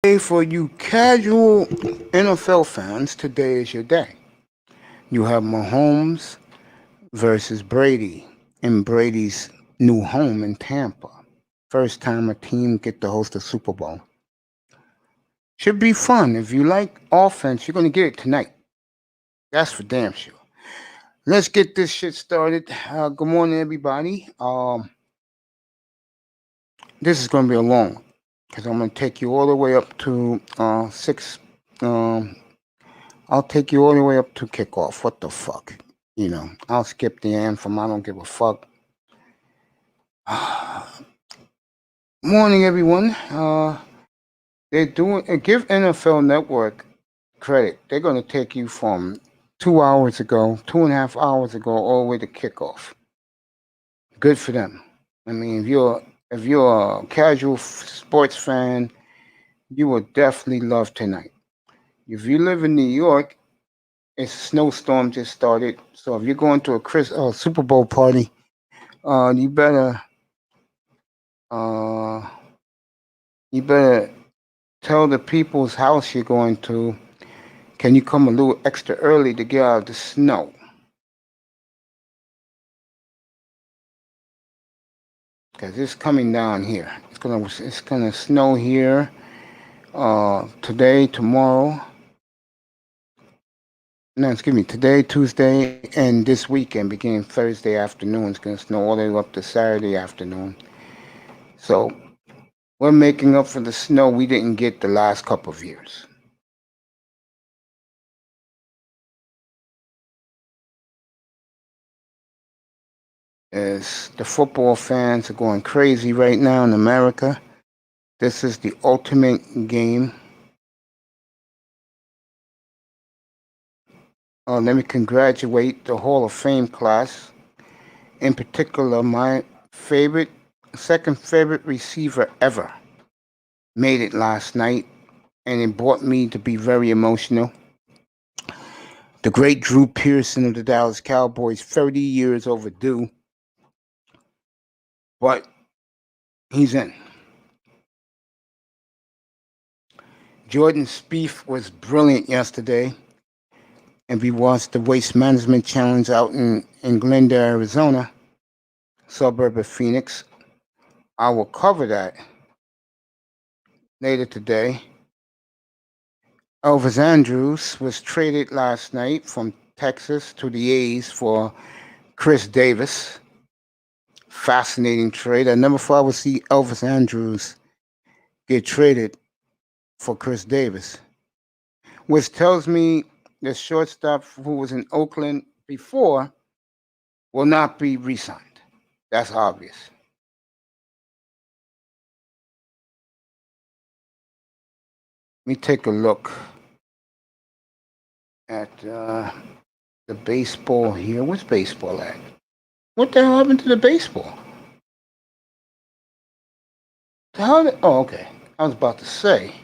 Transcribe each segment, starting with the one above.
Hey, for you casual NFL fans, today is your day. You have Mahomes versus Brady in Brady's new home in Tampa. First time a team get to host a Super Bowl. Should be fun. If you like offense, you're gonna get it tonight. That's for damn sure. Let's get this shit started. Good morning, everybody. This is gonna be a long one because I'm gonna take you all the way up to six. Um, I'll take you all the way up to kickoff. What the fuck? I'll skip the anthem. I don't give a fuck. Morning, everyone. They're doing. Give NFL Network credit. They're gonna take you from 2 hours ago, 2.5 hours ago, all the way to kickoff. Good for them. I mean, if you're a casual sports fan, you will definitely love tonight. If you live in New York, it's a snowstorm just started. So if you're going to a Super Bowl party, you better uh, you better tell the people's house you're going to. Can you come a little extra early to get out of the snow? Because it's coming down here. It's gonna snow here today, tomorrow. No, excuse me. Today, Tuesday, and this weekend, beginning Thursday afternoon, it's gonna snow all the way up to Saturday afternoon. So we're making up for the snow we didn't get the last couple of years. As the football fans are going crazy right now in America, this is the ultimate game. Let me congratulate the Hall of Fame class. In particular, my favorite, second favorite receiver ever made it last night, and it brought me to be very emotional. The great Drew Pearson of the Dallas Cowboys, 30 years overdue, but he's in. Jordan Spieth was brilliant yesterday, and we watched the Waste Management Challenge out in Glendale, Arizona, suburb of Phoenix. I will cover that later today. Elvis Andrews was traded last night from Texas to the A's for Chris Davis. Fascinating trade. I never thought I would see Elvis Andrews get traded for Chris Davis, which tells me the shortstop who was in Oakland before will not be re signed. That's obvious. Let me take a look at the baseball here. Where's baseball at? What the hell happened to the baseball? The hell? Oh, okay. I was about to say.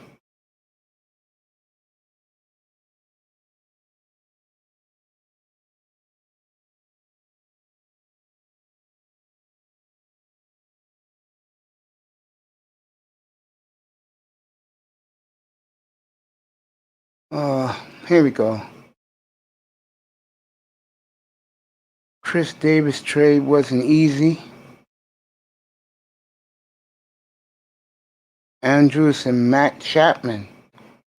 Here we go. Chris Davis trade wasn't easy. Andrews and Matt Chapman,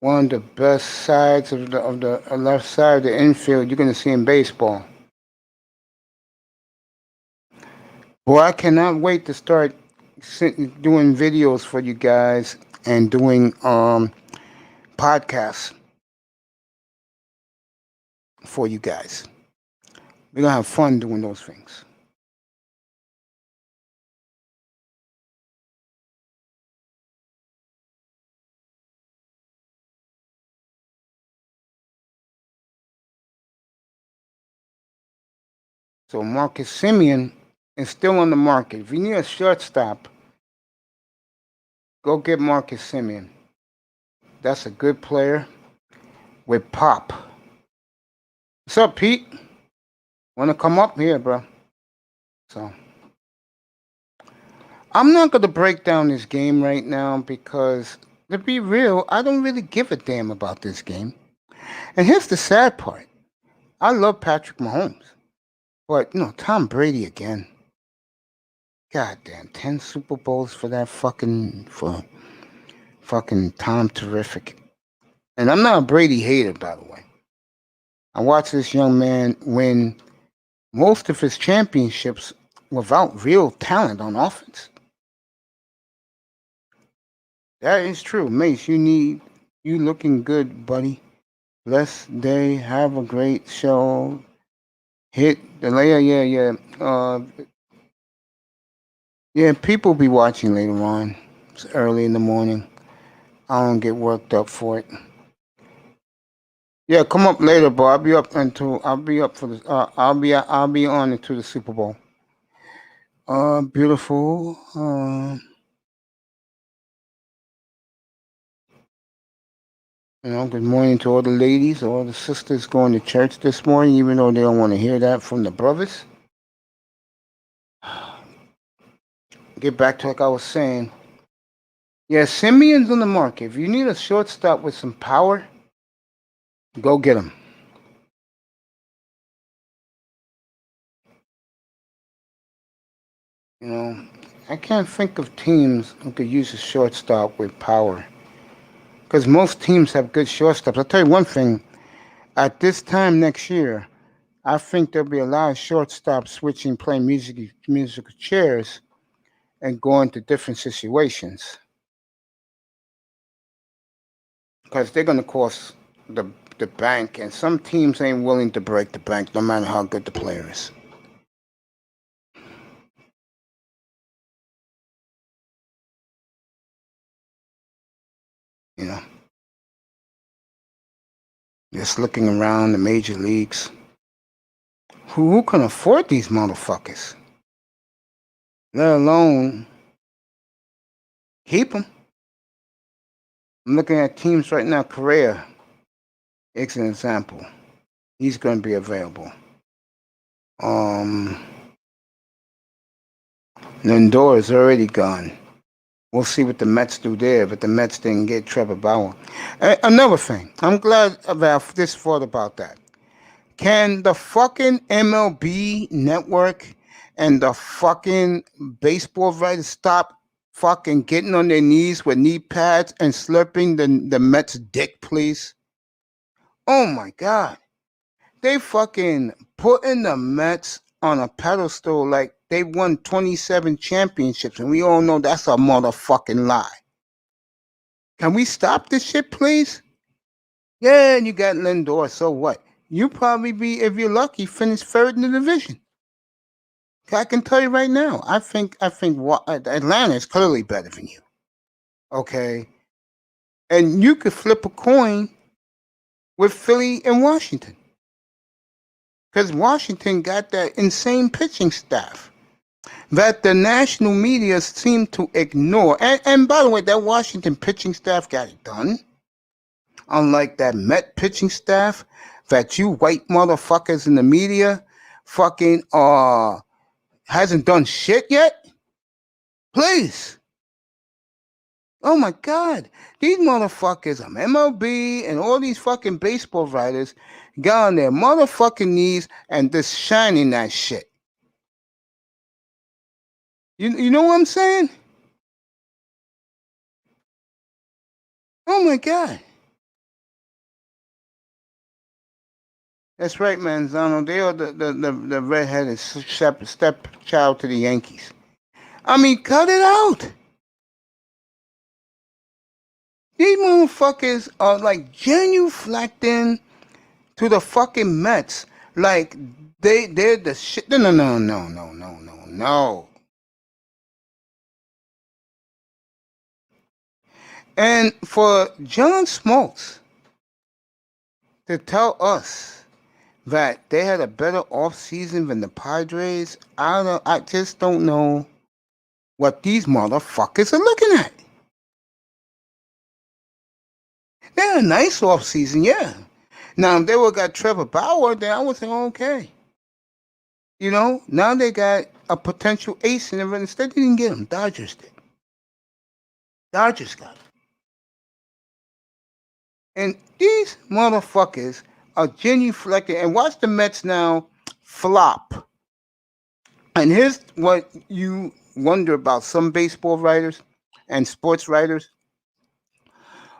one of the best sides of the left side of the infield you're gonna see in baseball. Boy, I cannot wait to start doing videos for you guys and doing podcasts for you guys. We're gonna have fun doing those things. So Marcus Simeon is still on the market. If you need a shortstop, go get Marcus Simeon. That's a good player with pop. What's up, Pete? Wanna come up here, bro? So I'm not gonna break down this game right now because To be real, I don't really give a damn about this game. And here's the sad part. I love Patrick Mahomes. But, Tom Brady again. God damn, 10 Super Bowls for fucking Tom Terrific. And I'm not a Brady hater, by the way. I watched this young man win most of his championships without real talent on offense. That is true. Mace, you looking good, buddy. Blessed day. Have a great show. Hit the layer, yeah. Yeah, people be watching later on. It's early in the morning. I don't get worked up for it. Yeah, come up later, bro. I'll be up for the I'll be on into the Super Bowl. Beautiful. Good morning to all the ladies, all the sisters going to church this morning, even though they don't want to hear that from the brothers. Get back to like I was saying. Yeah, Simeon's on the market. If you need a shortstop with some power, go get him. I can't think of teams who could use a shortstop with power. Because most teams have good shortstops. I'll tell you one thing. At this time next year, I think there'll be a lot of shortstops switching, playing musical chairs, and going to different situations. Because they're going to cost the bank, and some teams ain't willing to break the bank no matter how good the player is. You know, just looking around the major leagues. Who can afford these motherfuckers? Let alone keep them. I'm looking at teams right now. Correa is an example. He's going to be available. Lindor is already gone. We'll see what the Mets do there, but the Mets didn't get Trevor Bauer. Another thing, I'm glad about this thought about that. Can the fucking MLB network and the fucking baseball writers stop fucking getting on their knees with knee pads and slurping the Mets dick, please? Oh my God. They fucking putting the Mets on a pedestal like they won 27 championships, and we all know that's a motherfucking lie. Can we stop this shit, please? Yeah, and you got Lindor, so what? You probably be, if you're lucky, finish third in the division. I can tell you right now, I think Atlanta is clearly better than you. Okay, and you could flip a coin with Philly and Washington, because Washington got that insane pitching staff that the national media seem to ignore. And by the way, that Washington pitching staff got it done. Unlike that Met pitching staff that you white motherfuckers in the media fucking hasn't done shit yet. Please. Oh my God. These motherfuckers on MLB and all these fucking baseball writers got on their motherfucking knees and just shining that shit. You know what I'm saying? Oh my God. That's right, Manzano. They are the redheaded stepchild to the Yankees. I mean, cut it out. These motherfuckers are like genuflecting to the fucking Mets. Like they're the shit. No. And for John Smoltz to tell us that they had a better offseason than the Padres, I just don't know what these motherfuckers are looking at. They had a nice offseason, yeah. Now, if they would got Trevor Bauer, then I would say, okay. Now they got a potential ace in it. Instead, they didn't get him. Dodgers did. Dodgers got him. And these motherfuckers are genuflecting. And watch the Mets now flop. And here's what you wonder about some baseball writers and sports writers.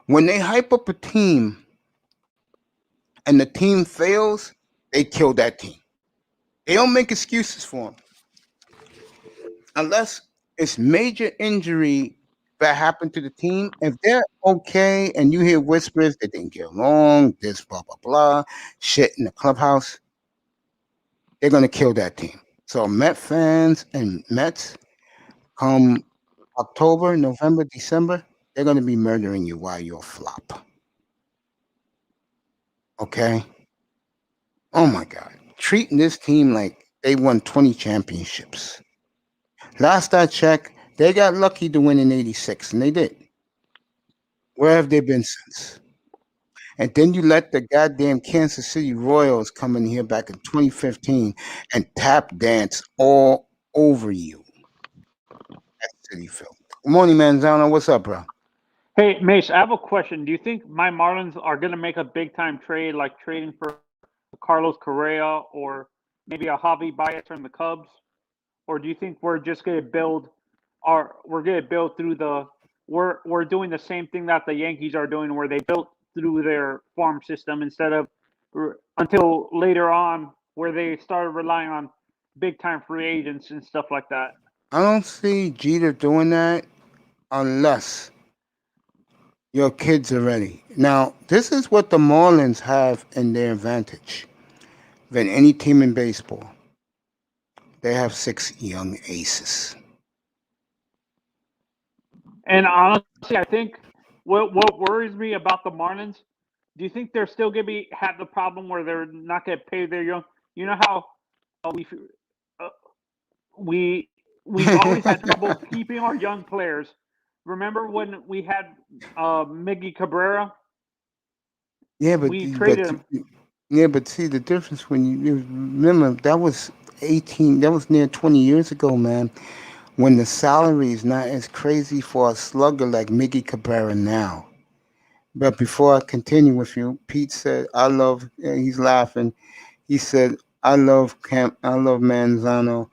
When they hype up a team and the team fails, they kill that team. They don't make excuses for them unless it's major injury that happened to the team. If they're okay and you hear whispers that they didn't get along, this blah blah blah, shit in the clubhouse, they're gonna kill that team. So Met fans and Mets come October, November, December, they're gonna be murdering you while you're a flop. Okay? Oh my God. Treating this team like they won 20 championships. Last I checked, they got lucky to win in 86, and they did. Where have they been since? And then you let the goddamn Kansas City Royals come in here back in 2015 and tap dance all over you at City Field. Good morning, Manzano. What's up, bro? Hey, Mace, I have a question. Do you think my Marlins are going to make a big time trade, like trading for Carlos Correa or maybe a Javi Baez from the Cubs? Or do you think we're just going to build we're going to build through we're doing the same thing that the Yankees are doing, where they built through their farm system instead of until later on where they started relying on big time free agents and stuff like that? I don't see Jeter doing that unless your kids are ready. Now, this is what the Marlins have in their advantage than any team in baseball. They have 6 young aces. And honestly, I think what worries me about the Marlins, do you think they're still going to be have the problem where they're not going to pay their young? You know how we uh, we've always had trouble keeping our young players. Remember when we had Miggy Cabrera? Yeah, We traded him. but see the difference when you remember that was 18. That was near 20 years ago, man. When the salary is not as crazy for a slugger like Miggy Cabrera now. But before I continue with you, Pete said, "I love." He's laughing. He said, I love Manzano."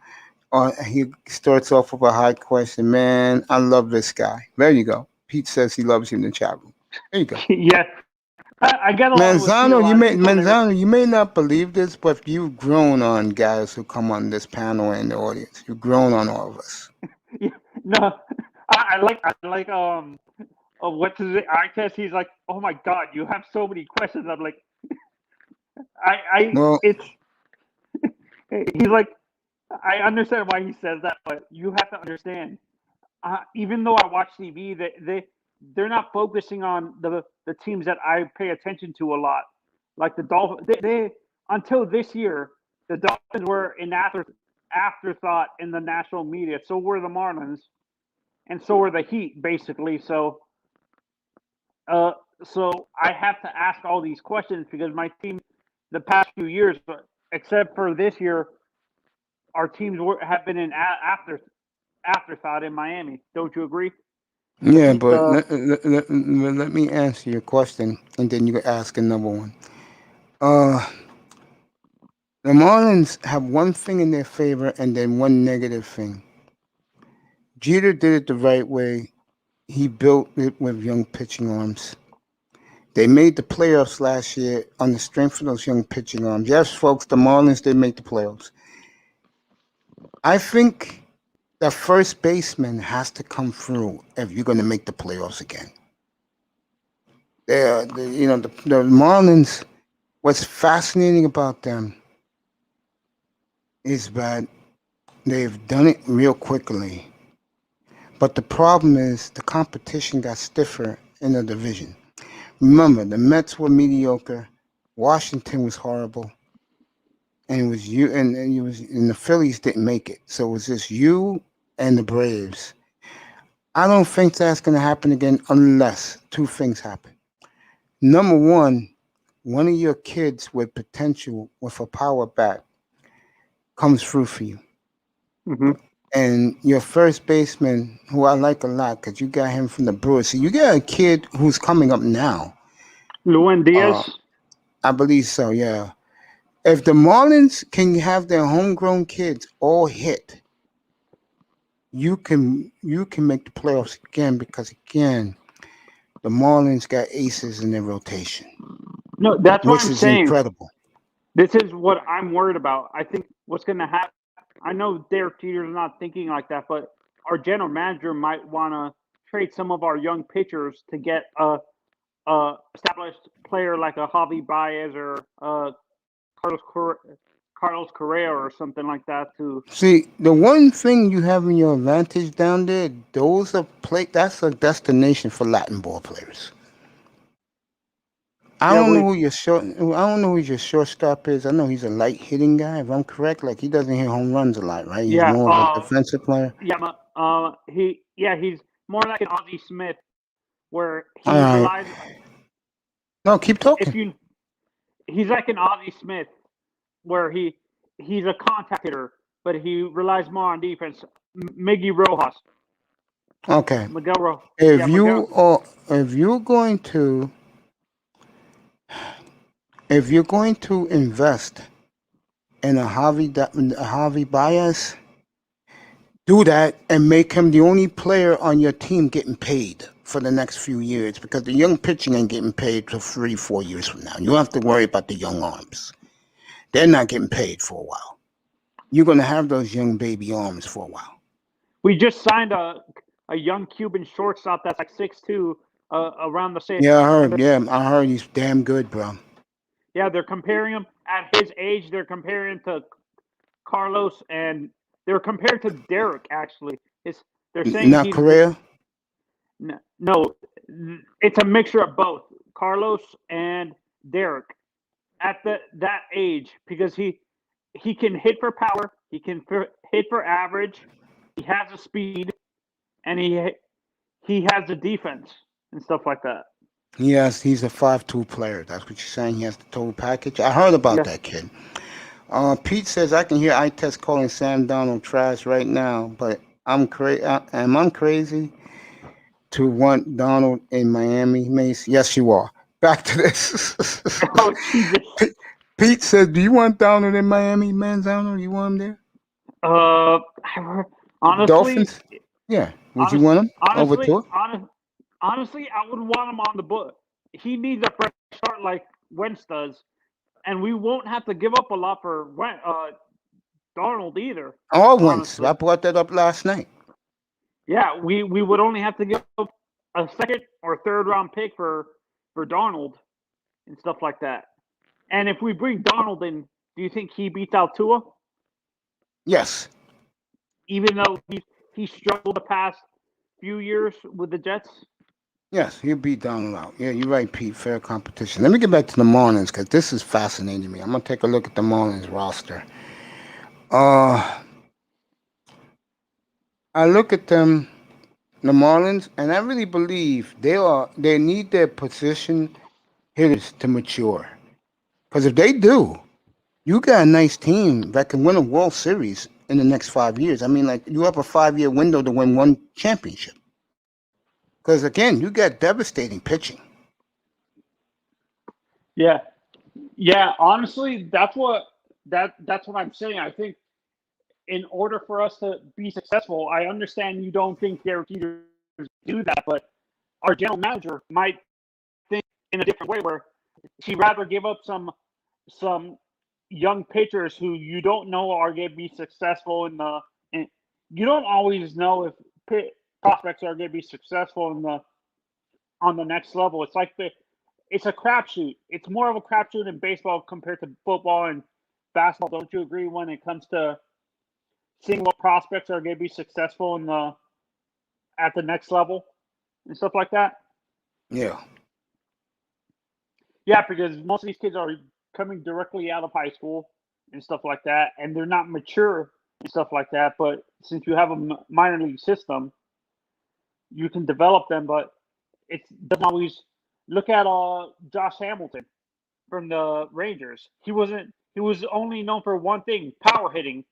He starts off with a high question. Man, I love this guy. There you go. Pete says he loves you in the chat room. There you go. Yeah, I get along with Pete a lot. He's hilarious. Manzano, you may not believe this, but you've grown on guys who come on this panel and the audience. You've grown on all of us. Yeah, no, I like what's his I guess he's like, oh my god, you have so many questions. I'm like, I Well, it's he's like, I understand why he says that, but you have to understand. Even though I watch TV, they're not focusing on the teams that I pay attention to a lot, like the Dolphins. They until this year, the Dolphins were an afterthought in the national media. So were the Marlins, and so were the Heat, basically. Uh, so I have to ask all these questions because my team, the past few years, except for this year, our teams have been an afterthought in Miami. Don't you agree? The yeah, pe- but the let me answer your question, and then you can ask another one. Uh, the Marlins have one thing in their favor and then one negative thing. Jeter did it the right way. He built it with young pitching arms. They made the playoffs last year on the strength of those young pitching arms. Yes, folks, the Marlins did make the playoffs. I think the first baseman has to come through if you're going to make the playoffs again. The Marlins. What's fascinating about them is that they've done it real quickly. But the problem is the competition got stiffer in the division. Remember, the Mets were mediocre, Washington was horrible, and it was you and it was and the Phillies didn't make it. So it was just you and the Braves. I don't think that's going to happen again unless two things happen. Number one of your kids with potential with a power bat comes through for you. Mhm. And your first baseman, who I like a lot, because you got him from the Brewers. So you got a kid who's coming up now. Luan Uh, Diaz. I believe so. Yeah. If the Marlins can have their homegrown kids all hit, you can make the playoffs again because again the Marlins got aces in their rotation, No, that's what which I'm is saying. incredible. This is what I'm worried about. I think what's going to happen. I know Derek Jeter's not thinking like that, but our general manager might want to trade some of our young pitchers to get a established player like a Javi Baez or Carlos Cor- Carlos Correa or something like that to. See, the one thing you have in your advantage down there, those are play. That's a destination for Latin ball players. I Yeah, don't know we who your short. I don't know who your shortstop is. I know he's a light hitting guy. If I'm correct, like he doesn't hit home runs a lot, right? He's yeah more of a defensive player. he's more like an Ozzie Smith where All he right. relies No, keep if talking. you he's like an Ozzie Smith where he's a contact hitter, but he relies more on defense. Miggy Rojas, Okay. Miguel Ro, If yeah, you Miguel. are, if you're going to invest in a Javi Baez, do that and make him the only player on your team getting paid for the next few years because the young pitching ain't getting paid till 3, 4 years from now. You don't have to worry about the young arms. They're not getting paid for a while. You're gonna have those young baby arms for a while. We just signed a young Cuban shortstop that's like 6'2", around the same. Yeah, I And heard. Yeah, I heard he's damn good, bro. yeah, they're comparing him at his age. They're comparing him to Carlos, and they're compared to Derek. Actually, they're saying Not Korea. no, it's a mixture of both Carlos and Derek at that age because he can hit for power, he can hit for average, he has the speed, and he has the defense and stuff like that. Yes, he's a 5'2" player. That's what you're saying. He has the total package. I heard about Yeah, that kid. Pete says I can hear iTest calling Sam Donald trash right now, but I'm crazy. Am I crazy to want Donald in Miami? Mace, yes, you are. Back to this. oh Jesus. Pete, Pete says, "Do you want Donald in Miami, Manzano? You want him there? Uh, honestly, Dolphins? Yeah. Would you honest, want him over honestly, to? honestly, I would want him on the book. He needs a fresh start like Wentz does, and we won't have to give up a lot for Darnold either. All Wentz. I Honestly, brought that up last night. yeah, we would only have to give up a second or third round pick for Darnold and stuff like that. And if we bring Darnold in, do you think he beats out Tua? Yes. Even though he struggled the past few years with the Jets. Yes, he'll beat Donald out. Yeah, you're right, Pete. Fair competition. Let me get back to the Marlins because this is fascinating me. I'm gonna take a look at the Marlins roster. Uh, I look at them, the Marlins, and I really believe they need their position hitters to mature. Because if they do, you got a nice team that can win a World Series in the next 5 years. I mean, like you have a 5 year window to win one championship. Because again, you got devastating pitching. Yeah, yeah. Honestly, that's what I'm saying. I think in order for us to be successful, I understand you don't think Derek Jeter do that, but our general manager might think in a different way where he'd rather give up some young pitchers who you don't know are going to be successful in the. In, you don't always know if prospects are going to be successful in the on the next level. It's like it's a crapshoot. It's more of a crapshoot in baseball compared to football and basketball. Don't you agree when it comes to seeing what prospects are going to be successful in the at the next level and stuff like that? Yeah. Yeah, because most of these kids are coming directly out of high school and stuff like that, and they're not mature and stuff like that. But since you have a minor league system, you can develop them. But it doesn't always. Look at Josh Hamilton from the Rangers. He wasn't. He was only known for one thing: power hitting,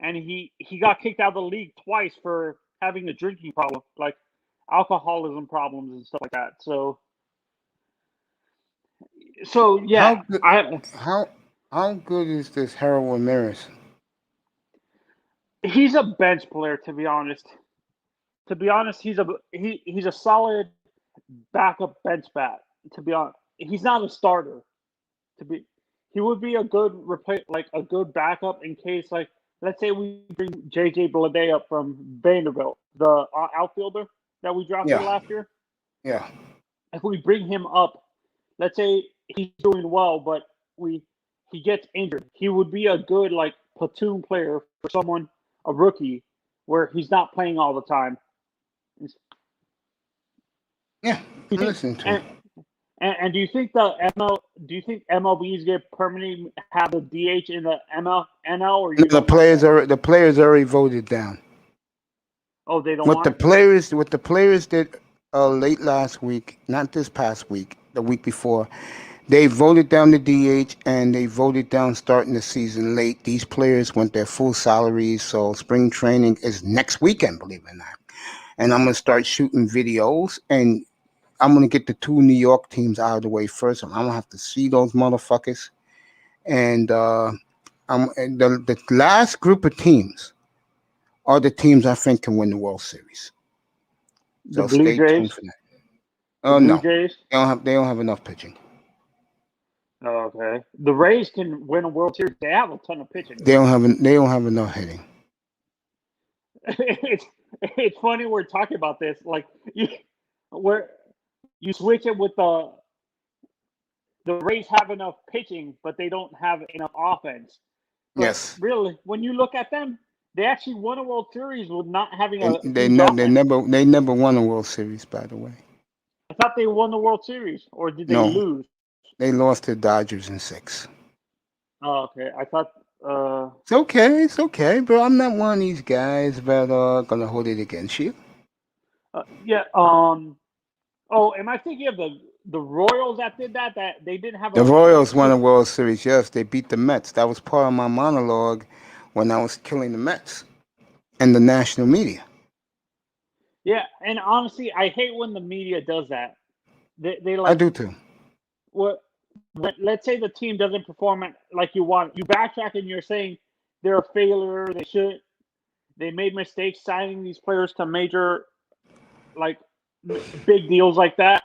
and he got kicked out of the league twice for having a drinking problem, like alcoholism problems and stuff like that. So So How yeah, good? I How how good is this Harold Ramirez? he's a bench player to be honest. To be honest, he's a solid backup bench bat. To be honest, he's not a starter. To be, he would be a good replace, like a good backup in case, like let's say we bring JJ Bleday up from Vanderbilt, the outfielder that we drafted Yeah, last year. yeah, If we bring him up, let's say he's doing well, but we he gets injured, he would be a good like platoon player for someone, a rookie, where he's not playing all the time. Do yeah. you I'm think listening to and, him. and do you think do you think MLB's get permanently have the DH in the NL or No, you don't like that? the players already voted down. Oh, they don't want it. What the players did late last week, not this past week, the week before, they voted down the DH and they voted down starting the season late. These players went their full salaries, so spring training is next weekend, believe it or not. And I'm gonna start shooting videos, and I'm gonna get the two New York teams out of the way first. I'm gonna have to see those motherfuckers, and and the last group of teams are the teams I think can win the World Series. The So Blue stay tuned Jays, for that. the Oh Blue no, Jays. they don't have enough pitching. Oh, okay, the Rays can win a World Series. They have a ton of pitching. They don't have enough hitting. It's funny we're talking about this. Like you, where you switch it with the Rays have enough pitching, but they don't have enough offense. But Yes, really, when you look at them, they actually won a World Series with not having a huge they offense. never won a World Series. By the way, I thought they won the World Series, or did they no, lose? they lost to Dodgers in six. Oh, okay. I thought. It's okay, bro. I'm not one of these guys that are gonna hold it against you. Yeah. Oh, am I thinking of the Royals that did that? That they didn't have The a Royals won a super. World Series. Yes, they beat the Mets. That was part of my monologue when I was killing the Mets and the national media. Yeah, and honestly, I hate when the media does that. They I like do too. what. Let's say the team doesn't perform like you want. You backtrack and you're saying they're a failure. They made mistakes signing these players to major like big deals like that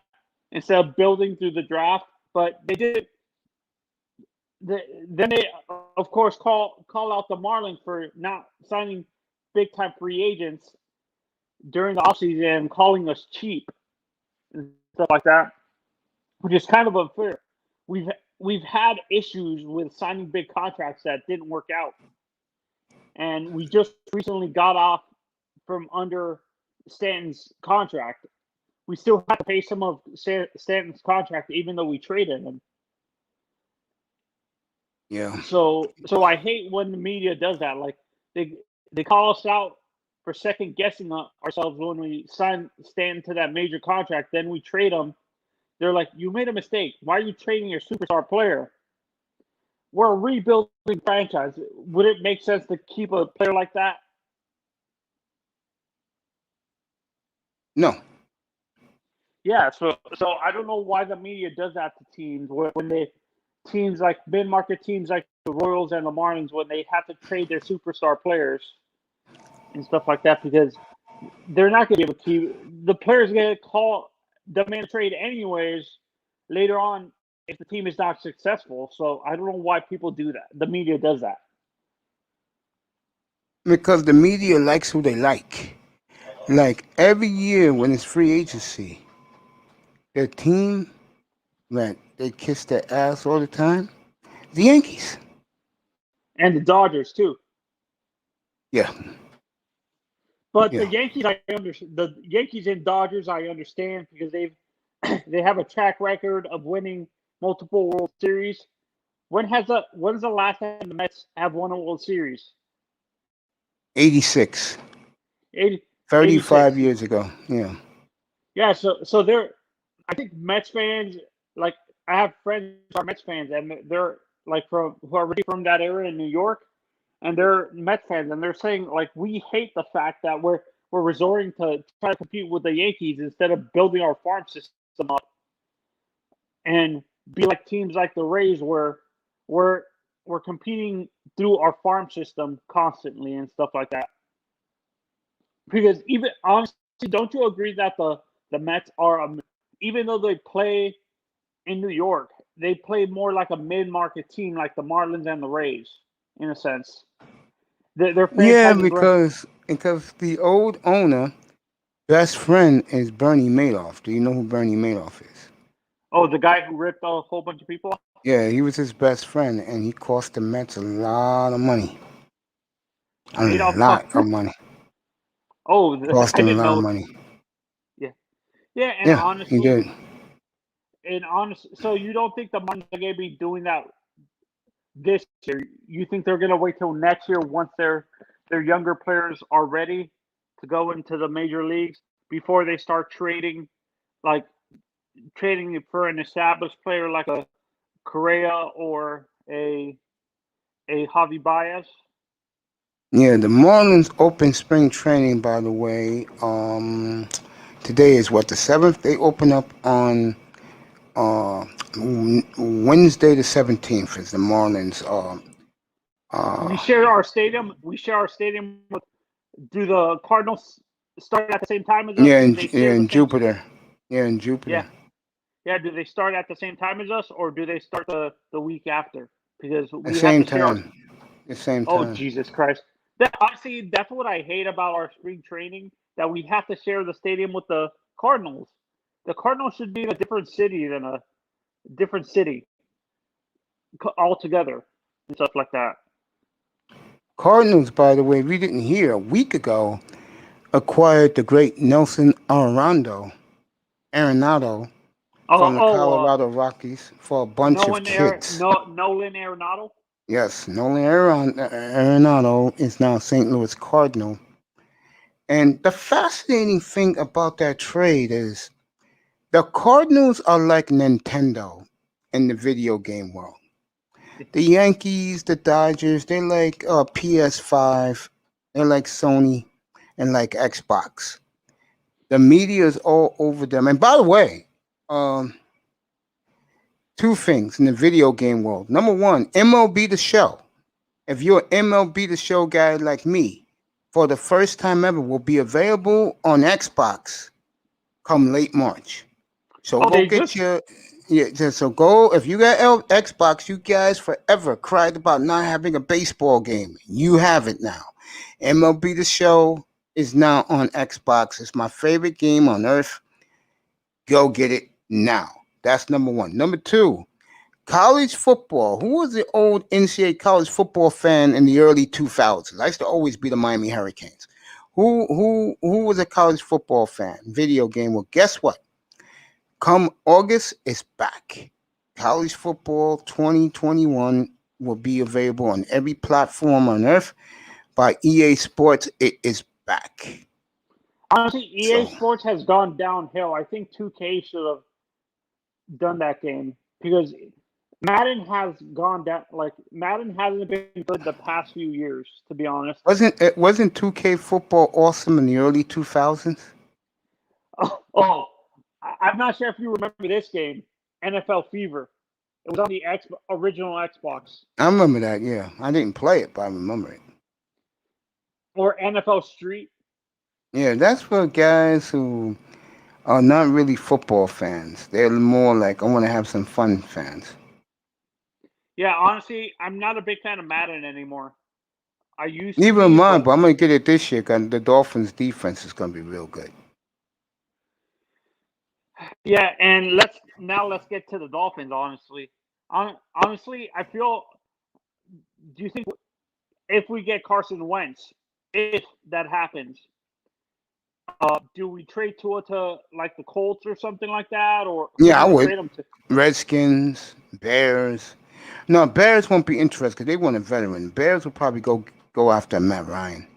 instead of building through the draft. But they did. Then they, of course, call out the Marlins for not signing big time free agents during the offseason and calling us cheap and stuff like that, which is kind of unfair. We've we've had issues with signing big contracts that didn't work out, and we just recently got off from under Stanton's contract. We still have to pay some of Stanton's contract, even though we traded him. Yeah. So I hate when the media does that. Like they they call us out for second guessing ourselves when we sign Stanton to that major contract. Then we trade him. They're like, "You made a mistake. Why are you trading your superstar player? We're a rebuilding franchise. Would it make sense to keep a player like that?" No. Yeah, so I don't know why the media does that to teams when they teams like mid market teams like the Royals and the Marlins when they have to trade their superstar players and stuff like that because they're not going to be able to keep the players going to call demand a trade anyways later on if the team is not successful. So I don't know why people do that. The media does that. Because the media likes who they like. Like every year when it's free agency, their team that they kiss their ass all the time, the Yankees. And the Dodgers too. Yeah, But the yeah. Yankees, I understand. The Yankees and Dodgers, I understand because they have a track record of winning multiple World Series. When's the last time the Mets have won a World Series? 86. 80, 35 86. years ago. Yeah. Yeah, so they're. I think Mets fans like I have friends who are Mets fans and they're like from who are really from that area in New York and they're Mets fans and they're saying like we hate the fact that we're resorting to try to compete with the Yankees instead of building our farm system up and be like teams like the Rays, where we're competing through our farm system constantly and stuff like that. Because even honestly, don't you agree that the Mets are even though they play in New York, they play more like a mid-market team, like the Marlins and the Rays, in a sense. Their Yeah, franchises run. because the old owner best friend is Bernie Madoff. Do you know who Bernie Madoff is? Oh, the guy who ripped a whole bunch of people off? Yeah, he was his best friend, and he cost the Mets a lot of money. A Madoff lot cost. of money. Oh, Cost I him a didn't lot of know. money. Yeah, yeah, Yeah, he did. so you don't think the Marlins are going to be doing that this year? You think they're going to wait till next year once their younger players are ready to go into the major leagues before they start like trading for an established player like a Correa or a Javi Baez? Yeah, the Marlins open spring training, by the way. Today is what, the 7th? They open up on uh, Wednesday the 17th is the Marlins. We Uh, share our stadium. We share our stadium with. Do the Cardinals start at the same time as us? yeah, Do they share the in same? Jupiter. Yeah, in Yeah, Jupiter. yeah. Do they start at the same time as us, or do they start the week after? Because The we have same to share our. time. The same Oh time. Jesus Christ! That honestly, that's what I hate about our spring training. That we have to share the stadium with the Cardinals. The Cardinals should be in a different city than a different city altogether and stuff like that. Cardinals, by the way, we didn't hear a week ago, acquired the great Nelson Arenado Oh, from the oh, Colorado Rockies for a bunch of kids. Nolan Arenado. Yes, Nolan Arenado is now St. Louis Cardinal. And the fascinating thing about that trade is the Cardinals are like Nintendo in the video game world. The Yankees, the Dodgers, they're like PS5, they're like Sony, and like Xbox. The media is all over them. And by the way, um, two things in the video game world. Number one, MLB The Show. If you're an MLB The Show guy like me, for the first time ever, will be available on Xbox come late March. So Oh, go they get just. your so go if you got Xbox. You guys forever cried about not having a baseball game. You have it now. MLB The Show is now on Xbox. It's my favorite game on earth. Go get it now. That's number one. Number two, college football. Who was the old NCAA college football fan in the early 2000s? I used to always be the Miami Hurricanes. Who was a college football fan? Video game. Well, guess what? Come August, it's back. College football 2021 will be available on every platform on earth by EA Sports. It is back. Honestly, EA So Sports has gone downhill. I think 2K should have done that game because Madden has gone down. Like Madden hasn't been good the past few years, to be honest. wasn't 2K football awesome in the early 2000s? Oh, I'm not sure if you remember this game, NFL Fever. It was on the original Xbox I remember that. Yeah, I didn't play it, but I remember it. or NFL Street. Yeah, that's for guys who are not really football fans. They're more like I want to have some fun fans. Yeah, honestly, I'm not a big fan of Madden anymore. I used to Neither be, am I, but but I'm gonna get it this year. 'Cause the Dolphins' defense is gonna be real good. yeah. And let's get to the Dolphins. Honestly, honestly, I feel. Do you think if we get Carson Wentz, if that happens, do we trade Tua to like the Colts or something like that, or who Yeah, do I we would. trade him to? Redskins, Bears. No, Bears won't be interested because they want a veteran. Bears will probably go after Matt Ryan.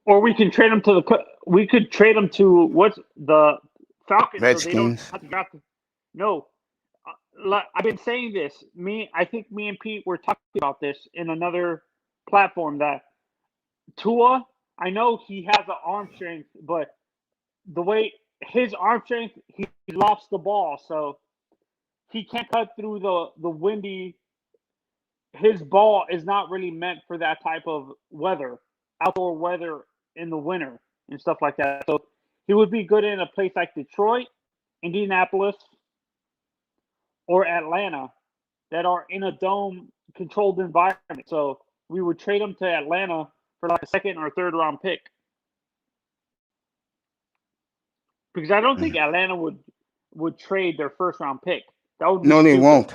Or we can trade him to the. We could trade him to what's the Falcons, so they don't Redskins. have to draft. No, I've been saying this. I think me and Pete were talking about this in another platform that Tua. I know he has an arm strength, but the way his arm strength, he lofts the ball. So he can't cut through the windy. His ball is not really meant for that type of weather, outdoor weather in the winter and stuff like that. So he would be good in a place like Detroit, Indianapolis, or Atlanta that are in a dome controlled environment. So we would trade him to Atlanta for like a second or third round pick. Because I don't think Atlanta would trade their first round pick. That would be No, they stupid. won't.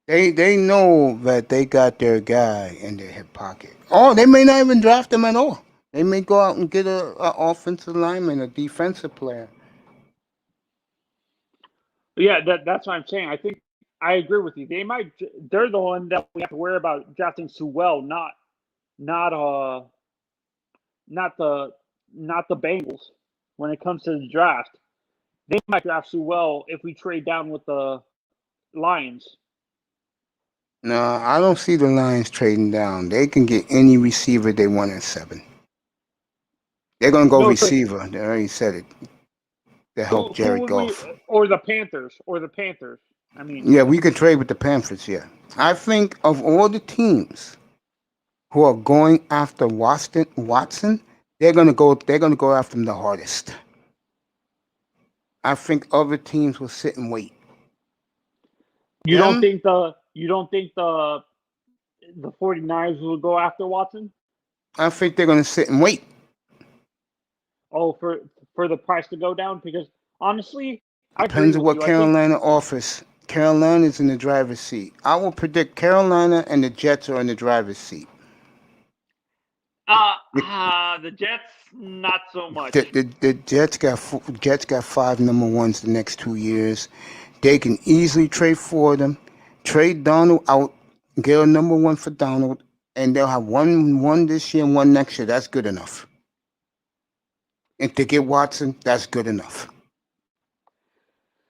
They know that they got their guy in their hip pocket. Oh, they may not even draft him at all. They may go out and get a offensive lineman, a defensive player. Yeah, that's what I'm saying. I think I agree with you. They're the one that we have to worry about drafting Sewell, not not the not the Bengals when it comes to the draft. They might draft Sewell if we trade down with the Lions. No, I don't see the Lions trading down. They can get any receiver they want at 7. They're gonna go No, so receiver. They already said it. To help who Jared would we Goff. or the Panthers or the Panthers? I mean, Yeah, we could trade with the Panthers. Yeah, I think of all the teams who are going after Watson, they're gonna go. They're gonna go after him the hardest. I think other teams will sit and wait. Them, you don't think the 49ers will go after Watson? I think they're gonna sit and wait. Oh, for the price to go down? Because honestly, I agree Depends on with what you. I think Carolina offers. Carolina's in the driver's seat. I will predict Carolina and the Jets are in the driver's seat. the Jets not so much. The Jets got 5 number ones the next 2 years. They can easily trade for them, trade Donald out, get a number 1 for Donald, and they'll have one this year and one next year. That's good enough. And to get Watson, that's good enough.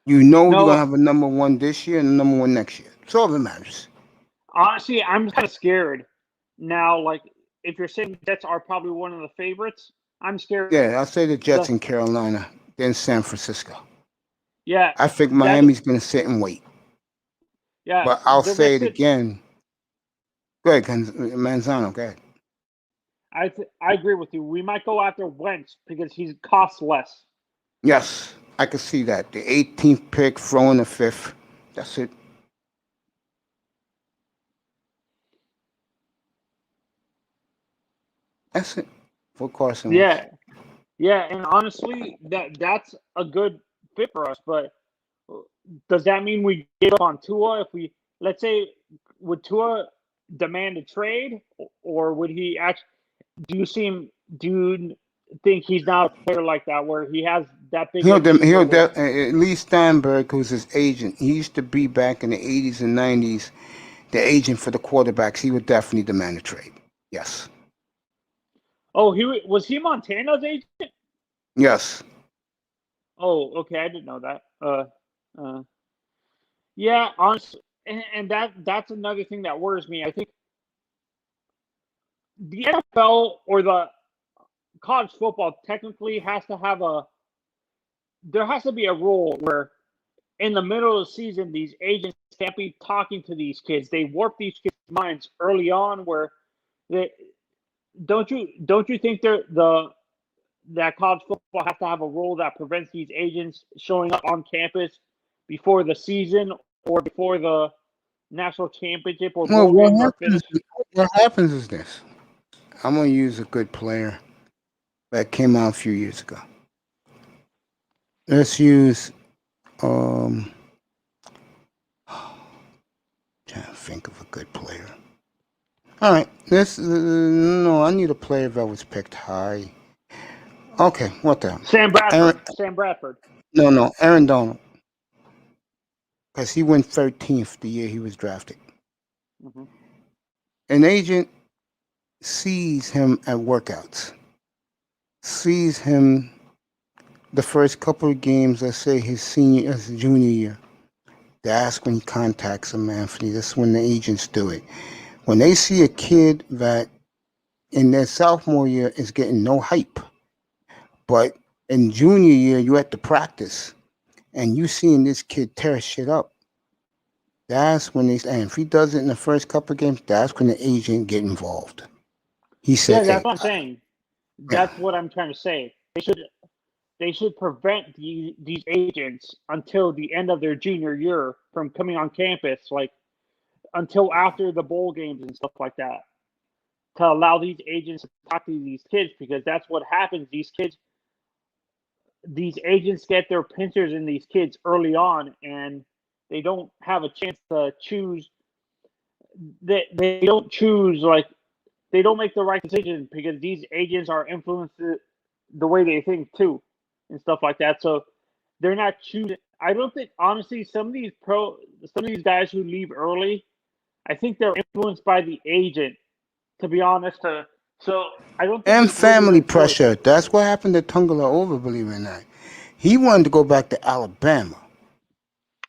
You know you're No, gonna have a number 1 this year and a number 1 next year. That's all that matters. honestly, I'm kind of scared now. Like, if you're saying Jets are probably one of the favorites, I'm scared. Yeah, I'll say the Jets in Carolina, then San Francisco. Yeah, I think that Miami's gonna sit and wait. yeah, But I'll they're gonna say it sit. again. Go ahead, Manzano. Go ahead. I agree with you. We might go after Wentz because he costs less. Yes, I can see that. The 18th pick, throwing the 5th. That's it. That's it for Carson Wentz. Yeah, and honestly, that's a good fit for us. But does that mean we give up on Tua if we, let's say, would Tua demand a trade, or would he actually? Do you think he's not a player like that where he has that big of ego? At least Steinberg, who's his agent, he used to be back in the 80s and 90s, the agent for the quarterbacks. He would definitely demand a trade. Yes. Oh, was he Montana's agent? Yes. Oh, okay, I didn't know that. Yeah, honestly, and that's another thing that worries me. I think the NFL or the college football technically has to have there has to be a rule where in the middle of the season these agents can't be talking to these kids. They warp these kids' minds early on where they don't you think that college football has to have a rule that prevents these agents showing up on campus before the season or before the national championship or Well, bowl games are finished? what happens is this. I'm going to use a good player that came out a few years ago. Let's use, trying to think of a good player. All right, no, I need a player that was picked high. Okay, what the hell? Sam Bradford. No, Aaron Donald. Because he went 13th the year he was drafted. Mm-hmm. An agent sees him at workouts, sees him the first couple of games, let's say his junior year. That's when he contacts him, Anthony. That's when the agents do it. When they see a kid that in their sophomore year is getting no hype, but in junior year you're at the practice and you seeing this kid tear shit up, That's when and if he does it in the first couple of games, that's when the agent get involved. He Yeah, said, that's "Hey, what I'm saying. yeah, That's what I'm trying to say. They should prevent these agents until the end of their junior year from coming on campus, like until after the bowl games and stuff like that, to allow these agents to talk to these kids because that's what happens. These agents get their pincers in these kids early on, and they don't have a chance to choose. They don't choose like they don't make the right decision because these agents are influenced the way they think too, and stuff like that. So they're not choosing. I don't think honestly some of these guys who leave early, I think they're influenced by the agent. To be honest, so I don't think and it's really family their choice. pressure." That's what happened to Tungala Over, believe it or not. He wanted to go back to Alabama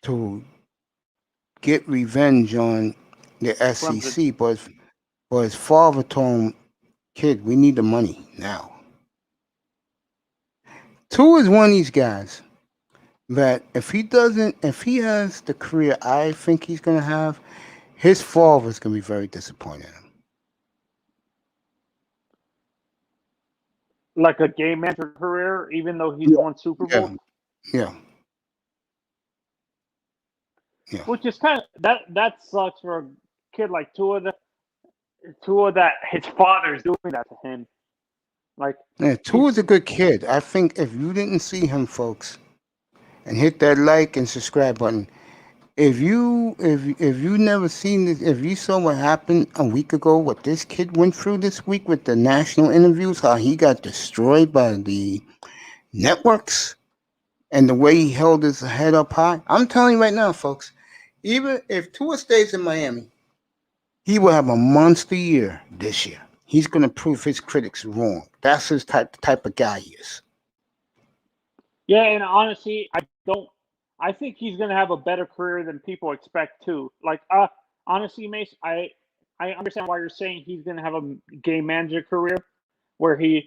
to get revenge on the Clemson. SEC, but his father told him, "Kid, we need the money now." Two is one of these guys that if he has the career I think he's gonna have, his father's gonna be very disappointed in him. Like a game manager career, even though he's Yeah, won Super yeah, Bowls, yeah, yeah. which is kind of that sucks for a kid like Tua that his father's doing that to him. Like Yeah, Two it's is a good kid. I think if you didn't see him, folks, and hit that like and subscribe button. If you never seen this, if you saw what happened a week ago, what this kid went through this week with the national interviews, how he got destroyed by the networks, and the way he held his head up high, I'm telling you right now, folks, even if Tua stays in Miami, he will have a monster year this year. He's going to prove his critics wrong. That's his type of guy he is. yeah, and honestly, I think he's gonna have a better career than people expect too. Like, honestly, Mace, I understand why you're saying he's gonna have a game manager career where he's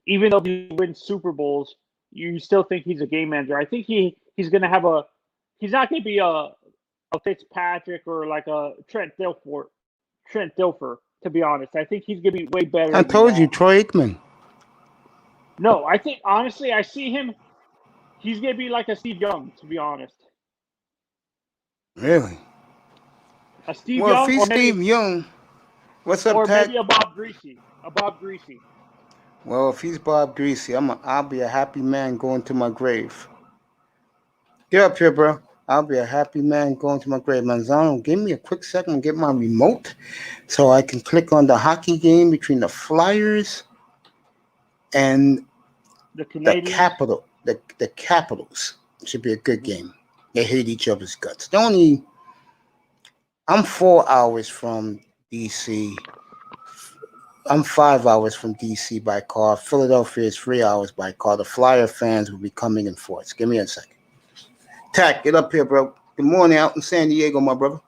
even though he wins Super Bowls, you still think he's a game manager. I think he's gonna have a he's not gonna be a Fitzpatrick or like a Trent Dilfer. To be honest, I think he's gonna be way I better than told you, that. Troy Aikman. No, I think honestly, I see him. He's gonna be like a Steve Young, to be honest. Really? A Steve Well, if Young, he's Steve Young, what's up, or maybe Tat? a Bob Greasy. A Bob Greasy. Well, if he's Bob Greasy, I'll be a happy man going to my grave. Get up here, bro. I'll be a happy man going to my grave. Manzano, give me a quick second and get my remote so I can click on the hockey game between the Flyers and The the Canadians. Capital. The Capitals. Should be a good game. They hate each other's guts. The only I'm 4 hours from DC. I'm 5 hours from DC by car. Philadelphia is 3 hours by car. The Flyer fans will be coming in force. Give me a second. Tack, get up here, bro. Good morning out in San Diego, my brother.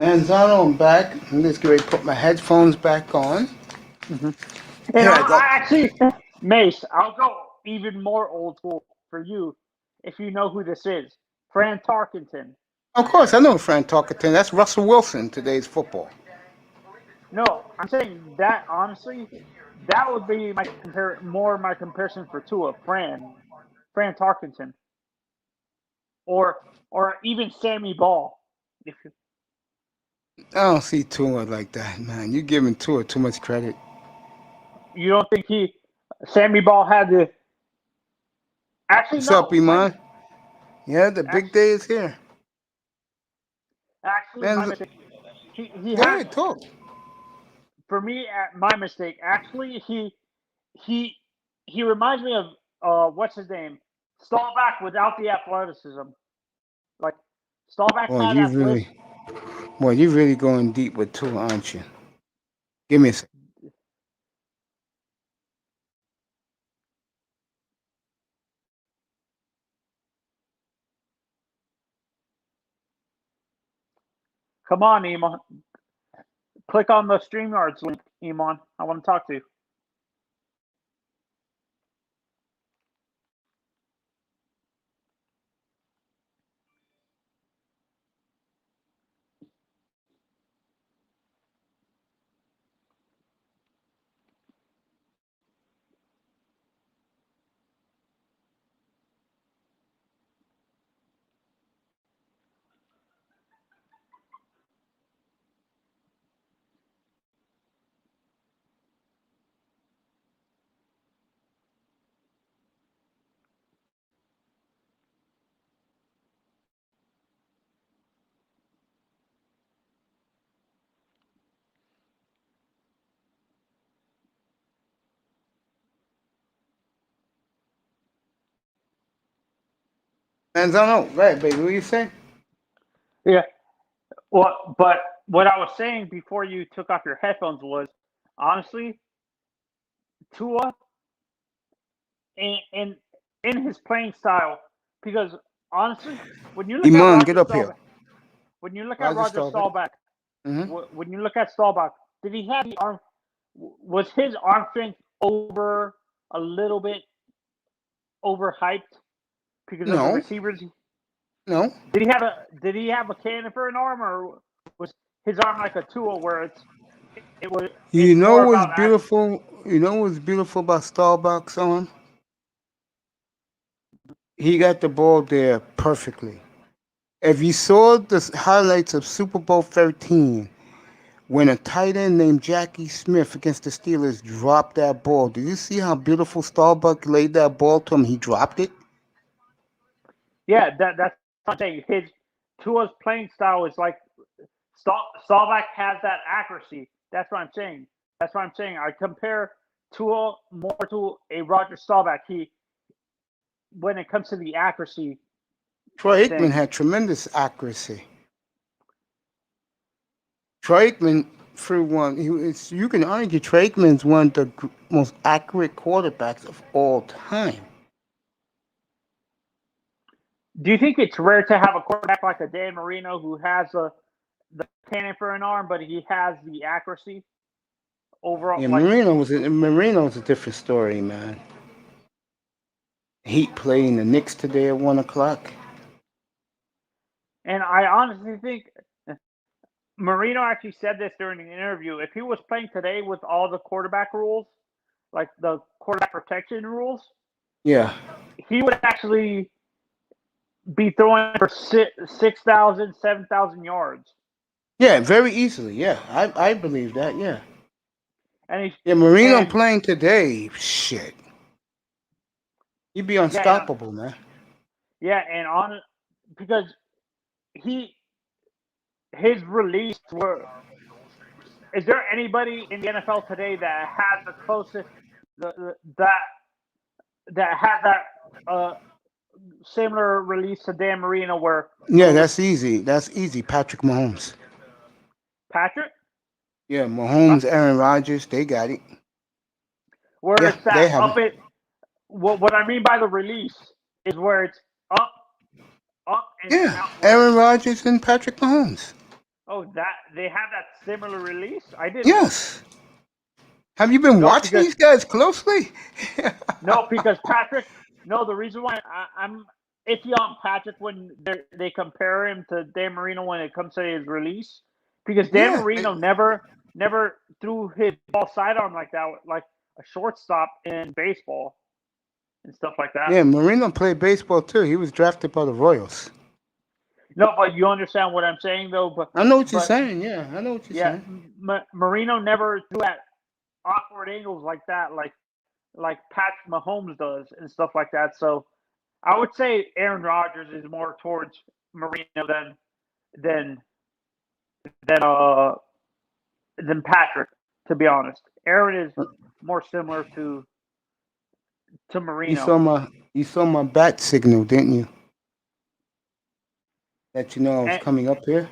Manzano, I'm back. I'm just going to put my headphones back on. Mm-hmm. And Here I I go. actually, Mace, I'll go even more old school for you if you know who this is. Fran Tarkenton. Of course, I know Frank Talkerton. That's Russell Wilson, today's football. No, I'm saying that honestly, that would be my comparison for Tua, Fran Tarkenton, or even Sammy Ball. If I don't see Tua like that, man. You're giving Tua too much credit. you don't think he, Sammy Ball had the. Actually, What's up, no. Iman? Yeah, the big Actually, day is here. my Man, mistake. He go had ahead, talk. for me my mistake. Actually, he he reminds me of what's his name, Staubach without the athleticism. Like Staubach Boy, had you really, boy, you really going deep with two, aren't you? Give me a second. Come on, Iman. Click on the StreamYards link, Iman. I want to talk to you. Manzano, right, baby, what you say? Yeah. Well, but what I was saying before you took off your headphones was, honestly, Tua in in his playing style, because honestly, when you look at Iman, get Roger up here. Staubach, when you look at Roger Roger Staubach. Staubach, Mm-hmm. when you look at Staubach, did he have the arm? Was his arm strength over a little bit overhyped because of the No, receivers? no. Did he have a cannon for an arm, or was his arm like a Tua where You it's know more what's about beautiful? You know what's beautiful about Starbucks on? He got the ball there perfectly. If you saw the highlights of Super Bowl 13, when a tight end named Jackie Smith against the Steelers dropped that ball, do you see how beautiful Starbuck laid that ball to him? He dropped it. Yeah, that's what I'm saying. His Tua's playing style is like Staubach has that accuracy. That's what I'm saying. That's what I'm saying. I compare Tua more to a Roger Staubach. He when it comes to the accuracy Troy Aikman thing. had tremendous accuracy. Troy Aikman threw one. You can argue Troy Aikman's one of the most accurate quarterbacks of all time. Do you think it's rare to have a quarterback like a Dan Marino who has the cannon for an arm, but he has the accuracy overall? Yeah, Like, Marino's a different story, man. Heat playing the Knicks today at 1 o'clock. and I honestly think Marino actually said this during an interview. If he was playing today with all the quarterback rules, like the quarterback protection rules, Yeah, he would actually be throwing for 6,000, 7,000 yards. yeah, very easily. Yeah, I believe that. Yeah, And he yeah. Marino and playing today, shit, he'd be yeah, unstoppable, man. and on because he his release were. Is there anybody in the NFL today that has the closest that has that similar release to Dan Marino where Yeah, the that's easy. That's easy. Patrick Mahomes. Patrick Yeah, uh, Mahomes, Aaron Rodgers, they got it. where Yeah, it's they that have up it. it what I mean by the release is where it's up and Yeah, outward. Aaron Rodgers and Patrick Mahomes. Oh, that they have that similar release? I didn't know. Yes. Have you been No, watching because these guys closely? no, because Patrick. No, the reason why I'm iffy on Patrick when they compare him to Dan Marino when it comes to his release, because Dan Yeah, Marino never threw his ball sidearm like that, like a shortstop in baseball and stuff like that. yeah. Marino played baseball too. He was drafted by the Royals. No, but you understand what I'm saying though. I know what you're But saying. Yeah, I know what you're yeah, saying. Marino never threw at awkward angles like that, like like Patrick Mahomes does and stuff like that. So I would say Aaron Rodgers is more towards Marino than than uh than Patrick. To be honest, Aaron is more similar to You Marino. saw my bat signal, didn't you? That you know I was And coming up here.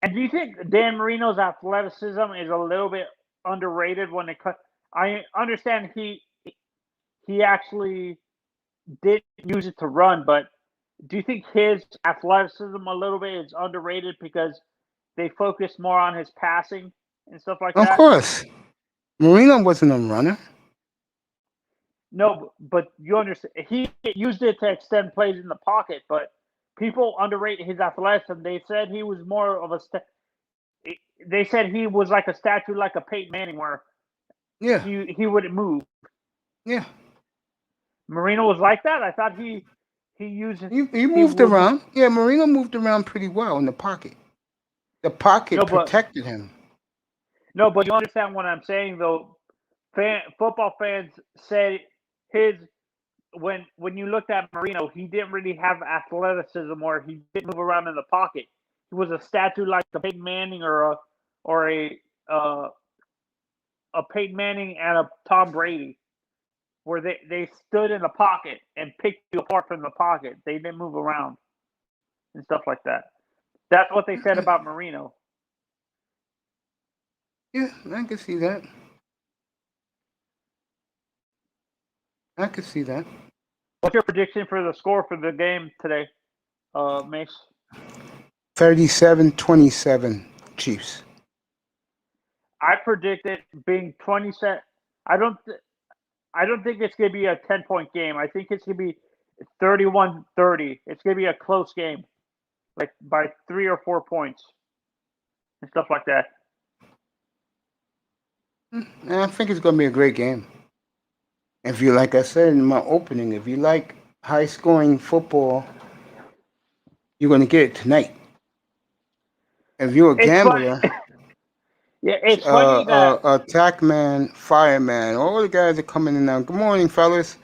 and do you think Dan Marino's athleticism is a little bit underrated when it comes? I understand he actually did use it to run, but do you think his athleticism a little bit is underrated because they focus more on his passing and stuff like Of that? course, Marino wasn't a runner. No, but you understand he used it to extend plays in the pocket, but people underrate his athleticism. They said he was more of a they said he was like a statue, like a Peyton Manning, where Yeah, he wouldn't move. yeah. Marino was like that. I thought he used He he moved would around. Yeah, Marino moved around pretty well in the pocket. The pocket no, but protected him. no, but you understand what I'm saying though. Football fans said his when you looked at Marino, he didn't really have athleticism, or he didn't move around in the pocket. He was a statue like a Peyton Manning or uh, a Peyton Manning and a Tom Brady, where they stood in the pocket and picked you apart from the pocket. They didn't move around and stuff like that. That's what they said about Marino. Yeah, I can see that. I can see that. What's your prediction for the score for the game today, Mace? 37-27 Chiefs. I predict it being 27. I don't. I don't think it's going to be a 10-point game. I think it's going to be 31-30. It's going to be a close game, like by 3 or 4 points and stuff like that. I think it's going to be a great game. If you, like I said in my opening, if you like high-scoring football, you're going to get it tonight. If you're a It's funny. gambler, Yeah, it's funny that attack man, fireman, all the guys are coming in now. Good morning, fellas.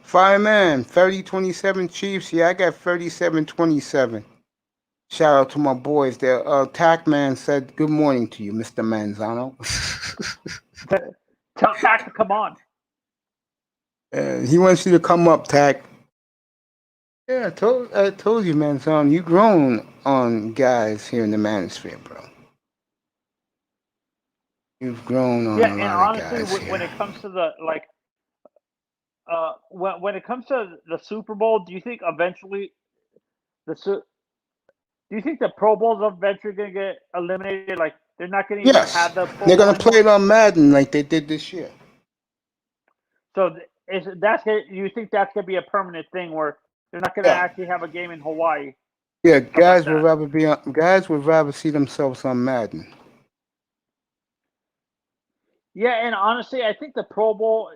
Fireman, 30-27 Chiefs. Yeah, I got 37-27. Shout out to my boys there. Attack man said good morning to you, Mr. Manzano. tell Tack to come on. He wants you to come up, Tack. Yeah, I told you, Manzano, you grown on guys here in the manosphere, bro. You've grown on Yeah, a and lot of honestly, guys when here. it comes to the when it comes to the Super Bowl, do you think eventually the do you think the Pro Bowl's eventually going to get eliminated? Like they're not going to even Yes, have the Pro they're Bowl gonna play anymore. it on Madden like they did this year. So you think that's going to be a permanent thing where they're not going to Yeah, actually have a game in Hawaii, yeah. stuff like that? Guys would rather see themselves on Madden. Yeah, and honestly, I think the Pro Bowl,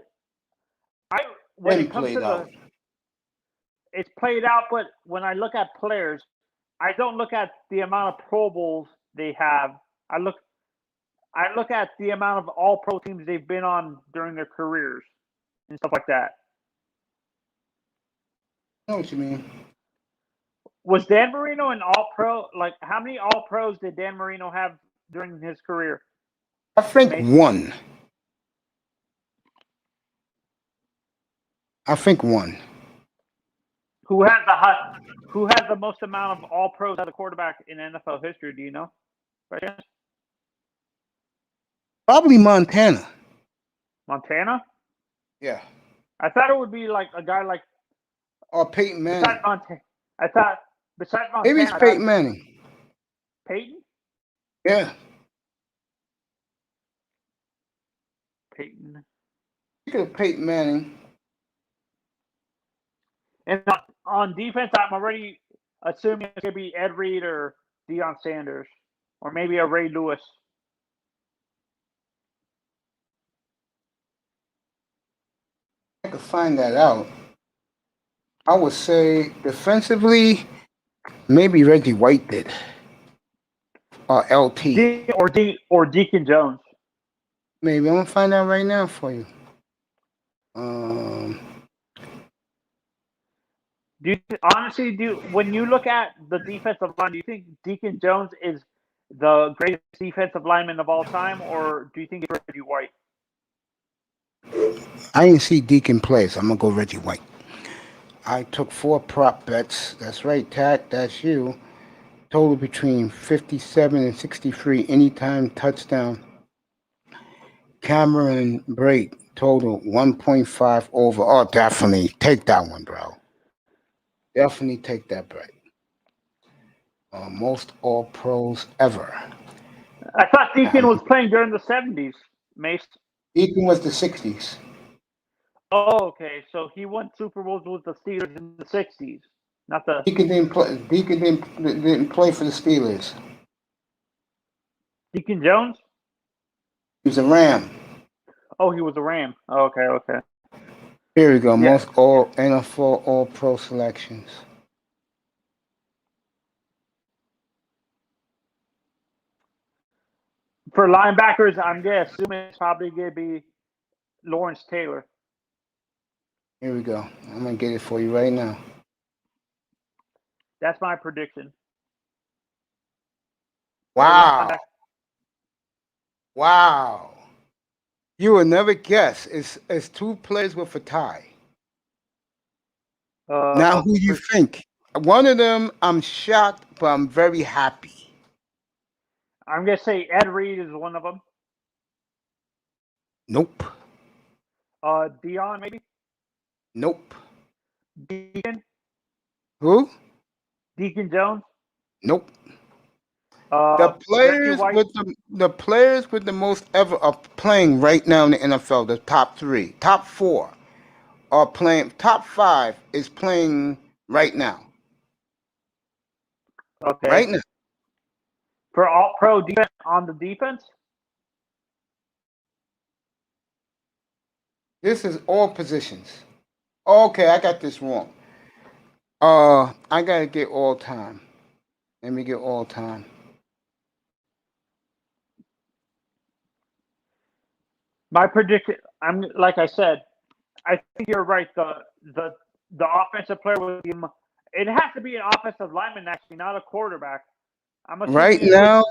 I when Then it comes to played out. it's played out, but when I look at players, I don't look at the amount of Pro Bowls they have. I look I look at the amount of All Pro teams they've been on during their careers and stuff like that. I know what you mean. Was Dan Marino an All Pro? Like, how many All Pros did Dan Marino have during his career, I think Mace? one. I think one. Who has who has the most amount of All Pros as a quarterback in NFL history? Do you know? Right? Probably Montana. Montana? Yeah. I thought it would be like a guy like Or Peyton besides Manning. Montana. I thought besides Maybe it's Montana, I thought Peyton Manning. Peyton. Yeah. Peyton. Think of Peyton Manning. And on defense, I'm already assuming it's gonna be Ed Reed or Deion Sanders, or maybe a Ray Lewis. I could find that out. I would say defensively, maybe Reggie White did. Or LT. Or Deacon Jones. Maybe I'm gonna find out right now for you. Um, When you look at the defensive line, do you think Deacon Jones is the greatest defensive lineman of all time, or do you think it's Reggie White? I didn't see Deacon play, so I'm gonna go Reggie White. I took 4 prop bets. That's right, Tat. That's you. Total between 57 and 63 anytime touchdown. Cameron Brate total 1.5 over. Oh, definitely take that one, bro. Definitely take that bet. Most all pros ever. I thought Deacon Um, was playing during the 70s, Mace. Deacon was the 60s. Oh, okay. So he won Super Bowls with the Steelers in the 60s, not the Deacon didn't play. Deacon didn't play for the Steelers. Deacon Jones. He was a Ram. Oh, he was a Ram. Okay, okay. Here we go. Yeah. Most all NFL All Pro selections. For linebackers, I'm gonna assume it's probably gonna be Lawrence Taylor. Here we go. I'm gonna get it for you right now. That's my prediction. Wow. Wow. You will never guess. It's 2 players with a tie. Now, who you think? One of them, I'm shocked, but I'm very happy. I'm gonna say Ed Reed is one of them. Nope. Dion maybe. Nope. Deacon. Who? Deacon Jones. Nope. Reggie White. The players with the most ever are playing right now in the NFL. The top 3, top 4 are playing. Top 5 is playing right now. Okay. Right now. For all pro defense on the defense. This is all positions. Okay, I got this wrong. I gotta get all time. Let me get all time. My prediction. I'm like I said. I think you're right. The offensive player would be. It has to be an offensive lineman, actually, not a quarterback. I'm Right assuming it would. now,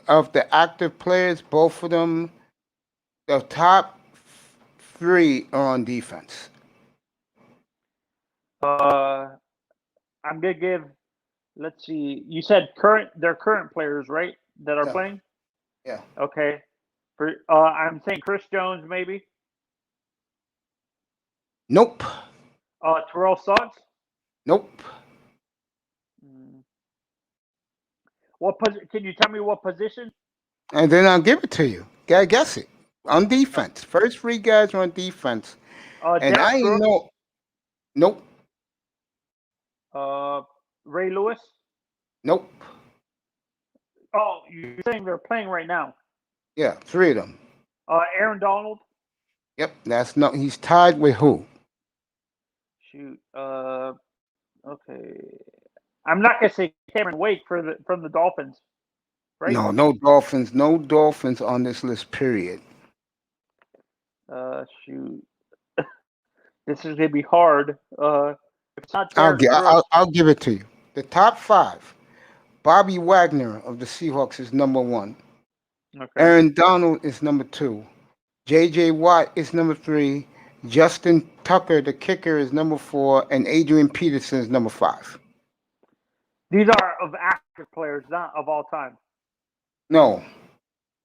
of the active players, both of them, the top 3 are on defense. I'm gonna give. Let's see. You said they're current players, right? That are Yeah, playing. yeah. Okay. I'm saying Chris Jones, maybe. Nope. Terrell Suggs. Nope. Mm. Can you tell me what position? And then I'll give it to you. Gotta guess it. On defense. First 3 guys are on defense. And I Derek ain't Brooks. know. Nope. Ray Lewis. Nope. Oh, you're saying they're playing right now? Yeah, 3 of them. Aaron Donald. Yep. That's no. He's tied with who? Shoot. Okay. I'm not gonna say Cameron Wake from the Dolphins, right? No, no Dolphins. No Dolphins on this list. Period. Shoot. This is gonna be hard. If it's not Derek Brooks. I'll give it to you. The top 5. Bobby Wagner of the Seahawks is number 1. Okay. Aaron Donald is number 2. J.J. Watt is number 3. Justin Tucker, the kicker, is number 4, and Adrian Peterson is number 5. These are of active players, not of all time. No,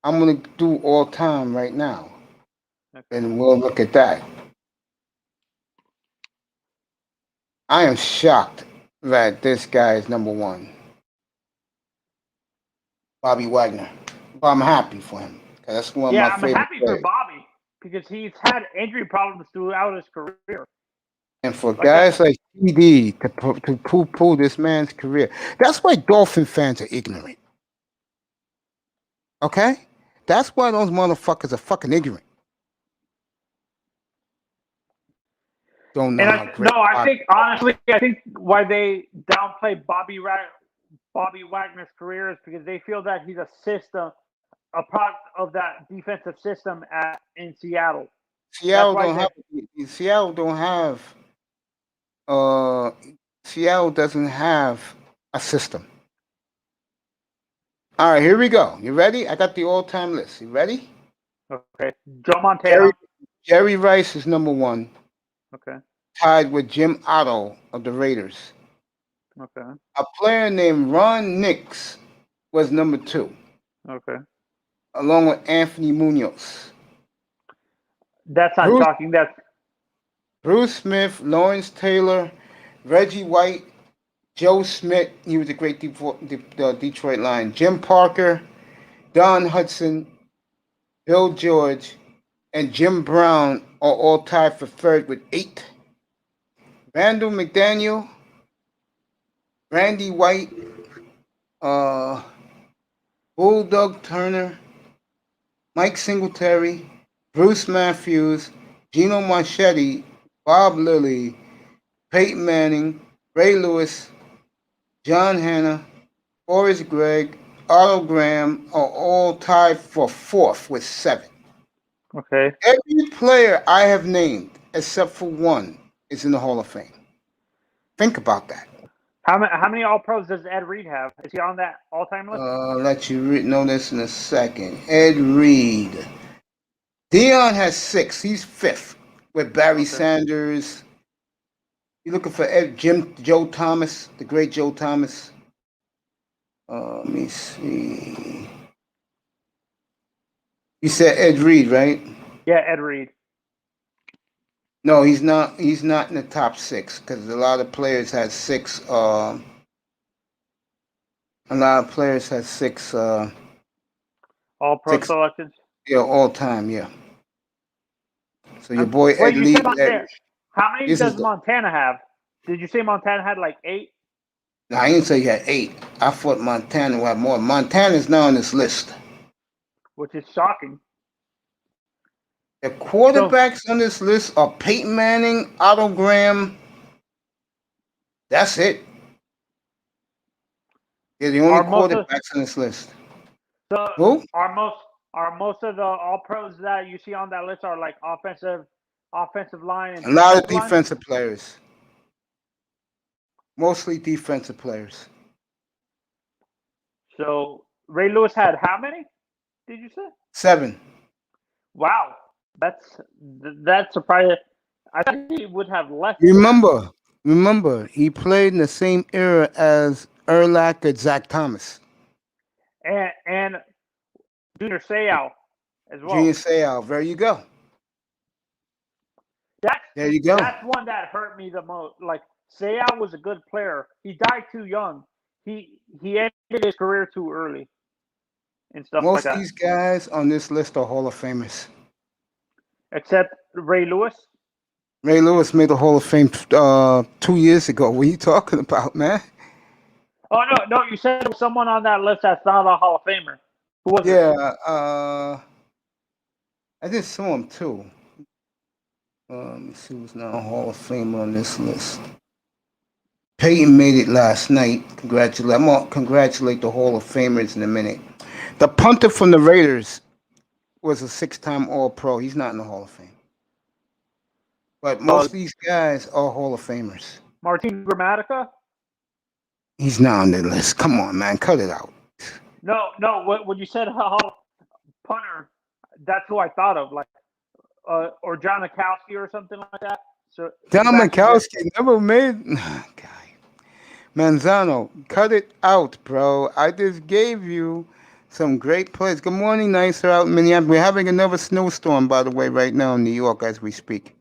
I'm gonna do all time right now, Okay. and we'll look at that. I am shocked that this guy is number 1, Bobby Wagner. But I'm happy for him. 'Cause that's one of my I'm favorite happy for players. Bobby because he's had injury problems throughout his career. And for Like that. guys like TD to poo-poo this man's career, that's why Dolphin fans are ignorant. Okay? That's why those motherfuckers are fucking ignorant. Don't know how great. I think honestly, I think why they downplay Bobby Wagner's career is because they feel that he's a product of that defensive system in Seattle. That's Seattle why don't have. Seattle don't have. Uh, Seattle doesn't have a system. All right, here we go. You ready? I got the all-time list. You ready? Okay. Joe Montana. Jerry, Jerry Rice is number one, Okay. tied with Jim Otto of the Raiders. Okay. A player named Ron Nix was number two, Okay. along with Anthony Munoz. That's not Bruce, shocking. That's Bruce Smith, Lawrence Taylor, Reggie White, Joe Smith. He was a great Detroit Lion. Jim Parker, Don Hudson, Bill George, and Jim Brown are all tied for third with 8. Randall McDaniel, Randy White, uh, Bulldog Turner, Mike Singletary, Bruce Matthews, Gino Marchetti, Bob Lilly, Peyton Manning, Ray Lewis, John Hanna, Forrest Gregg, Otto Graham are all tied for fourth with 7. okay. Every player I have named, except for one, is in the Hall of Fame. Think about that. How many All Pros does Ed Reed have? Is he on that all time list? I'll let you know this in a second. Ed Reed. Dion has 6. He's 5th with Barry Sanders. You're looking for Joe Thomas, the great Joe Thomas. Let me see. You said Ed Reed, right? Yeah, Ed Reed. No, he's not. He's not in the top 6 because a lot of players had 6. A lot of players had 6. All Pro 6. selections. Yeah, all time. Yeah. So your boy Ed Reed. How many does Montana have? Did you say Montana had like 8? No, I didn't say he had 8. I thought Montana would have more. Montana's now on this list. Which is shocking. The quarterbacks on this list are Peyton Manning, Otto Graham. That's it. They're the only quarterbacks on this list. So who? Are most of the All Pros that you see on that list are like offensive line and a lot of defensive players. Mostly defensive players. So Ray Lewis had how many? Did you say? 7. Wow, that's surprising. I think he would have less. Remember, he played in the same era as Urlacher, Zach Thomas, and Junior Seau as well. Junior Seau. There you go. There you go. That's one that hurt me the most. Like Seau was a good player. He died too young. He ended his career too early. And stuff Most like that. of these guys on this list are Hall of Famers. Except Ray Lewis. Ray Lewis made the Hall of Fame 2 years ago. What are you talking about, man? Oh no! You said there was someone on that list that's not a Hall of Famer. Who was it? Yeah, I just saw him too. Let me see who's not a Hall of Famer on this list. Peyton made it last night. I'm gonna congratulate the Hall of Famers in a minute. The punter from the Raiders was a 6-time All-Pro. He's not in the Hall of Fame. But most of these guys are Hall of Famers. Martin Gramatica? He's not on the list. Come on, man. Cut it out. No. When you said punter, that's who I thought of. Like, or John Mikowski or something like that. So John Mikowski never made... God. Manzano, cut it out, bro. I just gave you some great plays. Good morning, Nicer out in Minneapolis. We're having another snowstorm, by the way, right now in New York as we speak.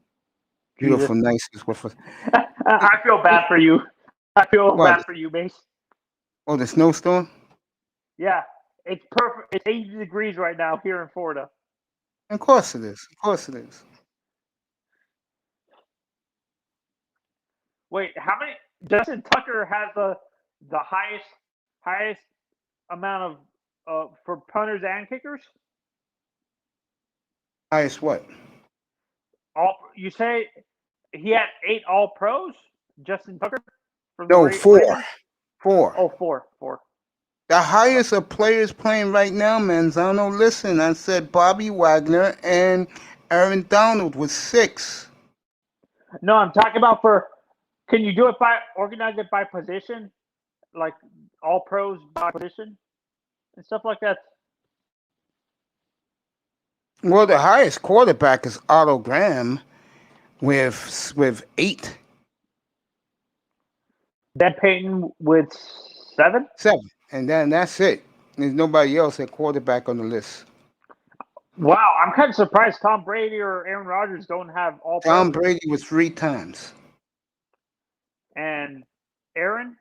Beautiful, nice. I feel bad for you. I feel bad for you, Mace. Oh, the snowstorm? Yeah, it's perfect. It's 80 degrees right now here in Florida. Of course it is. Of course it is. Wait, how many? Justin Tucker has the highest amount of for punters and kickers. Highest what? You say he had 8 All Pros. Justin Tucker. No, 4. 4. Oh, 4. The highest of players playing right now, Manzano. Listen, I said Bobby Wagner and Aaron Donald was 6. No, I'm talking about can you do it organize it by position? Like all pros by position and stuff like that? Well, the highest quarterback is Otto Graham with 8. Dan Payton with 7? 7. And then that's it. There's nobody else at quarterback on the list. Wow, I'm kind of surprised Tom Brady or Aaron Rodgers don't have all Tom pros. Brady was 3 times. And Aaron?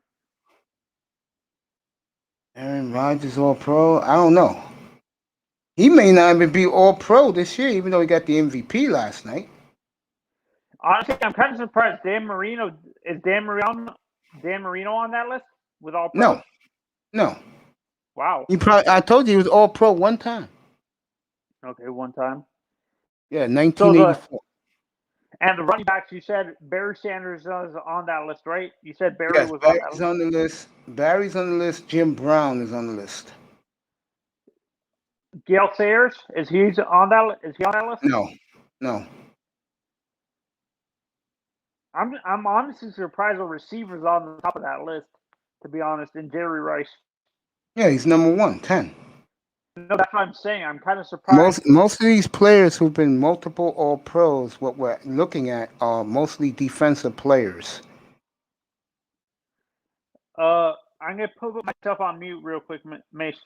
Aaron Rodgers all pro? I don't know. He may not even be all pro this year, even though he got the MVP last night. Honestly, I'm kind of surprised. Dan Marino on that list with all pros? No. Wow. I told you he was all pro one time. Okay, one time. Yeah, 1984. And the running backs, you said Barry Sanders is on that list, right? You said Barry Yes, was Barry's on that list. Barry's on the list. Jim Brown is on the list. Gale Sayers, is he on that list? No. I'm honestly surprised the receivers on the top of that list, to be honest, and Jerry Rice. Yeah, he's number 1, 10. No, that's what I'm saying. I'm kind of surprised. Most of these players who've been multiple all pros, what we're looking at are mostly defensive players. I'm gonna put myself on mute real quick, Mace.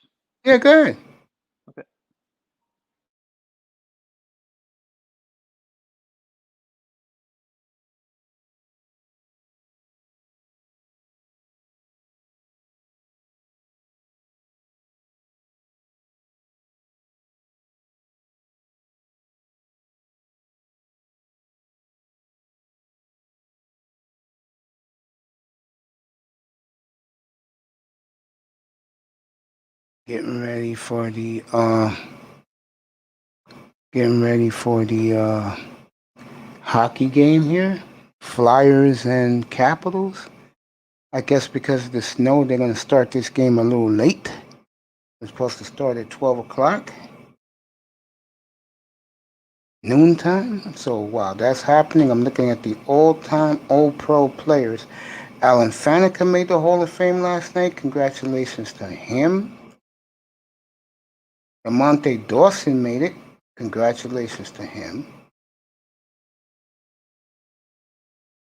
Yeah, go ahead. Okay. Getting ready for the hockey game here. Flyers and Capitals. I guess because of the snow, they're going to start this game a little late. It's supposed to start at 12 o'clock. Noontime. So while that's happening, I'm looking at the all-time all-pro players. Alan Faneca made the Hall of Fame last night. Congratulations to him. Lamonte Dawson made it. Congratulations to him.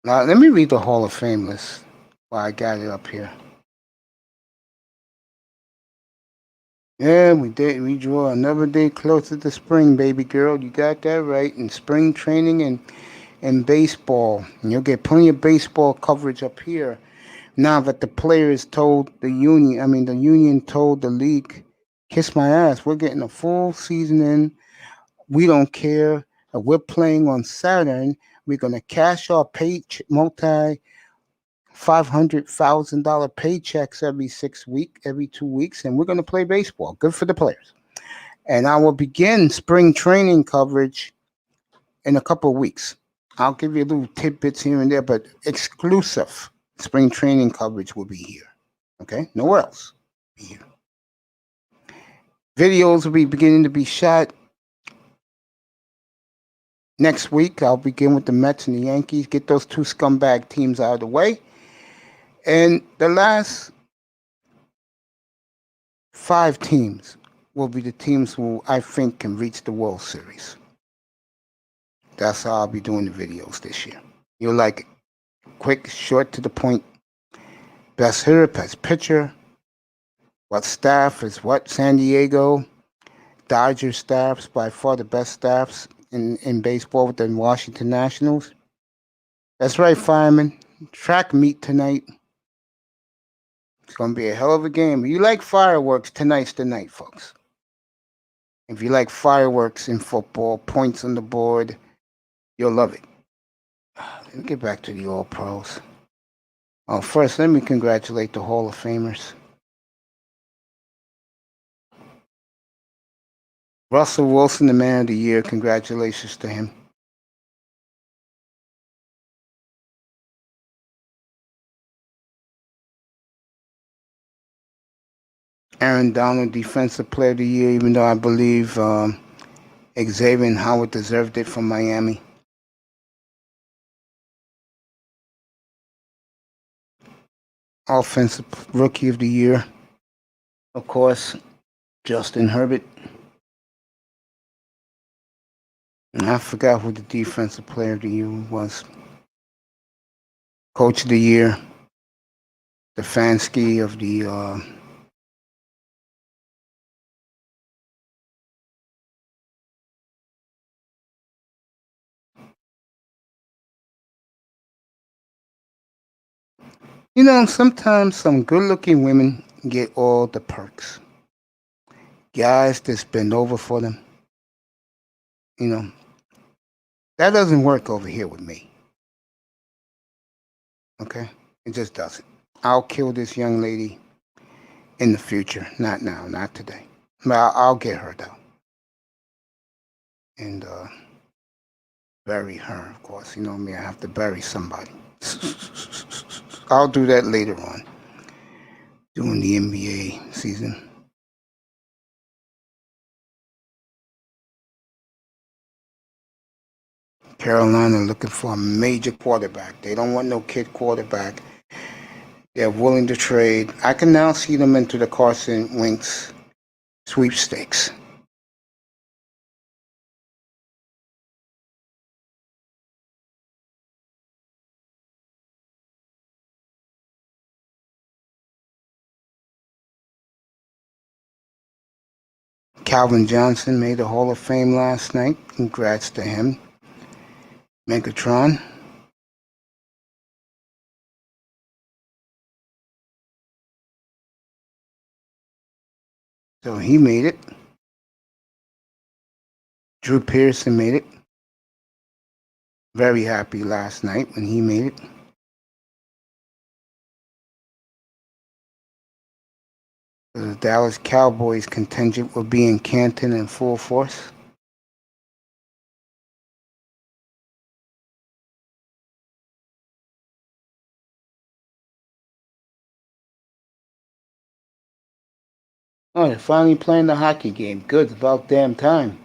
Now, let me read the Hall of Fame list while I got it up here. Yeah, we did. We draw another day closer to spring, baby girl. You got that right. And spring training and baseball. And you'll get plenty of baseball coverage up here. Now that the players told the union told the league, kiss my ass. We're getting a full season in. We don't care. We're playing on Saturn. We're going to cash our $500,000 paychecks every 2 weeks, and we're going to play baseball. Good for the players. And I will begin spring training coverage in a couple of weeks. I'll give you little tidbits here and there, but exclusive spring training coverage will be here. Okay? Nowhere else. Be here. Videos will be beginning to be shot next week. I'll begin with the Mets and the Yankees. Get those 2 scumbag teams out of the way. And the last 5 teams will be the teams who I think can reach the World Series. That's how I'll be doing the videos this year. You'll like it. Quick, short, to the point. Best hitter, best pitcher. What staff is what? San Diego. Dodger staffs, by far the best staffs in baseball with the Washington Nationals. That's right, fireman. Track meet tonight. It's going to be a hell of a game. If you like fireworks, tonight's the night, folks. If you like fireworks in football, points on the board, you'll love it. Let me get back to the All Pros. Oh, first, let me congratulate the Hall of Famers. Russell Wilson, the Man of the Year. Congratulations to him. Aaron Donald, Defensive Player of the Year, even though I believe Xavier Howard deserved it from Miami. Offensive Rookie of the Year, of course, Justin Herbert. And I forgot who the Defensive Player of the Year was. Coach of the Year, Stefanski of the sometimes some good-looking women get all the perks. Guys just bend over for them. You know, that doesn't work over here with me. Okay? It just doesn't. I'll kill this young lady in the future. Not now, not today. But I'll get her though. And bury her, of course. You know me, I have to bury somebody. I'll do that later on during the NBA season. Carolina looking for a major quarterback. They don't want no kid quarterback. They're willing to trade. I can now see them into the Carson Wentz sweepstakes. Calvin Johnson made the Hall of Fame last night. Congrats to him. Megatron. So he made it. Drew Pearson made it. Very happy last night when he made it. The Dallas Cowboys contingent will be in Canton in full force. Oh, they're finally playing the hockey game. Good, it's about damn time.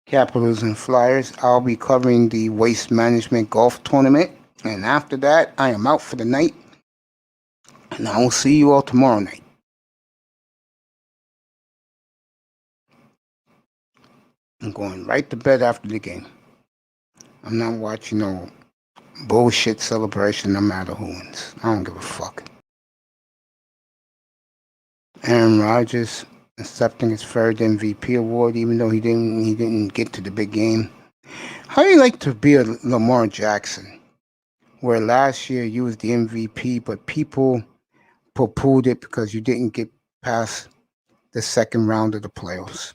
Capitals and Flyers. I'll be covering the Waste Management Golf Tournament. And after that, I am out for the night. And I will see you all tomorrow night. I'm going right to bed after the game. I'm not watching no bullshit celebration no matter who wins. I don't give a fuck. Aaron Rodgers accepting his third MVP award, even though he didn't get to the big game. How do you like to be a Lamar Jackson, where last year you was the MVP, but people poo-pooed it because you didn't get past the second round of the playoffs?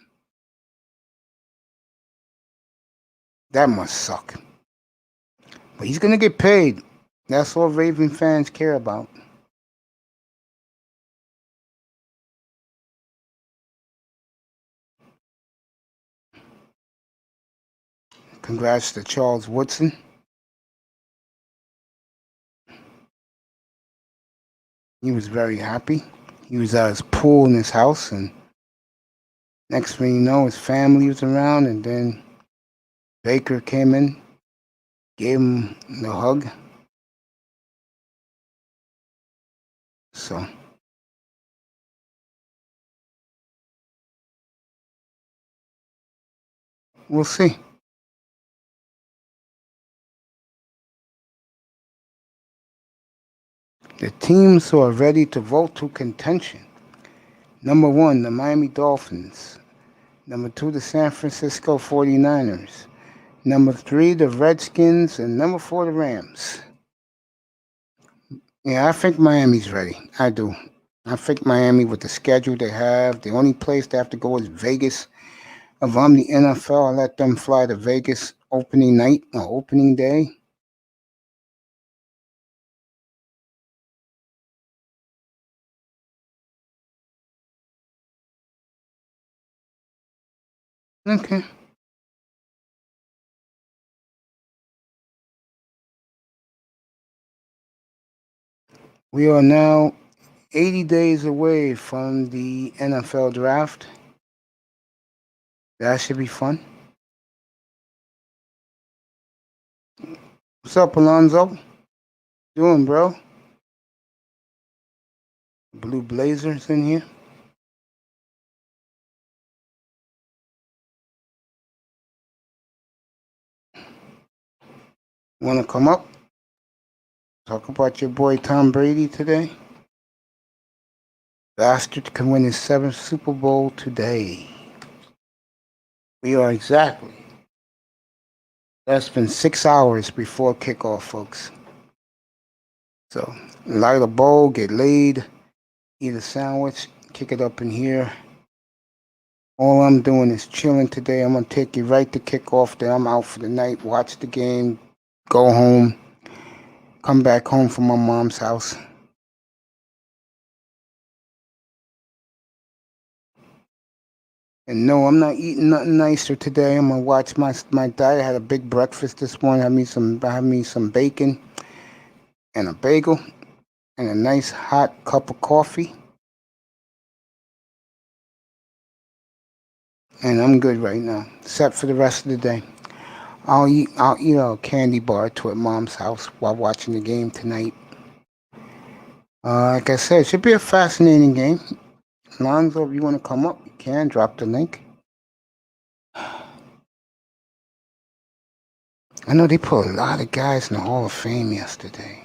That must suck. But he's gonna get paid. That's all Raven fans care about. Congrats to Charles Woodson. He was very happy. He was at his pool in his house, and next thing you know, his family was around, and then Baker came in, gave him the hug. So we'll see. The teams who are ready to vote to contention. Number 1, the Miami Dolphins. Number 2, the San Francisco 49ers. Number 3, the Redskins. And number 4, the Rams. Yeah, I think Miami's ready. I do. I think Miami, with the schedule they have, the only place they have to go is Vegas. If I'm the NFL, I let them fly to Vegas opening night or opening day. Okay. We are now 80 days away from the NFL draft. That should be fun. What's up, Alonzo? Doing, bro? Blue Blazers in here. Want to come up? Talk about your boy Tom Brady today? Bastard can win his 7th Super Bowl today. We are exactly less than 6 hours before kickoff, folks. So, light a bowl, get laid, eat a sandwich, kick it up in here. All I'm doing is chilling today. I'm going to take you right to kickoff. Then I'm out for the night, watch the game, go home, come back home from my mom's house. And no, I'm not eating nothing nicer today. I'm gonna watch my diet. I had a big breakfast this morning. I had me some bacon and a bagel and a nice hot cup of coffee. And I'm good right now, except for the rest of the day. I'll eat a candy bar to at mom's house while watching the game tonight. Like I said, it should be a fascinating game. Lonzo, if you want to come up, you can drop the link. I know they put a lot of guys in the Hall of Fame yesterday.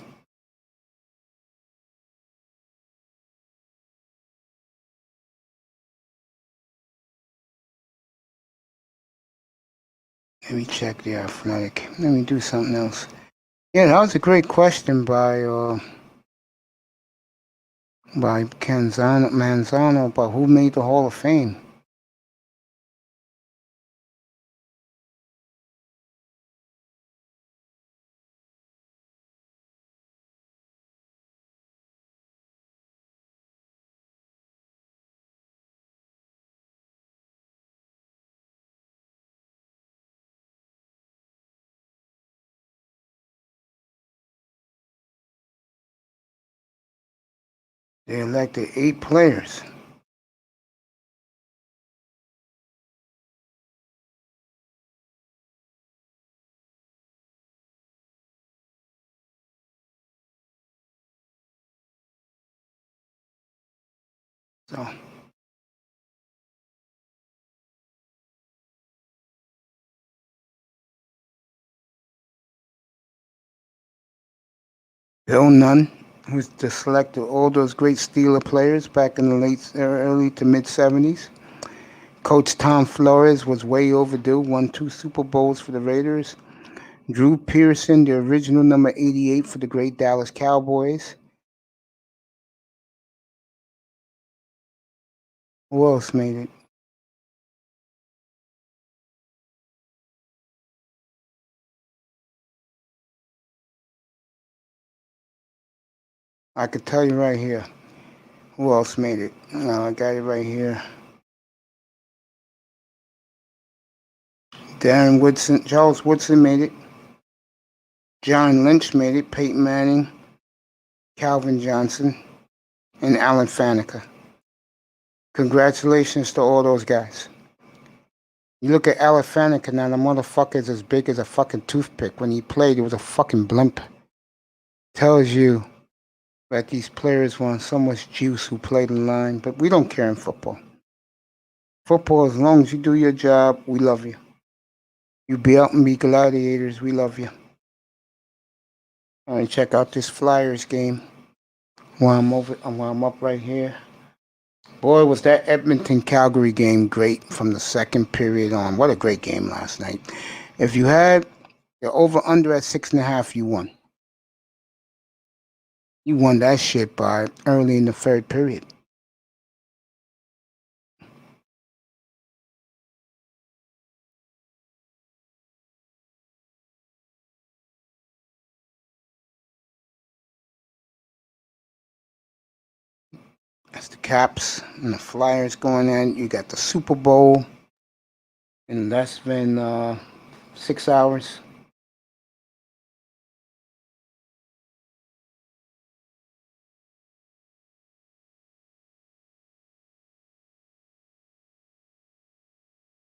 Let me check the Athletic. Let me do something else. Yeah, that was a great question by Manzano about who made the Hall of Fame. They elected 8 players. So Bill Nunn, who's the selected all those great Steeler players back in the early to mid 70s. Coach Tom Flores was way overdue, won 2 Super Bowls for the Raiders. Drew Pearson, the original number 88 for the great Dallas Cowboys. Who else made it? I could tell you right here. Who else made it? I got it right here. Darren Woodson, Charles Woodson made it. John Lynch made it. Peyton Manning, Calvin Johnson, and Alan Faneca. Congratulations to all those guys. You look at Alan Faneca now, the motherfucker is as big as a fucking toothpick. When he played, he was a fucking blimp. Tells you that these players want so much juice who played in line, but we don't care in football. Football, as long as you do your job, we love you. You be out and be gladiators, we love you. All right, check out this Flyers game while I'm up right here. Boy, was that Edmonton-Calgary game great from the second period on. What a great game last night. If you had the over-under at 6.5, you won. You won that shit by early in the third period. That's the Caps and the Flyers going in. You got the Super Bowl in less than 6 hours.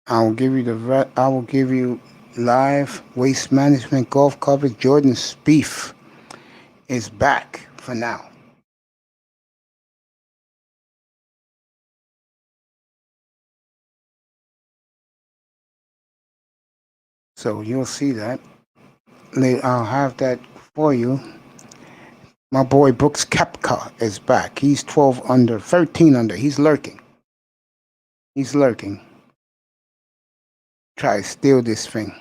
I will give you live waste management golf coverage. Jordan Spieth is back for now. So you'll see that. I'll have that for you. My boy Brooks Koepka is back. He's 12 under, 13 under. He's lurking. He's lurking. Try to steal this thing.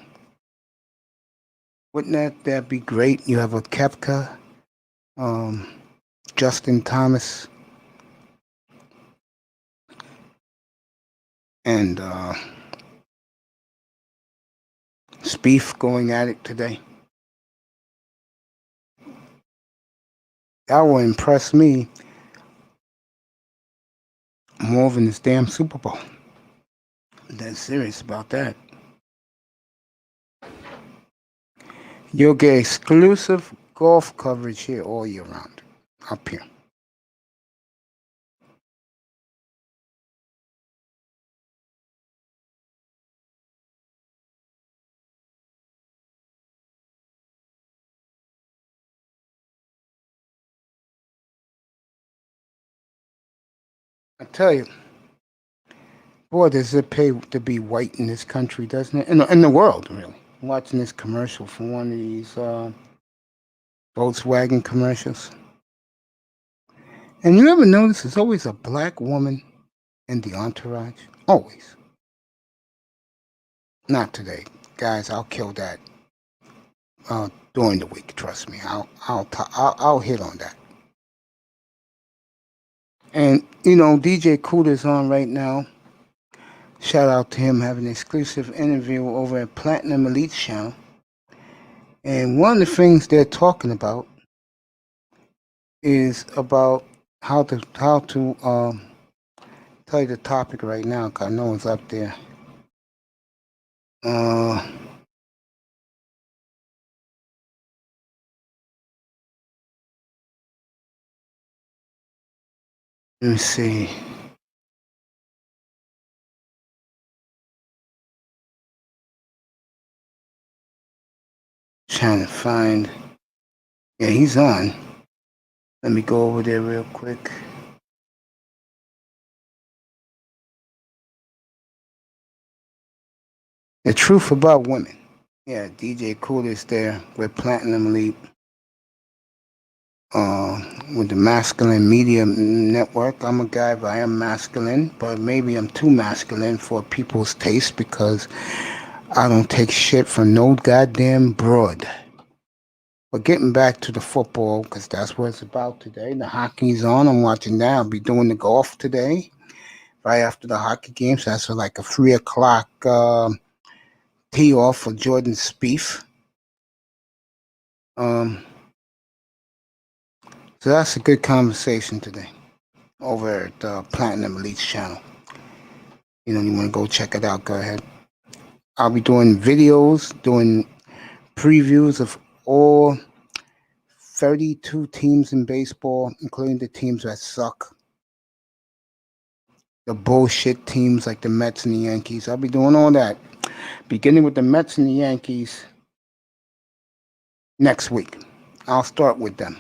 Wouldn't that be great? You have a Koepka, um, Justin Thomas, and Spieth going at it today. That will impress me more than this damn Super Bowl. I'm dead serious about that. You'll get exclusive golf coverage here all year round, up here. I tell you, boy, does it pay to be white in this country, doesn't it? In the world, really. I'm watching this commercial from one of these Volkswagen commercials. And you ever notice there's always a black woman in the entourage? Always. Not today. Guys, I'll kill that during the week, trust me. I'll hit on that. And, DJ Cooter's on right now. Shout out to him having an exclusive interview over at Platinum Elite's channel. And one of the things they're talking about is about how to tell you the topic right now, because I know it's up there. Let me see. Trying to find. Yeah, he's on. Let me go over there real quick. The truth about women. Yeah, DJ Cooler's there with Platinum Elite. With the Masculine Media Network. I'm a guy, but I am masculine, but maybe I'm too masculine for people's taste because I don't take shit from no goddamn broad. But getting back to the football, because that's what it's about today. The hockey's on. I'm watching that. I'll be doing the golf today, right after the hockey games. So that's like a 3 o'clock tee off for Jordan Spieth. So that's a good conversation today over at Platinum Elite's channel. You want to go check it out, go ahead. I'll be doing videos, doing previews of all 32 teams in baseball, including the teams that suck. The bullshit teams like the Mets and the Yankees. I'll be doing all that. Beginning with the Mets and the Yankees next week. I'll start with them.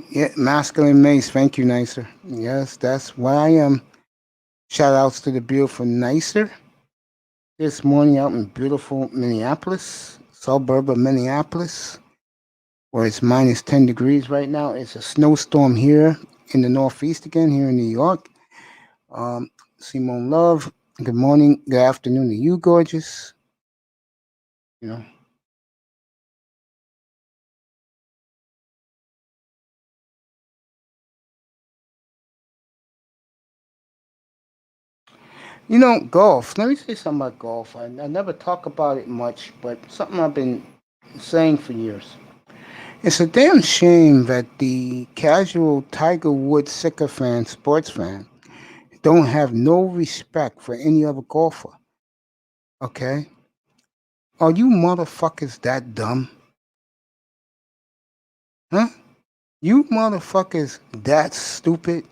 Yeah, Masculine Mace. Thank you, Nicer. Yes, that's where I am. Shout outs to the beautiful Nicer. This morning out in beautiful Minneapolis, suburb of Minneapolis, where it's minus 10 degrees right now. It's a snowstorm here in the Northeast again, here in New York. Simone Love, good morning, good afternoon to you, gorgeous. Golf. Let me say something about golf. I never talk about it much, but something I've been saying for years. It's a damn shame that the casual Tiger Woods sycophant sports fan don't have no respect for any other golfer. Okay? Are you motherfuckers that dumb? Huh? You motherfuckers that stupid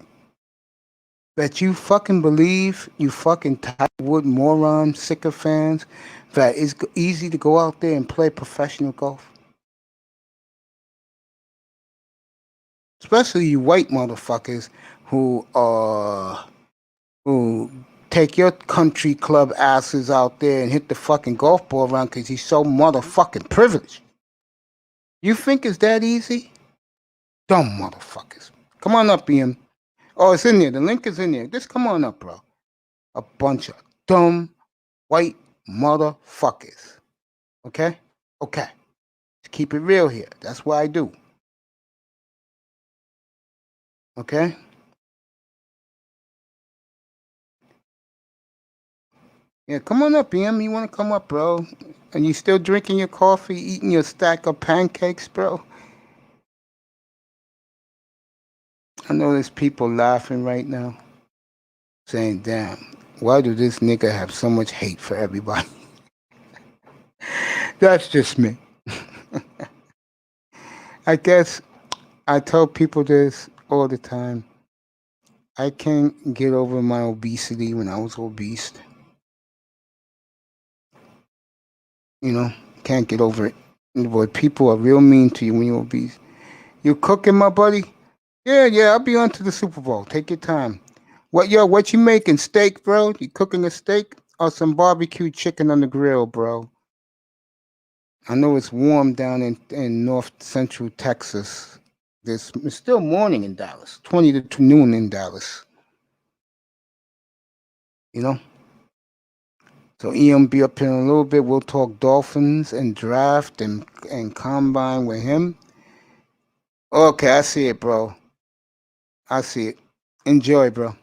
that you fucking believe, you fucking tightwood moron sycophants, that it's easy to go out there and play professional golf? Especially you white motherfuckers who who take your country club asses out there and hit the fucking golf ball around because he's so motherfucking privileged. You think it's that easy? Dumb motherfuckers. Come on up, Ian. Oh, it's in there. The link is in there. Just come on up, bro. A bunch of dumb white motherfuckers. Okay? Okay. Let's keep it real here. That's what I do. Okay? Yeah, come on up, Ian. You want to come up, bro? And you still drinking your coffee, eating your stack of pancakes, bro? I know there's people laughing right now, saying, damn, why do this nigga have so much hate for everybody? That's just me. I guess I tell people this all the time. I can't get over my obesity when I was obese. You know, can't get over it. But people are real mean to you when you're obese. You cooking, my buddy? Yeah, I'll be on to the Super Bowl. Take your time. What you making? Steak, bro? You cooking a steak or some barbecue chicken on the grill, bro? I know it's warm down in north central Texas. It's still morning in Dallas, 20 to noon in Dallas. You know? So Ian be up here in a little bit. We'll talk Dolphins and draft and combine with him. Okay, I see it, bro. I see it. Enjoy, bro.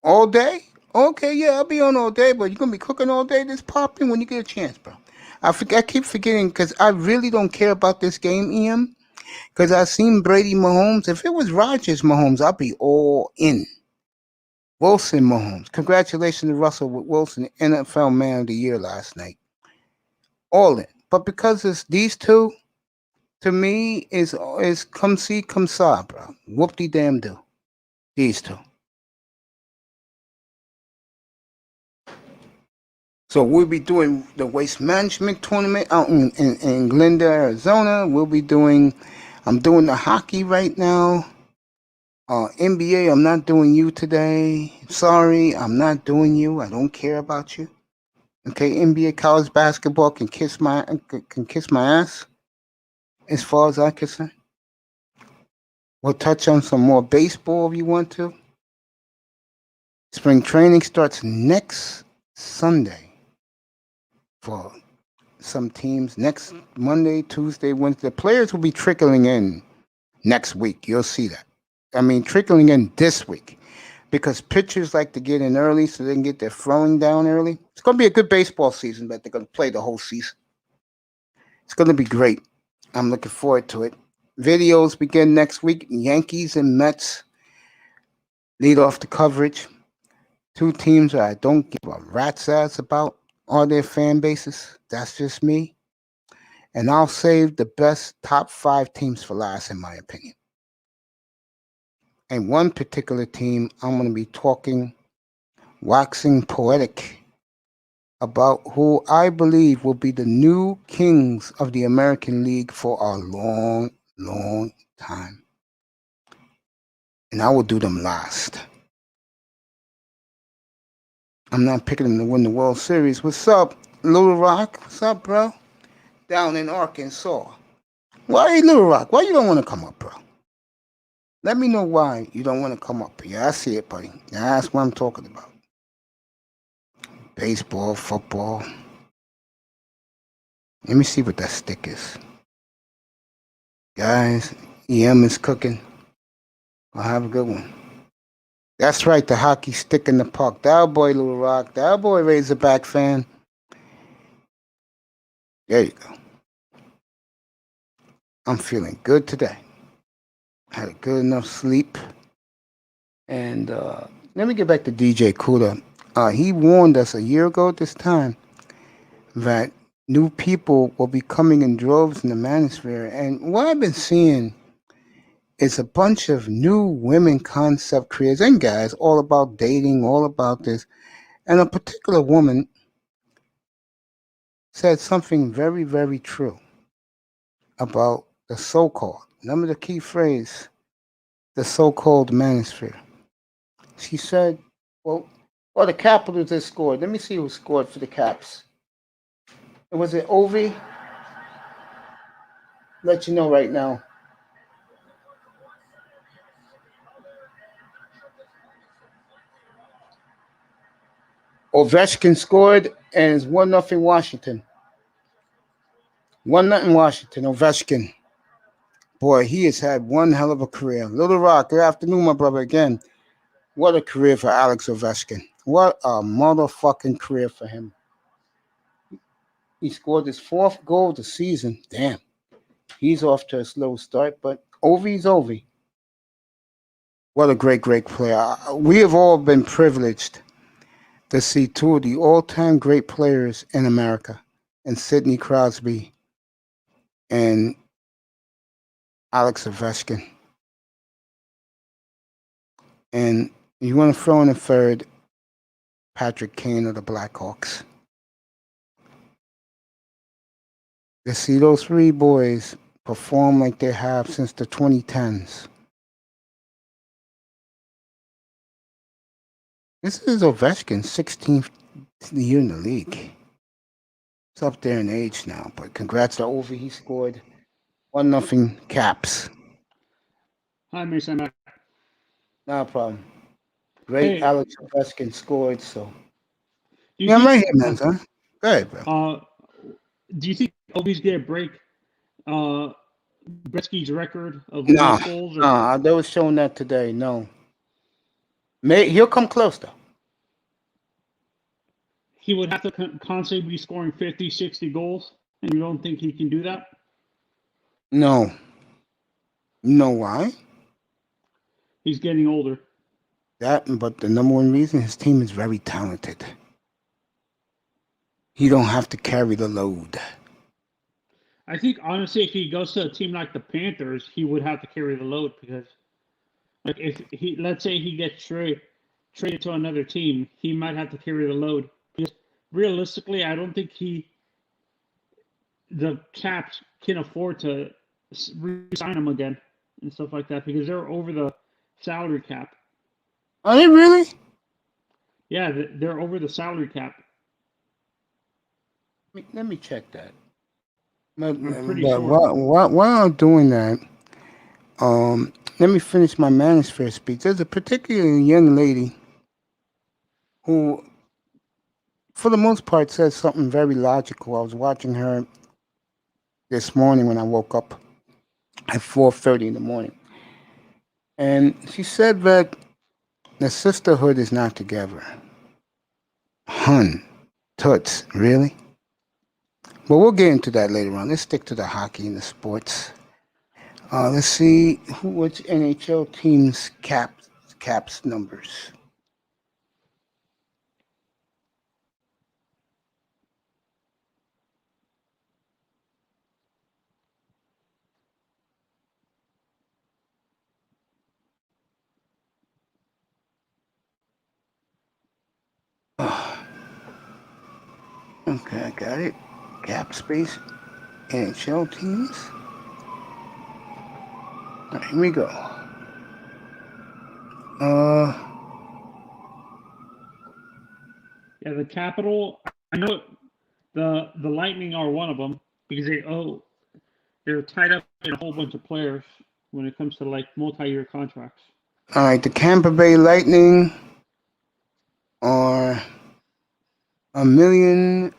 All day? Okay, yeah, I'll be on all day, but you're gonna be cooking all day. This popping when you get a chance, bro. I keep forgetting because I really don't care about this game, Ian. Because I've seen Brady Mahomes. If it was Rodgers Mahomes, I'd be all in. Wilson Mahomes. Congratulations to Russell Wilson, NFL Man of the Year last night. All in. But because it's these two, to me, is come see, come saw, bro. Whoop-de-damn do. These two. So we'll be doing the waste management tournament out in Glendale, Arizona. I'm doing the hockey right now. NBA, I'm not doing you today. Sorry, I'm not doing you. I don't care about you. Okay, NBA college basketball can kiss my ass. As far as I'm concerned, we'll touch on some more baseball if you want to. Spring training starts next Sunday for some teams. Next Monday, Tuesday, Wednesday. The players will be trickling in next week. You'll see that. I mean, trickling in this week. Because pitchers like to get in early so they can get their throwing down early. It's going to be a good baseball season, but they're going to play the whole season. It's going to be great. I'm looking forward to it. Videos begin next week. Yankees and Mets lead off the coverage. Two teams that I don't give a rat's ass about are their fan bases. That's just me. And I'll save the best top 5 teams for last, in my opinion. And one particular team, I'm going to be talking, waxing poetic, about who I believe will be the new kings of the American League for a long, long time. And I will do them last. I'm not picking them to win the World Series. What's up, Little Rock? What's up, bro? Down in Arkansas. Why, Little Rock? Why you don't want to come up, bro? Let me know why you don't want to come up. Yeah, I see it, buddy. That's what I'm talking about. Baseball, football. Let me see what that stick is. Guys, EM is cooking. I'll have a good one. That's right, the hockey stick in the park. That boy, Little Rock. That boy, Razorback fan. There you go. I'm feeling good today. Had a good enough sleep. And let me get back to DJ Kuda. He warned us a year ago at this time that new people will be coming in droves in the manosphere. And what I've been seeing it's a bunch of new women concept creators and guys, all about dating, all about this. And a particular woman said something very, very true about the so-called. Remember the key phrase, the so-called manosphere. She said, well, the Capitals that scored. Let me see who scored for the Caps. Was it Ovi? Let you know right now. Ovechkin scored, and it's 1-0 Washington. 1-0 Washington. Ovechkin. Boy, he has had one hell of a career. Little Rock, good afternoon, my brother. Again, what a career for Alex Ovechkin. What a motherfucking career for him. He scored his 4th goal of the season. Damn. He's off to a slow start, but Ovi's Ovi. What a great, great player. We have all been privileged to see two of the all-time great players in America, and Sidney Crosby and Alex Ovechkin. And you want to throw in a third, Patrick Kane of the Blackhawks. To see those three boys perform like they have since the 2010s. This is Ovechkin's 16th year in the league. It's up there in age now, but congrats to Ovi. He scored 1-0 Caps. Hi, Mason. No problem. Great Hey, Alex Ovechkin scored, so. do you Yeah, I'm right think? here, man, son. Go ahead, bro. Do you think Ovi's gonna break Gretzky's record of No, most goals? Or no, they was showing that today. No. He'll come close, though. he would have to constantly be scoring 50, 60 goals, and you don't think he can do that? No. You know why? He's getting older. But the number one reason, his team is very talented. He don't have to carry the load. I think honestly, if he goes to a team like the Panthers, he would have to carry the load because, like, if he, let's say he gets traded to another team, he might have to carry the load. Because realistically, I don't think the Caps can afford to re-sign him again and stuff like that because they're over the salary cap. Are they really? Yeah, they're over the salary cap. Let me check that. But, I'm pretty but sure. while I'm doing that, let me finish my manosphere speech. There's a particular young lady who, for the most part, says something very logical. I was watching her this morning when I woke up at 4:30 in the morning, and she said that the sisterhood is not together. Hun, toots, really? Well, we'll get into that later on. Let's stick to the hockey and the sports. Let's see which NHL teams caps numbers. Okay, I got it. Cap space NHL teams. All right, here we go. Uh, Yeah, the Capital. I know the Lightning are one of them because they're tied up in a whole bunch of players when it comes to like multi-year contracts. all right, the Tampa Bay Lightning are a million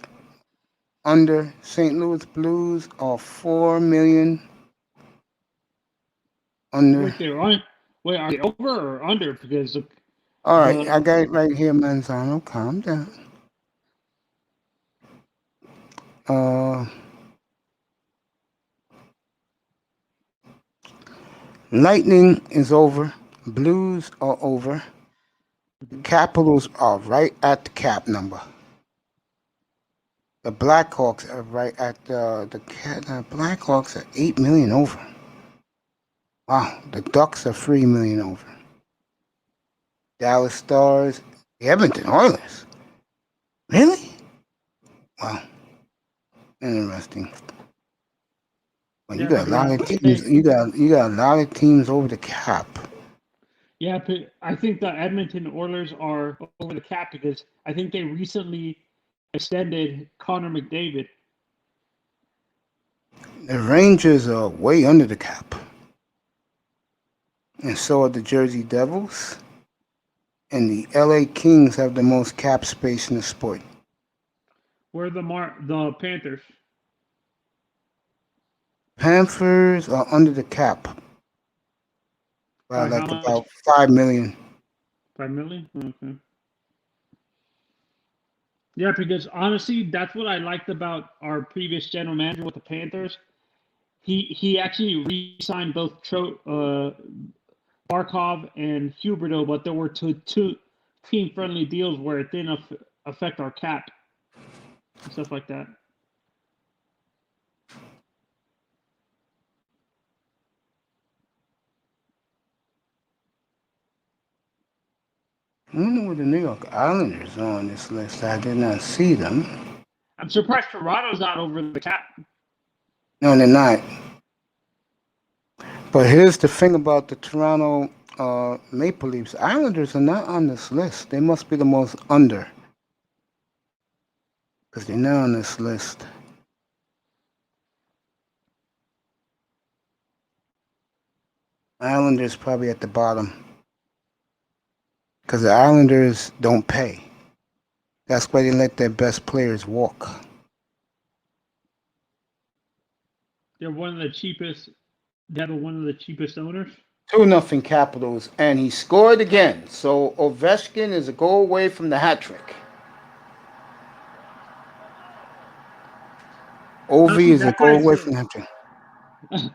under. St. Louis Blues are 4 million under. Wait, they're on. Wait, are they over or under? Because All right, the I got it right here, Manzano. Calm down. Uh, Lightning is over. Blues are over. Capitals are right at the cap number. The Blackhawks are right at the Blackhawks are 8 million over. Wow, the Ducks are 3 million over. Dallas Stars, the Edmonton Oilers. Really? Wow, interesting. Well, you Yeah, got a because lot of honestly, teams. You got a lot of teams over the cap. yeah, but I think the Edmonton Oilers are over the cap because I think they recently extended Connor McDavid. The Rangers are way under the cap, and so are the Jersey Devils. And the LA Kings have the most cap space in the sport. Where the Panthers Panthers are under the cap by by how like much? about 5 million. 5 million. Okay. Yeah, because honestly, that's what I liked about our previous general manager with the Panthers. He actually re-signed both Barkov and Huberto, but there were two team-friendly deals where it didn't affect our cap and stuff like that. I wonder where the New York Islanders are on this list. I did not see them. I'm surprised Toronto's not over the cap. No, they're not. But here's the thing about the Toronto Maple Leafs. Islanders are not on this list. They must be the most under because they're not on this list. Islanders probably at the bottom because the Islanders don't pay. That's why they let their best players walk. They're one of the cheapest. They have one of the cheapest owners. 2-0 Capitals, and he scored again. So Ovechkin is a goal away from the hat trick. Ovi Honestly, is a that goal guy's away from the hat trick.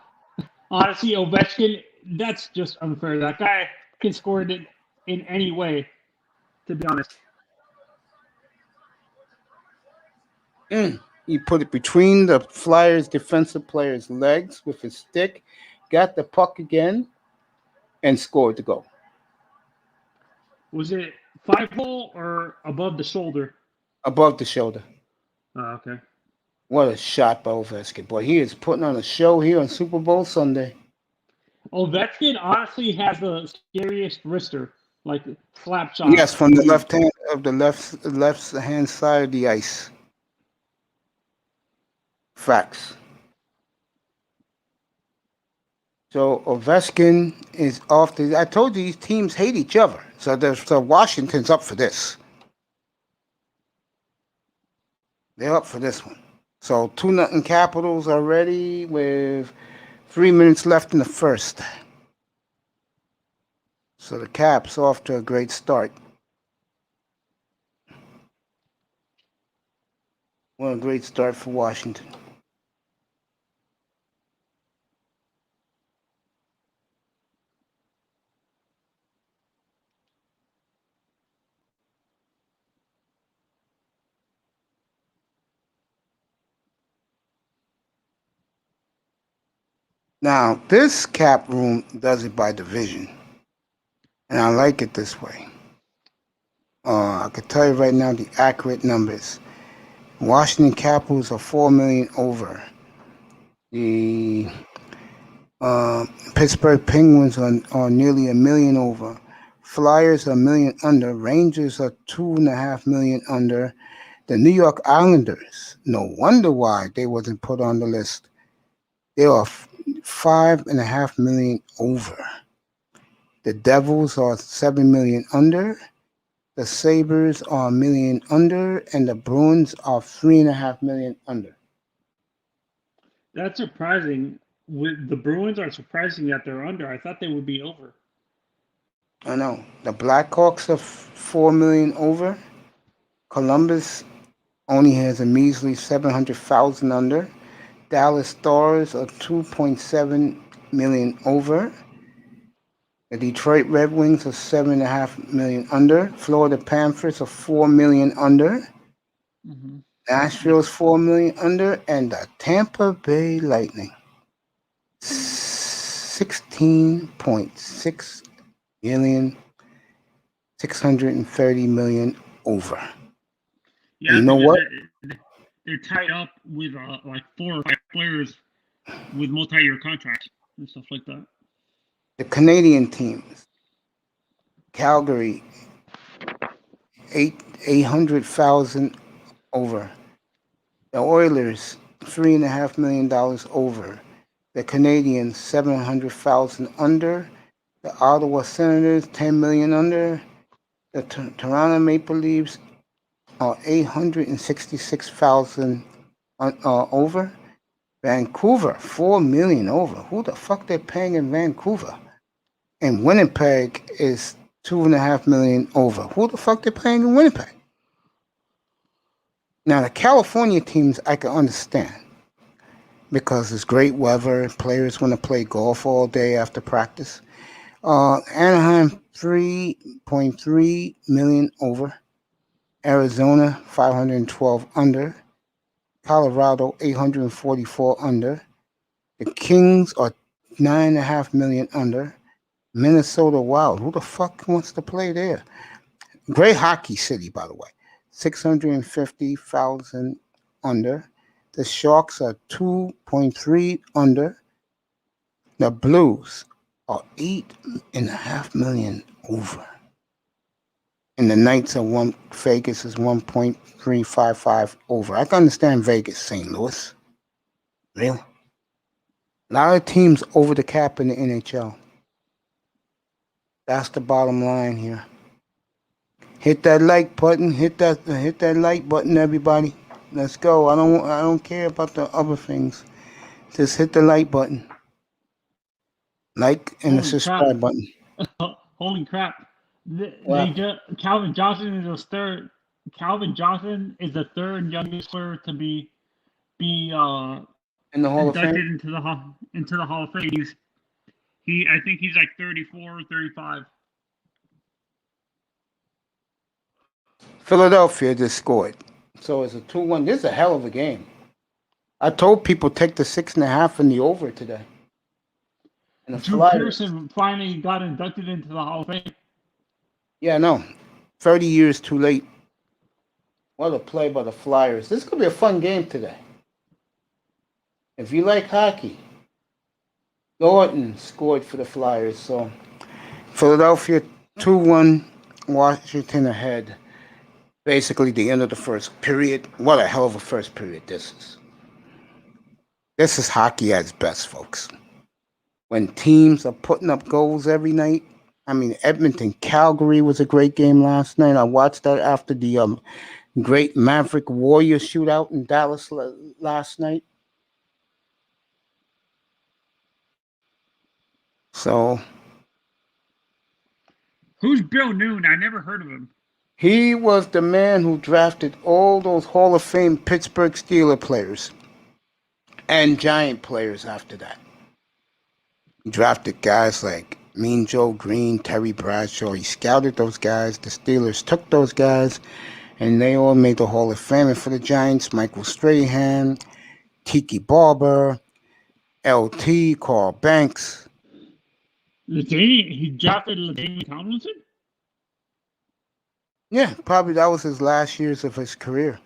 honestly Ovechkin. That's just unfair. That guy can score it in any way. To be honest. He put it between the Flyers defensive player's legs with his stick, got the puck again, and scored the goal. Was it 5 hole or above the shoulder? Above the shoulder. Okay. What a shot by Ovechkin. Boy, he is putting on a show here on Super Bowl Sunday. Ovechkin honestly has the scariest wrister, like slap Yes, shot from in the the league. left hand of the left hand side of the ice. Facts. So Ovechkin is off the. I told you these teams hate each other. So Washington's up for this. They're up for this one. So 2-0 Capitals already with 3 minutes left in the first. So the Caps off to a great start. What a great start for Washington. Now, this cap room does it by division. And I like it this way. I can tell you right now the accurate numbers. Washington Capitals are 4 million over. The Pittsburgh Penguins are nearly 1 million over. Flyers are 1 million under. Rangers are 2.5 million under. The New York Islanders, no wonder why they wasn't put on the list. They are 5.5 million over. The Devils are 7 million under. The Sabres are 1 million under, and the Bruins are 3.5 million under. That's surprising. With the Bruins are surprising that they're under. I thought they would be over. I know. The Blackhawks are 4 million over. Columbus only has a measly 700,000 under. Dallas Stars are 2.7 million over. The Detroit Red Wings are 7.5 million under. Florida Panthers are 4 million under. Mm-hmm. Nashville's 4 million under, and the Tampa Bay Lightning 6 16.6 million, 630 million over. And Yeah, you know because what? they're tied up with like 4 or 5 players with multi-year contracts and stuff like that. The Canadian teams, Calgary, 800,000 over. The Oilers, $3.5 million over. The Canadians, 700,000 under. The Ottawa Senators, 10 million under. The Toronto Maple Leafs are 866,000 over. Vancouver, 4 million over. Who the fuck they're paying in Vancouver? And Winnipeg is 2.5 million over. Who the fuck they're paying in Winnipeg? Now the California teams I can understand because it's great weather. Players want to play golf all day after practice. Anaheim 3.3 million over. Arizona 512 under. Colorado 844 under. The Kings are 9.5 million under. Minnesota Wild. Who the fuck wants to play there? Great hockey city, by the way. 650,000 under. The Sharks are 2.3 under. The Blues are 8.5 million over. And the Knights are Vegas is 1.355 over. I can understand Vegas, St. Louis. Really? A lot of teams over the cap in the NHL. That's the bottom line here. Hit that like button. Hit that like button, everybody. Let's go. I don't care about the other things. Just hit the like button. Like and the Holy crap! subscribe button. Holy crap! They Well, just Calvin Johnson is the third. Calvin Johnson is the third youngest player to be in the Hall of inducted Fame. into the Hall of Fame. I think he's like 34 or 35. Philadelphia just scored. So it's a 2-1. This is a hell of a game. I told people take the 6.5 in the over today. And the Drew Flyers. Pearson finally got inducted into the Hall of Fame. Yeah, no. 30 years too late. What a play by the Flyers. This could be a fun game today. If you like hockey, Gordon scored for the Flyers. So Philadelphia 2-1, Washington ahead. Basically the end of the first period. What a hell of a first period this is. This is hockey at its best, folks. When teams are putting up goals every night. I mean, Edmonton, Calgary was a great game last night. I watched that after the great Maverick Warrior shootout in Dallas last night. So Who's Bill Noon? I never heard of him. he was the man who drafted all those Hall of Fame Pittsburgh Steelers players and Giant players after that. He drafted guys like Mean Joe Green, Terry Bradshaw. He scouted those guys. The Steelers took those guys, and they all made the Hall of Fame. And for the Giants, Michael Strahan, Tiki Barber, LT, Carl Banks. He drafted LaDainian Tomlinson? Yeah, probably that was his last years of his career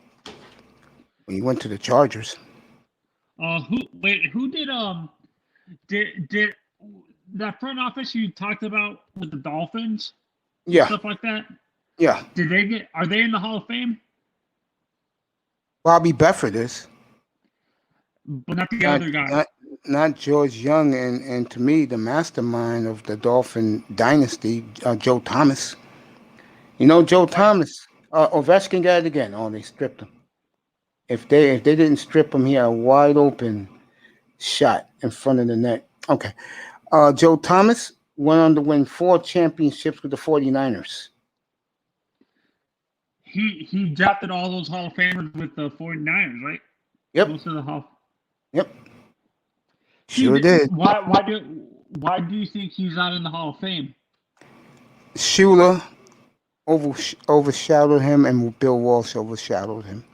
when he went to the Chargers. Who did that front office you talked about with the Dolphins and Yeah, stuff like that? yeah. Are they in the Hall of Fame? Bobby Befford is. But not the Not, other guy. not George Young, and to me, the mastermind of the Dolphin dynasty, Joe Thomas. You know, Joe Thomas, Ovechkin got it again. Oh, they stripped him. If they didn't strip him, he had a wide open shot in front of the net. Okay. Joe Thomas went on to win 4 championships with the 49ers. He drafted all those Hall of Famers with the 49ers, right? Yep. Most of the Hall. Yep. Sure did. Why do you think he's not in the Hall of Fame? Shula overshadowed him, and Bill Walsh overshadowed him.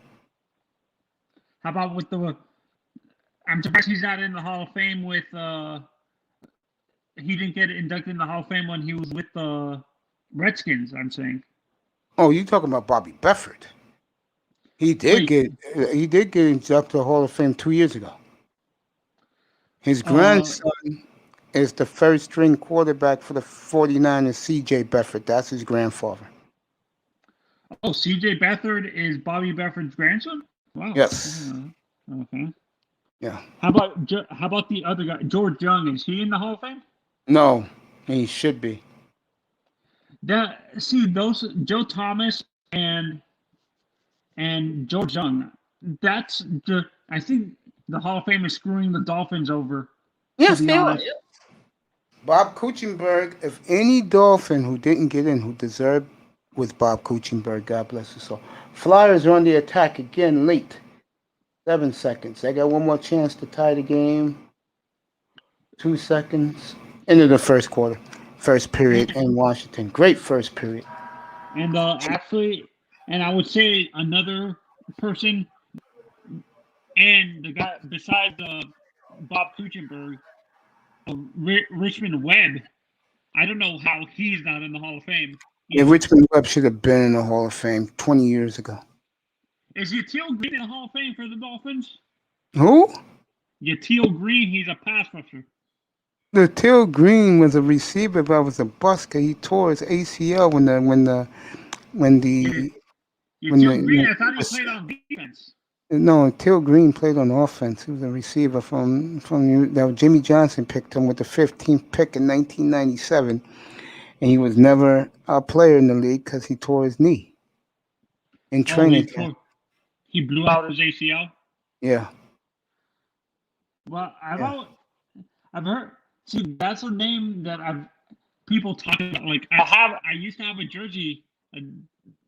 How about with the? I'm surprised he's not in the Hall of Fame with he didn't get inducted in the Hall of Fame when he was with the Redskins. I'm saying. Oh, you talking about Bobby Befford? He did Wait, get inducted to the Hall of Fame 2 years ago. His grandson is the first string quarterback for the 49ers, C.J. Befford. That's his grandfather. oh, C.J. Beathard is Bobby Befford's grandson. Wow. Yes. Okay. Yeah. How about the other guy, George Young? Is he in the Hall of Fame? No, he should be. Those Joe Thomas and George Young. I think the Hall of Fame is screwing the Dolphins over. Yes, to be they are. honest. Bob Kuechenberg, if any Dolphin who didn't get in who deserved was Bob Kuechenberg. God bless his soul. Flyers are on the attack again late. 7 seconds. They got one more chance to tie the game. 2 seconds. Into the first quarter. First period in Washington. Great first period. And actually, and I would say another person, and the guy besides Bob Kuechenberg, Richmond Webb. I don't know how he's not in the Hall of Fame. Yeah, Richmond Webb should have been in the Hall of Fame 20 years ago. Is Yatil Green in the Hall of Fame for the Dolphins? Who? Yatil Green, he's a pass rusher. Yatil Green was a receiver, but was a busker. He tore his ACL when Yatil Green, I thought he played on defense. No, Till Green played on offense. He was a receiver from Jimmy Johnson picked him with the 15th pick in 1997, and he was never a player in the league because he tore his knee in training camp. He blew out his ACL. Yeah. Well, I've heard. See, that's a name that people talk about. Like I used to have a jersey, a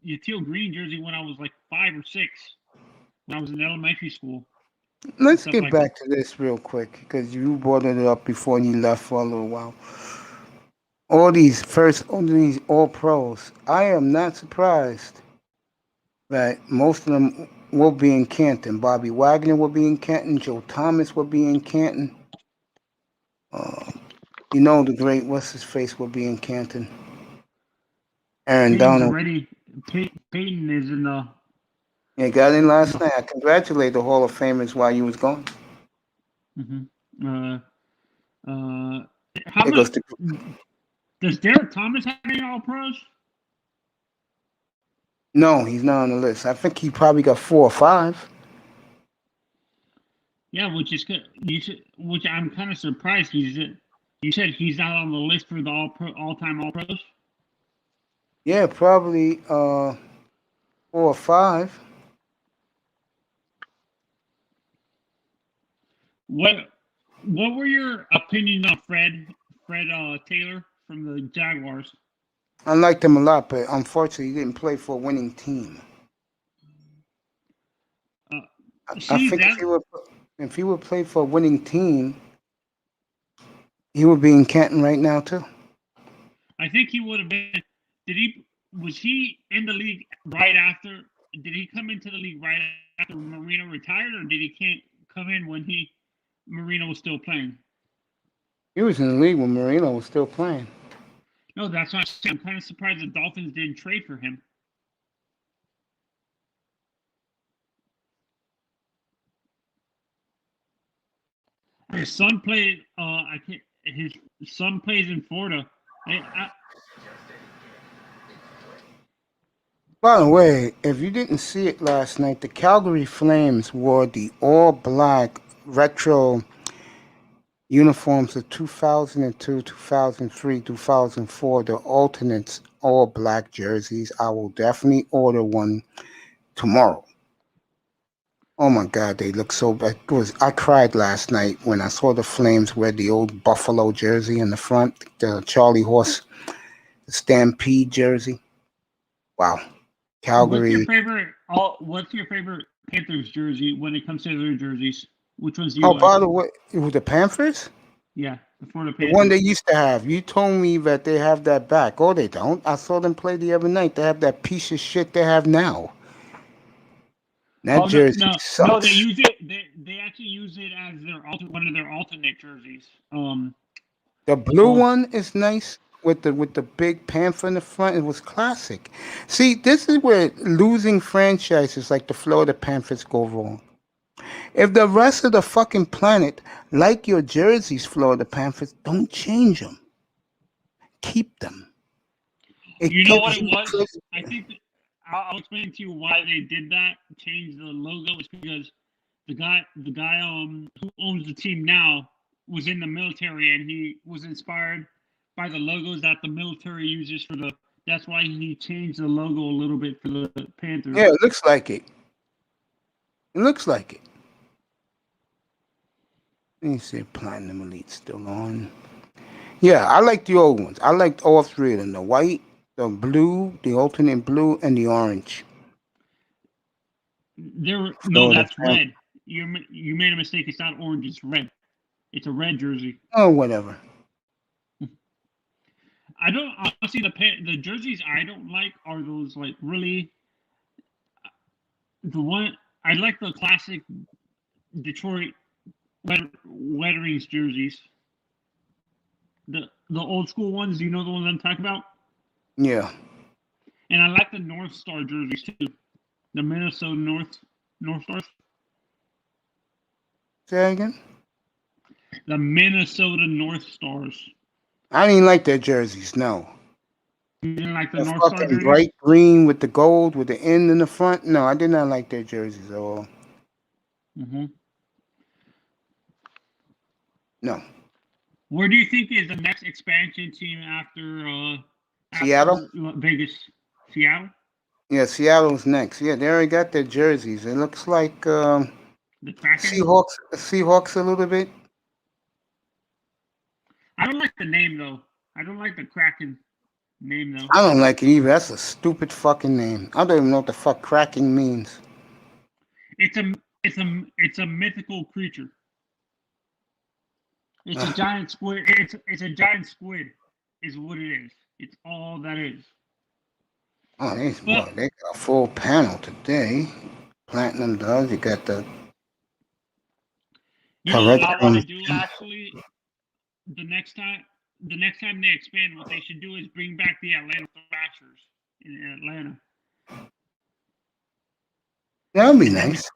Yatil Green jersey when I was like 5 or 6. When I was in elementary school. Let's get back to this real quick because you brought it up before and you left for a little while. All these all pros. I am not surprised that most of them will be in Canton. Bobby Wagner will be in Canton. Joe Thomas will be in Canton. The great what's his face will be in Canton. Aaron Donald. Peyton is in the. Yeah, got in last night. I congratulate the Hall of Famers while you was gone. How much does Derek Thomas have any All Pros? No, he's not on the list. I think he probably got 4 or 5. Yeah, which is good. Which I'm kind of surprised. You said he's not on the list for the all-time All Pros. Yeah, probably 4 or 5. What were your opinions on Fred Taylor from the Jaguars? I liked him a lot, but unfortunately, he didn't play for a winning team. I think if he would play for a winning team, he would be in Canton right now too. I think he would have been. Was he in the league right after? Did he come into the league right after Marino retired, or did he come in when Marino was still playing? He was in the league when Marino was still playing. No, that's not. I'm kind of surprised the Dolphins didn't trade for him. His son played. His son plays in Florida. By the way, if you didn't see it last night, the Calgary Flames wore the all-black retro uniforms of 2002, 2003, 2004, the alternates all-black jerseys. I will definitely order one tomorrow. Oh my God, they look so bad. I cried last night when I saw the Flames wear the old Buffalo jersey in the front, the Charlie Horse, the Stampede jersey. Wow. Calgary. What's your favorite Panthers jersey when it comes to their jerseys? Which ones do you like? By the way, the Panthers? Yeah, the Panthers. The one they used to have. You told me that they have that back. Oh, they don't. I saw them play the other night. They have that piece of shit they have now. That jersey sucks. No, they use it. They actually use it as one of their alternate jerseys. The blue Oh, one is nice with the big panther in the front. It was classic. See, this is where losing franchises like the Florida Panthers go wrong. If the rest of the fucking planet like your jerseys, Florida Panthers, don't change them. Keep them. It you know what gives it you was? credit. I think I'll explain to you why they did that. Change the logo is because the guy who owns the team now was in the military and he was inspired by the logos that the military uses for the. That's why he changed the logo a little bit for the Panthers. Yeah, it looks like it. It looks like it. Let me see, Platinum Elite still on. Yeah, I like the old ones. I liked all three of them: the white, the blue, the alternate blue, and the orange. No, Florida that's Panthers. red. You made a mistake. It's not orange. It's red. It's a red jersey. Oh, whatever. I don't honestly the jerseys I don't like are those like really the one I like the classic Detroit Red Wings jerseys. The old school ones. Do you know the ones I'm talking about? Yeah. And I like the North Star jerseys too. The Minnesota North Stars. Say that again? The Minnesota North Stars. I didn't like their jerseys, no. You didn't like the The North Star fucking jerseys? bright green with the gold with the N in the front. No, I did not like their jerseys at all. Mm-hmm. No. Where do you think is the next expansion team after Seattle? Vegas? Seattle? Yeah, Seattle's next. Yeah, they already got their jerseys. It looks like The Kraken? Seahawks a little bit. I don't like the name though. I don't like the Kraken name though. I don't like it either. That's a stupid fucking name. I don't even know what the fuck cracking means. It's a mythical creature. It's a giant squid. It's a giant squid, is what it is. It's all that is. Oh, they But got a full panel today. Platinum does. You got the you know what correct I want to do actually? The next time they expand, what they should do is bring back the Atlanta Thrashers in Atlanta. That would be nice.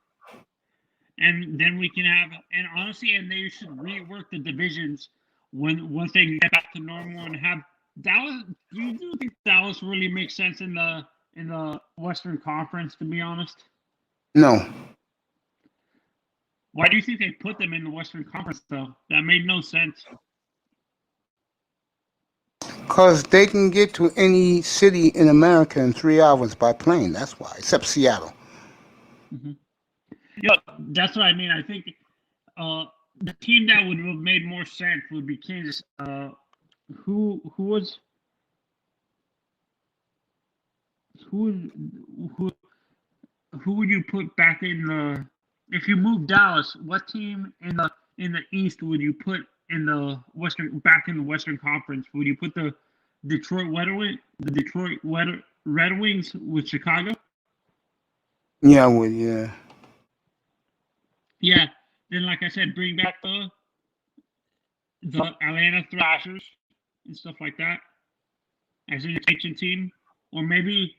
And then we can have, and honestly, and they should rework the divisions once they get back to normal and have Dallas. Do you think Dallas really makes sense in the Western Conference? To be honest, No. why do you think they put them in the Western Conference though? That made no sense. Because they can get to any city in America in 3 hours by plane. That's why, except Seattle. Mm-hmm. Yeah, that's what I mean. I think the team that would have made more sense would be Kansas. Who would you put back in the if you move Dallas? What team in the East would you put in the Western Conference? Would you put the Detroit Red Wings with Chicago? Yeah, I would, yeah. Yeah. Then, like I said, bring back the Atlanta Thrashers and stuff like that as an expansion team, or maybe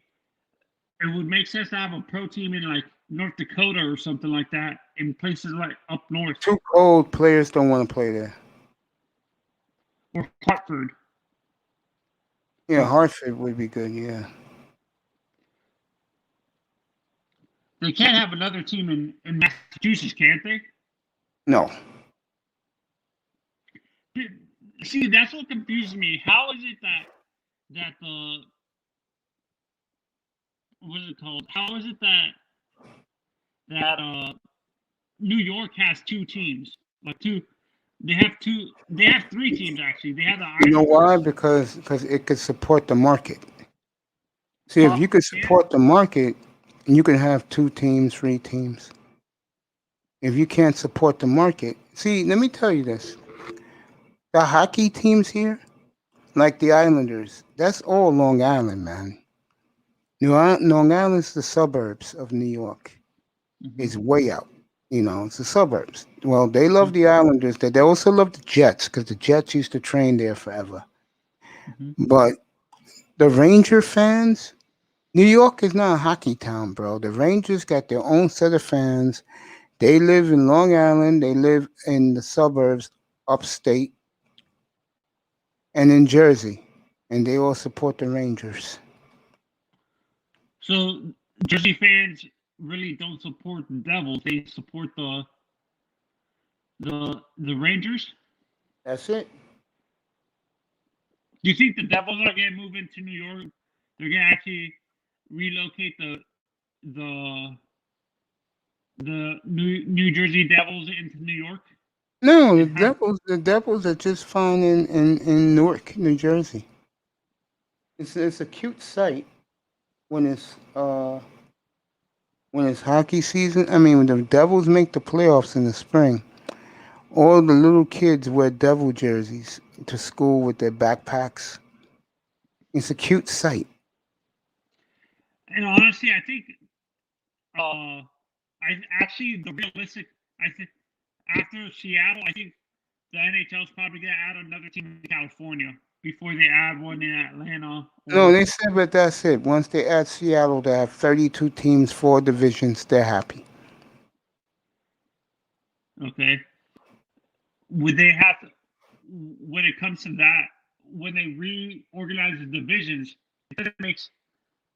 it would make sense to have a pro team in like North Dakota or something like that, in places like up north. Too cold. Players don't want to play there. Or Hartford. Yeah, Hartford would be good, yeah. They can't have another team in Massachusetts, can't they? No. See, that's what confuses me. How is it that the what is it called? How is it that New York has two teams? Like they have three teams actually. They have the Islanders. You know why? Because it could support the market. See, if you could support the market, you can have 2 teams, 3 teams. If you can't support the market, see, let me tell you this. The hockey teams here, like the Islanders, that's all Long Island, man. Long Island's the suburbs of New York. Mhm. It's way out. It's the suburbs. Well, they love the Islanders. They also love the Jets because the Jets used to train there forever. Mm-hmm. But the Ranger fans, New York is not a hockey town, bro. The Rangers got their own set of fans. They live in Long Island. They live in the suburbs, upstate, and in Jersey, and they all support the Rangers. So Jersey fans really don't support the Devils. They support the Rangers. That's it. Do you think the Devils are gonna move into New York? They're gonna actually relocate the New Jersey Devils into New York No, the and have Devils are just fine in Newark, New Jersey. It's a cute sight when it's hockey season. I mean, when the Devils make the playoffs in the spring, all the little kids wear Devil jerseys to school with their backpacks. It's a cute sight. and honestly, I think I actually the realistic I think after Seattle, I think the NHL is probably gonna add another team in California before they add one in Atlanta No, or they said, but that's it. Once they add Seattle, they have 32 teams, 4 divisions. They're happy. okay. Would they have to when it comes to that when they reorganize the divisions? It doesn't make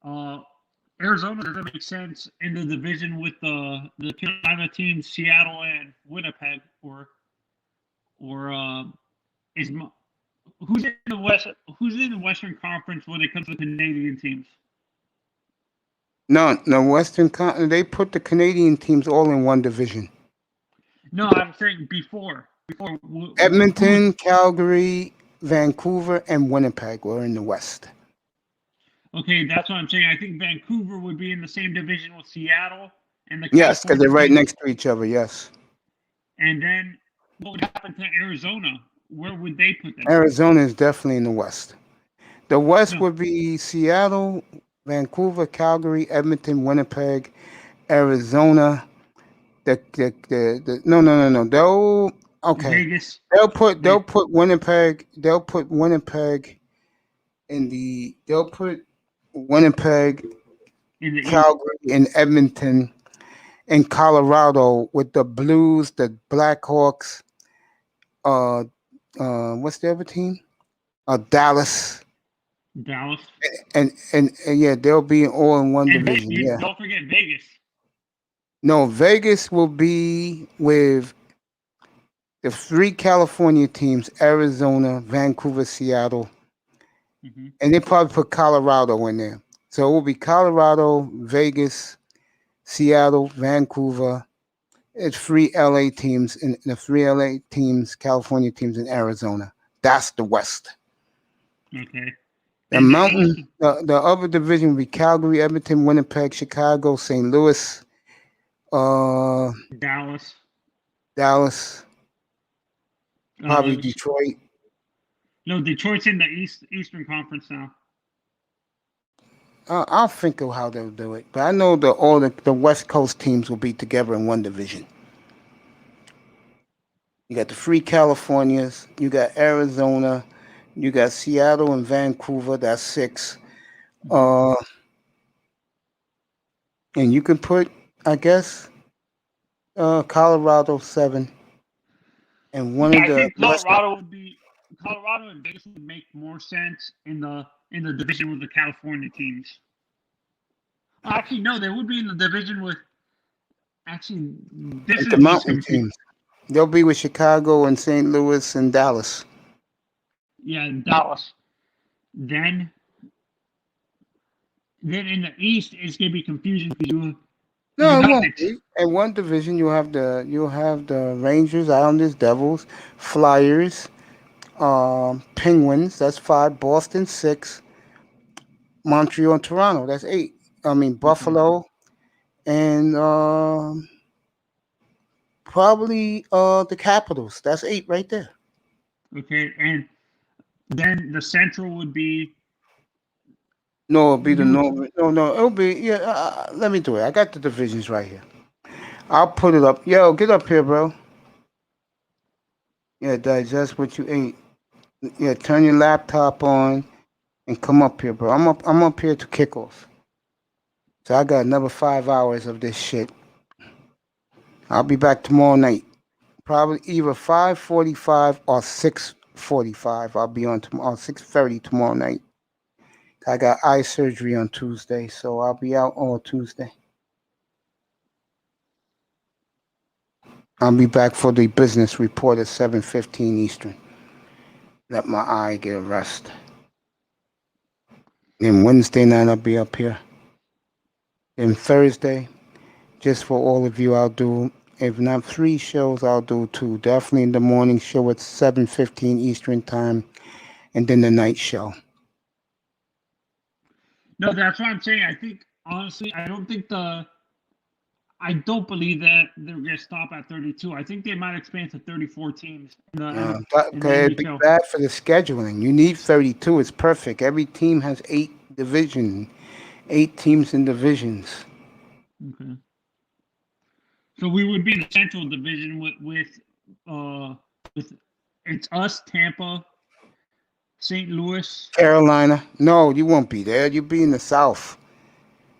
uh, Arizona doesn't make sense in the division with the Carolina teams, Seattle and Winnipeg, or is who's in the West? Who's in the Western Conference when it comes to Canadian teams? No, no, they put the Canadian teams all in one division. No, I'm saying before who? Edmonton, Calgary, Vancouver, and Winnipeg were in the West. Okay, that's what I'm saying. I think Vancouver would be in the same division with Seattle and the Yes, because California they're right teams. next to each other. Yes. And then what would happen to Arizona? Where would they put them? Arizona is definitely in the West. The West No. would be Seattle, Vancouver, Calgary, Edmonton, Winnipeg, Arizona. No. Vegas They'll put Winnipeg. They'll put Winnipeg, in the East. Calgary, and Edmonton in Colorado with the Blues, the Blackhawks. What's the other team? Dallas. Dallas. And yeah, they'll be all in one And division. Yeah. don't forget Vegas. No, Vegas will be with the 3 California teams: Arizona, Vancouver, Seattle, Mm-hmm. and they probably put Colorado in there. So it will be Colorado, Vegas, Seattle, Vancouver. It's 3 LA teams and the 3 LA teams, California teams in Arizona. That's the West. Okay. The And mountain, the other division will be Calgary, Edmonton, Winnipeg, Chicago, St. Louis, Dallas. Dallas, probably Uh, Detroit. no, Detroit's in the Eastern Conference now. I'll think of how they'll do it, but I know all the West Coast teams will be together in one division. You got the 3 Californias, you got Arizona, you got Seattle and Vancouver. That's 6. And you can put, I guess, Colorado 7, and one Yeah, of I the think Colorado and Vegas would make more sense in the division with the California teams. Actually, no, they would be in the division with. Actually, this the is mountain teams. They'll be with Chicago and St. Louis and Dallas. Yeah, Dallas. Then in the East, it's gonna be confusing because No, it won't be. In one division, you'll have the Rangers, Islanders, Devils, Flyers, Penguins. That's 5. Boston 6. Montreal and Toronto. That's 8. I mean Buffalo and probably the Capitals. That's 8 right there. Okay, and then the Central would be. No, it'll be the North. No, it'll be Let me do it. I got the divisions right here. I'll put it up. Yo, get up here, bro. Yeah, digest what you ate. Yeah, turn your laptop on and come up here, bro. I'm up here to kick off. So I got another 5 hours of this shit. I'll be back tomorrow night. Probably either 5:45 or 6:45. I'll be on tomorrow 6:30 tomorrow night. I got eye surgery on Tuesday, so I'll be out all Tuesday. I'll be back for the business report at 7:15 Eastern. Let my eye get a rest. Then Wednesday night I'll be up here. Then Thursday, just for all of you, I'll do, if not 3 shows, I'll do 2. Definitely in the morning show at 7:15 Eastern time, and then the night show. No, that's what I'm saying. I think honestly, I don't believe that they're going to stop at 32. I think they might expand to 34 teams. It'd be bad for the scheduling. You need 32. It's perfect. Every team has 8 teams in divisions. Okay. So we would be in the Central Division with it's us, Tampa, St. Louis, Carolina. No, you won't be there. You'll be in the South.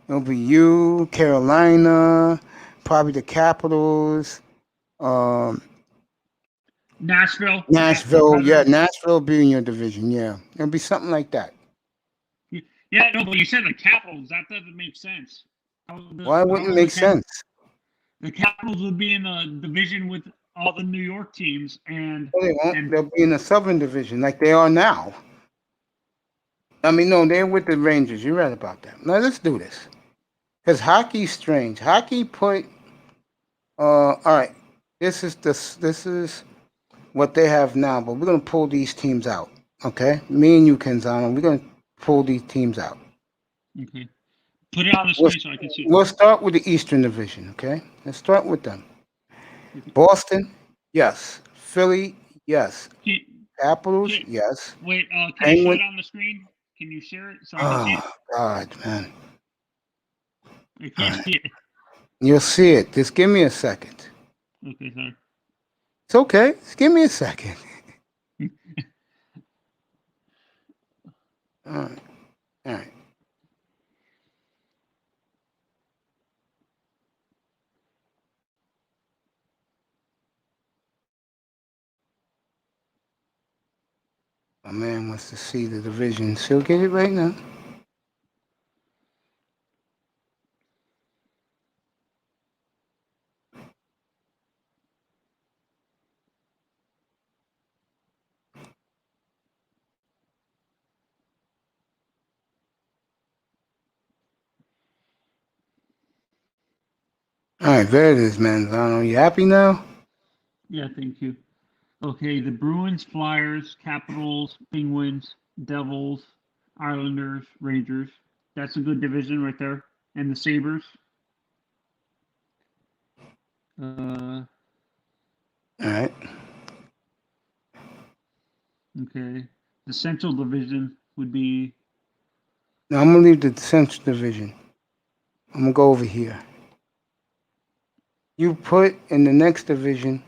It'll be you, Carolina, probably the Capitals, Nashville. Yeah, Nashville will be in your division. Yeah, it'll be something like that. Yeah, no, but you said the Capitals. That doesn't make sense. Why wouldn't it make sense? The Capitals would be in a division with all the New York teams, and they won't. They'll be in the Southern Division like they are now. I mean, no, they're with the Rangers. You're right about that. Now let's do this, because hockey's strange. Hockey put, all right. This is what they have now, but we're gonna pull these teams out. Okay, me and you, Kenzano, we're gonna pull these teams out. Okay. Put it on the screen so I can see it. We'll start with the Eastern Division, okay? Let's start with them. Boston, yes. Philly, yes. Capitals, yes. Wait, can you show it on the screen? Can you share it so I can see it? Oh, God, man. I can't see it. You'll see it. Just give me a second. Okay, sorry. It's okay. Just give me a second. All right. All right. My man wants to see the division. She'll get it right now. All right, there it is, Manzano. You happy now? Yeah, thank you. Okay, the Bruins, Flyers, Capitals, Penguins, Devils, Islanders, Rangers. That's a good division right there. And the Sabres. All right. Okay. The Central Division would be. Now I'm gonna leave the Central Division. I'm gonna go over here. You put in the next division,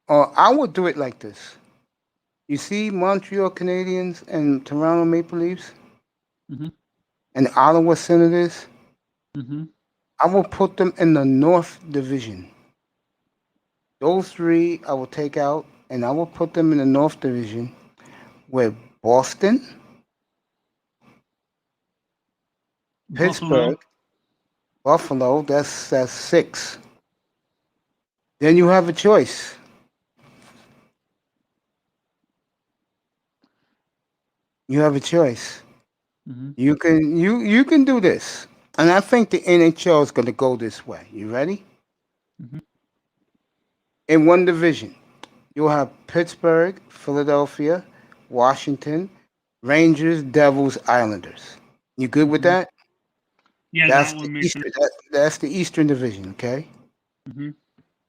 or I would do it like this. You see Montreal Canadiens and Toronto Maple Leafs, and the Ottawa Senators. I will put them in the North Division. Those 3 I will take out, and I will put them in the North Division, with Boston, Pittsburgh, Buffalo. That's 6. Then you have a choice. You have a choice. You can do this, and I think the NHL is going to go this way. You ready? In one division, you'll have Pittsburgh, Philadelphia, Washington, Rangers, Devils, Islanders. You good with that? Yeah, that's that one the makes Eastern. sense. That's the Eastern Division. Okay.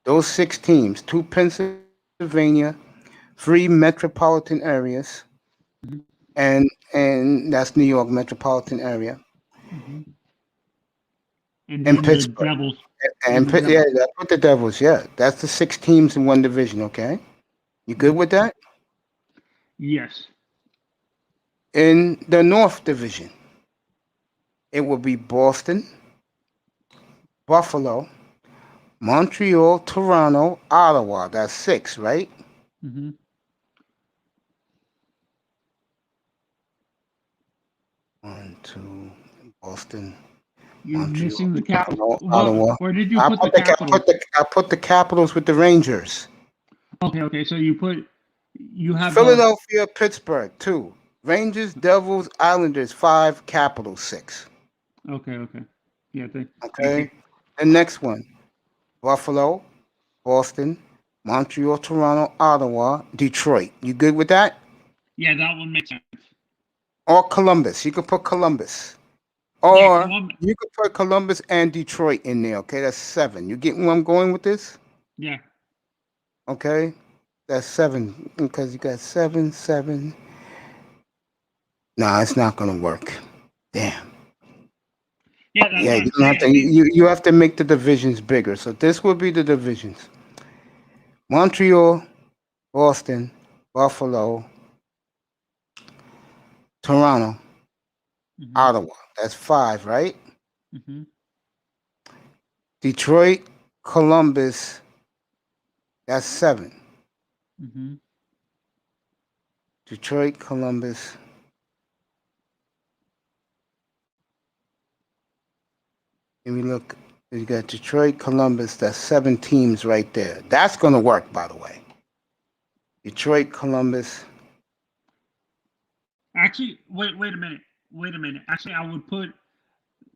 Those 6 teams: 2 Pennsylvania, 3 metropolitan areas, and that's New York metropolitan area. And And then the Pittsburgh. Devils. And the yeah, Devils. I put the Devils. Yeah, that's the 6 teams in one division. Okay, you good with that? Yes. In the North Division, it will be Boston, Buffalo, Montreal, Toronto, Ottawa. That's 6, right? Mm-hmm. 1, 2, Boston, You're Montreal, missing the cap. Toronto, Ottawa. Where did you I put the put the Capitals? I put the Capitals with the Rangers. Okay. So you have the. Philadelphia, Pittsburgh 2. Rangers, Devils, Islanders 5. Capitals 6. Okay. Yeah. Thank you. Okay. The next one: Buffalo, Boston, Montreal, Toronto, Ottawa, Detroit. You good with that? Yeah, that one makes sense. Or Columbus. You could put Columbus. Yeah, Or Columbus. you could put Columbus and Detroit in there. Okay, that's 7. You getting where I'm going with this? Yeah. Okay, that's 7 because you got 7, 7. Nah, it's not gonna work. Damn. Yeah, that's Yeah, what you I'm don't have saying. to. You have to make the divisions bigger. So this will be the divisions: Montreal, Boston, Buffalo, Toronto, Mm-hmm. Ottawa. That's 5, right? Mm-hmm. Detroit, Columbus. That's 7. Mm-hmm. Detroit, Columbus. Let me look. You got Detroit, Columbus. That's 7 teams right there. That's gonna work, by the way. Detroit, Columbus. Actually, wait a minute. Actually, I would put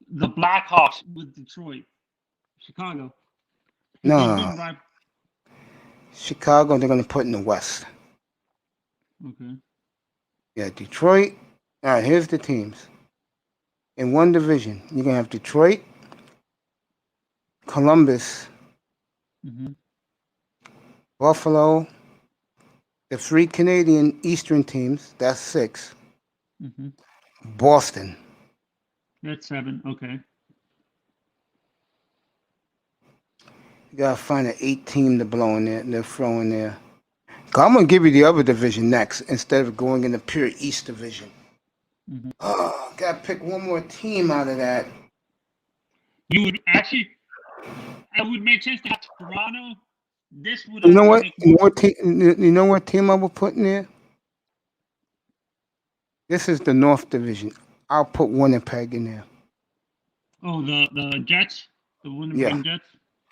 the Blackhawks with Detroit, Chicago. They've No, been right. Chicago. They're gonna put in the West. Okay. Yeah, Detroit. All right, here's the teams. In one division, you're gonna have Detroit, Columbus, Mm-hmm. Buffalo, the 3 Canadian Eastern teams. That's 6. Mm-hmm. Boston. That's 7. Okay. You gotta find an 8 team to blow in there. They're throwing there. I'm gonna give you the other division next instead of going in the pure East division. Mm-hmm. Oh, gotta pick one more team out of that. You would actually. It would make sense to have Toronto. This would You know actually what? make You know more. what team? You know what team I will put in there? This is the North Division. I'll put Winnipeg in there. Oh, the Jets, the Yeah, Winnipeg Jets.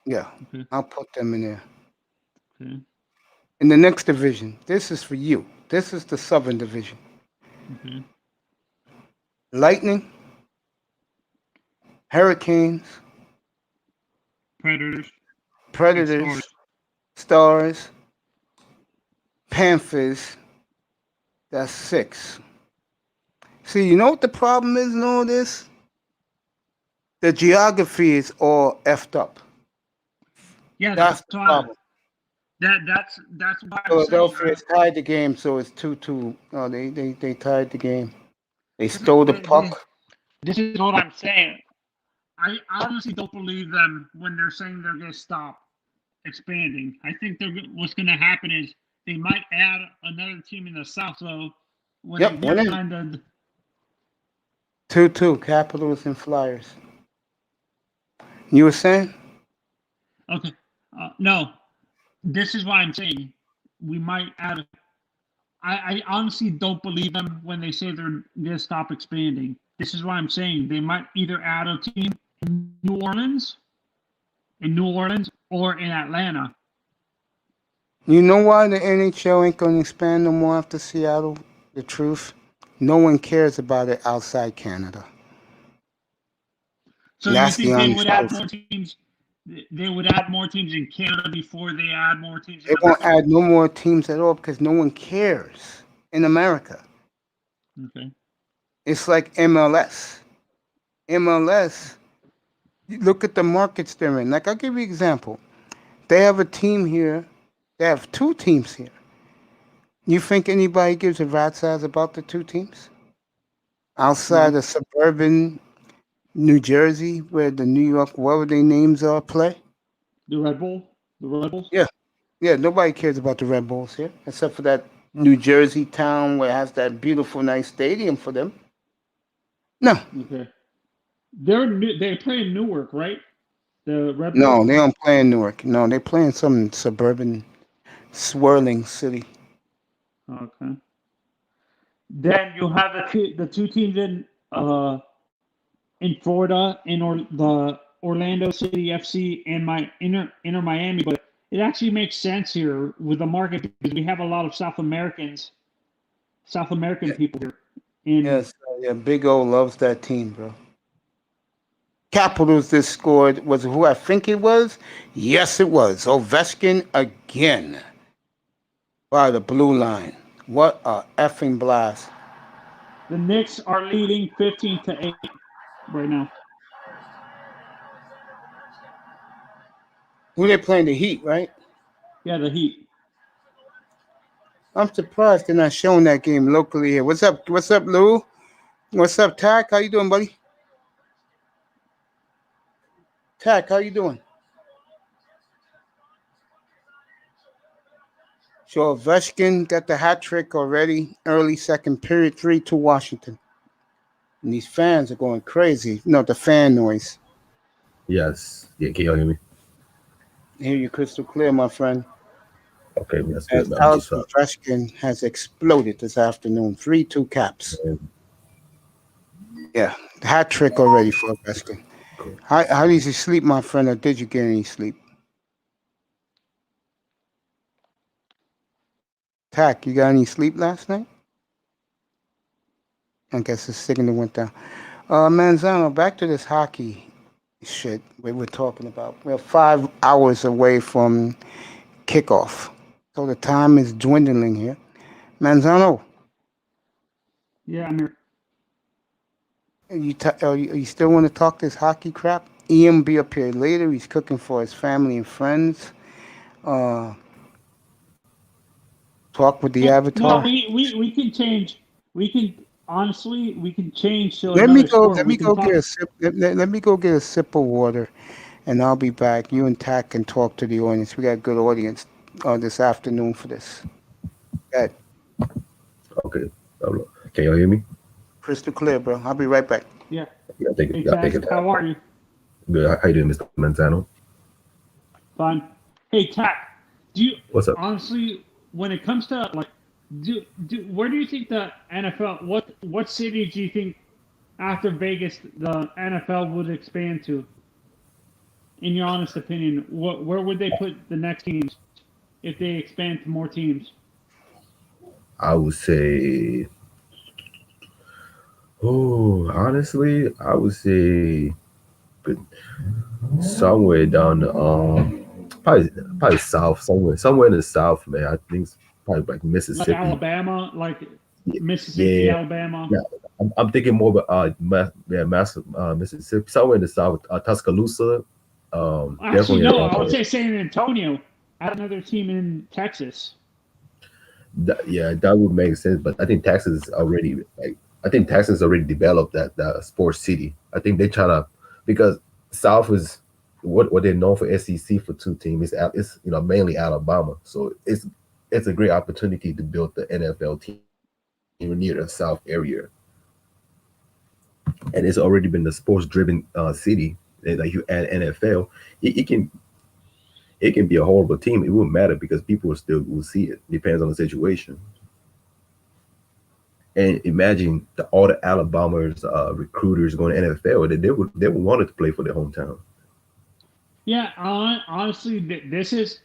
yeah. Okay. I'll put them in there. Okay. In the next division, this is for you. This is the Southern Division. Okay. Lightning, Hurricanes, Predators. Predators, Stars, Panthers. That's 6. See, you know what the problem is in all this? The geography is all effed up. Yeah, That's that's the why. problem. That's why I'm saying. Philadelphia has tied the game, so it's 2-2. Oh, they tied the game. They stole the puck. This is what I'm saying. I honestly don't believe them when they're saying they're going to stop expanding. I think what's going to happen is they might add another team in the South. So when Yep, they went get in. kind of 2-2, Capitals and Flyers. You were saying? okay, no, this is why I'm saying we might add. I honestly don't believe them when they say they're going to stop expanding. This is why I'm saying they might either add a team in New Orleans, or in Atlanta. You know why the NHL ain't going to expand no more after Seattle? The truth? No one cares about it outside Canada. So And you that's the think they honest would add truth. more teams? They would add more teams in Canada before they add more teams in They won't America? add no more teams at all because no one cares in America. Okay. It's like MLS. MLS, you look at the markets they're in. Like, I'll give you an example. They have a team here. They have 2 teams here. You think anybody gives a rat's ass about the 2 teams? Outside No. of suburban New Jersey, where the New York, whatever their names are, play. The Red Bull, the Red Bulls. Yeah, yeah. Nobody cares about the Red Bulls here, except for that New Jersey town where it has that beautiful, nice stadium for them. No, Okay. They play in Newark, right? The Red Bulls. no, they don't play in Newark. No, they play in some suburban, swirling city. Okay. Then you have the two teams in Florida, the Orlando City FC and my Inter Miami, but it actually makes sense here with the market because we have a lot of South American people here. Yes, yeah. Big O loves that team, bro. Capitals just scored was who I think it was. Yes, it was Ovechkin again by the blue line. What a effing blast! The Knicks are leading 15-8 right now. Who they playing? The Heat, right? Yeah, the Heat. I'm surprised they're not showing that game locally here. What's up? What's up, Lou? What's up, Tack? How you doing, buddy? Tack, how you doing? So Ovechkin got the hat trick already. Early second period, 3-2 Washington. And these fans are going crazy. No, the fan noise. Yes. Yeah, can y'all hear me? Hear you crystal clear, my friend. Okay, that's As good, man. I'm Alex just Ovechkin has exploded this afternoon. 3-2 Caps. Yeah, the hat trick already for Ovechkin. cool. How did you sleep, my friend, or did you get any sleep? Tack, you got any sleep last night? I guess the signal went down. Manzano, back to this hockey shit we were talking about. We're 5 hours away from kickoff. So the time is dwindling here. Manzano, Yeah, I'm here. you still want to talk this hockey crap? Ian be up here later. He's cooking for his family and friends. Talk with the No, avatar. we can change. We can change to Let me another go. sport. Let We me can go talk. get a sip. Let me go get a sip of water, and I'll be back. You and Tack can talk to the audience. We got a good audience this afternoon for this. Good. Okay. Can y'all hear me? Crystal clear, bro. I'll be right back. Yeah. Yeah, I think Hey, it. I think Tack, it. how are you? Good. How you doing, Mr. Manzano? Fine. Hey, Tack, do you What's up? honestly, when it comes to like, where do you think the NFL? What city do you think after Vegas the NFL would expand to? In your honest opinion, where would they put the next teams if they expand to more teams? I would say. Oh, honestly, I would say, but somewhere down the probably south, somewhere in the south, man. I think it's probably like Like Mississippi. Alabama, like Yeah, Mississippi, yeah. Alabama. Yeah, I'm thinking more about Mississippi, somewhere in the south, Tuscaloosa. Actually, Definitely. no, I would say San Antonio. Add another team in Texas. Yeah, that would make sense. But I think Texas already I think Texas already developed that sports city. I think they try to because South is what they're known for SEC for two teams. It's mainly Alabama, so it's a great opportunity to build the NFL team near the South area, and it's already been the sports driven city. And like you add NFL, it can be a horrible team. It wouldn't matter because people will see it. Depends on the situation. And imagine all the Alabama's recruiters going to NFL. They would want to play for their hometown. Yeah, honestly, this is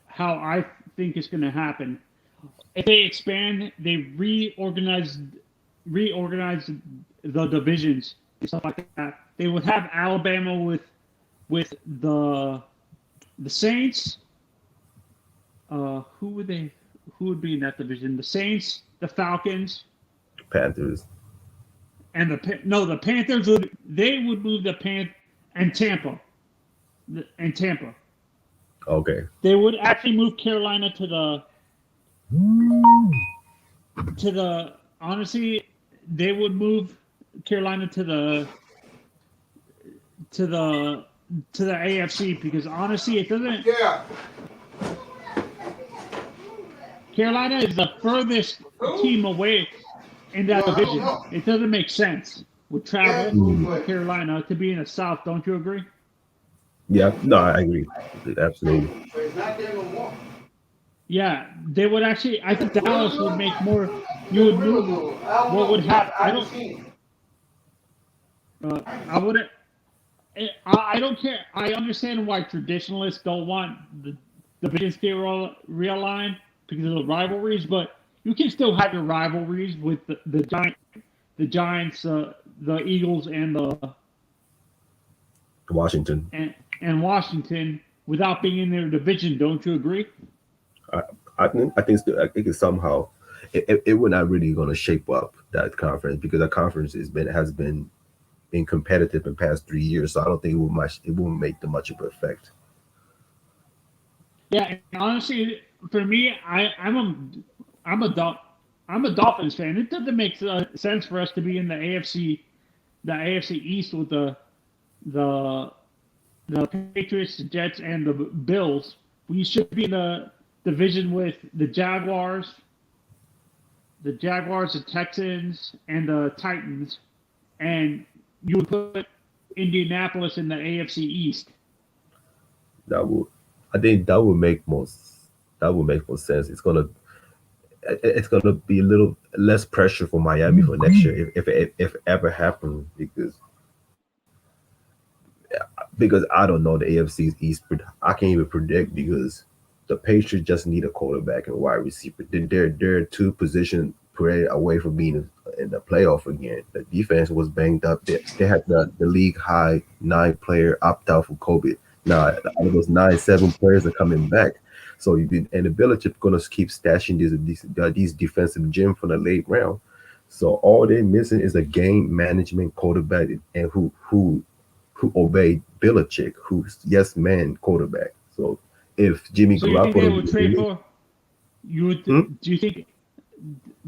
how I think it's going to happen. If they expand, they reorganize the divisions and stuff like that. They would have Alabama with the Saints. Who would be in that division? The Saints, the Falcons, Panthers. and the Panthers would move and Tampa. Tampa. Okay. They would actually move Carolina to the honestly, they would move Carolina to to the AFC because honestly, it doesn't. Yeah. Carolina is the furthest team away in that Well, I don't division. know. It doesn't make sense with travel for Carolina to be in the South. Don't you agree? Yeah, no, I agree. Absolutely. But it's not there no more. Yeah, they would actually. I think Dallas would make more. You would move. What would happen? I don't. I wouldn't. I don't care. I understand why traditionalists don't want the divisions to realign because of the rivalries, but you can still have your rivalries with the Giants, the Eagles, and the Washington. and Washington without being in their division. Don't you agree? I think it's somehow it we're not really going to shape up that conference because that conference has been competitive in the past 3 years. So I don't think it won't make much of an effect. Yeah, and honestly, for me, I'm a Dolphins fan. It doesn't make sense for us to be in the AFC East with the Patriots, the Jets, and the Bills. We should be in the division with the Jaguars, the Texans, and the Titans, and you would put Indianapolis in the AFC East. I think that would make more sense. It's gonna be a little less pressure for Miami for next year if it ever happens because I don't know the AFC East. I can't even predict because the Patriots just need a quarterback and wide receiver. They're two positions away from being in the playoff again. The defense was banged up. They had the league high 9-player opt out for COVID. Now out of those 7 players are coming back. So and the Belichick gonna keep stashing these defensive gems from the late round. So all they're missing is a game management quarterback and who obeyed Belichick, who's yes man quarterback. So if Jimmy Garoppolo, you think they would trade for?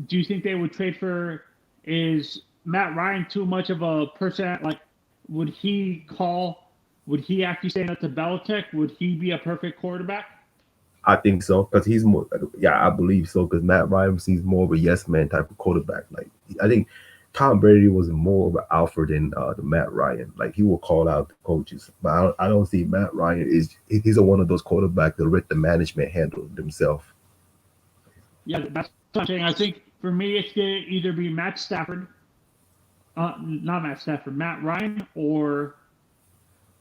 Do you think they would trade for? Is Matt Ryan too much of a person? Like, would he actually stand up to Belichick? Would he be a perfect quarterback? I think so because he's more. Yeah, I believe so because Matt Ryan seems more of a yes man type of quarterback. Like I think Tom Brady was more of an alpha than the Matt Ryan. Like he will call out the coaches, but I don't see Matt Ryan he's one of those quarterbacks that let the management handle themselves. Yeah, that's what I'm saying. I think for me, it's gonna either be Matt Stafford, not Matt Stafford, Matt Ryan, or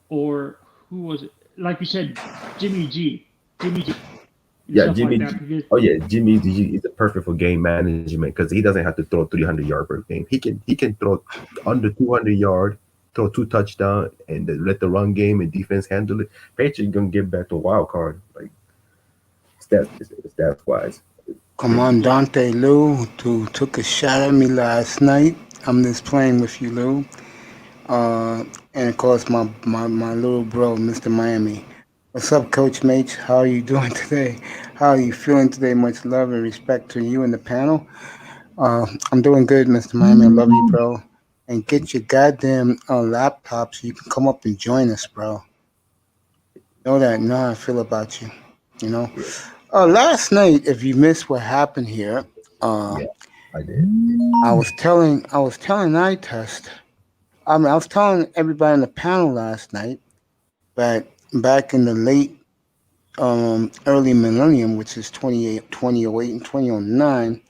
who was it? Like you said, Jimmy G. Yeah, Jimmy G. Oh yeah, Jimmy G is perfect for game management because he doesn't have to throw 300 yards per game. He can throw under 200 yards, throw 2 touchdowns, and let the run game and defense handle it. Patriots gonna get back to a wild card, like stats wise. Commandante Lou, who took a shot at me last night. I'm just playing with you, Lou. And of course, my little bro, Mr. Miami. What's up, Coach Mate? How are you doing today? How are you feeling today? Much love and respect to you and the panel. I'm doing good, Mr. Miami. I love you, bro. And get your goddamn laptop so you can come up and join us, bro. Know how I feel about you. You know. Last night, if you missed what happened here, Yeah, I did. I was telling iTest. I was telling everybody on the panel last night that back in the late early millennium, which is 2008 and 2009,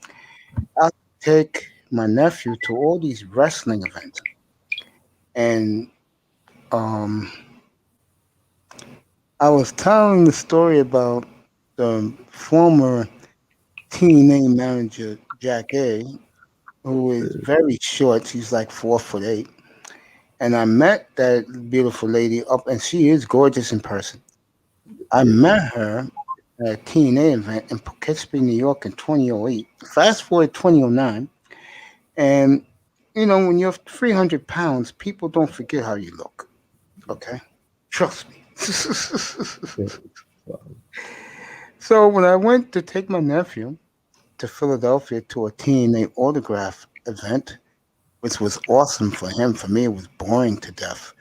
I take my nephew to all these wrestling events. And I was telling the story about the former TNA manager, Jack A., who is very short. She's like 4'8". And I met that beautiful lady up, and she is gorgeous in person. I met her at a TNA event in Poughkeepsie, New York in 2008. Fast forward 2009. And, when you're 300 pounds, people don't forget how you look. Okay? Trust me. So when I went to take my nephew to Philadelphia to a TNA autograph event, which was awesome for him. For me, it was boring to death.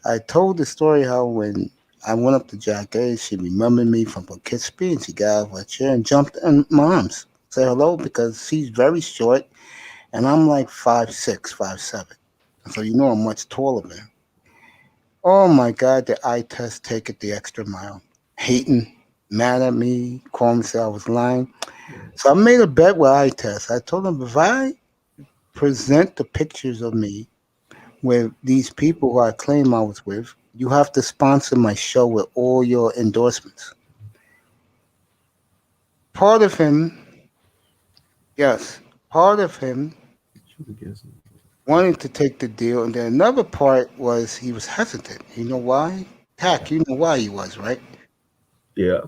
I told the story how when I went up to Jack A, she remembered me from Poughkeepsie, and she got out of her chair and jumped in my arms. Say hello because she's very short and I'm like 5'6", 5'7". So you know I'm much taller than her. Oh my God, the eye test take it the extra mile. Hating, mad at me, calling me say I was lying. So I made a bet with eye test. I told him if I present the pictures of me with these people who I claim I was with, you have to sponsor my show with all your endorsements. Part of him, yes, part of him wanted to take the deal, and then another part was he was hesitant. You know why? Tack, you know why he was, right? Yeah.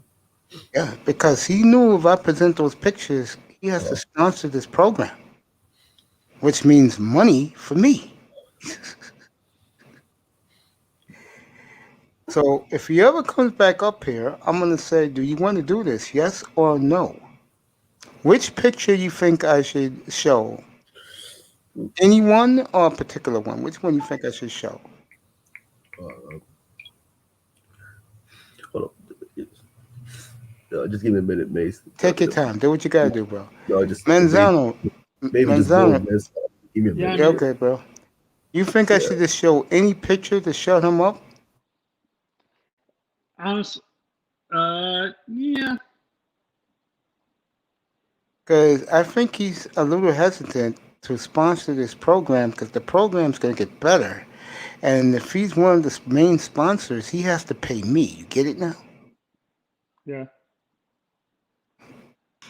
Yeah, because he knew if I present those pictures, he has to Uh, sponsor this program, which means money for me. So if he ever comes back up here, I'm gonna say, do you want to do this? Yes or no? Which picture you think I should show? Any one or a particular one? Which one you think I should show? uh, hold on. Just give me a minute, Mace. Take your time. Do what you gotta do, bro. No, just maybe, Manzano, maybe just go Manzano. with this. Give me a Yeah, I minute. Yeah, mean, okay, bro. You think I Yeah. should just show any picture to shut him up? honest. Yeah. Because I think he's a little hesitant to sponsor this program because the program's gonna get better. And if he's one of the main sponsors, he has to pay me. You get it now? Yeah.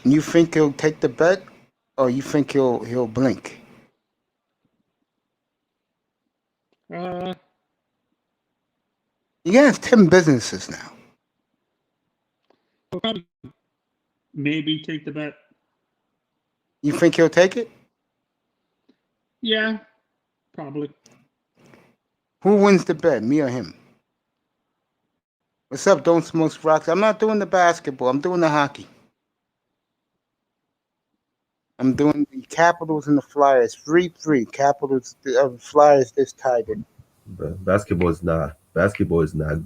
You think he'll take the bet, or you think he'll blink? Uh, He has 10 businesses now. we'll probably maybe take the bet. You think he'll take it? Yeah, probably. Who wins the bet, me or him? What's up? Don't smoke rocks. I'm not doing the basketball. I'm doing the hockey. I'm doing the Capitals and the Flyers. 3-3. Capitals, Flyers this tied it. But basketball is not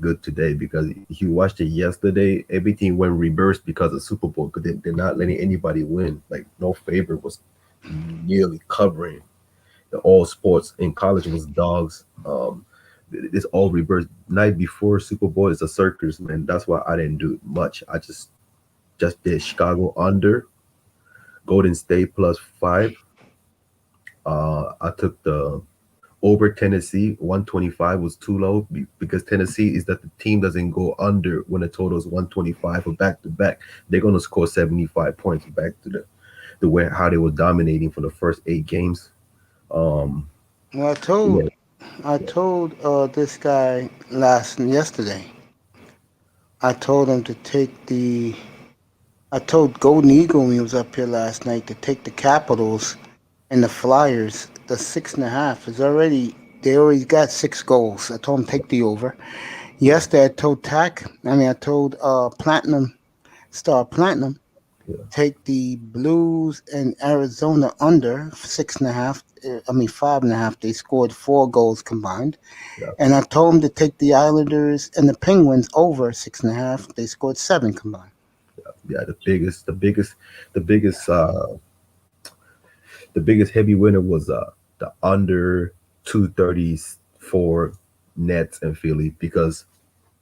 good today because if you watched it yesterday, everything went reverse because of Super Bowl because they're not letting anybody win. Like no favorite was nearly covering the all sports. In college was dogs. It's all reversed. Night before Super Bowl is a circus, man. That's why I didn't do much. I just did Chicago under, Golden State +5. I took the over Tennessee. 125 was too low because Tennessee is that the team doesn't go under when the total is 125 or back to back. They're gonna score 75 points back to the way how they were dominating for the first 8 games. Um, Well, yeah, I told this guy yesterday. I told him to take the. I told Golden Eagle when he was up here last night to take the Capitals and the Flyers. The 6.5 is already. They already got 6 goals. I told him take the over. Yesterday I told I told Platinum Star Platinum yeah, take the Blues and Arizona under 6.5. 5.5. They scored 4 goals combined. yeah, And I told him to take the Islanders and the Penguins over 6.5. They scored 7 combined. yeah. The biggest, the biggest heavy winner was the under 234 Nets and Philly because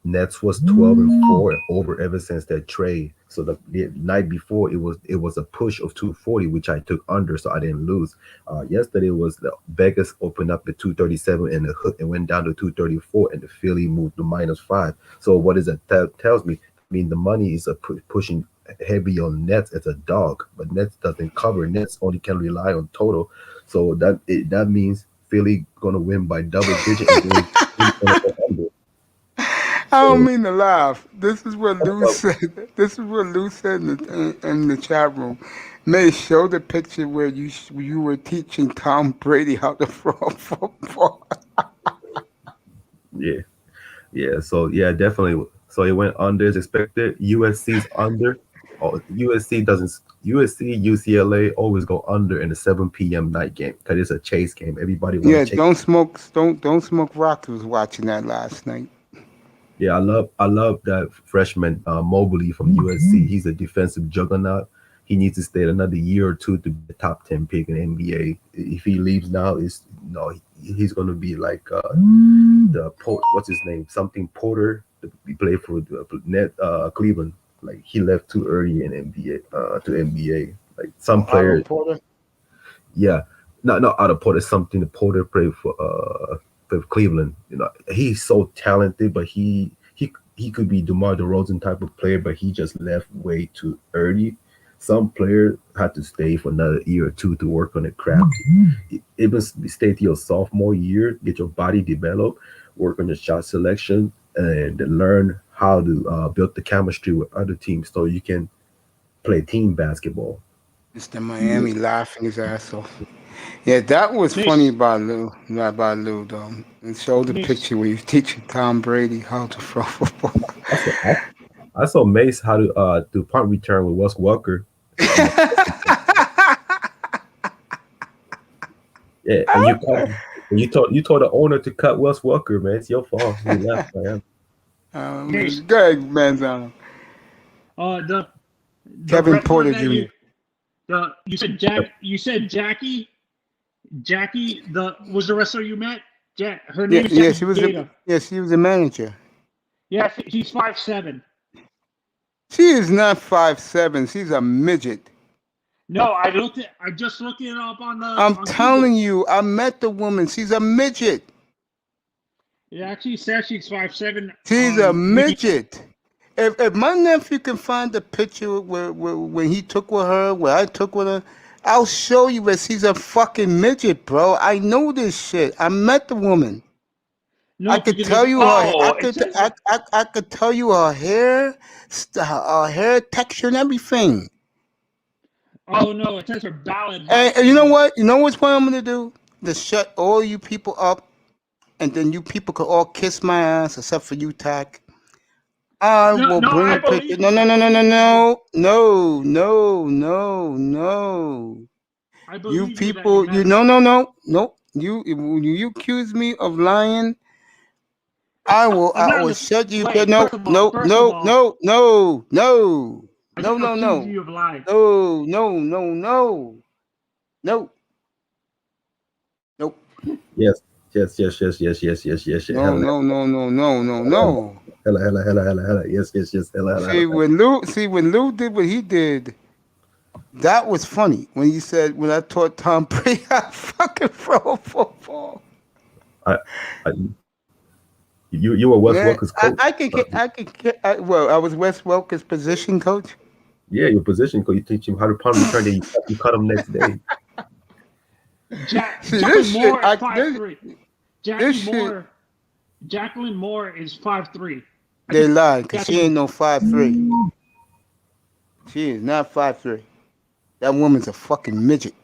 Nets was 12-4 over ever since that trade. So the night before it was a push of 240, which I took under, so I didn't lose. Yesterday was the Vegas opened up at 237 and the hook and went down to 234, and the Philly moved to -5. So what is that tells me? I mean, the money is pushing heavy on Nets as a dog, but Nets doesn't cover. Nets only can rely on total. So that means Philly gonna win by double digit and Philly gonna go under. I don't So mean to laugh. This is what Lou said. This is what Lou said in the chat room. May show the picture where you were teaching Tom Brady how to throw a football. yeah. Yeah, so yeah, definitely. So it went under as expected. USC's under. USC doesn't. USC, UCLA always go under in the 7 p.m. night game because it's a chase game. Everybody want Yeah, to chase. don't smoke rock. Was watching that last night. Yeah, I love that freshman Mobley from USC. He's a defensive juggernaut. He needs to stay another year or two to be a top 10 pick in the NBA. If he leaves now, he's going to be like what's his name? Something Porter. He played for Cleveland. Like he left too early in NBA to NBA. Like some players. Porter. Yeah, not out of Porter. Something the Porter played for Cleveland. He's so talented, but he could be DeMar DeRozan type of player, but he just left way too early. Some players had to stay for another year or two to work on the craft. Even stay to your sophomore year, get your body developed, work on your shot selection, and learn how to build the chemistry with other teams so you can play team basketball. Mr. Miami laughing his ass off. Yeah, that was funny about Lou though. And show the picture where he's teaching Tom Brady how to throw football. I saw Mace how to do punt return with Wes Welker. Yeah, and you told the owner to cut Wes Welker, man. It's your fault. You left, man. Good man. Kevin Porter Jr. You said Jackie. Jackie, was the wrestler you met? Her name is Jackie. She was a manager. Yeah, she's 5'7". She is not 5'7". She's a midget. No, I just looked it up on the. I'm telling you, I met the woman. She's a midget. It actually says she's 5'7". She's a midget. If my nephew can find the picture where when he took with her, where I took with her, I'll show you that she's a fucking midget, bro. I know this shit. I met the woman. No, I could tell you I could tell you her hair texture and everything. Oh no, it says her ballad. And you know what? You know what's what I'm gonna do? To shut all you people up, and then you people could all kiss my ass except for you, Tack. I will bring a picture. No. You people, no. You accuse me of lying. I will shut you. No. Nope. Yes. No. Hella. Yes. Hella. See when Lou did what he did, that was funny. When you said when I taught Tom Brady how to fucking throw football. You were Wes Welker's coach. I was Wes Welker's position coach. Yeah, your position coach. You teach him how to punt return, then you cut him next day. Jacqueline Moore is 5'3". They lied because she ain't no 5'3". She is not 5'3". That woman's a fucking midget.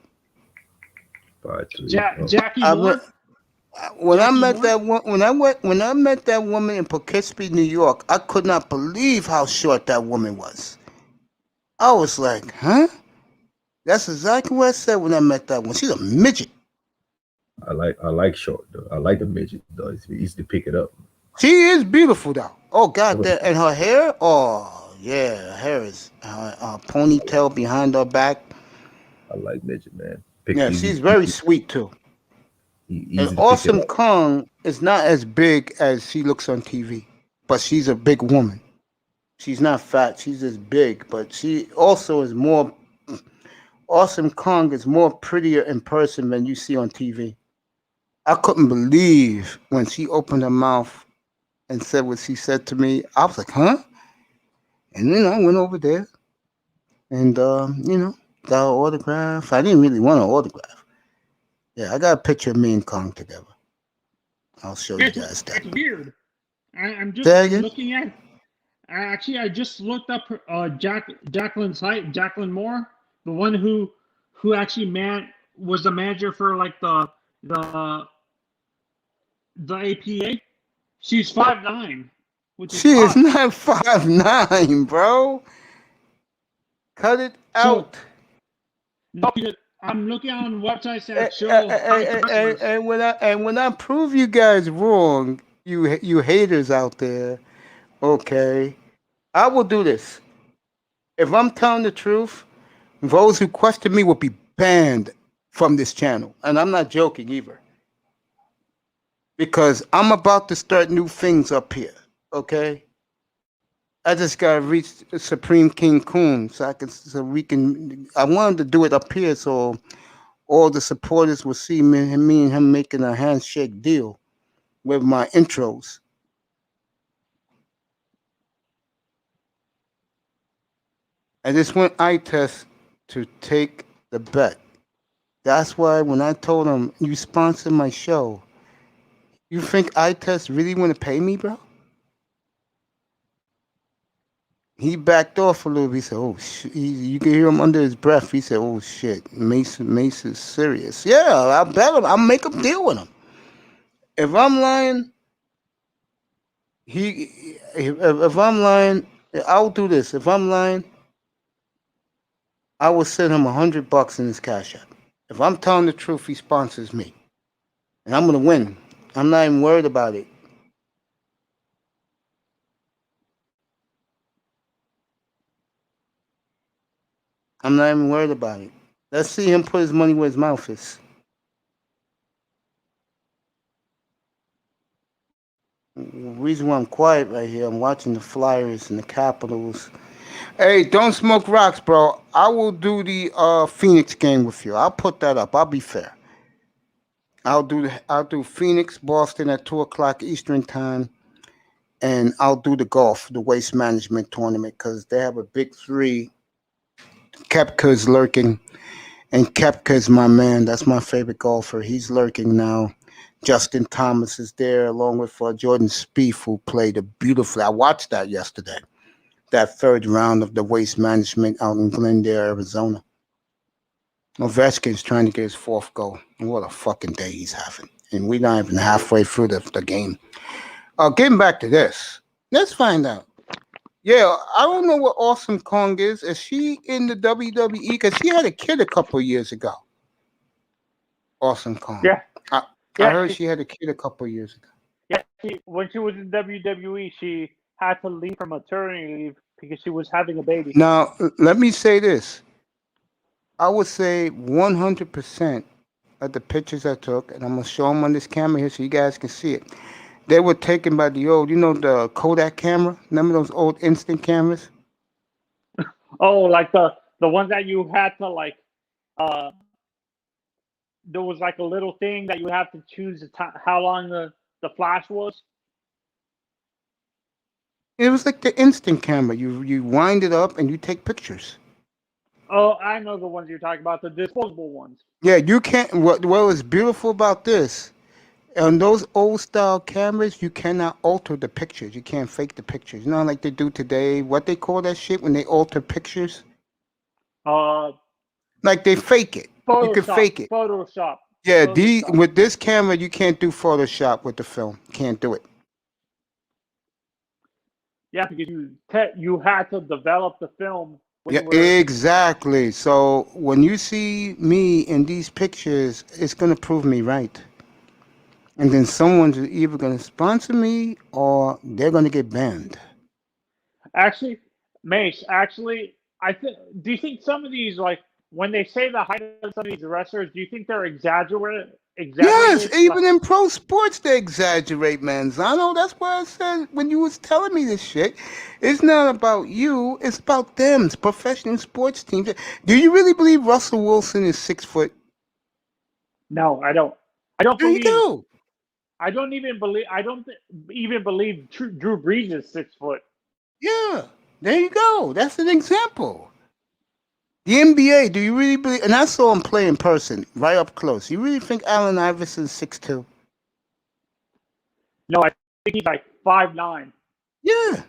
5'3". Jackie Moore. When I met that woman in Poughkeepsie, New York, I could not believe how short that woman was. I was like, huh? That's exactly what I said when I met that one. She's a midget. I like short though. I like the midget though. It's easy to pick it up. She is beautiful though. Oh god, and her hair. Oh yeah, her hair is ponytail behind her back. I like midget, man. She's very sweet too. And Awesome Kong is not as big as she looks on TV, but she's a big woman. She's not fat. She's just big, but she also is more. Awesome Kong is more prettier in person than you see on TV. I couldn't believe when she opened her mouth and said what she said to me. I was like, huh? And then I went over there and, got her autograph. I didn't really want an autograph. Yeah, I got a picture of me and Kong together. I'll show you guys that. That's weird. I'm just looking at. Actually, I just looked up Jacqueline's height. Jacqueline Moore, the one who actually was the manager for like the APA. She's 5'9". She is not 5'9", bro. Cut it So out. no, because I'm looking on websites And, that show high wrestlers. when I prove you guys wrong, you haters out there, okay, I will do this. If I'm telling the truth, those who question me will be banned from this channel, and I'm not joking either, because I'm about to start new things up here. Okay, I just gotta reach Supreme King Coon so we can. I wanted to do it up here so all the supporters will see me and him making a handshake deal with my intros. I just want eye test to take the bet. That's why when I told him you sponsor my show, you think eye test really want to pay me, bro? He backed off a little bit. He said, "Oh shit!" You can hear him under his breath. He said, "Oh shit, Mace is serious." Yeah, I bet him. I'll make a deal with him. If I'm lying, if I'm lying, I'll do this. If I'm lying, I will send him $100 in his cash app. If I'm telling the truth, he sponsors me, and I'm gonna win. I'm not even worried about it. I'm not even worried about it. Let's see him put his money where his mouth is. The reason why I'm quiet right here, I'm watching the Flyers and the Capitals. Hey, don't smoke rocks, bro. I will do the Phoenix game with you. I'll put that up. I'll be fair. I'll do Phoenix, Boston at 2 o'clock Eastern time, and I'll do the golf, the waste management tournament, because they have a big three. Kepka's lurking, and Kepka's my man. That's my favorite golfer. He's lurking now. Justin Thomas is there, along with Jordan Spieth, who played beautifully. I watched that yesterday. That third round of the waste management out in Glendale, Arizona. Ovechkin's trying to get his fourth goal. And what a fucking day he's having. And we're not even halfway through the game. Getting back to this. Let's find out. Yeah, I don't know what Awesome Kong is. Is she in the WWE? Because she had a kid a couple years ago. Awesome Kong. Yeah. I Yeah, heard she had a kid a couple years ago. Yeah, when she was in WWE, she had to leave for maternity leave because she was having a baby. Now, let me say this. I would say 100% of the pictures I took, and I'm going to show them on this camera here so you guys can see it. They were taken by the old, the Kodak camera? Remember those old instant cameras? Oh, like the ones that you had to there was like a little thing that you have to choose how long the flash was. It was like the instant camera. You wind it up and you take pictures. Oh, I know the ones you're talking about, the disposable ones. Yeah, you can't. What was beautiful about this? On those old style cameras, you cannot alter the pictures. You can't fake the pictures. You know, like they do today. What they call that shit when they alter pictures? Like they fake it. Photoshop, you can fake it. Photoshop. Yeah, Photoshop. with this camera, you can't do Photoshop with the film. Can't do it. Yeah, because you had to develop the film. Yeah, exactly. So when you see me in these pictures, it's gonna prove me right. And then someone's either gonna sponsor me or they're gonna get banned. Actually, Mace. Actually, do you think some of these, like when they say the height of some of these wrestlers, do you think they're exaggerated? Yes, even in pro sports they exaggerate, man. Zano, that's why I said when you was telling me this shit, it's not about you, it's about them. It's professional sports teams. Do you really believe Russell Wilson is 6 foot? No, I don't. I don't There believe. you go. I don't even believe. I don't even believe Drew Brees is 6 foot. Yeah, there you go. That's an example. The NBA, do you really believe? And I saw him play in person, right up close. You really think Allen Iverson's 6'2"? No, I think he's like 5'9". Yeah.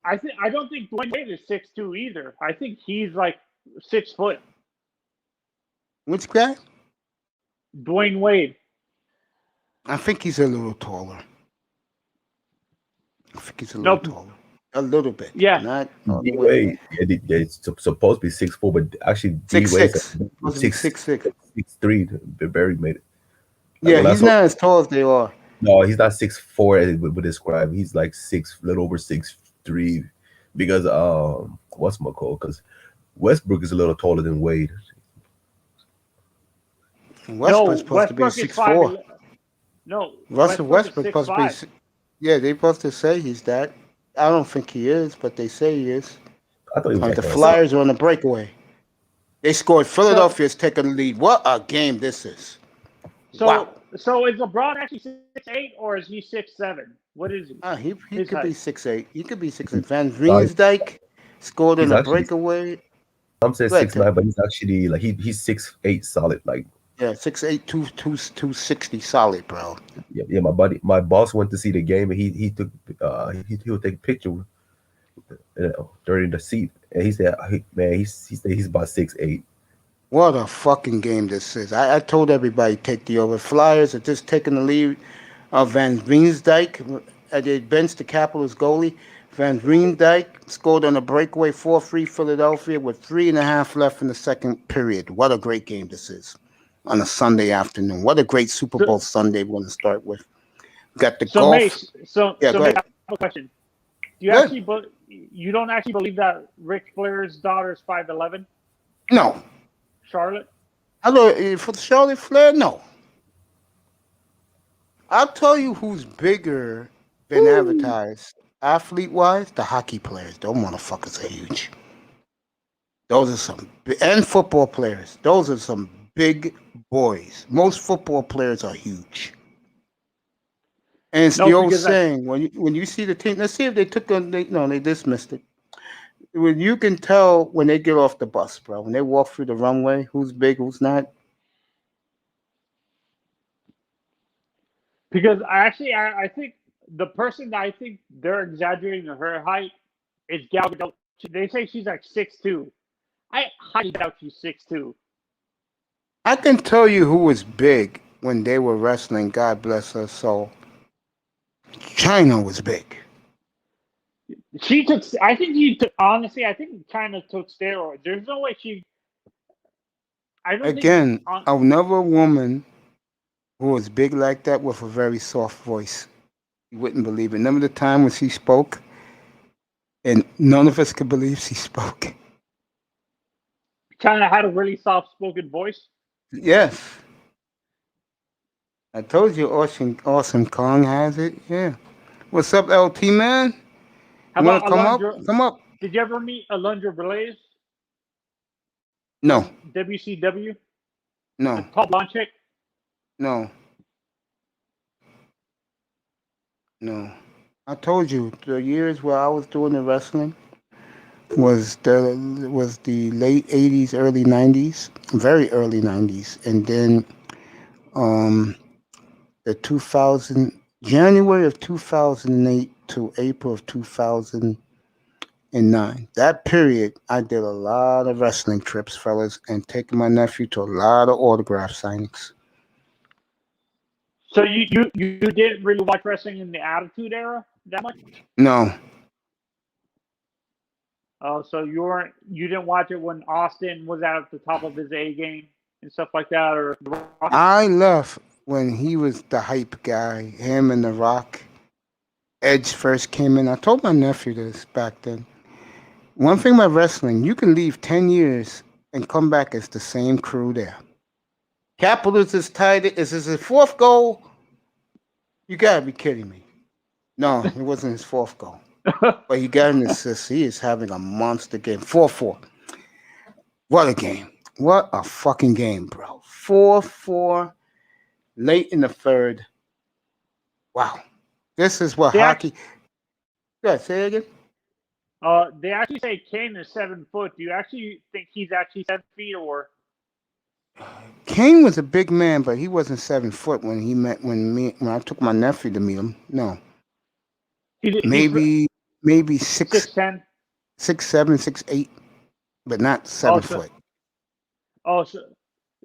I don't think Dwayne Wade is 6'2" either. I think he's like 6 foot. Which guy? Dwayne Wade. I think he's a little taller. I think he's a little taller. A little bit. Yeah. Not all the D way. Wade, yeah, it's supposed to be 6'4", but actually D Wade's 6'6". Supposed to be 6'6". 6'3". Barry made it. Like Yeah, when I he's saw, not as tall as they are. no, he's not 6'4" as it would describe. He's like little over 6'3", because what's my call? Because Westbrook is a little taller than Wade. And No, Westbrook's supposed to be Westbrook is 6'4". No, Russell Westbrook is Westbrook supposed to be. 6'5". Yeah, they supposed to say he's that. I don't think he is, but they say he is. I thought he was like The a So Flyers are on the breakaway. They scored. so Philadelphia's taking the lead. What a game this is! Wow. so is LeBron actually 6'8" or is he 6'7"? What is he? He His could be height. 6'8". He could be 6'8". Van guy. Riemsdyk scored on He's a actually, breakaway. some say Go ahead, 6'9", but he's actually like he's 6'8" solid. Like, yeah, 6'8", 260 solid, bro. yeah, my boss went to see the game, and he took he would take a picture during the seat, and he said, man, he said he's about 6'8". What a fucking game this is. I told everybody take the over. Flyers are just taking the lead of Van Riemsdyk. They benched the Capitals goalie. Van Riemsdyk scored on a breakaway 4-3 Philadelphia with 3.5 left in the second period. What a great game this is on a Sunday afternoon. What a great Super So Bowl Sunday we're going to start with. Got the so golf. Mace, so Yeah, so go Mace, I ahead. have a question. Do you Good. you don't actually believe that Ric Flair's daughter is 5'11"? No. Charlotte? Hello, for Charlotte Flair, no. I'll tell you who's bigger than advertised, athlete-wise, the hockey players. Those motherfuckers are huge. Those are and football players. Those are some big boys. Most football players are huge. And it's the No, old because I saying, when you see the team, let's see if they took on, they dismissed it. When you can tell when they get off the bus, bro, when they walk through the runway, who's big, who's not. because I think the person that I think they're exaggerating her height is Gal Gadot. They say she's like 6'2". I highly doubt she's 6'2". I can tell you who was big when they were wrestling, God bless her soul. China was big. She took. I think he took. Honestly, I think China took steroids. There's no way she. I don't think. Again, another woman who was big like that with a very soft voice. You wouldn't believe it. Remember the time when she spoke and none of us could believe she spoke? China had a really soft-spoken voice. Yes. I told you Awesome Kong has it. Yeah. What's up, LT man? How You want about to come up? Alundra? Come up. Did you ever meet Alundra Blaze No. from WCW? The No. tall blonde chick. No. No. I told you the years where I was doing the wrestling was the late 80s, early 90s, very early 90s, and then the 2000 January of 2008 to April of 2009. That period, I did a lot of wrestling trips, fellas, and taking my nephew to a lot of autograph signings. So you didn't really watch wrestling in the Attitude Era that much? No, Oh, so you didn't watch it when Austin was at the top of his A game and stuff like that, or The Rock? I left when he was the hype guy, him and The Rock. Edge first came in. I told my nephew this back then. One thing about wrestling, you can leave 10 years and come back as the same crew there. Capitals is tied. Is this his fourth goal? You gotta be kidding me. No, it wasn't his fourth goal. But he got an assist. He is having a monster game. 4-4. What a game. What a fucking game, bro. 4-4 late in the third. Wow. This is what They hockey. Go ahead, say it again. They actually say Kane is 7 foot. Do you actually think he's actually 7 feet, or? Kane was a big man, but he wasn't 7 foot when when I took my nephew to meet him. No. Maybe 6'10". 6'7", 6'8", but not 7 foot. Oh,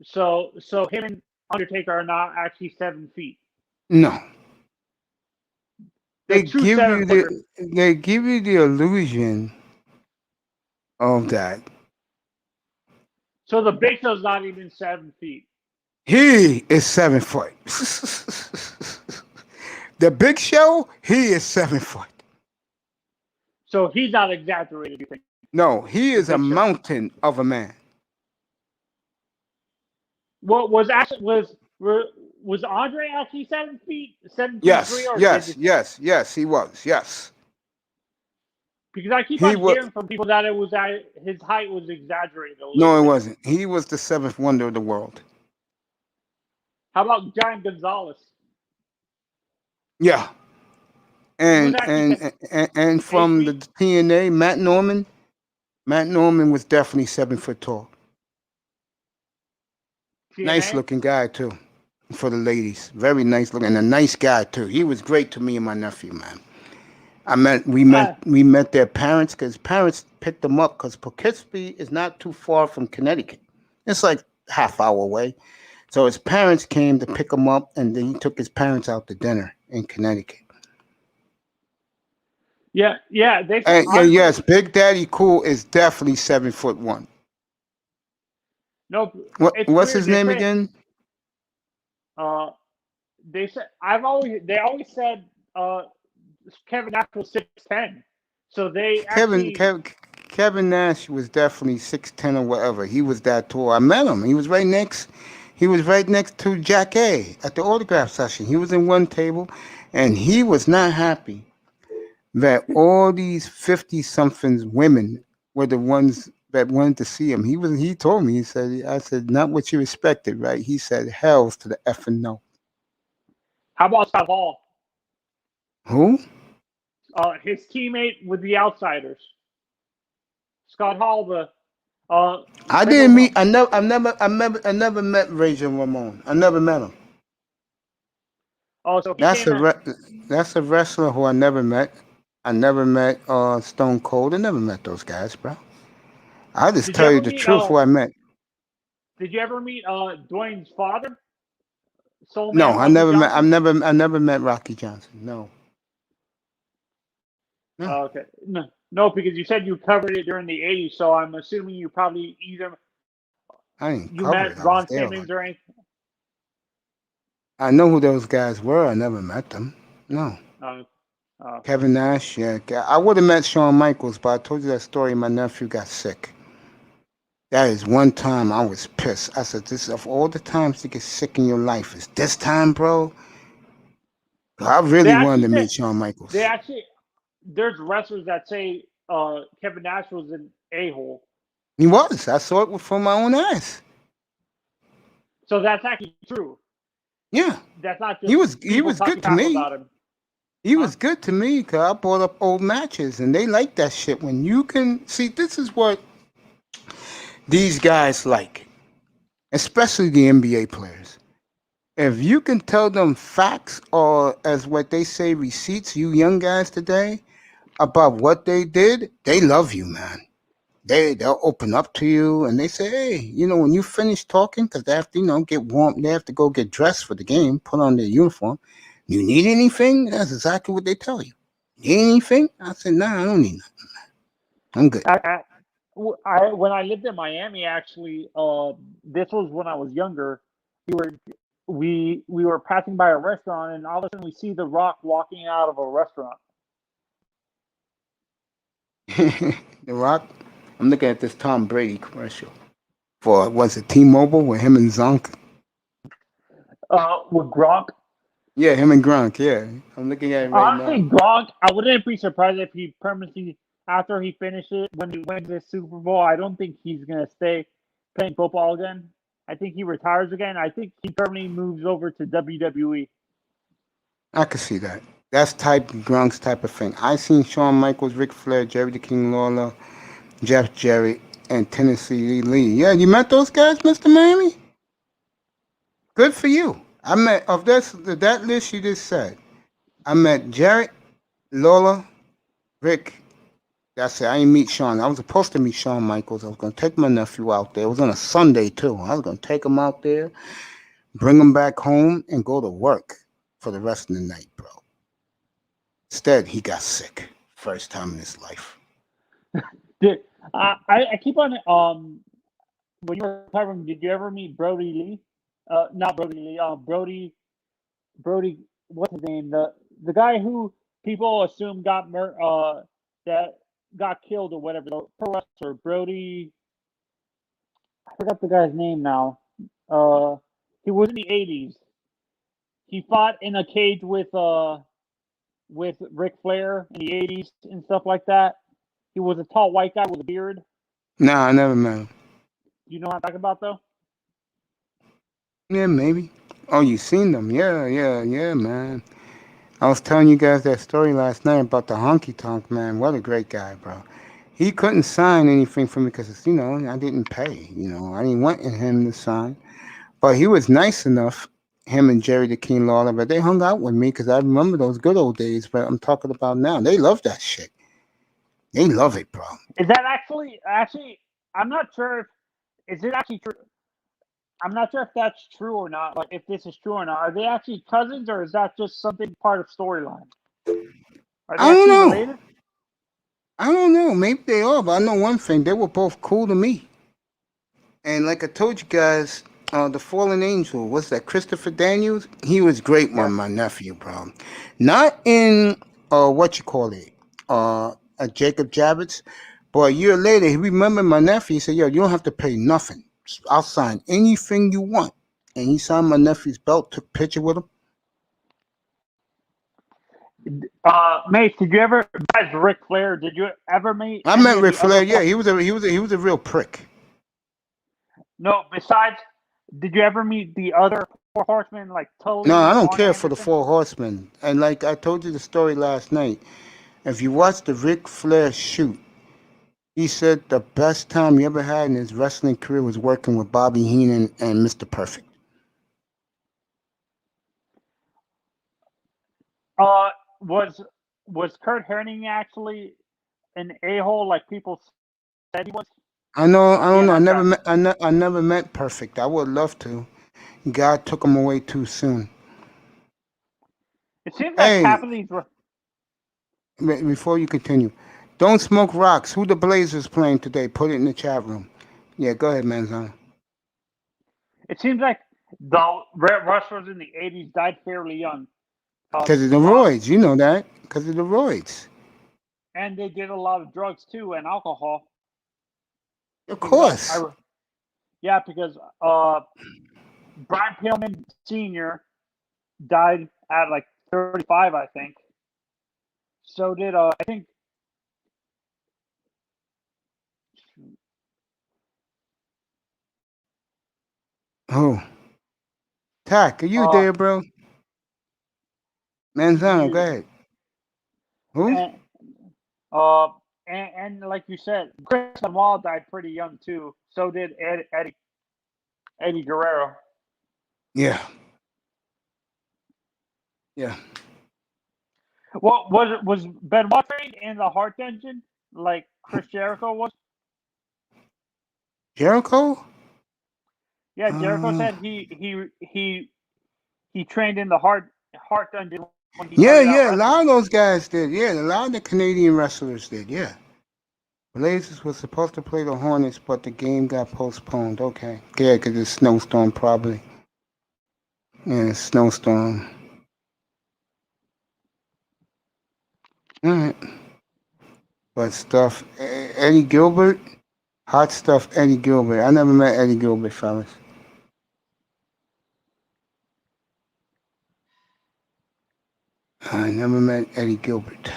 so him and Undertaker are not actually 7 feet. No. The true 7-footer. they give you the illusion of that. So the Big Show's not even 7 feet. He is 7 foot. The Big Show, he is 7 foot. So he's not exaggerated, you think? No, he is a Big Show. mountain of a man. What was Andre actually 7 feet? 7 feet Yes, 3 or yes, he was. Yes. Because I keep He on was- hearing from people that his height was exaggerated. a little No, it bit. wasn't. He was the seventh wonder of the world. How about Giant Gonzalez? Yeah. And Was actually and from the TNA, Matt Norman was definitely 7 foot tall. TNA? Nice looking guy too. For the ladies. Very nice looking and a nice guy too. He was great to me and my nephew, man. We met their parents because parents picked them up because Poughkeepsie is not too far from Connecticut. It's like half hour away. So his parents came to pick him up, and then he took his parents out to dinner in Connecticut. Yeah. They Yes, Big Daddy Cool is definitely 7'1". No. What's weird. his They name say- again? They said they always said Kevin Nash was 6'10". So they Kevin Nash was definitely 6'10" or whatever. He was that tall. I met him. He was right next to Jack A at the autograph session. He was in one table, and he was not happy that all these 50-somethings women were the ones that wanted to see him. He told me, I said, not what you expected, right? He said, hell's to the effing no. How about Scott Hall? Who? His teammate with the Outsiders. Scott Hall, I didn't meet. I never met Razor Ramon. I never met him. Oh, so That's a wrestler who I never met. I never met Stone Cold. I never met those guys, bro. I'll just tell you the truth who I met. Did you ever meet Dwayne's father? No, I never met Rocky Johnson. No. Okay. No, because you said you covered it during the 80s, so I'm assuming you probably either met Ron Simmons or anything. I know who those guys were. I never met them. No. Kevin Nash, yeah. I would have met Shawn Michaels, but I told you that story. My nephew got sick. That is one time I was pissed. I said, "This of all the times to get sick in your life, is this time, bro?" I really wanted to meet Shawn Michaels. There's wrestlers that say Kevin Nash was an a-hole. He was. I saw it from my own eyes. So that's actually true. Yeah. That's not just he was good to me. He was good to me because I brought up old matches, and they like that shit. When you can see, this is what these guys like, especially the NBA players. If you can tell them facts, or as what they say, receipts, you young guys today, about what they did, they love you, man. They'll open up to you, and they say, hey, when you finish talking, because they have to, get warm, they have to go get dressed for the game, put on their uniform. You need anything? That's exactly what they tell you. Need anything? I said, nah, I don't need nothing. I'm good. When I lived in Miami, actually, this was when I was younger. We were passing by a restaurant, and all of a sudden we see The Rock walking out of a restaurant. The Rock? I'm looking at this Tom Brady commercial for, was it T-Mobile with him and Zonk? With Gronk? Yeah, him and Gronk, yeah. I'm looking at it right now. Gronk, I wouldn't be surprised if he permanently, after he finishes, when he wins the Super Bowl, I don't think he's going to stay playing football again. I think he retires again. I think he permanently moves over to WWE. I could see that. That's Gronk's type of thing. I seen Shawn Michaels, Ric Flair, Jerry the King Lawler, Jeff Jarrett, and Tennessee Lee. Yeah, you met those guys, Mr. Miami? Good for you. I met, of that list you just said, I met Jarrett, Lawler, Rick. That's it. I didn't meet Shawn. I was supposed to meet Shawn Michaels. I was going to take my nephew out there. It was on a Sunday, too. I was going to take him out there, bring him back home, and go to work for the rest of the night, bro. Instead, he got sick. First time in his life. Did, I keep on when you were covering, did you ever meet Brody Lee? Not Brody Lee. Brody. What's his name? The guy who people assume that got killed or whatever. The pro wrestler Brody. I forgot the guy's name now. He was in the '80s. He fought in a cage with Ric Flair in the '80s and stuff like that. He was a tall white guy with a beard. Nah, I never met him. You know what I'm talking about, though? Yeah, maybe. Oh, you seen them? Yeah, man. I was telling you guys that story last night about the honky tonk man. What a great guy, bro. He couldn't sign anything for me because I didn't pay. I didn't want him to sign, but he was nice enough. Him and Jerry the King Lawler, but they hung out with me because I remember those good old days. But I'm talking about now. They love that shit. They love it, bro. Is that actually? I'm not sure if is it actually true. I'm not sure if that's true or not. Like, if this is true or not. Are they actually cousins, or is that just something part of storyline? Are they I don't actually know. related? I don't know. Maybe they are, but I know one thing. They were both cool to me. And like I told you guys, the Fallen Angel, what's that? Christopher Daniels. He was great Yeah. with my nephew, bro. Not in what you call it, Jacob Javits, but a year later, he remembered my nephew. He said, "Yo, you don't have to pay nothing. I'll sign anything you want." And he signed my nephew's belt. Took a picture with him. Mace, did you ever? Besides Ric Flair, did you ever meet I any met of Ric the other? Flair. Yeah, he was a real prick. No, besides, did you ever meet the other four horsemen like Tully, No, I don't Arn care for the Anderson? Four Horsemen. And like I told you the story last night, if you watch the Ric Flair shoot, he said the best time he ever had in his wrestling career was working with Bobby Heenan and Mr. Perfect. Uh, was Kurt Hennig actually an a-hole like people said he was? I know. Or I was he a don't know. I nice never guy? met. I never met Perfect. I would love to. God took him away too soon. It seems like Hey, half of these were. before you continue, don't smoke rocks. Who the Blazers playing today? Put it in the chat room. Yeah, go ahead, Manzana. It seems like the wrestlers in the '80s died fairly young. Because of the Rock, roids, you know that. Because of the roids. and they did a lot of drugs too and alcohol. Of Because course. because Brian Pillman Sr. died at like 35, I think. So did I think. Oh, Tack, are you Uh, there, bro? Manzana, go you ahead. Who? and uh and like you said, Chris Benoit died pretty young too. So did Eddie Guerrero. Yeah. Yeah. Well, was Benoit trained in the Heart Engine like Chris Jericho was? Jericho? Yeah, Jericho Uh, said he trained in the Heart Engine when he yeah, started out yeah. A lot wrestling. of those guys did. Yeah, a lot of the Canadian wrestlers did. Yeah. Blazers was supposed to play the Hornets, but the game got postponed. Okay. Yeah, because it's snowstorm, probably. Yeah, snowstorm. All right. But stuff. Eddie Gilbert? Hot stuff, Eddie Gilbert. I never met Eddie Gilbert, fellas. I never met Eddie Gilbert.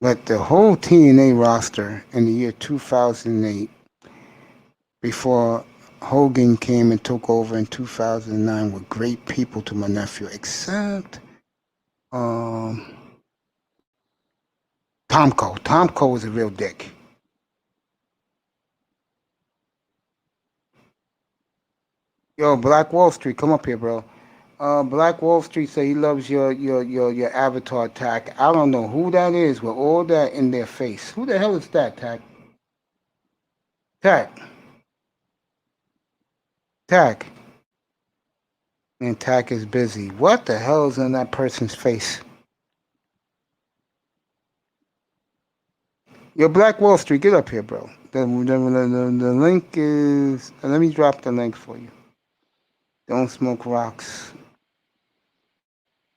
But the whole TNA roster in the year 2008, before Hogan came and took over in 2009, were great people to my nephew, except um, Tomko. Tomko was a real dick. Yo, Black Wall Street, come up here, bro. Black Wall Street say he loves your avatar, Tack. I don't know who that is with all that in their face. Who the hell is that, Tack? Tack. Tack. And Tack is busy. What the hell is on that person's face? Yo, Black Wall Street, get up here, bro. The link is. Let me drop the link for you. Don't smoke rocks.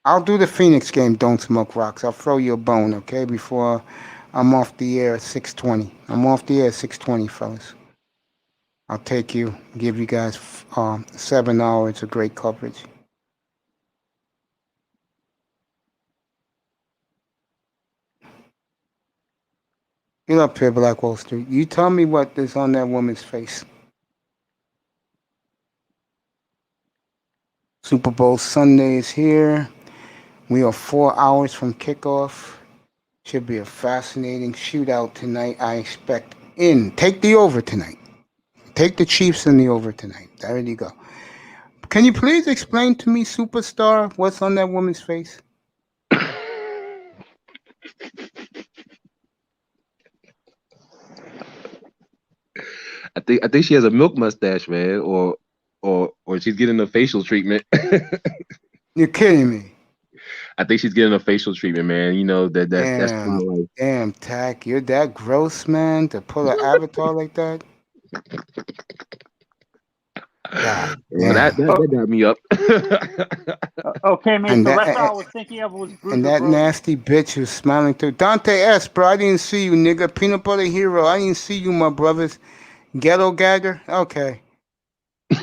I'll do the Phoenix game. Don't smoke rocks. I'll throw you a bone, okay? Before I'm off the air at 6:20. I'm off the air at 6:20, fellas. I'll take you. Give you guys 7 hours of great coverage. Get up here, Black Wall Street. You tell me what is on that woman's face. Super Bowl Sunday is here. We are 4 hours from kickoff. Should be a fascinating shootout tonight. I expect take the over tonight. Take the Chiefs in the over tonight. There you go. Can you please explain to me, Superstar, what's on that woman's face? I think she has a milk mustache, man, or she's getting a facial treatment. You're kidding me. I think she's getting a facial treatment, man. You know that's kind of like Damn, Tack, you're that gross, man, to pull an avatar like that. God, well, that got me up. Okay, man. And The that- rest I was thinking of was Bruiser And that Brody. nasty bitch who's smiling too. Dante S, bro, I didn't see you, nigga. Peanut butter hero, I didn't see you, my brothers. Ghetto gagger, okay.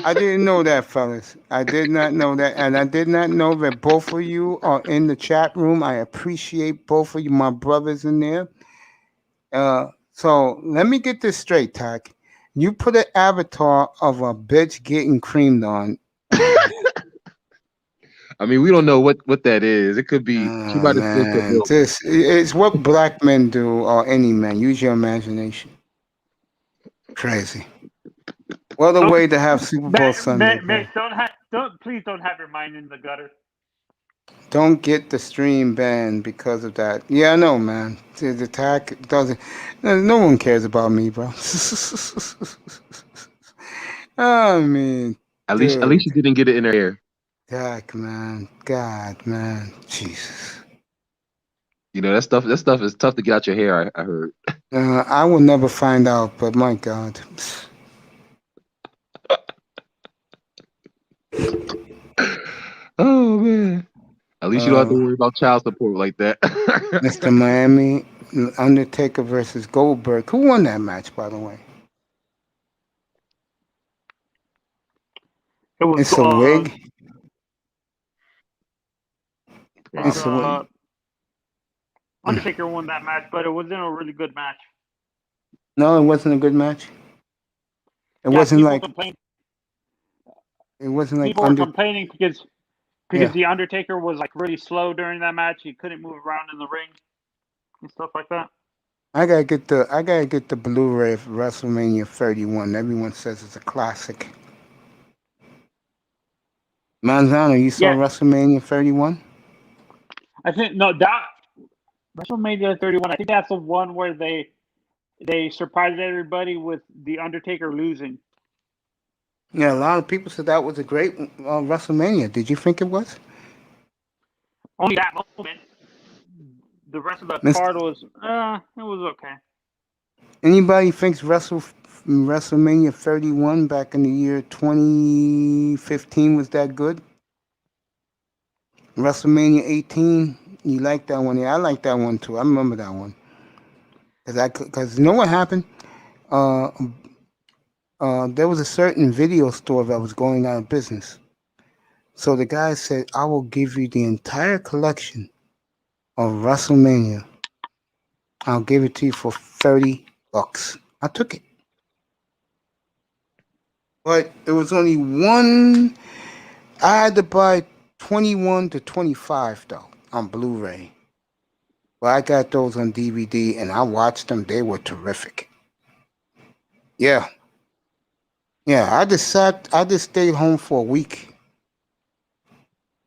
I didn't know that, fellas. I did not know that, and I did not know that both of you are in the chat room. I appreciate both of you, my brothers in there. So let me get this straight, Tack. You put an avatar of a bitch getting creamed on. I mean, we don't know what that is. It could be she might have spilled some milk. It's what black men do, or any man. Use your imagination. Crazy. What a way to have Super Bowl Sunday. Man, please don't have your mind in the gutter. Don't get the stream banned because of that. Yeah, I know, man. The attack doesn't. No one cares about me, bro. I mean, At least she didn't get it in her hair. Attack, man. God, man. Jesus. You know that stuff is tough to get out your hair. I heard. I will never find out, but my God. Oh man. At least you don't have to worry about child support like that. Mr. Miami, Undertaker versus Goldberg. Who won that match, by the way? It's a wig. It's a wig. Undertaker won that match, but it wasn't a really good match. No, it wasn't a good match. It wasn't like. It wasn't like. People were complaining because the Undertaker was like really slow during that match. He couldn't move around in the ring and stuff like that. I gotta get the Blu-ray of WrestleMania 31. Everyone says it's a classic. Manzano, you saw WrestleMania 31? I think that WrestleMania 31. I think that's the one where they surprised everybody with the Undertaker losing. Yeah, a lot of people said that was a great WrestleMania. Did you think it was? Only that moment. The rest of the card was, it was okay. Anybody thinks WrestleMania 31 back in the year 2015 was that good? WrestleMania 18, you like that one? Yeah, I like that one too. I remember that one. Because you know what happened? There was a certain video store that was going out of business. So the guy said, I will give you the entire collection of WrestleMania. I'll give it to you for $30. I took it. But there was only one. I had to buy 21 to 25 though on Blu-ray. But I got those on DVD and I watched them. They were terrific. Yeah. Yeah, I just stayed home for a week.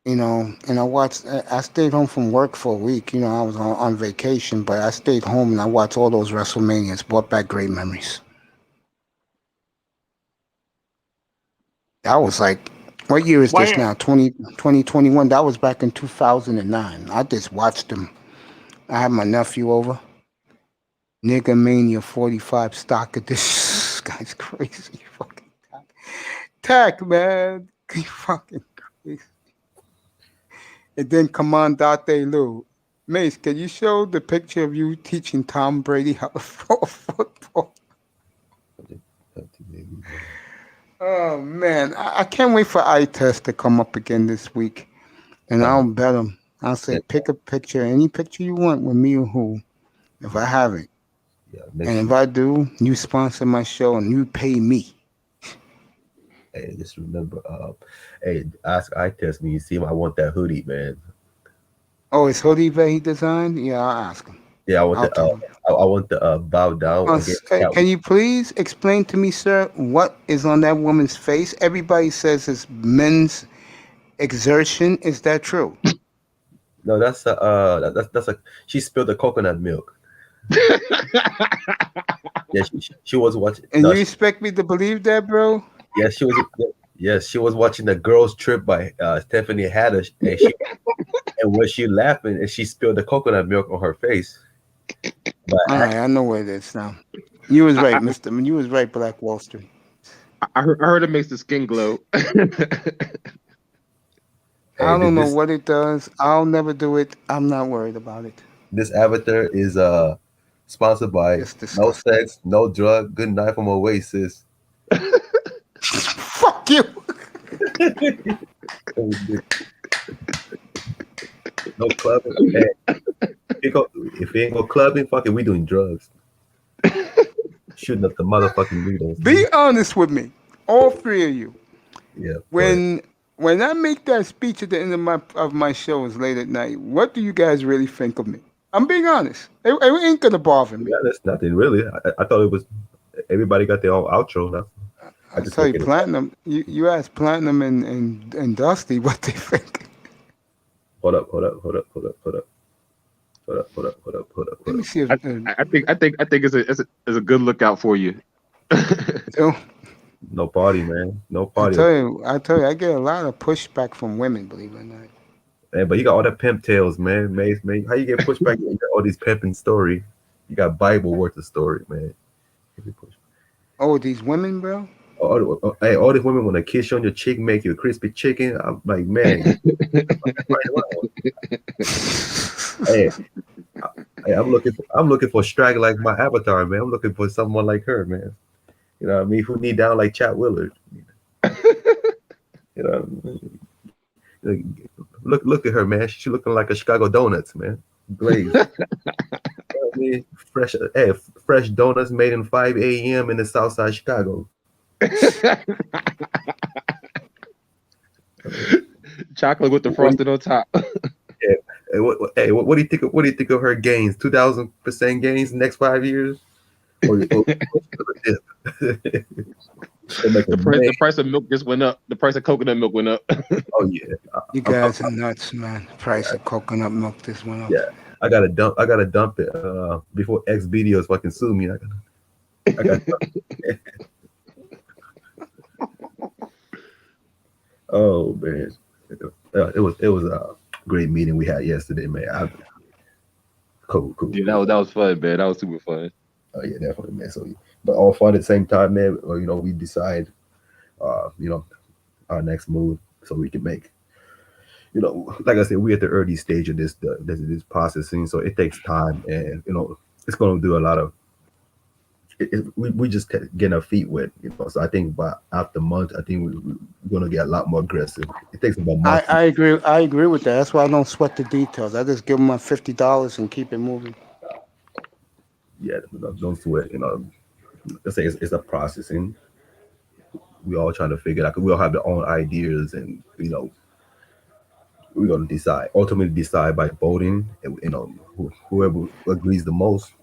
You know, and I stayed home from work for a week. You know, I was on vacation, but I stayed home and I watched all those WrestleManias, brought back great memories. That was like, what year is this now? 2021? That was back in 2009. I just watched them. I had my nephew over. Nigga Mania 45 stock edition. This guy's crazy. Fucking tack, man. He fucking crazy. And then Commandante Lou. Mace, can you show the picture of you teaching Tom Brady how to throw a football? Oh man, I can't wait for eye test to come up again this week, and I'll bet him. I'll say pick a picture, any picture you want with me or who, if I have it, Yeah, and if I do, you sponsor my show and you pay me. hey, just remember, hey, ask I test me. You see him? I want that hoodie, man. Oh, it's hoodie that he designed? Yeah, I'll ask him. Yeah, I want I'll the tell him. I want the bow down against Cat. Can you please explain to me, sir, what is on that woman's face? Everybody says it's men's exertion. Is that true? No, that's that's a she spilled the coconut milk. Yeah, she was watching. And No, you expect me to believe that, bro? yeah, she was. Yes, she was watching the Girls Trip by Stephanie Haddish, and when she laughing and she spilled the coconut milk on her face. But All right, I know where it is now. You was right, Mister. You was right, Black Wall Street. I heard it makes the skin glow. I don't know what it does. I'll never do it. I'm not worried about it. This avatar is sponsored by It's No disgusting. Sex, No Drug, Good Night from Oasis. Fuck you. No clubbing. Hey, if we ain't go clubbing, fucking we doing drugs. Shooting up the motherfucking needles. Be honest with me, all three of you. Yeah. When I make that speech at the end of my shows late at night, what do you guys really think of me? I'm being honest. It ain't gonna bother me. Yeah, that's nothing really. I thought it was everybody got their own outro now. I tell you, Platinum. You ask Platinum and Dusty what they think. Hold up. Let me see if I think it's a good lookout for you. No party, man. No I party. tell you, I get a lot of pushback from women, believe it or not. Man, but you got all the pimp tales, man. Mace, man. How you get pushed back? You got all these pimping story. You got Bible worth of story, man. Oh, these women, bro. Hey, all these women want to kiss you on your cheek, make you a crispy chicken. I'm like, man. hey, I'm looking for Strag like my avatar, man. I'm looking for someone like her, man. You know what I mean? Who need down like Chat Willard? You know, look at her, man. She looking like a Chicago Donuts, man. Glazed. You know what I mean? Fresh donuts made in 5 a.m. in the South Side Chicago. Chocolate with the frosting on top. Yeah. What do you think? What do you think of her gains? 2,000% gains next 5 years? The price of milk just went up. The price of coconut milk went up. Oh yeah, You guys are nuts, man. Price of coconut milk just went up. Yeah, I gotta dump it before X videos fucking sue me. I got. Oh man, it was a great meeting we had yesterday, man. Cool. Yeah, that was fun, man. That was super fun. Oh yeah, definitely, man. So, but all fun at the same time, man. We decide, our next move so we can make. Like I said, we're at the early stage of this processing, so it takes time, and it's going to do a lot of. We just getting our feet wet, So I think by after months, I think we're going to get a lot more aggressive. It takes about months. I agree with that. That's why I don't sweat the details. I just give them my $50 and keep it moving. Yeah, don't sweat. Let's say it's a processing. We all trying to figure it out. 'Cause we all have our own ideas, and we're going to ultimately decide by voting, and whoever agrees the most.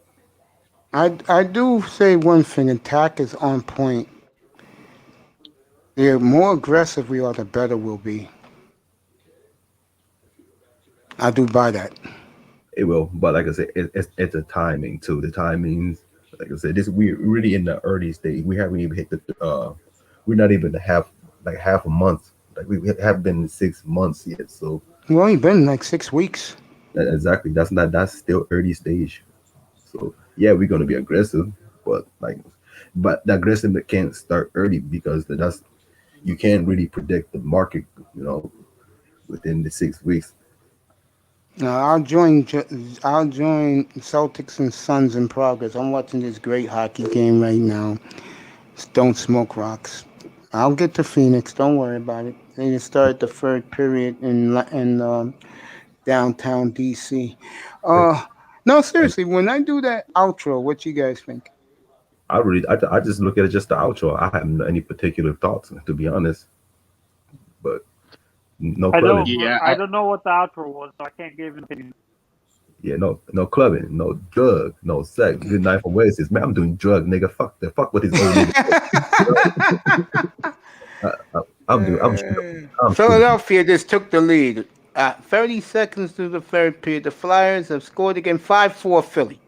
I do say one thing, attack is on point. The more aggressive we are, the better we'll be. I do buy that. It will, but like I said, it's a timing too. The timings, like I said, we're really in the early stage. We haven't even hit we're not even half a month. Like we haven't been 6 months yet. So We've only been like 6 weeks. exactly, that's still early stage. So yeah, we're gonna be aggressive, but but the aggressiveness can't start early because that's you can't really predict the market, you know, within the 6 weeks. No, I'll join Celtics and Suns in progress. I'm watching this great hockey game right now. Don't smoke rocks. I'll get to Phoenix. Don't worry about it. They just started the third period in downtown DC. Uh, no, And seriously. When I do that outro, what you guys think? I just look at it just the outro. I have any particular thoughts, to be honest, but no I clubbing. don't. Yeah, I don't know what the outro was, so I can't give an opinion. Yeah, no clubbing, no drug, no sex. Good night from Oasis. Man, I'm doing drug, nigga. Fuck what his old nigga. I, I, I'm shooting. Philadelphia just took the lead. At 30 seconds through the third period, the Flyers have scored again 5-4 Philly.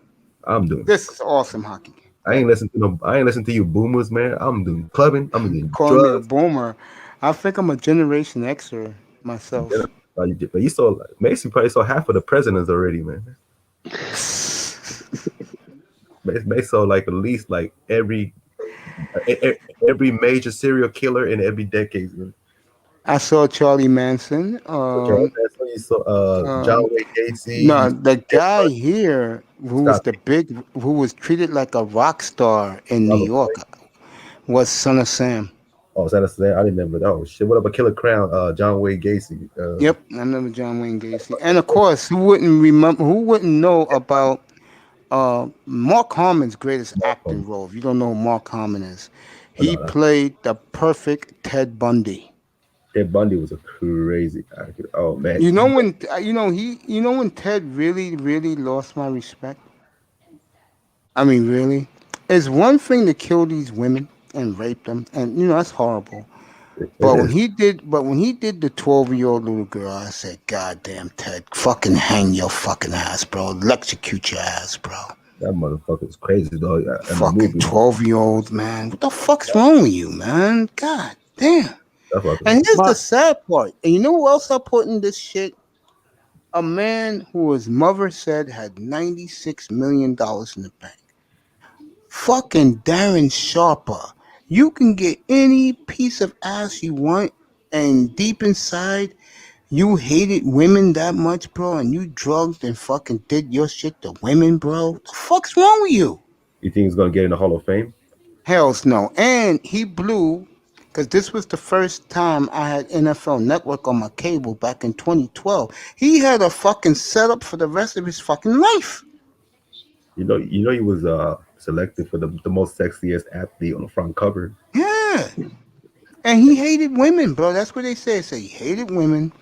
I'm doing. This is awesome hockey. I ain't listen to you boomers, man. I'm doing clubbing. I'm doing Calling me a drugs. boomer. I think I'm a Generation Xer Yeah. myself. But you saw Mason probably saw half of the presidents already, man. Mason saw like at least like every major serial killer in every decade, man. I saw Charlie Manson. So you saw John Um, Wayne Gacy. no, the guy here Stop it. who was treated like a rock star in New Robert York Blake. was Son of Sam. Oh, is that a I didn't remember that. Oh shit! What about Killer Crown? John Wayne Gacy. Yep, I remember John Wayne Gacy. And of course, who wouldn't know about Mark Harmon's greatest acting Malcolm. role? If you don't know who Mark Harmon is, Oh, he no, played the perfect Ted Bundy. Ted Bundy was a crazy actor. Oh man, You know when you know when Ted really lost my respect. I mean, really, it's one thing to kill these women and rape them, and that's horrible. it But when is. he did the 12-year-old little girl, I said, "God damn, Ted, fucking hang your fucking ass, bro. Electrocute your ass, bro. That motherfucker was crazy though. In the Fucking movie, 12-year-old man. What the fuck's wrong with you, man? God damn." that's what And here's the My sad part. And you know who else I put in this shit? A man who his mother said had $96 million in the bank. Fucking Darren Sharper. You can get any piece of ass you want, and deep inside, you hated women that much, bro, and you drugged and fucking did your shit to women, bro. What the fuck's wrong with you? you think he's gonna get in the Hall of Fame? Hells no. And he blew, because this was the first time I had NFL Network on my cable back in 2012. He had a fucking setup for the rest of his fucking life. You know he was selected for the most sexiest athlete on the front cover. Yeah. And he hated women, bro. That's what they say. Say he hated women.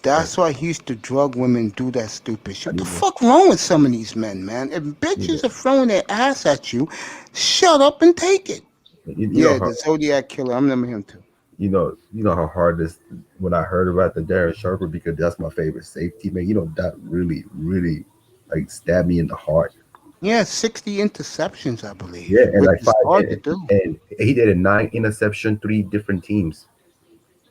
And That's why he used to drug women and do that stupid shit. I What the didn't, fuck wrong with some of these men, man? If you bitches know, are throwing their ass at you, shut up and take it. you know Yeah, how the Zodiac Killer. I remember him too. you know how hard this when I heard about the Darren Sharper because that's my favorite safety man. That really like stabbed me in the heart. Yeah, 60 interceptions, I believe, Yeah, and which like is five hard to do. and he did a 9 interception, 3 different teams.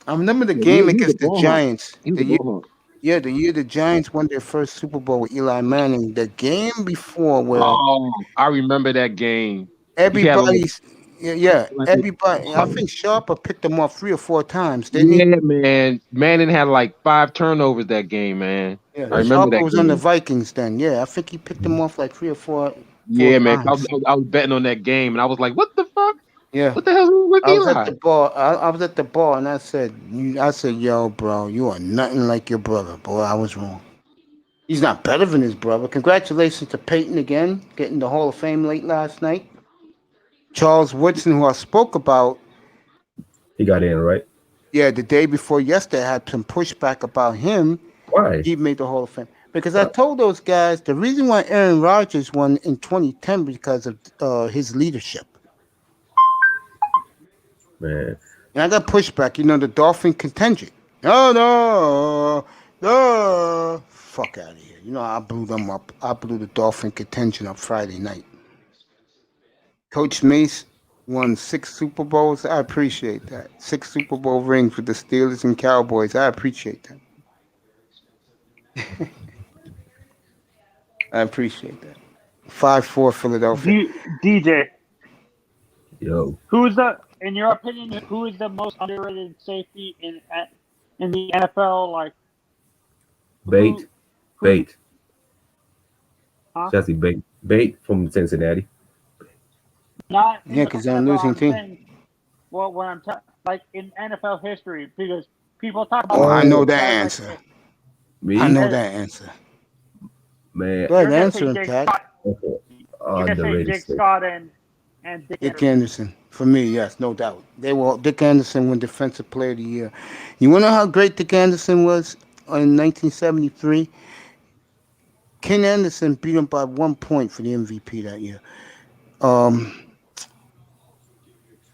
I remember the yeah, game he was a against the ball hawk. Giants. He was a The year, ball hawk. yeah, the year the Giants won their first Super Bowl with Eli Manning. The game before, where Oh, I remember that game. He had like, everybody's, yeah, like everybody. I think Sharper picked them off 3 or 4 times, didn't he? yeah, man. Manning had like 5 turnovers that game, man. Yeah, I remember Sharper that was on the game. Vikings then. Yeah, I think he picked them off like three or four Yeah, man. 'Cause times. I was betting on that game, and I was like, "What the fuck? Yeah, What the hell's wrong with I was at Eli?" the bar. I was at the bar, and I said, yo, bro, you are nothing like your brother, boy. I was wrong. He's not better than his brother. Congratulations to Peyton again, getting the Hall of Fame late last night. Charles Woodson, who I spoke about, He got in right. yeah, the day before yesterday, I had some pushback about him. Why? He made the Hall of Fame. Because I told those guys the reason why Aaron Rodgers won in 2010 because of his leadership. Man, And I got pushback, the Dolphin contingent. No. Fuck out of here. I blew them up. I blew the Dolphin contingent up Friday night. Coach Mace won 6 Super Bowls. I appreciate that. 6 Super Bowl rings with the Steelers and Cowboys. I appreciate that. I appreciate that. 5-4 Philadelphia. DJ, Yo, in your opinion, who is the most underrated safety in the NFL? Like Bait, who Bait, huh? Jesse Bait from Cincinnati. Not in Yeah, the because they're on NFL. losing I'm team. saying, well, when I'm like in NFL history, because people talk Oh, about I like know these that guys like answer. I Me, know uh, that answer. man, Go ahead, you're gonna say answer him, Jake Pat. Scott. okay. You're gonna say Underrated Jake safety. Scott and Dick Dick Anderson. Anderson. For me, yes, no doubt. Dick Anderson won Defensive Player of the Year. You wanna know how great Dick Anderson was in 1973? Ken Anderson beat him by 1 point for the MVP that year. Um,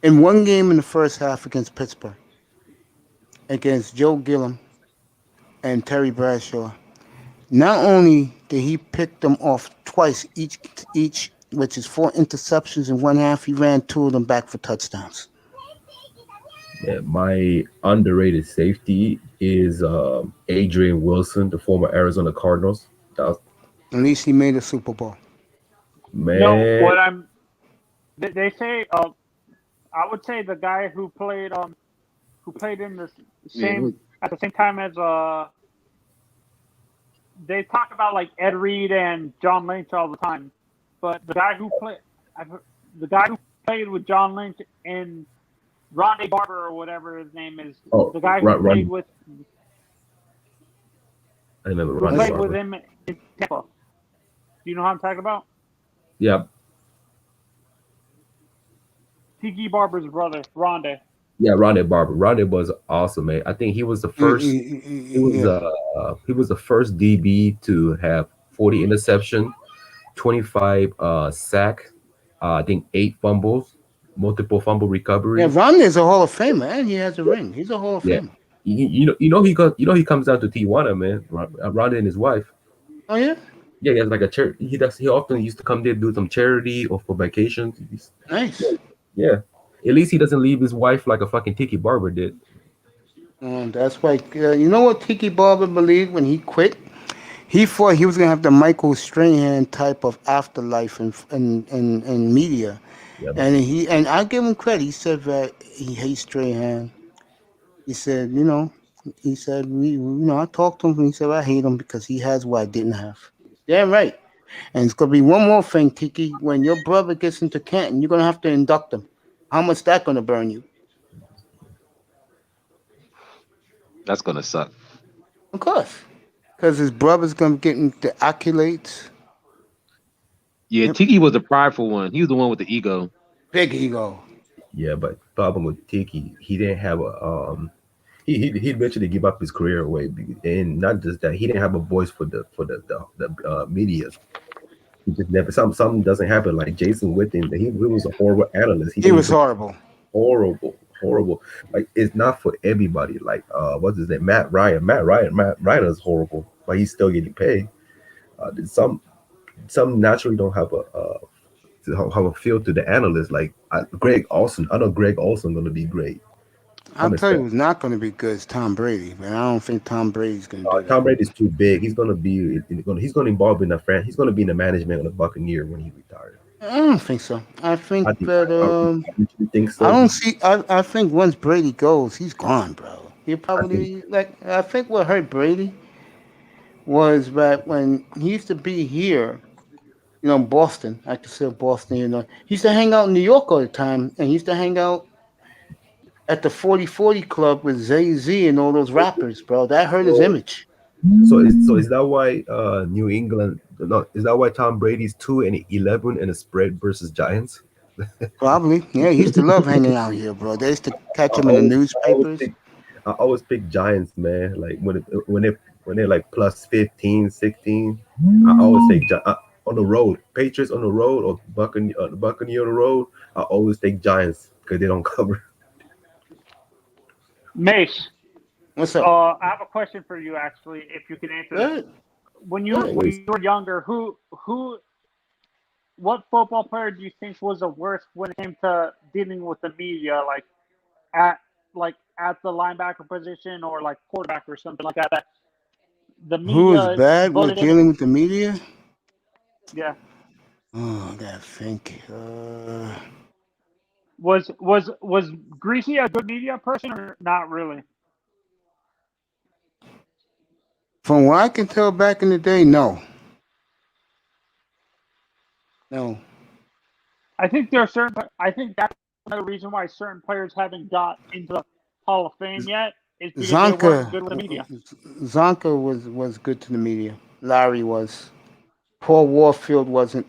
in one game in the first half against Pittsburgh, against Joe Gillum and Terry Bradshaw. Not only did he pick them off twice each, which is 4 interceptions in one half, he ran two of them back for touchdowns. Yeah, my underrated safety is Adrian Wilson, the former Arizona Cardinals. That was, At least he made a Super Bowl. No, man, what they say. I would say the guy who played in the Yeah, same at the same time as they talk about like Ed Reed and John Lynch all the time, but the guy who played with John Lynch and Rondé Barber or whatever his name is, oh, the guy Ron, I remember who Ronnie played Listen, with Barber. him in Tampa. Do you know how I'm talking about? Yeah, Tiki Barber's brother, Rondé. yeah, Ronnie Barber. Ronnie was awesome, man. I think he was the first. yeah. He was the first DB to have 40 interception, 25 sack. I think 8 fumbles, multiple fumble Yeah, recoveries. Romney is a Hall of Famer, and he has a ring. He's a Hall of Yeah, Famer. he comes down to Tijuana, man. Ronnie and his wife. Oh yeah, Yeah, he has like a charity. He often used to come there do some charity or for vacations. nice. Yeah, at least he doesn't leave his wife like a fucking Tiki Barber did. That's why. You know what Tiki Barber believed when he quit? He thought he was gonna have the Michael Strahan type of afterlife in media, Yeah, but and I give him credit. He said that he hates Strahan. He said, he said I talked to him and he said I hate him because he has what I didn't have. Yeah, right. And it's gonna be one more thing, Tiki. When your brother gets into Canton, you're gonna have to induct him. How much that gonna burn you? that's gonna suck. Of course, because his brother's gonna get the accolades. Yeah, Yep. Tiki was the prideful one. He was the one with the ego. Big ego. yeah, but problem with Tiki, he didn't have a he eventually give up his career away, and not just that, he didn't have a voice for the media. He just never something doesn't happen like Jason Witten. He was a horrible analyst. He He didn't was even horrible. horrible. Like it's not for everybody. Like what's his name? Matt Ryan is horrible, but he's still getting paid. Some naturally don't have have a feel to the analyst. Like Greg Olson, I know Greg Olson going to be great. I'll I'm tell you expecting. who's not gonna be good is Tom Brady, but I don't think Tom Brady's gonna do that. Tom Brady's too big. He's going to involve in the He's going to be in the management of the Buccaneer when he retires. I don't think so. I think I think that I really think I so. don't see. I think once Brady goes, he's gone, bro. He I think probably like. I think what hurt Brady was that when he used to be here, Boston. I could say Boston. He used to hang out in New York all the time, and he used to hang out at the 4040 club with Zay Z and all those rappers, bro. That hurt his so. image. So is that why New England? No, is that why Tom Brady's 2-11 in a spread versus Giants? Probably. Yeah, he used to love hanging out here, bro. They used to catch I him in the always, I always newspapers. pick, I always pick Giants, man. Like when they're like plus 15, 16, I always take on the road. Patriots on the road or Buccaneer on the road. I always take Giants because they don't cover. Mace, What's up? I have a question for you actually, if you can answer this. Good. When you Good. when you were younger, what football player do you think was the worst when it came to dealing with the media, at at the linebacker position or like quarterback or something like that? That the Who is media bad with voted him. dealing with the media? Yeah, Oh, I gotta think. Was Greasy a good media person or not really? From what I can tell back in the day, no. No. I think there are certain. I think that's another reason why certain players haven't got into the Hall of Fame yet is because they weren't Zonka good with the media. Zonka was good to the media. Larry was. Paul Warfield wasn't.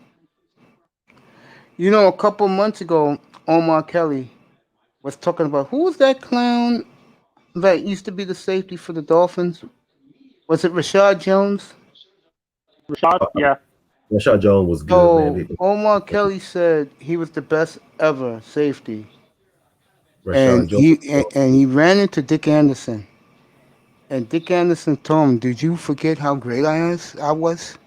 You know, a couple months ago, Omar Kelly was talking about who was that clown that used to be the safety for the Dolphins? Was it Rashad Jones? Rashad, yeah. Rashad Jones was good, man. So Omar Kelly said he was the best ever safety, and Rashad Jones. he ran into Dick Anderson, and Dick Anderson told him, "Did you forget how great I was?"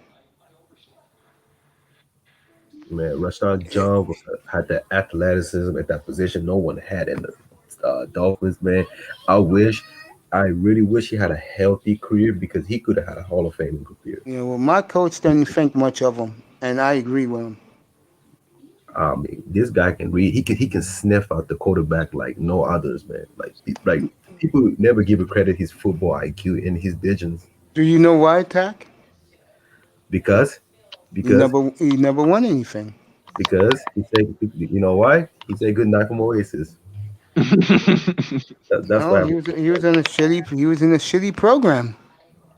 Man, Rashad Jones had the athleticism at that position no one had in the Dolphins, man. I wish, I really wish he had a healthy career because he could have had a Hall of Fame career. You know, well, my coach didn't think much of him, and I agree with him. I mean, this guy can read. He can sniff out the quarterback like no others, man. Like people never give a credit his football IQ and his visions Do you know why, Tack? because He because never won anything. because he said, you know why? He said good night from Oasis. That's No, why. he was in a shitty program.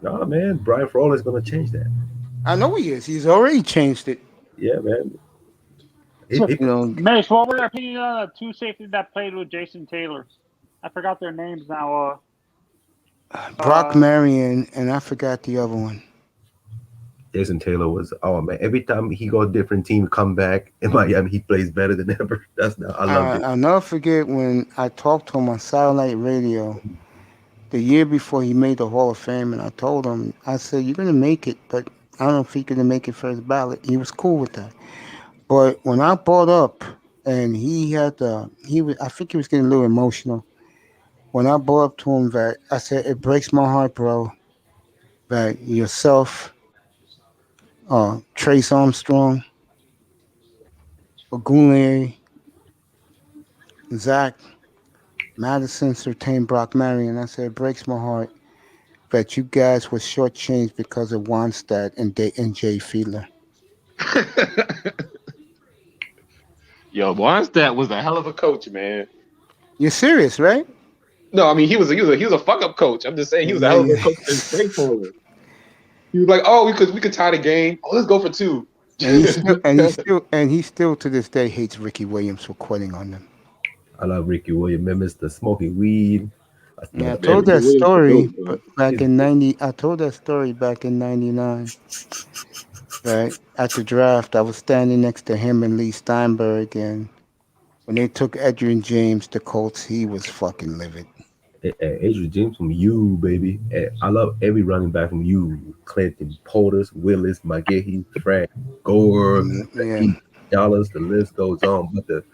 Nah, man, Brian Flores is gonna change that. I know he is. He's already changed it. Yeah, man. So, You know, Mace, what were your opinion on the two safeties that played with Jason Taylor? I forgot their names now. Brock Marion, and I forgot the other one. Jason Taylor was, oh man, every time he go a different team, come back in Miami, he plays better than ever. I loved it. I'll never forget when I talked to him on satellite radio the year before he made the Hall of Fame, and I told him, I said, "You're gonna make it, but I don't know if you're gonna make it first ballot." He was cool with that. But when I brought up, and I think he was getting a little emotional. When I brought up to him that I said, "It breaks my heart, bro, that yourself, Trace Armstrong, Ogunleye, Zach, Madison, Sertain, Brock Marion." I said, "It breaks my heart that you guys were shortchanged because of Wannstedt and Jay Fiedler." Yo, Wannstedt was a hell of a coach, man. You're serious, right? No, I mean he was a fuck up coach. I'm just saying he was a Yeah, hell of a yeah. coach and straightforward. He was like, oh, we could tie the game. Oh, let's go for two. He still to this day hates Ricky Williams for quitting on them. I love Ricky Williams, man, Mr. Smoking Weed. I Yeah, I love Man, told Ricky that Williams the story, goat, bro. but back he's in '90. I told that story back in '99. Right at the draft, I was standing next to him and Lee Steinberg, and when they took Edgerrin James, the Colts, he was fucking livid. Adrian James from you, baby. I love every running back from you. Clinton, Portis, Willis, McGahee, Frank, Gore, Yeah, Pete Dallas. The list goes on. But the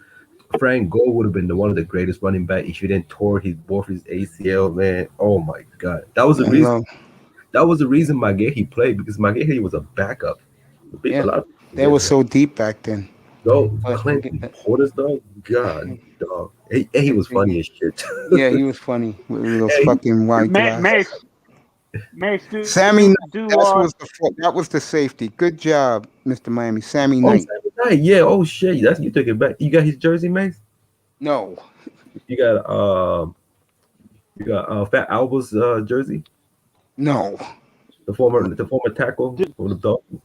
Frank Gore would have been the one of the greatest running back if he didn't tore his both his ACL, man. Oh my God, that was the I reason. know. That was the reason McGahee played because McGahee was a backup. A Yeah, lot of people they forget were that. so deep back then. Though But Clinton Portis, though, God, dog, he was funny as shit. yeah, he was funny with those Hey, fucking wide glasses. Mace, do Sammy Knight, do that was the safety. Good job, Mr. Miami. Sammy oh, Knight. Sammy Knight, yeah. Oh shit, that's you took it back. You got his jersey, Max. No, You got Fat Alba's jersey, no. the former tackle for the Dolphins.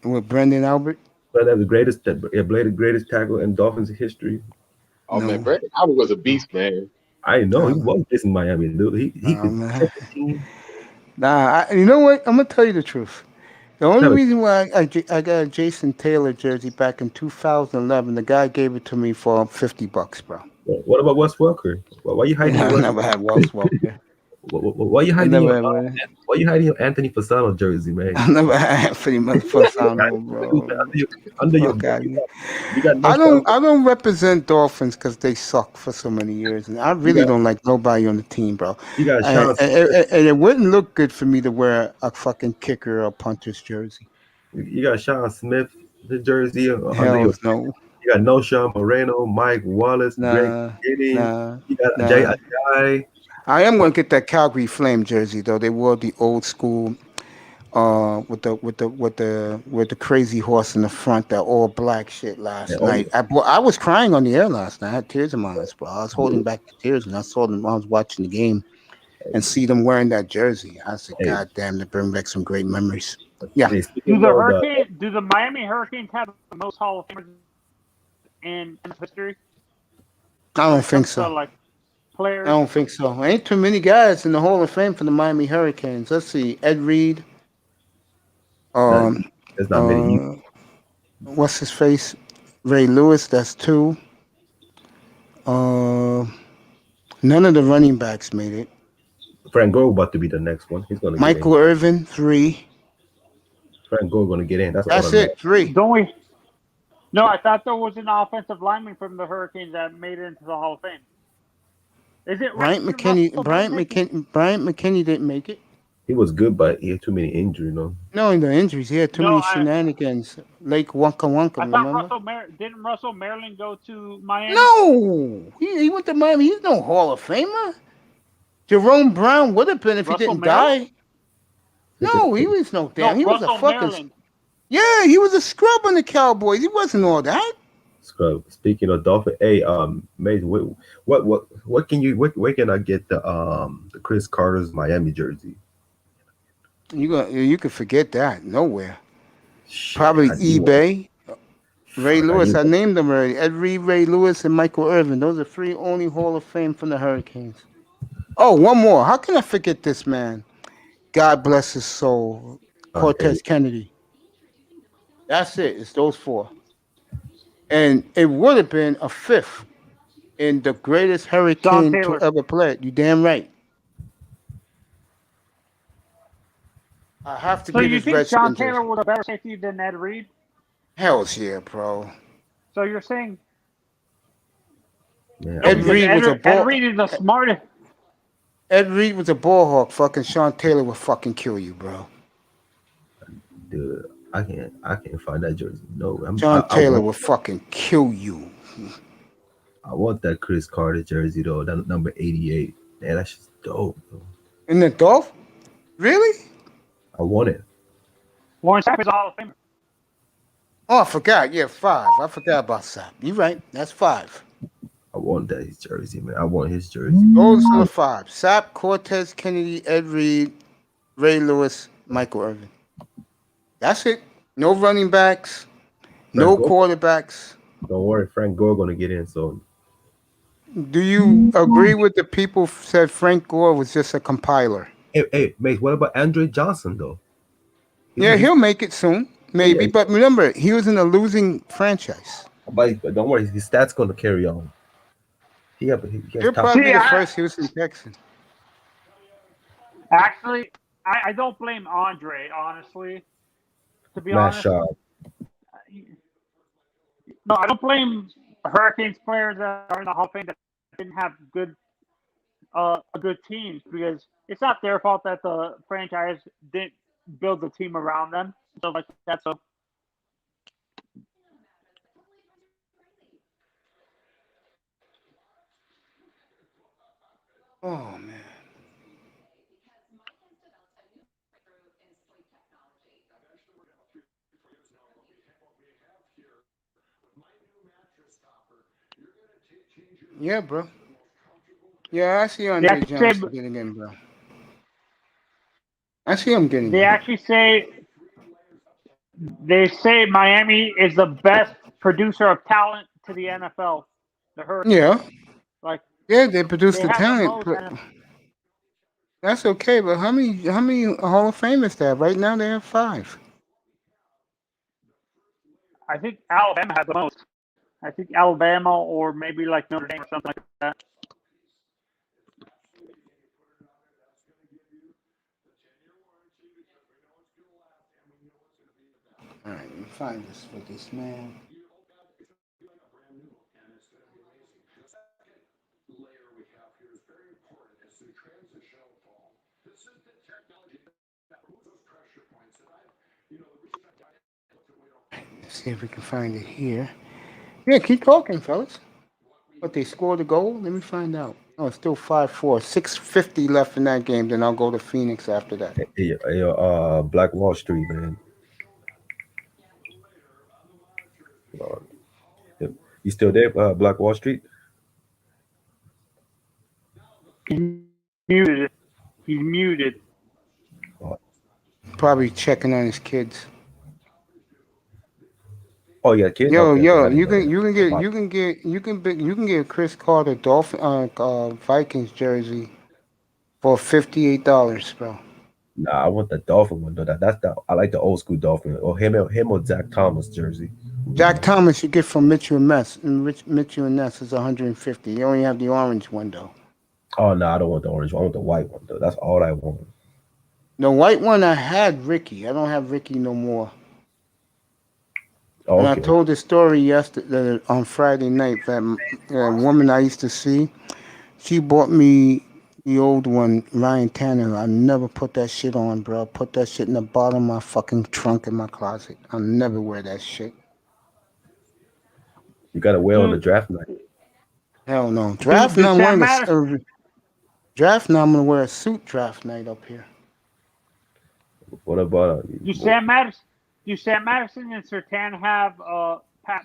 With Brendan Albert? But that the greatest, the greatest tackle in Dolphins history. Oh man, No. Brady Albert was a beast, man. I know he No, was this in Miami, dude. He could man. take the team. You know what? I'm gonna tell you the truth. The only Tell it. reason why I got a Jason Taylor jersey back in 2011, the guy gave it to me for $50, bro. What about Wes Welker? Why you hiding I your Wes? never had Wes Welker. Why you I hiding never your had. why you hiding your Anthony Fasano jersey, man? I never had Anthony Fasano, bro. Under your Fuck out of you here. got no I don't represent Dolphins because they suck for so many years, and I you really got don't like nobody on the team, bro. you got And, Sean and, and it wouldn't look good for me to wear a fucking kicker or punter's jersey. you got Sean Smith, the jersey under your. Hell's no. You got No Sean Moreno, Mike Wallace, Greg Nah, Giddings. nah, You got Jay nah. Ajayi. I am gonna get that Calgary Flame jersey though. They wore the old school, with the crazy horse in the front, that all black shit Yeah, last oh night. I was crying on the air last night. I had tears in my eyes, bro. I was yeah. holding back the tears, and I saw them. I was watching the game and see them wearing that jersey. I said, Hey, God damn, they bring back some great memories. Yeah, hey, speaking of the, Do the Miami Hurricanes have the most Hall of Famers in history I when don't it think comes to so. like I players? don't think so. Ain't too many guys in the Hall of Fame for the Miami Hurricanes. Let's see, Ed Reed. not, Um, there's not many. uh, what's his face? Ray Lewis. That's two. Uh, none of the running backs made it. Frank Gore about to be the next one. He's gonna get in. Michael Irvin, three. Frank Gore gonna get in. That's That's automatic. it, three. Don't we? No, I thought there was an offensive lineman from the Hurricanes that made it into the Hall of Fame. Is it Bryant Russell McKinney. Melnick? Bryant McKinney didn't make it. He was good, but he had too many injuries. You know. No, in the injuries, he had too No, many shenanigans. Lake Wonka Wonka, I thought remember? didn't Russell Maryland go to Miami? No, he went to Miami. He's no Hall of Famer. Jerome Brown would have been if he Russell didn't Maryland? die. No, he was no damn. No, He was a Russell fucking. Maryland. Yeah, he was a scrub on the Cowboys. He wasn't all that. Scrub. Speaking of Dolphin, hey, Maze, what can you where can I get the Chris Carter's Miami jersey? You could forget that. Nowhere. Shit, Probably I need one. eBay. Ray Fuck, I Lewis. need I one. named them already. Ed Reed, Ray Lewis, and Michael Irvin. Those are three only Hall of Fame from the Hurricanes. Oh, one more. How can I forget this man? God bless his soul. Hey, Cortez Kennedy. That's it. It's those four. And it would have been a fifth in the greatest John Hurricane to Taylor. ever play it. You damn right. I have to So get you his think John Redskin Taylor jersey. was a better safety than Ed Reed? Hell's yeah, bro. So you're saying man, no Ed because Reed was a Ed ball. Reed is the smartest. Ed Reed was a ball hawk. Fucking Sean Taylor would fucking kill you, bro. dude, I can't find that jersey. No, Sean Taylor would fucking kill you. I want that Chris Carter jersey though. That number 88. Man, that's just dope. Bro. In the Dolph? Really? I want it. Warren Sapp is a Hall of Famer. Oh, I forgot. Yeah, five. I forgot about Sapp. You right. That's five. I want that his jersey, man. I want his jersey. Those are the five. Sapp, Cortez, Kennedy, Ed Reed, Ray Lewis, Michael Irvin. That's it. No running backs. Frank No Gore, quarterbacks. don't worry, Frank Gore gonna get in. So Do you agree with the people who said Frank Gore was just a compiler? hey, mate, what about Andre Johnson though? Yeah, he'll make it soon, maybe. Yeah, But remember, he was in a losing franchise. but don't worry, his stats gonna carry on. He has He'll top probably be See, the first Houston Texan. actually, I don't blame Andre, honestly. To be smash honest, shot. no, I don't blame Hurricanes players that are in the Hall of Fame that didn't have a good teams because it's not their fault that the franchise didn't build the team around them. So like that. So Oh man. Yeah, bro. Yeah, I see they Andre actually say Johnson getting in, bro. I see him getting they in. actually say they say Miami is the best producer of talent to the NFL. The Hurricanes, Yeah, like yeah, they produced they the have the talent. most. But that's okay. But how many Hall of Famers they have? Right now they have five. I think Alabama has the most. I think Alabama or maybe like Notre Dame or something like that. All right, let me find this for this man. See if we can find it here. Yeah, keep talking, fellas. But they scored a goal. Let me find out. Oh, it's still 5-4. 6:50 left in that game. Then I'll go to Phoenix after that. Black Wall Street, man. Uh, you still there, Black Wall Street? He's muted. He's muted. Probably checking on his kids. Oh yeah, kid. Yo, Okay, yo, I didn't know that. you can get Chris Carter Dolphin Vikings jersey for $58, bro. Nah, I want the Dolphin one though. That's the I like the old school Dolphin. Or him or Zach Thomas jersey. Jack Thomas you get from Mitchell and Ness. Mitchell and Ness is 150. You only have the orange one though. Oh no, I don't want the orange one. I want the white one though. That's all I want. The white one I had Ricky. I don't have Ricky no more. Oh, And I okay. told the story yesterday on Friday night that a woman I used to see, she bought me the old one, Ryan Tanner. I never put that shit on, bro. Put that shit in the bottom of my fucking trunk in my closet. I'll never wear that shit. You gotta wear on the Do, draft night. Hell no. do, Draft do night, I'm Sam wearing Madison draft night. I'm gonna wear a suit draft night up here. What about do Sam Madison and Sertan have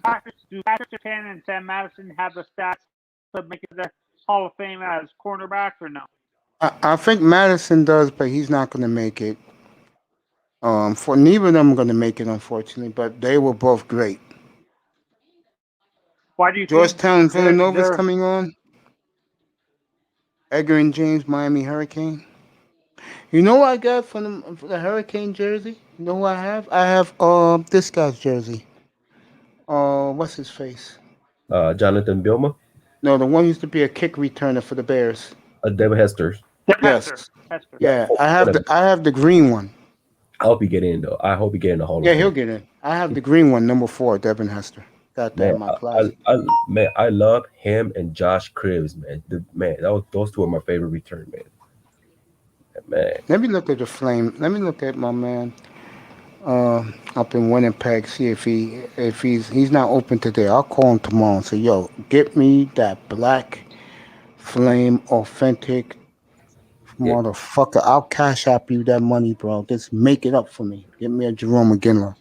Patrick Sertan and Sam Madison have the stats to make it the Hall of Fame as cornerbacks or no? I think Madison does, but he's not gonna make it. For neither of them are gonna make it, unfortunately. But they were both great. Why do you think Georgetown Villanova's they're coming on. Edgar and James Miami Hurricane. You know what I got for the Hurricane jersey? You know who I have? I have this guy's jersey. What's his face? Jonathan Bilma? No, the one who used to be a kick returner for the Bears. David Hester. Yes. Hester? Yeah, Oh, I have the green one. I hope he get in though. I hope he get in the Hall Yeah, of he'll Fame. get in. I have the green one, number 4, Devin Hester. Got that Man, in my closet. man, I love him and Josh Cribbs, man. Those two are my favorite return man. Man, Let me look at the flame. Let me look at my man up in Winnipeg. See if he's not open today. I'll call him tomorrow and say, "Yo, get me that black flame authentic yeah, motherfucker. I'll cash app you that money, bro. Just make it up for me. Get me a Jerome McGinley."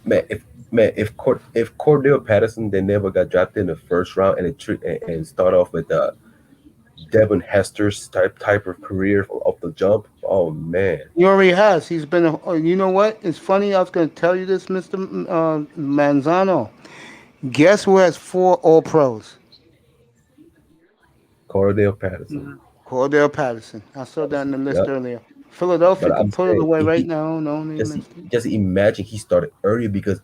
if Cordell Patterson they never got drafted in the first round and start off with Devin Hester's type of career off the jump. Oh man, He already has. He's been. You know what? It's funny. I was going to tell you this, Mister Manzano. Guess who has 4 All Pros? Cordell Patterson. Mhm. Cordell Patterson. I saw that in the list Yep. earlier. Philadelphia But could I'm put it saying away right he now. No, they just missed it. just imagine he started early because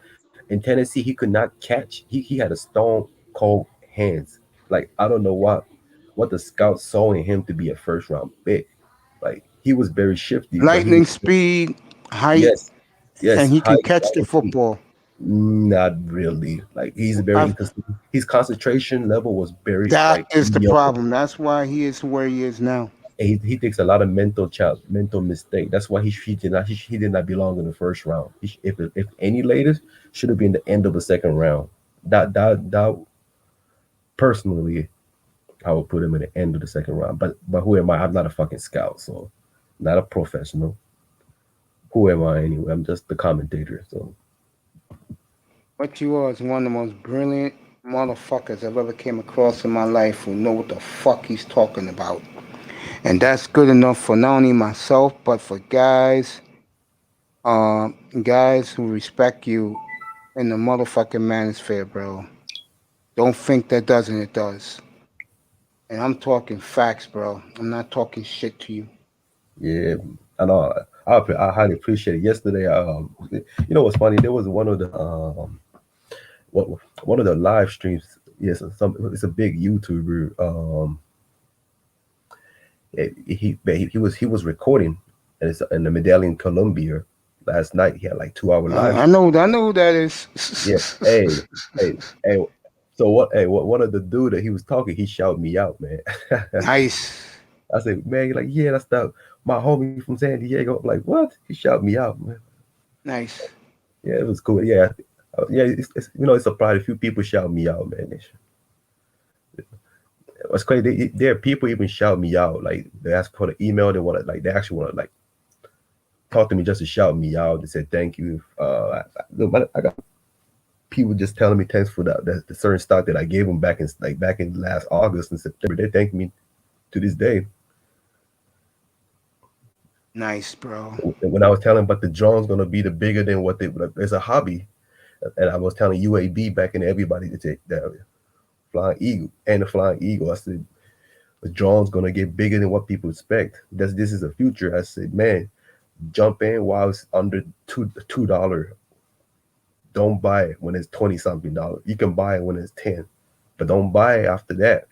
in Tennessee he could not catch. He had a stone cold hands. Like I don't know what the scouts saw in him to be a first round pick. Like he was very shifty, but he Lightning was speed, height, yes, yes, and he can height, catch the lightning speed. football. Not really. Like he's very I've, inconsistent. His concentration level was very that like is the mediocre. problem. That's why he is where he is now. He takes a lot of mental mistake. That's why he did not belong in the first round. If any later should have been the end of the second round. That personally, I would put him in the end of the second round. But who am I? I'm not a fucking scout, so not a professional. Who am I anyway? I'm just the commentator. So What you are is one of the most brilliant motherfuckers I've ever came across in my life who know what the fuck he's talking about. And that's good enough for not only myself, but for guys who respect you in the motherfucking manosphere, bro. Don't think that doesn't, it does. And I'm talking facts, bro. I'm not talking shit to you. yeah, I know. I highly appreciate it. Yesterday, you know what's funny? There was what one of the live streams. Yes, it's a big YouTuber. He was recording in the Medellin, Colombia last night. He had like 2 hour live. I know who that is. Yeah. Hey. So what? Hey, one of the dude that he was talking, he shouted me out, man. Nice. I said, man, you're like, yeah, that's my homie from San Diego. I'm like, what? He shouted me out, man. Nice. Yeah, it was cool. Yeah, Yeah, it's surprised a few people shout me out, man. It's crazy. There are people even shout me out. Like they ask for the email. They want to like. They actually want to like talk to me just to shout me out. They said thank you. I got people just telling me thanks for the certain stock that I gave them back in last August and September. They thank me to this day. Nice, bro. When I was telling about the drones gonna be the bigger than what they like, it's a hobby, and I was telling UAB back and everybody to take that flying eagle and the flying eagle. I said the drone's gonna get bigger than what people expect. This is the future. I said, man, jump in while it's under $2. Don't buy it when it's 20 something dollars. You can buy it when it's 10, but don't buy it after that.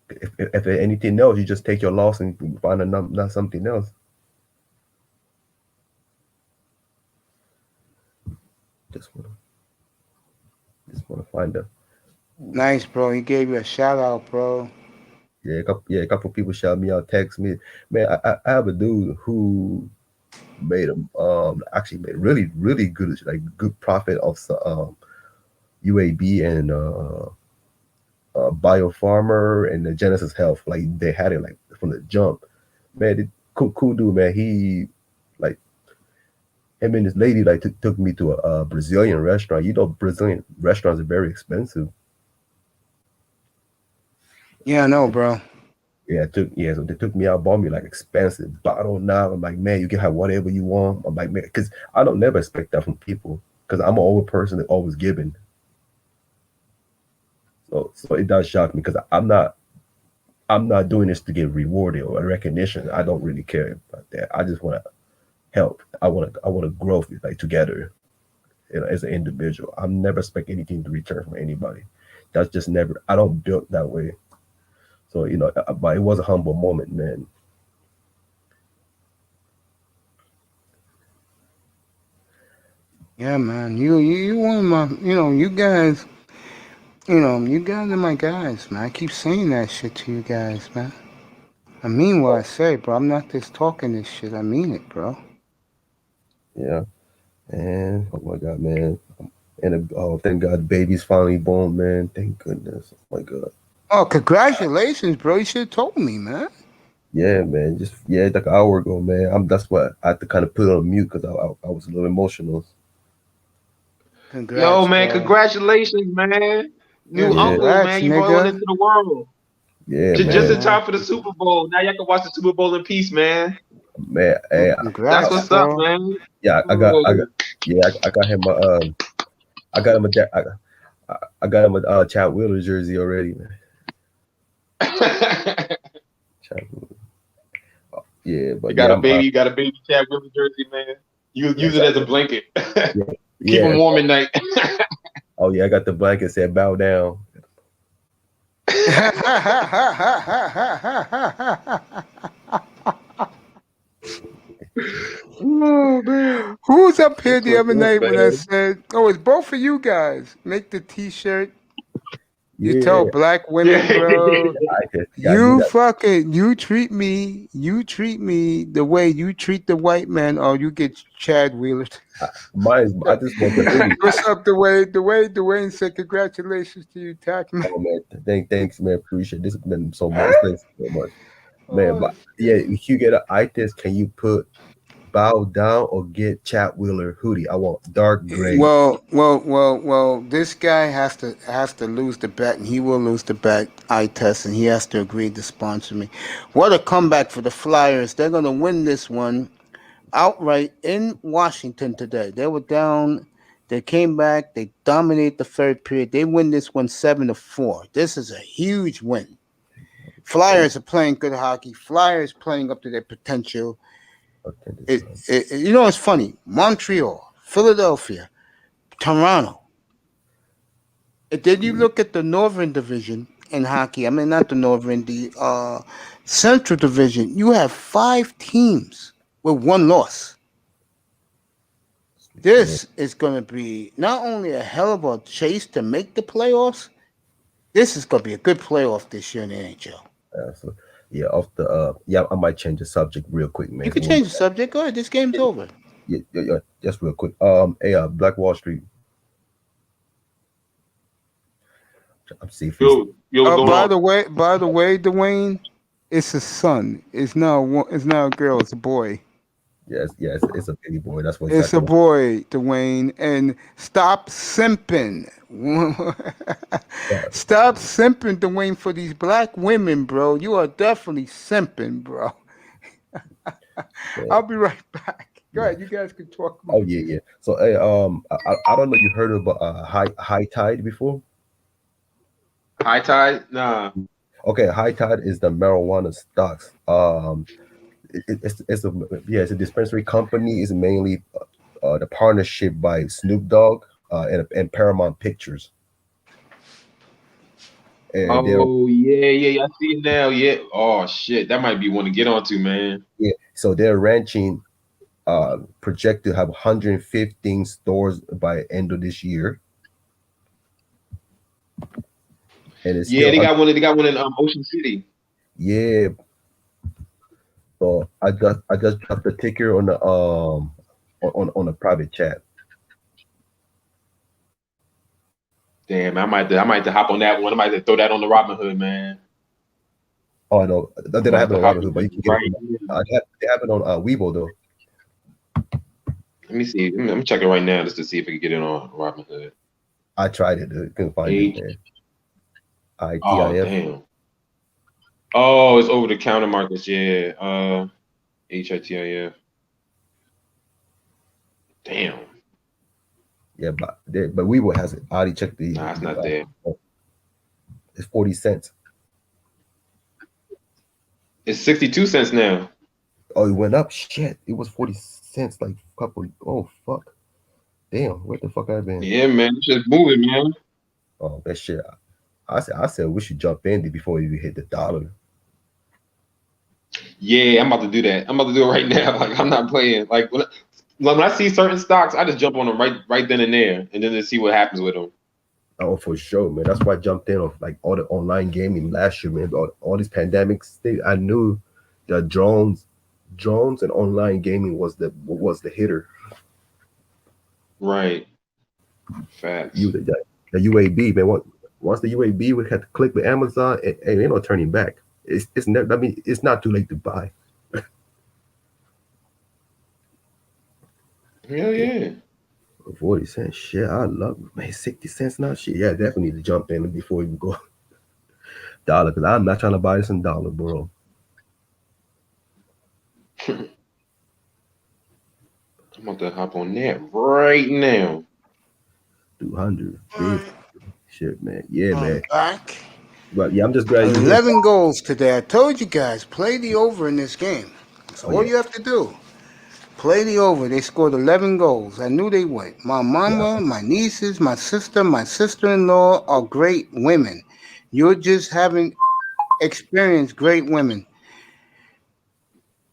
If anything else, you just take your loss and find not something else. Just wanna find a Nice, bro. He gave you a shout out, bro. a couple people shout me out, text me. Man, I have a dude who made actually made really good good profit of UAB and Biofarmer and the Genesis Health. Like they had it like from the jump. Man, cool dude, man. He like him and this lady like took me to a Brazilian restaurant. You know, Brazilian restaurants are very expensive. Yeah, I know, bro. So they took me out, bought me like expensive bottle now. I'm like, man, you can have whatever you want. I'm like, man, because I don't never expect that from people because I'm an old person that always giving. So it does shock me because I'm not doing this to get rewarded or recognition. I don't really care about that. I just want to help. I want to grow like together, as an individual. I'm never expect anything to return from anybody. That's just never. I don't build that way. So but it was a humble moment, man. Yeah, man. You one of my, you guys, you guys are my guys, man. I keep saying that shit to you guys, man. I mean what I say, bro. I'm not just talking this shit. I mean it, bro. Yeah, and oh my God, man. And thank God, the baby's finally born, man. Thank goodness. Oh my God. Oh, congratulations, bro. You should have told me, man. Yeah, man. Like an hour ago, man. That's why I had to kind of put it on mute because I was a little emotional. Congrats, Yo, man, bro. congratulations, man. Yeah, New uncle, congrats, man. You rolling nigga. into the world. Yeah, Just in man. time for the Super Bowl. Now y'all can watch the Super Bowl in peace, man. Man, hey, That's Congrats, what's up, bro. man. yeah, I got him I got him I got him a Chad Wheeler jersey already, man. Chad Wheeler. Yeah, but You got yeah, a baby, Chad Wheeler jersey, man. You use it as a blanket. Keep him warm at night. Oh yeah, I got the blanket said bow down. Oh man. Who's up here the That's other what's up, night when I man. said, "Oh, it's both of you guys. Make the T-shirt." You Yeah, tell black women, bro. You treat me the way you treat the white man, or you get Chad Wheeler. I just want the hoodie. What's up, Dwayne said, congratulations to you, Tack man. Oh man, thanks, man. Appreciate it. This has been so much. Thanks so much, man. Oh, But yeah, if you get an itis, can you put bow down or get Chad Wheeler hoodie? I want dark gray. well. This guy has to lose the bet, and he will lose the bet. Eye test, and he has to agree to sponsor me. What a comeback for the Flyers! They're gonna win this one outright in Washington today. They were down. They came back. They dominate the third period. They win this one 7-4. This is a huge win. Flyers are playing good hockey. Flyers playing up to their potential. It's funny. Montreal, Philadelphia, Toronto. Then you look at the Northern Division in hockey. I mean, not the Northern, the Central Division. You have 5 teams with 1 loss. This is going to be not only a hell of a chase to make the playoffs. This is going to be a good playoff this year in the NHL. I might change the subject real quick, man. You can change the subject. Go ahead. This game's over. Yeah. Just real quick. Black Wall Street. I'm see if he's. Yo, what's going on? By the way, Dwayne, it's a son. It's not a girl. It's a boy. Yes, it's a baby boy. That's what It's a exactly. boy, Dwayne. And stop simping. Yeah, Stop simping, Dwayne, for these black women, bro. You are definitely simping, bro. yeah. I'll be right back. Go ahead. You guys can talk Oh about it. yeah. So hey, I don't know. You heard about high tide before? High tide? Nah. Okay, high tide is the marijuana stocks. It's a dispensary company. It's mainly the partnership by Snoop Dogg and Paramount Pictures, and they're Oh yeah. I see it now. Yeah. Oh shit, that might be one to get onto, man. yeah. So they're ranching project to have 115 stores by end of this year, and it's Yeah, still they got one. They got one in Ocean City. yeah. So I just dropped the ticker on the on a private chat. Damn, I might have to hop on that one. I might have to throw that on the Robin Hood, man. Oh no, that I didn't might have happen to on hop Robinhood, but you in can get it right from here. they happen on Weibo though. Let me see. I'm checking right now just to see if I can get it on Robin Hood. I tried it, couldn't find it, H. man. Oh ITIF. damn. Oh, it's over the counter markets. Yeah. HITIF. Damn. Yeah, but Weibo has it. I already checked Nah, it's not there. it's 40 cents. It's 62 cents now. Oh, it went up. Shit, it was 40 cents like a couple. Oh fuck, damn, where the fuck I been? Yeah, man. It's just moving, man. Oh, that shit. I said we should jump in before we hit the dollar. Yeah, I'm about to do that. I'm about to do it right now. Like I'm not playing. Like when I see certain stocks, I just jump on them right then and there, and then to see what happens with them. Oh, for sure, man. That's why I jumped in off like all the online gaming last year, man. All these pandemics thing. I knew the drones and online gaming was the hitter. Right. Facts. The UAB, man. Once the UAB we had to click with Amazon, and ain't no turning back. It's never. I mean, it's not too late to buy. Hell yeah. 40 cents, shit. I love it, man. 60 cents now, shit. Yeah, definitely need to jump in before you go dollar, because I'm not trying to buy this in dollar, bro. I'm about to hop on that right now. 200. Shit, man. Yeah, man. Back. But yeah, I'm just glad you 11 goals today. I told you guys, play the over in this game. That's all yeah. you have to do. Play the over. They scored 11 goals. I knew they would. My mama, my nieces, my sister-in-law are great women. You just haven't experienced great women.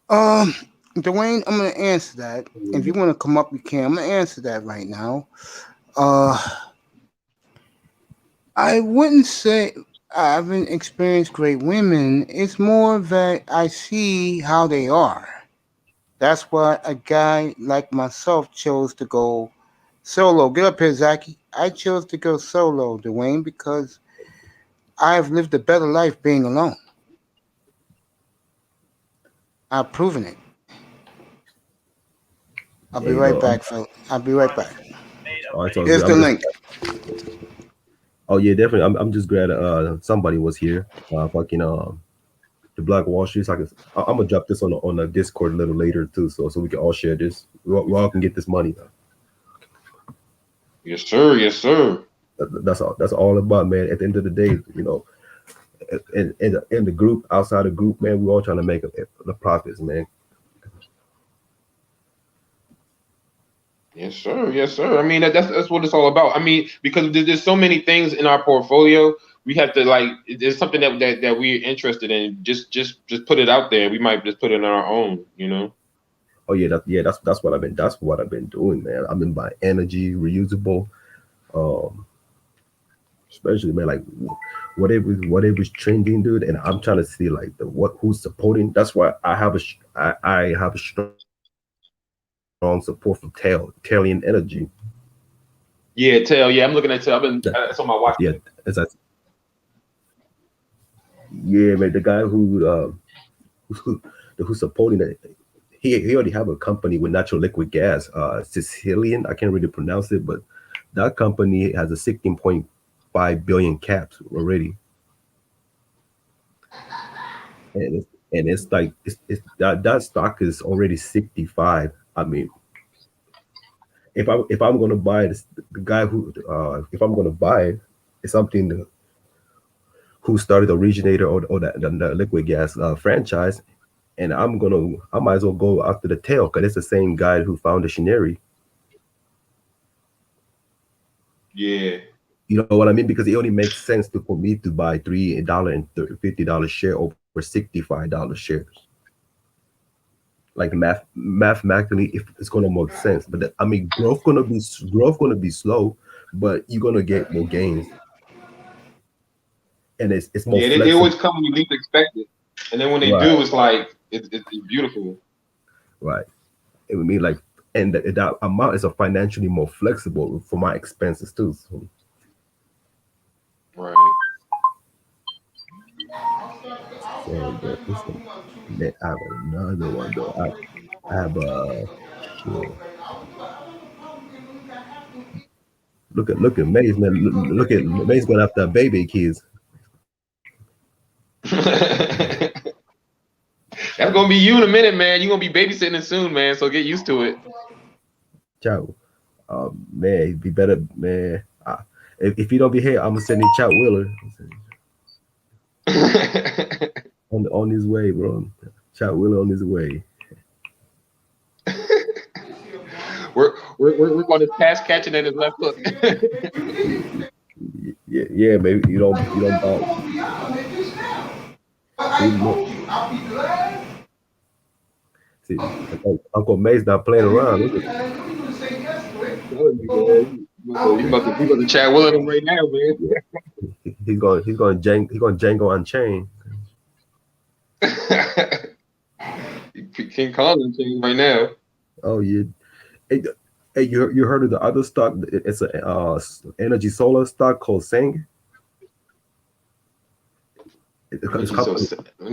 Dwayne, I'm gonna answer that. If you want to come up, you can. I'm gonna answer that right now. I wouldn't say I haven't experienced great women. It's more that I see how they are. That's why a guy like myself chose to go solo. Get up here, Zachy. I chose to go solo, Dwayne, because I've lived a better life being alone. I've proven it. I'll be you right know, back, Phil. I'll be right back. all right, so Here's the link. Oh yeah, definitely. I'm just glad somebody was here. Fucking the Black Wall Street. So I'm gonna drop this on the Discord a little later too, so we can all share this. We all can get this money. Yes, sir. Yes, sir. That's all. That's all about, man. At the end of the day, in the group, outside the group, man, we're all trying to make the profits, man. Yes, sir. Yes, sir. I mean, that's what it's all about. I mean, because there's so many things in our portfolio, we have to like. There's something that we're interested in. Just put it out there. We might just put it on our own. Oh yeah, that's what I've been doing, man. I've been buying energy, reusable, especially, man, like whatever's trending, dude. And I'm trying to see like who's supporting. That's why I have a strong strong support from Talian Energy. Yeah, Tail. Yeah, I'm looking at Tail. It's on my watch. Yeah, man, the guy who's supporting it, he already have a company with natural liquid gas, Sicilian. I can't really pronounce it, but that company has a 16.5 billion caps already, and it's like that stock is already 65. I mean, if I'm gonna buy this, the guy who if I'm gonna buy it, it's something who started the originator or the liquid gas franchise, and I might as well go after the tail because it's the same guy who founded Shineri. Yeah. You know what I mean? Because it only makes sense for me to buy $3.50 share over $65 shares. Like mathematically, if it's gonna make sense, but I mean, growth gonna be slow, but you're gonna get more gains, and it's more. Yeah, they always come when you least expect it, and then when they do, it's like it's beautiful. Right. It would mean like, and that amount is financially more flexible for my expenses too. So. Right. So I have another one though. I have sure. Look at Maze, man. Look at Maze going after baby kids. That's gonna be you in a minute, man. You're gonna be babysitting it soon, man. So get used to it. Ciao. Man, it'd be better, man. If you don't be here, I'm gonna send you Chow Wheeler on his way, bro. Chow Wheeler on his way. we're on his pass catching at his left hook. yeah, maybe you don't bounce. See, Uncle May's not playing around. Look at You about to chat with him right now, man. He's going Django Unchained. King Kong Unchained right now. Oh yeah. Hey, you heard of the other stock? It's a energy solar stock called Sing. Let me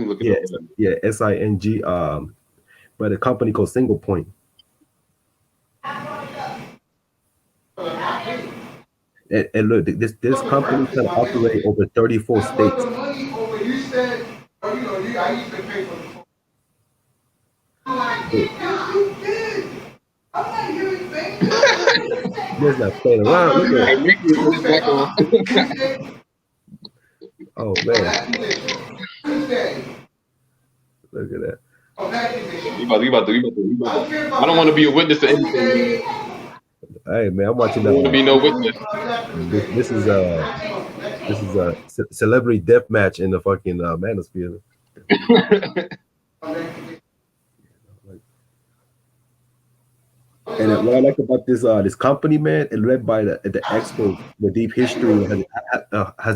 look it up. Yeah, SING. But a company called Single Point. And look, this company can operate over 34 states. There's not playing around. Oh man. Look at that. You about to. I don't want to be a witness to anything. Hey man, I'm watching that. I don't want to be no witness. This is a celebrity death match in the fucking manosphere. And what I like about this company, man, it led by the expert with deep history was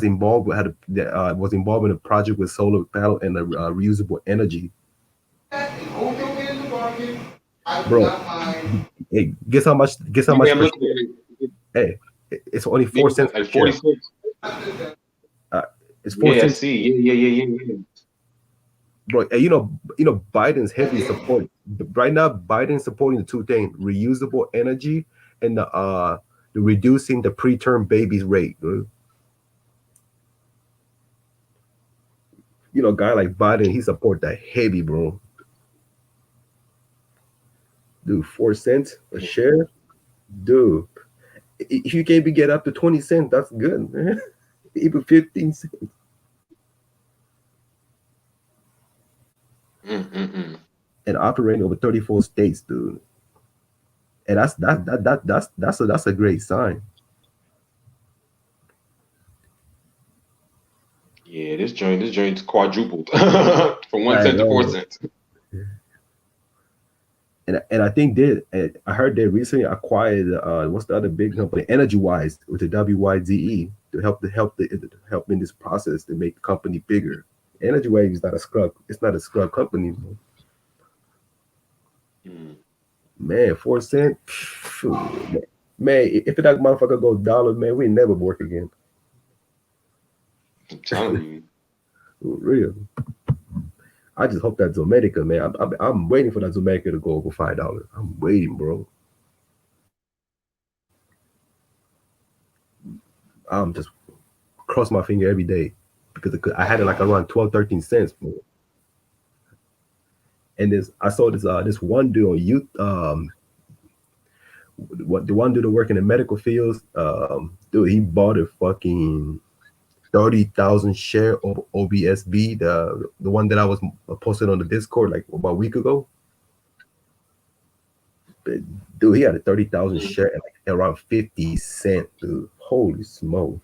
involved in a project with solar panel and reusable energy. Bro, hey, guess how much? Hey, it's only 4 cents. 46. It's 4 cents. I see. Yeah. Bro, you know Biden's heavy support right now. Biden's supporting the two things: reusable energy and the reducing the preterm babies rate. Dude. You know, a guy like Biden, he support that heavy, bro. Dude, 4 cents a share, dude. If you can even get up to 20 cents, that's good, man. Even 15 cents. And operating over 34 states, dude. And that's a great sign. Yeah, this joint's quadrupled from 1 cent to 4 cents. And I think I heard they recently acquired what's the other big company, Energy Wise, with the WYZE to help in this process to make the company bigger. Energy Wave is not a scrub. It's not a scrub company. Man, 4 cent. Phew, man, if that motherfucker goes dollar, man, we never work again. I'm telling you. For real. I just hope that Zomedica, man. I'm waiting for that Zomedica to go over $5. I'm waiting, bro. I'm just cross my finger every day because I had it like around 12, 13 cents, bro. And I saw this one dude on youth, the one dude that work in the medical fields, dude, he bought a fucking 30,000 share of OBSB, the one that I was posted on the Discord like about a week ago. But, dude, he had a 30,000 share at like around 50 cents, dude. Holy smoke.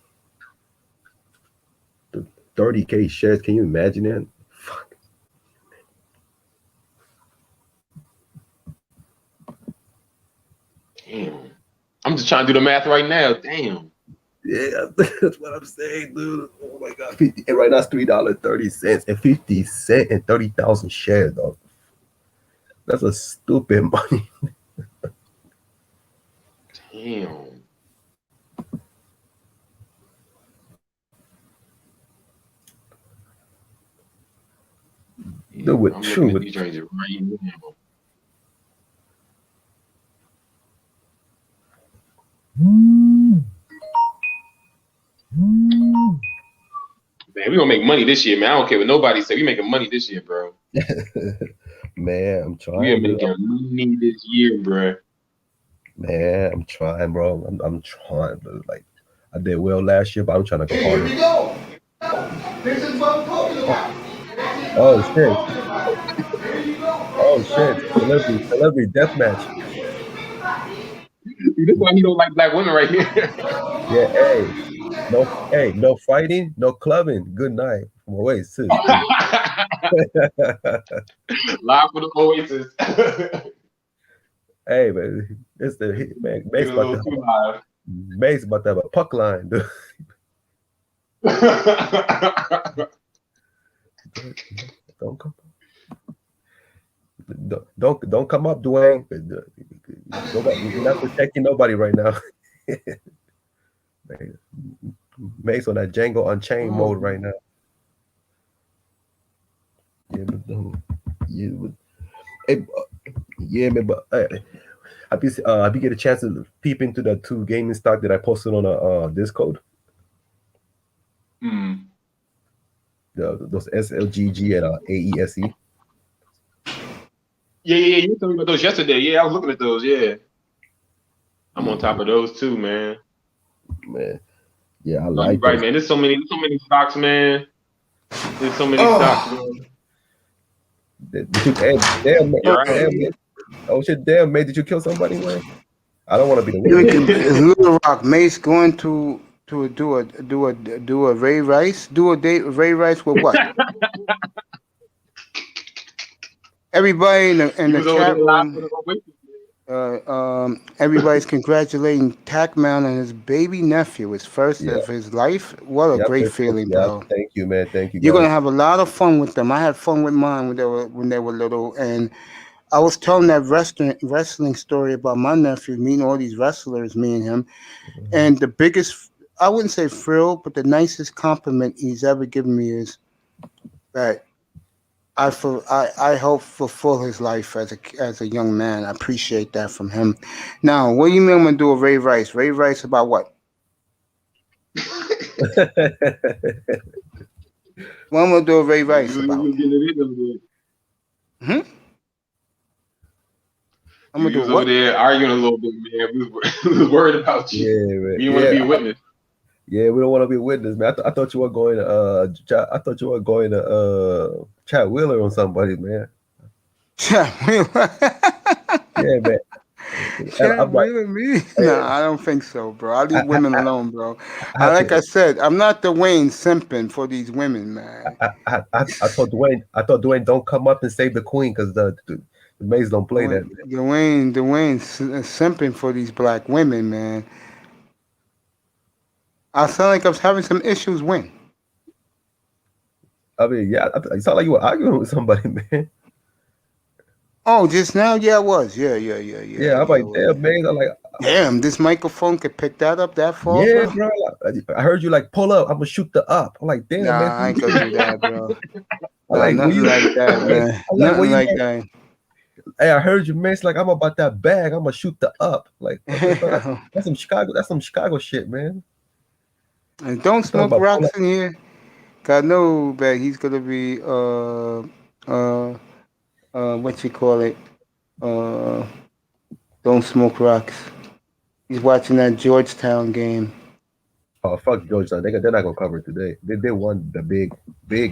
30K shares, can you imagine that? Fuck. Damn. I'm just trying to do the math right now. Damn. Yeah, that's what I'm saying, dude. Oh my god, 50 and right now it's $3.30 and 50 cents and 30,000 shares, though. That's a stupid money. Damn. Yeah, Dude, with I'm true, looking at with these ranges right now. Man, we gonna make money this year, man. I don't care what nobody say. We making money this year, bro. man, I'm We are trying, dude. making money this year, bro. Man, I'm trying, bro. I'm trying, dude. Like I did well last year, but I'm trying to go Here harder. we go. This is what I'm talking about. Oh shit! Here you go. Oh shit! Celebrity deathmatch. This why he don't like black women right here. Yeah, hey, no fighting, no clubbing. Good night. Wait, sis. Live for the Oasis. Hey, man, it's the hit, man. Get a little too live. Mace about to have a puck line, dude. Don't come. Don't come up, Dwayne. You're not protecting nobody right now. Mace on that Django Unchained mode right now. Yeah, but yeah, yeah, man. But have you get a chance to peep into the two gaming stock that I posted on a Discord? Mm. Those SLGG and AESE. Yeah. You were talking about those yesterday. Yeah, I was looking at those. Yeah, I'm on top of those too, man. Man, yeah, I No, like you're right, those. man. There's so many stocks, man. There's so many stocks, man. Damn, man. You're right. Damn, man. Oh shit, damn, man. Did you kill somebody, man? I don't want to be the It's witness. Little Rock. Mace going to do a Ray Rice. Do a date with Ray Rice with what? Everybody in He the was over chat there live for room. the Oasis. Everybody's congratulating Tackman and his baby nephew, his first Yeah. of his life. What a great feeling, bro! Thank you, man. Thank you, You're gonna guys. have a lot of fun with them. I had fun with mine when they were little, and I was telling that wrestling story about my nephew meeting all these wrestlers, me and him, and the biggest, I wouldn't say thrill, but the nicest compliment he's ever given me is that I help fulfill his life as a young man. I appreciate that from him. Now, what do you mean I'm gonna do a Ray Rice? Ray Rice about what? What I'm gonna do a Ray Rice about? Hmm? I'm You gonna do was over what? there arguing a little bit, man. We was worried about you. Yeah, man. You didn't want to be a witness. Yeah, we don't want to be a witness, man. I thought you were going to I thought you were going to Chad Wheeler on somebody, man. Yeah, man. I'm like, Me? Nah, I don't think so, bro. I leave I, women alone, bro. I have Like I to. said, I'm not the Wayne simping for these women, man. I told Dwayne, don't come up and save the queen because the maids don't play that. Dwayne simping for these black women, man. I sound like I was having some issues when. I mean, yeah, it sounded like you were arguing with somebody, man. Oh, just now? Yeah, I was. Yeah, Yeah, I'm yeah. like, damn, man. I'm like, Damn, this microphone could pick that up that far, yeah, bro. bro. I heard you like pull up. I'm gonna shoot the up. I'm like, damn, man. Nah, I ain't gonna do that, bro. I'm Nah, like, where nothing you? like that, man. I'm like, where Nothing you? like that. Hey, I heard you, man. It's like I'm about that bag. I'm gonna shoot the up. Like, what the fuck? That's some Chicago. That's some Chicago shit, man. And don't You talking smoke about pull rocks up? in here. 'Cause I know that he's gonna be uh what you call it? Uh don't smoke rocks. He's watching that Georgetown game. Oh fuck Georgetown. They're not gonna cover it today. They won the big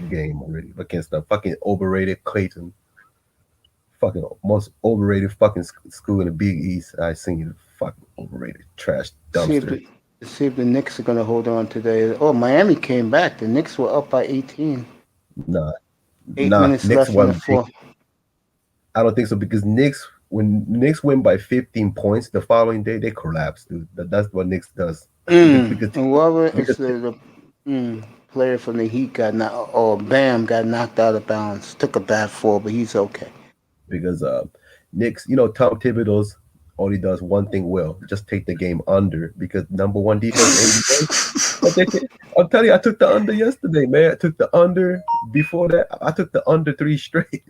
game already against the fucking overrated Clayton. Fucking most overrated fucking school in the Big East I seen. Fucking overrated trash See if dumpster. the see if the Knicks are gonna hold on today. Oh, Miami came back. The Knicks were up by 18. Nah, 8 minutes Knicks left in the won big. fourth. I don't think so because Knicks when Knicks win by 15 points the following day they collapse, dude. That's what Knicks does. Because And whoever because is the player from the Heat got knocked, or Bam got knocked out of bounds. Took a bad fall, but he's okay. because Knicks, Tom Thibodeau's only does one thing well, just take the game under because number one defense NBA. I'm telling you, I took the under yesterday, man. I took the under before that. I took the under three straight,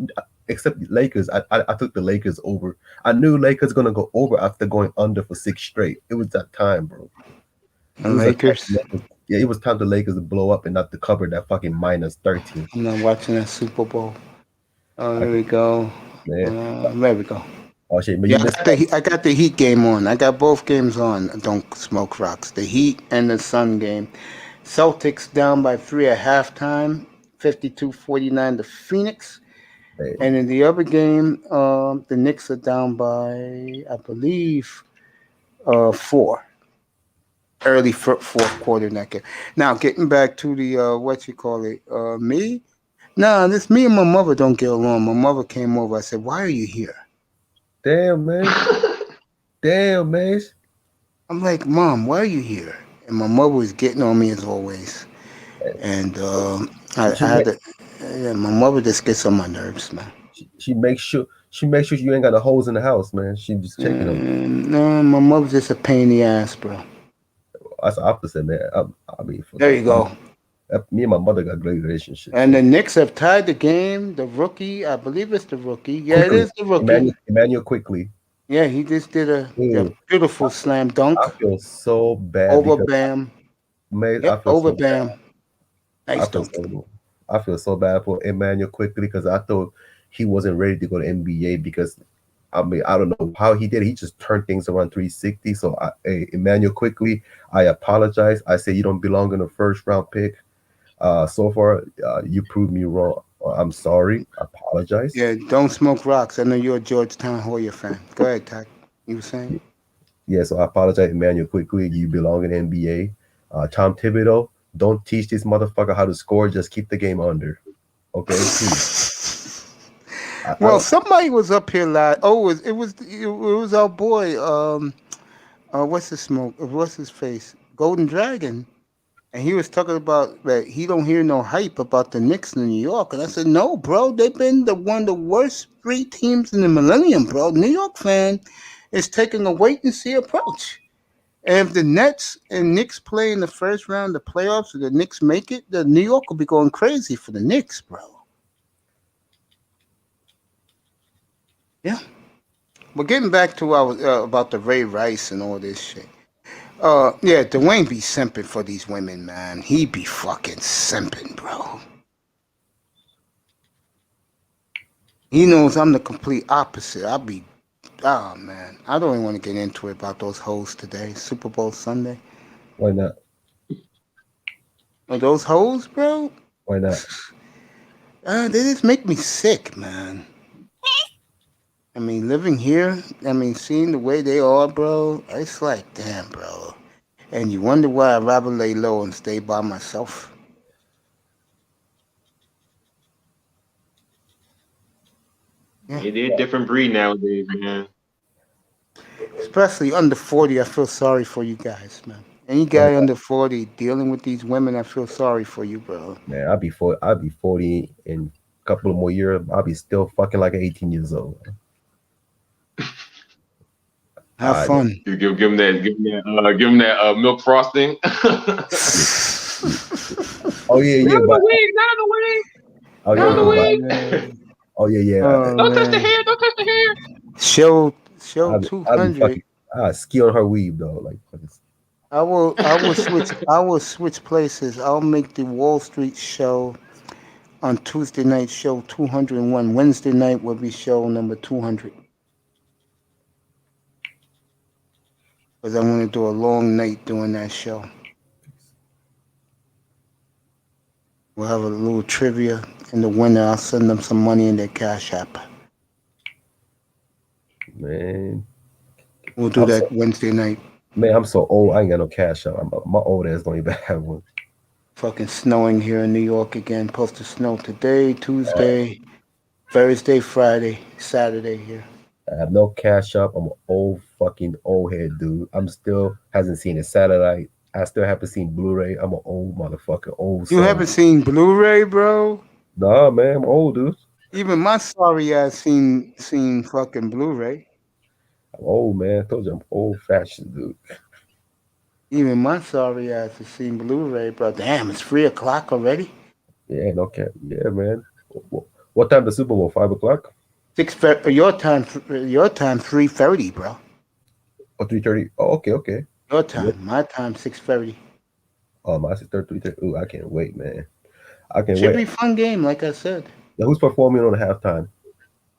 except Lakers. I took the Lakers over. I knew Lakers gonna go over after going under for six straight. It was that time, bro. It And was a time Lakers. yeah, it was time the Lakers to blow up and not to cover that fucking minus 13. I'm not watching that Super Bowl. Oh, I, there we go. man, There we go. oh shit, but Yeah, you missed I got the Heat game on. I got both games on. Don't smoke rocks. The Heat and the Sun game. Celtics down by 3 at halftime, 52-49 to Phoenix. that. And in the other game, the Knicks are down by, I believe, 4. Early fourth quarter in that game. Now, getting back to the, what you call it, me? Nah, this me and my mother don't get along. My mother came over. I said, "Why are you here?" Damn, man. Damn, man. I'm like, "Mom, why are you here?" And my mother was getting on me as always. And I She had make to, yeah, my mother just gets on my nerves, man. she makes sure you ain't got no holes in the house, man. She just checking on you. No, my mother's just a pain in the ass, bro. That's the opposite, man. I mean, There you go. me and my mother got great relationships. And So the Knicks have tied the game. The rookie, I believe it's the rookie. Yeah, it quickly, is the rookie. Emmanuel quickly. Yeah, he just did a Mm, beautiful slam dunk I feel so bad over because Bam. man, I Yep, feel over so Bam. I Nice feel dunk. so I feel so bad for Emmanuel quickly because I thought he wasn't ready to go to NBA because I mean I don't know how he did. He just turned things around 360. So hey, Emmanuel quickly, I apologize. I say you don't belong in the first round pick. So far, you proved me wrong. I'm sorry. I apologize. Yeah, don't smoke rocks. I know you're a Georgetown Hoya fan. Go ahead, Tack. You were saying? Yeah, so I apologize, Emmanuel. Quickly, you belong in the NBA. Tom Thibodeau, don't teach this motherfucker how to score. Just keep the game under. Okay, please. I Well, don't. somebody was up here last. Oh, it was our boy. What's his smoke? What's his face? Golden Dragon. And he was talking about that he don't hear no hype about the Knicks in New York. And I said, no, bro, they've been one of the worst three teams in the millennium, bro. New York fan is taking a wait and see approach. And if the Nets and Knicks play in the first round of the playoffs, or the Knicks make it, the New York will be going crazy for the Knicks, bro. Yeah. But getting back to our about the Ray Rice and all this shit. Yeah, Dwayne be simping for these women, man. He be fucking simping, bro. He knows I'm the complete opposite. Oh man, I don't even want to get into it about those hoes today. Super Bowl Sunday. Why not? Are those hoes, bro? Why not? They just make me sick, man. I mean, living here, I mean, seeing the way they are, bro, it's like, damn, bro. And you wonder why I'd rather lay low and stay by myself. Yeah. They're a different breed nowadays, man. Especially under 40, I feel sorry for you guys, man. Any Why guy not? under 40 dealing with these women, I feel sorry for you, bro. Man, I'll be 40 in a couple of more years. I'll be still fucking like 18 years old. Have fun. You give him that milk frosting. Oh yeah, Not yeah, on but the wing, not on the wing, oh not on the yeah, but wing. oh yeah. Oh, Don't touch the man. hair, don't touch the hair. Show I'll be 200. fucking ski on her weave though. Like I will switch places. I'll make the Wall Street show on Tuesday night show 201. Wednesday night will be show number 200. Because I want to do a long night doing that show. We'll have a little trivia, and the winner, I'll send them some money in their Cash App. man, We'll do that Wednesday night. man, I'm so old. I ain't got no cash out. My old ass don't even have one. Fucking snowing here in New York again. Supposed to snow today, Tuesday, Thursday, Friday, Saturday here. I have no cash up. I'm an fucking old head dude. I'm still hasn't seen a satellite. I still haven't seen Blu-ray. I'm an old motherfucker. Old. You haven't seen Blu-ray, bro? Nah, man, I'm old, dude. Even my sorry ass seen fucking Blu-ray. I'm old, man. I told you I'm old-fashioned, dude. Even my sorry ass has seen Blu-ray, bro. Damn, it's 3:00 already. Yeah, no cap. Yeah, man. What time the Super Bowl? 5:00? Your time 3:30, bro. Or 3:30? Oh, okay. Your time, Yep. my time 6:30. Oh, my sister 3:30. Ooh, I can't wait, man. I can't Should wait. be a fun game, like I said. Now, who's performing on the halftime?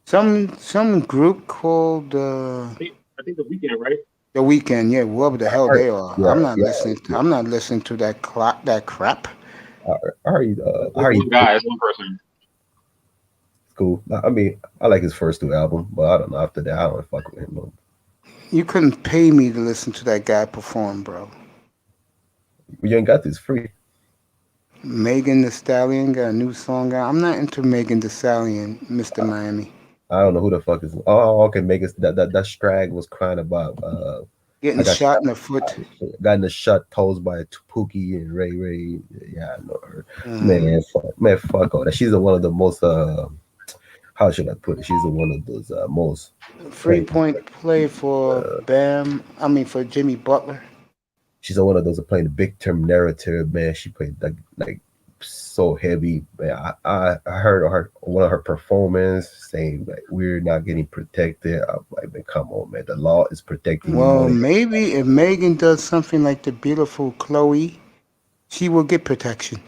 Some group called I think the weekend, right? The Weekend. Yeah, whoever the hell they are. Yeah, I'm not yeah, listening. yeah. I'm not listening to that crap. I heard. I heard One guy, it's one person. cool. I mean, I like his first two albums, but I don't know. After that, I don't fuck with him. No. You couldn't pay me to listen to that guy perform, bro. You ain't got this free. Megan Thee Stallion got a new song out. I'm not into Megan Thee Stallion, Mr. Miami. I don't know who the fuck is. Oh, okay. Megan, that Strag was crying about. Getting shot in the foot. Got in the shot toes by Pookie and Ray Ray. Yeah, I know her. Man, fuck all that. She's one of the most. How should I put it? She's one of those most. 3-point play for Bam. I mean for Jimmy Butler. She's one of those that playing the big term narrative, man. She played like so heavy, man. I heard one of her performance saying like we're not getting protected. I'm like, man, come on, man. The law is protecting. Well, maybe if Megan does something like the beautiful Chloe, she will get protection.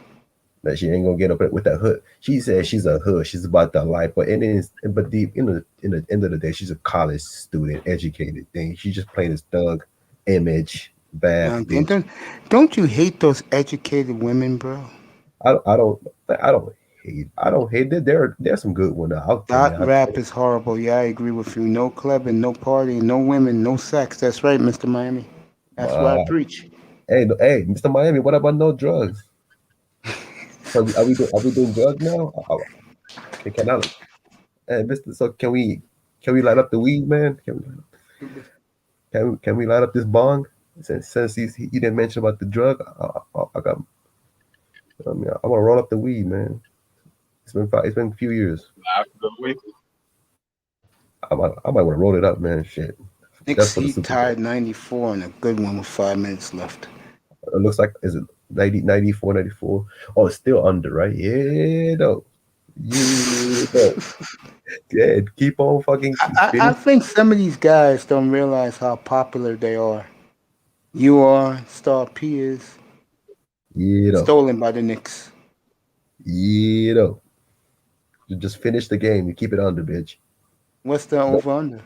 That she ain't gonna get up with that hood. She said she's a hood. She's about that life, but deep in the end of the day, she's a college student, educated thing. She's just playing this thug image. Bad. Don't you hate those educated women, bro? I don't hate that. There's some good ones out there. That rap is horrible. Yeah, I agree with you. No clubbing, no partying, no women, no sex. That's right, Mr. Miami. That's what I preach. Hey, Mr. Miami, what about no drugs? So are we doing drugs now? Can I? Hey, Mr. So can we light up the weed, man? Can we light up this bong? Since he didn't mention about the drug, I got. I mean, I want to roll up the weed, man. It's been a few years. I might want to roll it up, man. Shit. Knicks Heat tied 94 and a good one with 5 minutes left. It looks like, is it 94, 94? Oh, it's still under, right? Yeah, though. Yeah, keep on fucking. I think some of these guys don't realize how popular they are. You are, Star P is. Yeah, stolen by the Knicks. Yeah, though. You just finish the game. You keep it under, bitch. What's the over under?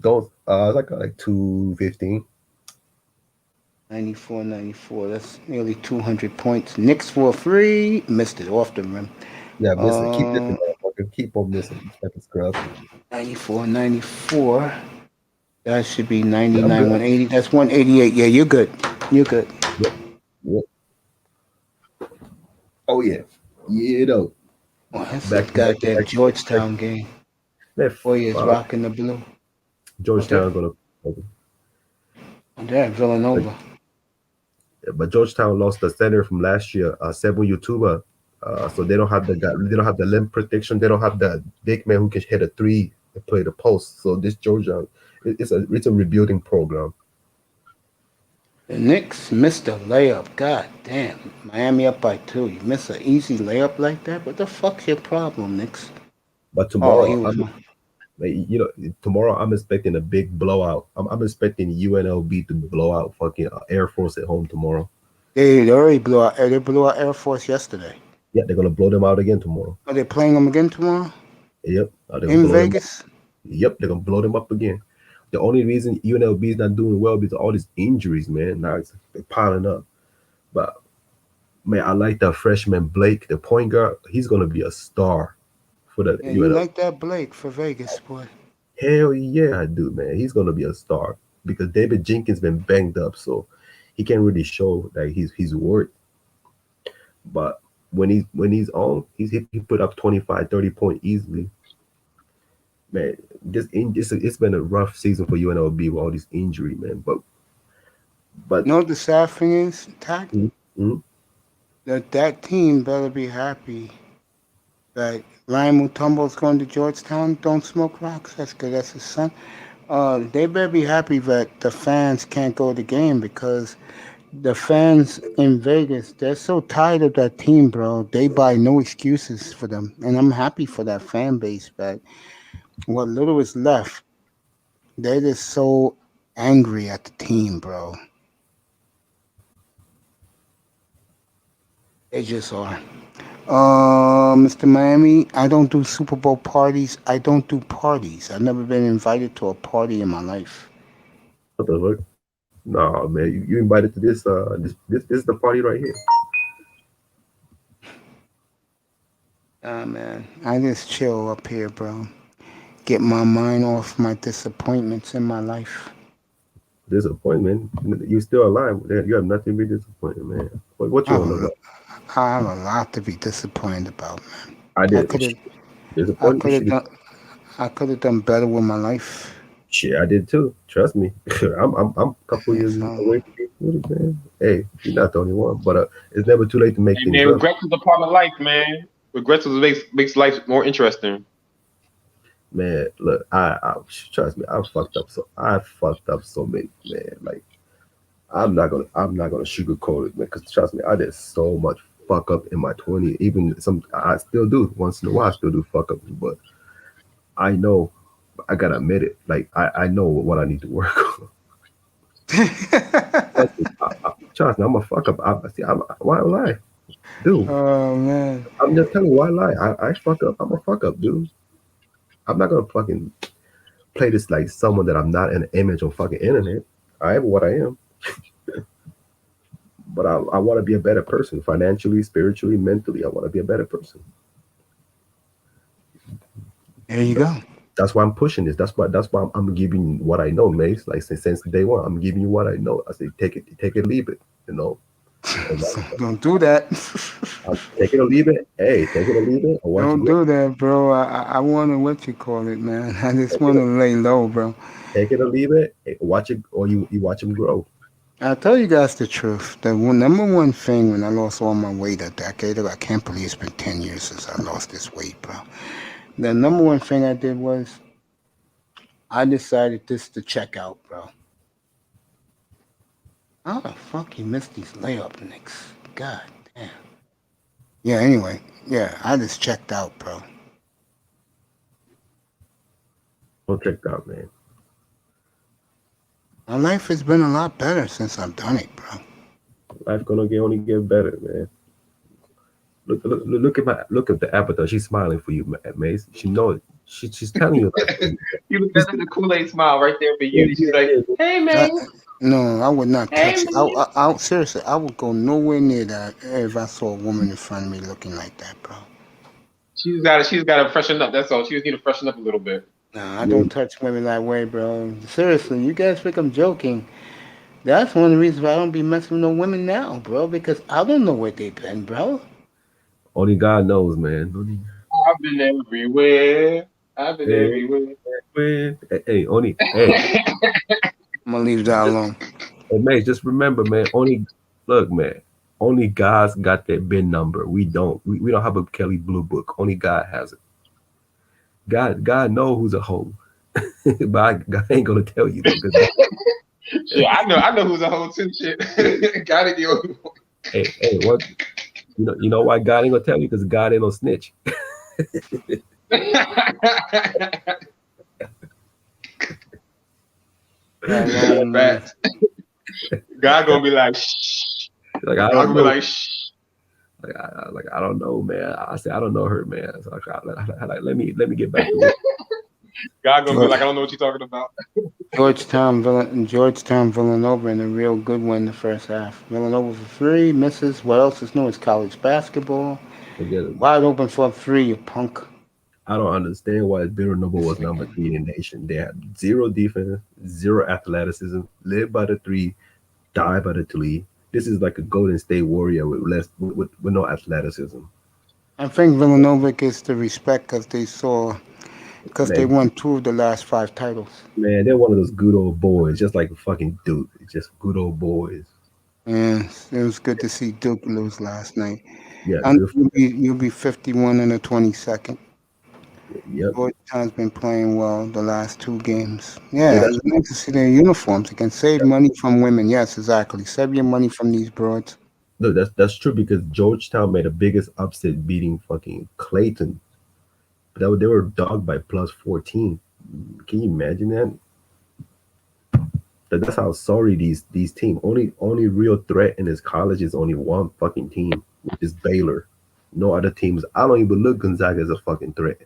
Don't. It's like 215. 94. That's nearly 200 points. Knicks for 3. Missed it off the rim. Yeah, miss it. Keep missing, motherfucker. Keep on missing. Fucking scrub. 94. That should be 99, 180. That's 188. Yeah, you're good. Yep. Oh, yeah. Yeah, though. Well, that's that goddamn Georgetown game. Boy is rocking the blue. Georgetown going to. Yeah, Villanova. Yeah, but Georgetown lost the center from last year, Sebu Yutuba. So they don't have the limb protection. They don't have the big man who can hit a 3 and play the post. So this Georgia, it's a rebuilding program. The Knicks missed a layup. God damn. Miami up by 2. You miss an easy layup like that? What the fuck's your problem, Knicks? But Oh, he tomorrow, was. tomorrow I'm expecting a big blowout. I'm expecting UNLV to blow out fucking Air Force at home tomorrow. They already blew out. They blew out Air Force yesterday. Yeah, they're gonna blow them out again tomorrow. Are they playing them again tomorrow Yep, they're gonna in blow them up. Vegas? Yep, they're gonna blow them up again. The only reason UNLV is not doing well because all these injuries, man. Now it's piling up. But man, I like that freshman Blake, the point guard. He's gonna be a star for the Yeah, you UNLV. like that Blake for Vegas, boy? Hell yeah, I do, man. He's gonna be a star because David Jenkins been banged up, so he can't really show that he's worth. But when he's on, he put up 25, 30 point easily. Man, it's been a rough season for UNLV with all this injury, man. But You know what the sad thing is, Tack? mhm. That team better be happy that Ryan Mutombo's going to Georgetown. Don't smoke rocks. That's good. That's his son. They better be happy that the fans can't go to the game because the fans in Vegas, they're so tired of that team, bro. They buy no excuses for them. And I'm happy for that fan base, but what little is left, they're just so angry at the team, bro. They just are. Mr. Miami, I don't do Super Bowl parties. I don't do parties. I've never been invited to a party in my life. What the fuck? No, man, you invited to this is the party right here. Ah, man, I just chill up here, bro. Get my mind off my disappointments in my life. Disappointment. You still alive. You have nothing to be disappointed, man. What I you have want a, to know? lo- I have a lot to be disappointed about, man. I I did could have, I disappointed. could have Shit, done, I could have done better with my life. shit, I did too. Trust me. I'm a couple Yeah, years so, away from being with it, man. Hey, you're not the only one, but it's never too late to make Hey things man, up. regrets is a part of life, man. Regrets makes life more interesting. Man, look, I trust me, I fucked up so many, man. Like I'm not gonna sugarcoat it, man. Cause trust me, I did so much fuck up in my 20s. Even some, I still do once in a while. I still do fuck up, but I know I gotta admit it. Like I know what I need to work on. Trust me, I'm a fuck up. Why lie, dude? oh man, I'm just telling you why lie. I fuck up. I'm a fuck up, dude. I'm not gonna fucking play this like someone that I'm not, an image on fucking internet. I am what I am, but I want to be a better person, financially, spiritually, mentally. I want to be a better person. there you go. That's why I'm pushing this. That's why I'm giving you what I know, Mace. Like since day one, I'm giving you what I know. I say take it, leave it. You know, and Don't do that. take it or leave it. Hey, take it or leave it. I want you Don't grow. do that, bro. I want to what you call it, man. I just Take want it, to lay low, bro. take it or leave it. Watch it, or you watch him grow. I'll tell you guys the truth. Number one thing when I lost all my weight a decade ago, I can't believe it's been 10 years since I lost this weight, bro. The number one thing I did was I decided this to check out, bro. How the fuck you missed these layup nicks? God damn. Yeah, anyway. Yeah, I just checked out, bro. Don't check that, man. My life has been a lot better since I've done it, bro. Life gonna only get better, man. Look at the avatar. She's smiling for you, Mace. She knows it. She's telling you that. You look at the Kool-Aid smile right there for Yeah, you. She's yeah, like, yeah. "Hey That, man, no, I would not hey touch it. man." Seriously, I would go nowhere near that if I saw a woman in front of me looking like that, bro. She's got to freshen up. That's all. She just need to freshen up a little bit. Nah, I don't touch women that way, bro. Seriously, you guys think I'm joking. That's one of the reasons why I don't be messing with no women now, bro, because I don't know where they been, bro. Only God knows, man. I've been everywhere. I've been Hey, everywhere. hey, I'm gonna leave that alone. Mace, just remember, man. Look, man. Only God's got that bin number. We don't. We don't have a Kelly Blue Book. Only God has it. God know who's a hoe, but I ain't gonna tell you though. 'Cause Shit, I know who's a hoe too. Shit, got it, yo. hey, what you know why God ain't gonna tell you? Because God ain't no snitch. Facts. God gonna be like, shh. Like God I don't gonna be know. like, shh. Like I don't know, man. I said I don't know her, man. So let me get back to work. God gonna be like, I don't know what you're talking about. Georgetown, Villanova, in a real good one in the first half. Villanova for three, misses. What else is new? It's college basketball. Forget it. Wide open for a three, you punk. I don't understand why Villanova was number 3 in the nation. They had zero defense, zero athleticism, live by the three, die by the three. This is like a Golden State Warrior with with no athleticism. I think Villanova gets the respect because they Man, won two of the last five titles. man, they're one of those good old boys, just like fucking Duke. Just good old boys. And it was good to see Duke lose last night. Yeah, And good. you'll be 51 in the 22nd. Yep. Georgetown's been playing well the last two games. Yeah, Yeah, that's it's nice to see their uniforms. They can save money from women. Yes, exactly. Save your money from these broads. no, that's true because Georgetown made the biggest upset beating fucking Clayton. They were dogged by plus 14. Can you imagine that? That's how sorry these teams. Only real threat in this college is only one fucking team, which is Baylor. No other teams. I don't even look Gonzaga as a fucking threat.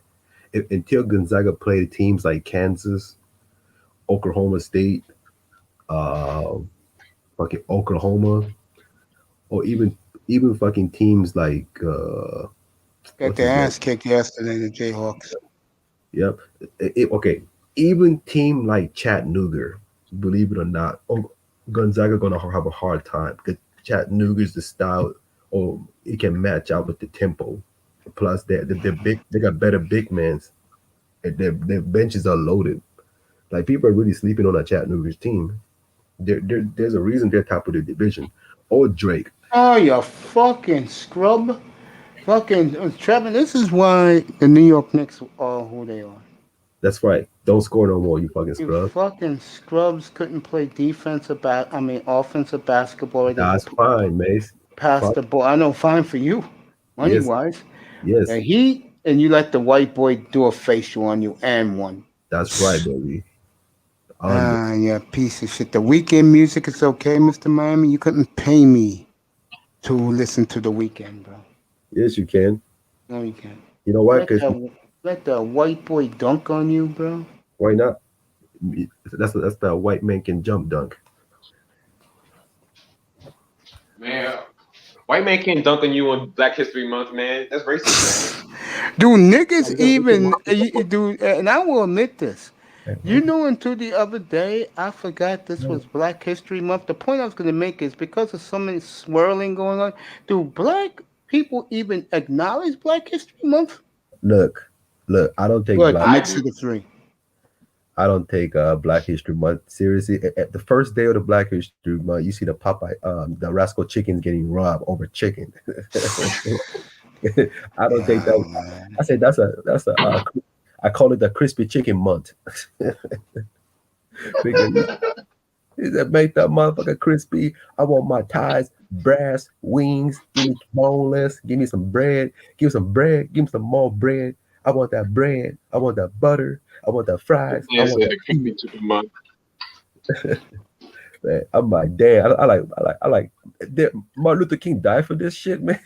Until Gonzaga played teams like Kansas, Oklahoma State, uh, fucking Oklahoma, or even fucking teams like Got what's their his name? ass kicked yesterday, the Jayhawks. Yep. Okay. Even team like Chattanooga, believe it or not, Gonzaga gonna have a hard time because Chattanooga's the style, or it can match out with the tempo. Plus, they're big. They got better big men. And their benches are loaded. Like people are really sleeping on that Chattanooga's team. There's a reason they're top of the division. Or Drake. Oh, you fucking scrub. Fucking Trevor, this is why the New York Knicks are who they are. That's right. Don't score no more, you fucking You scrub. fucking scrubs couldn't play offensive basketball. They That's fine, Mace. pass Fuck. the ball. I know, fine for you, money Yes, wise. The yes. Heat, and you let the white boy do a facial on you and one. That's right, baby. Under. Ah, yeah, piece of shit. The weekend music is okay, Mr. Miami. You couldn't pay me to listen to the weekend, bro. Yes, you can. No, you can't. You know why? Let Because the white boy dunk on you, bro. why not? That's the white man can jump dunk. Man, white man can't dunk on you on Black History Month, man. That's racist, man. Do niggas even do? And I will admit this. You know, until the other day, I forgot this was Black History Month. The point I was going to make is because of so many swirling going on, do black people even acknowledge Black History Month? Look, I don't take Good, black. I mix do. of the three. I don't take Black History Month seriously. At the first day of the Black History Month, you see the Popeye, the Rascal chickens getting robbed over chicken. I don't take Oh, that. man. I say that's a. I call it the crispy chicken month because he said, make that motherfucker crispy. I want my thighs, brass, wings. Give me boneless. Give me some bread. Give me some bread. Give me some more bread. I want that bread. I want that butter. I want that fries. I Yeah, want said that the cheese. crispy chicken month. Man, I'm like, damn. I like. Martin Luther King died for this shit, man.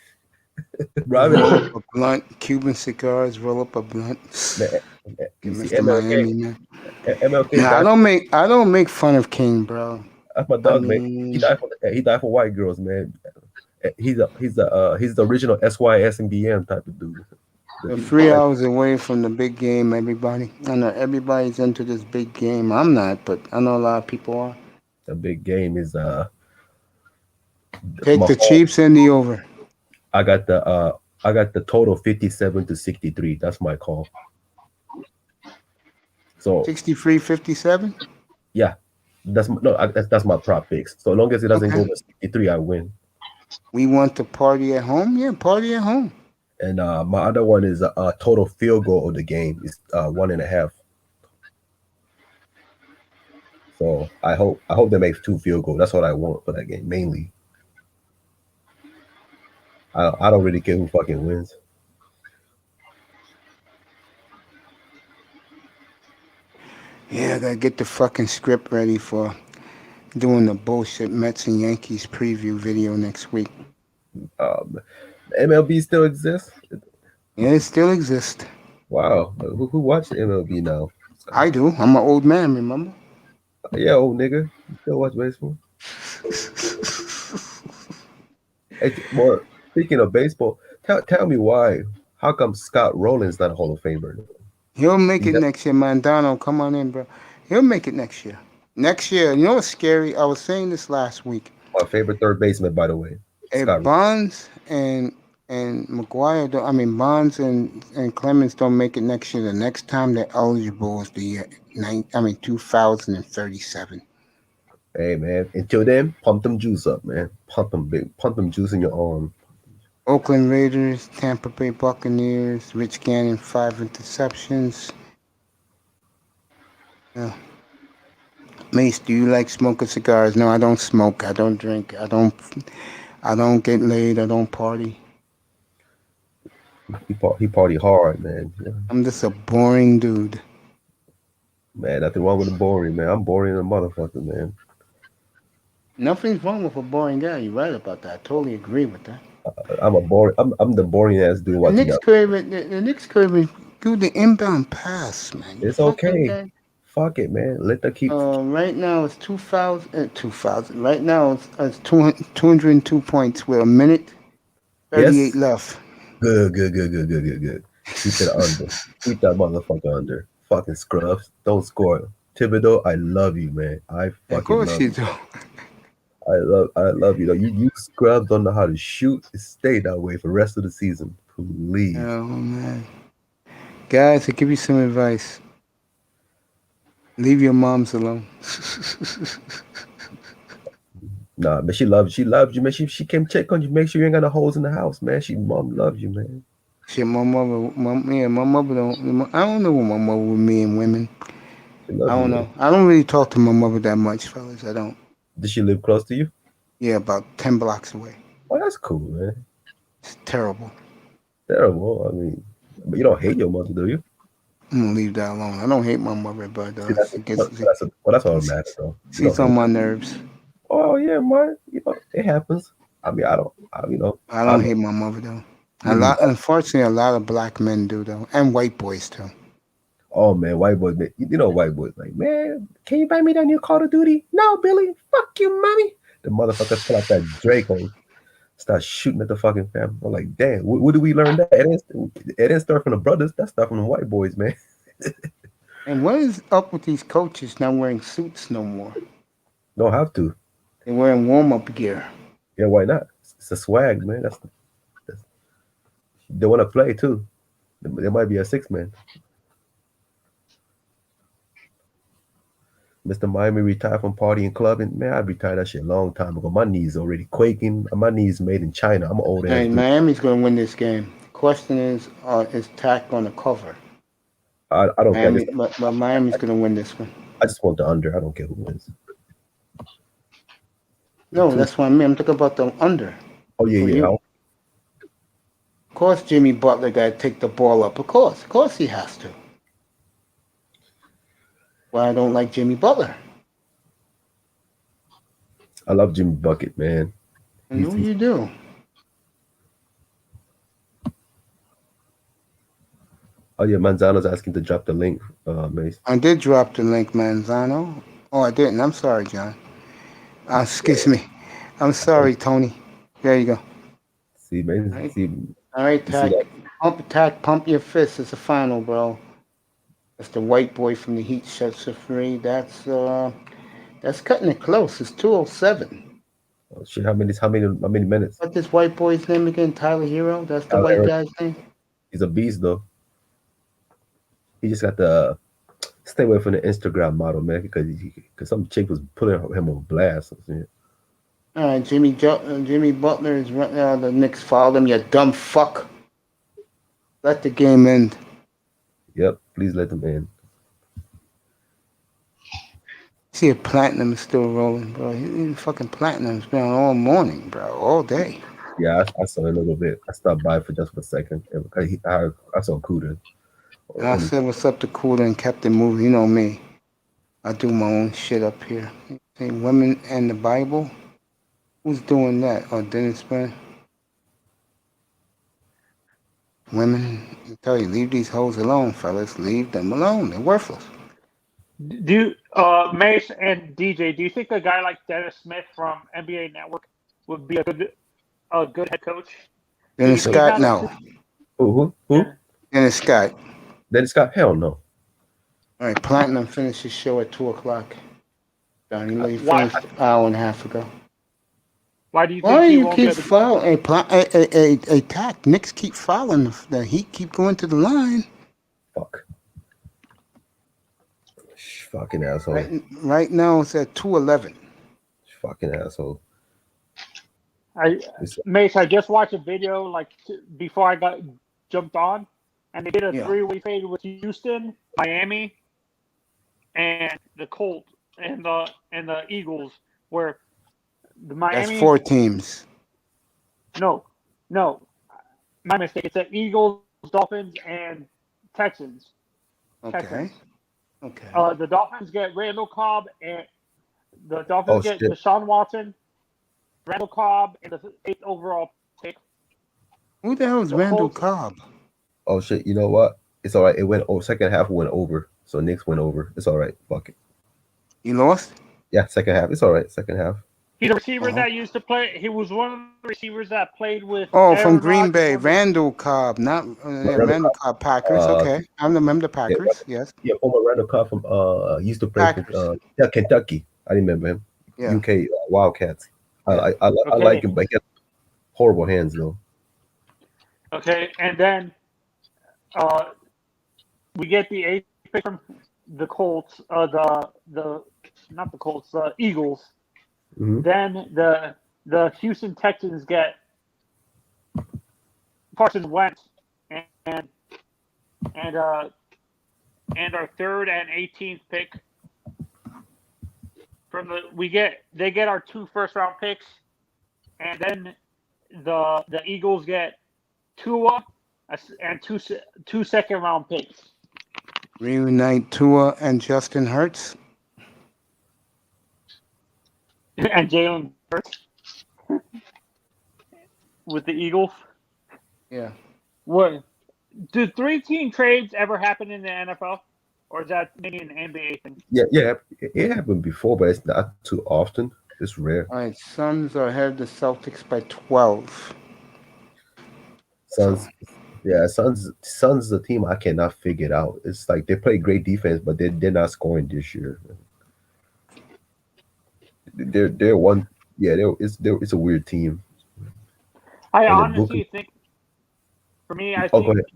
Robin, Roll up a blunt, Cuban cigars, roll up a blunt. man, you see Mr. Miami, man. MLK Now, died. I don't make fun of King, bro. That's my I dog, man. mean, He died for white girls, man. He's the original SYS and BM type of dude. we're 3 hours away from the big game, everybody. I know everybody's into this big game. I'm not, but I know a lot of people are. The big game is Take the Mahomes. Chiefs and the over. I got the total 57-63. That's my call. So 63-57. yeah, that's my prop picks. So long as it doesn't go Okay. over 63, I win. We want to party at home. Yeah, party at home. And my other one is total field goal of the game is 1.5. So I hope they make 2 field goals. That's what I want for that game mainly. I don't really care who fucking wins. Yeah, I gotta get the fucking script ready for doing the bullshit Mets and Yankees preview video next week. Um, MLB still exists. Yeah, it still exists. Wow, who watches MLB now? I do. I'm an old man, remember? Yeah, old nigga, you still watch baseball? Hey, well, speaking of baseball, tell me why. How come Scott Rowland's not a Hall of Famer? He'll make He's it next year, Mandano. Come on in, bro. He'll make it next year. Next year, you know what's scary? I was saying this last week. my favorite third baseman, by the way. If Scott. Bonds and McGuire, don't, I mean Bonds and Clemens don't make it next year, the next time they're eligible is the year 2037. Hey man, until then, pump them juice up, man. Pump them juice in your arm. Oakland Raiders, Tampa Bay Buccaneers, Rich Gannon 5 interceptions. Yeah. Mace, do you like smoking cigars? No, I don't smoke. I don't drink. I don't get laid. I don't party. He party hard, man. Yeah. I'm just a boring dude. Man, nothing wrong with the boring, man. I'm boring as a motherfucker, man. Nothing's wrong with a boring guy. You're right about that. I totally agree with that. I'm the boring ass dude The watching Knicks that. could even the Knicks could even do the inbound pass, man. You It's fucking okay. guy. Fuck it, man. Let the keep. Right now it's 2,000. Right now it's 202 points with a minute 38 Yes. left. Good. Keep it under. Keep that motherfucker under. Fucking scrubs. Don't score. Thibodeau, I love you, man. I Of fucking course love you you. do. I love you. Though. You scrubs don't know how to shoot. Stay that way for the rest of the season. Please. Oh man, guys, I give you some advice. Leave your moms alone. Nah, man, she loves you, man. She came check on you, make sure you ain't got no holes in the house, man. Mom loves you, man. Shit, my mother don't. I don't know what my mother with me and women. She I loves you, don't man. know. I don't really talk to my mother that much, fellas. I don't. Does she live close to you? Yeah, about 10 blocks away. Oh, that's cool, man. It's terrible. Terrible. I mean, but you don't hate your mother, do you? I'm gonna leave that alone. I don't hate my mother, but See, that's that's all that matters, though. You she's don't on hate. my nerves. Oh yeah, man. It happens. I mean, I I don't love hate my mother though. you. Unfortunately, a lot of black men do though, and white boys too. Oh man, white boys, man. White boys like, man, can you buy me that new Call of Duty? No, Billy. Fuck you, mommy. The motherfuckers pull out that Draco, start shooting at the fucking family. I'm like, damn, where do we learn that? It didn't start from the brothers. That start from the white boys, man. And what is up with these coaches not wearing suits no more? Don't have to. They're wearing warm-up gear. Yeah, why not? It's a swag, man. That's they want to play too. There might be a 6 man. Mr. Miami retired from partying clubbing. Man, I retired that shit a long time ago. My knees already quaking. My knees made in China. I'm an old ass Hey, dude. Miami's gonna win this game. The question is Tack gonna cover? I don't care. But Miami's gonna win this one. I just want the under. I don't care who wins. No, that's what I mean. I'm talking about the under. Oh yeah, For yeah. you. Of course, Jimmy Butler got to take the ball up. Of course, he has to. Why I don't like Jimmy Butler? I love Jimmy Bucket, man. I know you do. Oh yeah, Manzano's asking to drop the link, Mace. I did drop the link, Manzano. Oh, I didn't. I'm sorry, John. Excuse me. I'm sorry, Tony. There you go. See, Mace. Right. See, All right, you see Tack. Pump your fist. It's the final, bro. That's the white boy from the Heat sets a free. That's cutting it close. It's 2:07. oh, shit, how many minutes? What's this white boy's name again? Tyler Hero. That's the white guy's name. He's a beast though. He just got the stay away from the Instagram model, man, because some chick was putting him on blast. All right, Jimmy Butler is running. The Knicks fouled him. You dumb fuck. Let the game end. Yep, please let them in. See if Platinum is still rolling, bro. Fucking Platinum's been on all morning, bro, all day. Yeah, I saw a little bit. I stopped by for just a second. I saw Cuda. I said what's up to Cooler and kept it moving. You know me. I do my own shit up here. Say women and the Bible. Who's doing that? Oh, Dennis Brown. Women, I tell you, leave these hoes alone, fellas. Leave them alone. They're worthless. Do Mace and DJ, do you think a guy like Dennis Smith from NBA Network would be a good head coach? Dennis He's Scott, not a no. Who? Yeah. Dennis Scott. Dennis Scott? Hell no. All right, Platinum finished his show at 2:00. Donnie Lee Why? finished an hour and a half ago. Why do you Why think do he you won't keep get the following? A tack. Knicks keep following. The Heat keep going to the line. Fuck. Fucking asshole. Right now it's at 2:11. Fucking asshole. Mace, I just watched a video like before I got jumped on, and they did a Yeah. three-way fade with Houston, Miami, and the Colts and the Eagles, where the Miami. That's 4 teams. No, my mistake. It's the Eagles, Dolphins, and Texans. Okay. Texans. Okay. The Dolphins get Randall Cobb, and the Dolphins get shit. Deshaun Watson, Randall Cobb, and the 8th overall pick. Who the hell is the Randall Colts- Cobb? Oh shit! You know what? It's all right. It went. Oh, second half went over. So Knicks went over. It's all right. Fuck it. You lost? Yeah, second half. It's all right. Second half. He's a receiver Uh-huh. that used to play. He was one of the receivers that played with. Oh, from Aaron Green Rodgers Bay. on the- Randall Cobb. Not Randall Randall Cobb. Packers. Okay. I remember the Packers. Yes. Yeah, former Randall Cobb from used to play Packers. for Kentucky. I remember him. Yeah. UK Wildcats. Yeah. I Okay. like him, but he has horrible hands though. Okay, and then we get the 8th pick from the Colts. Not the Colts. The Eagles. Mhm. Then the Houston Texans get Carson Wentz and our 3rd and 18th pick from they get our 2 first-round picks, and then the Eagles get Tua and two second-round picks. Reunite Tua and Justin Hurts. And Jalen Hurts with the Eagles. Yeah. What do 3-team trades ever happen in the NFL, or is that maybe an NBA thing? Yeah, it happened before, but it's not too often. It's rare. All right. Suns are ahead of the Celtics by 12. Suns, yeah, Suns is a team I cannot figure it out. It's like they play great defense, but they're not scoring this year. They're one. Yeah, it's a weird team. I And honestly think, for me, I Oh, go think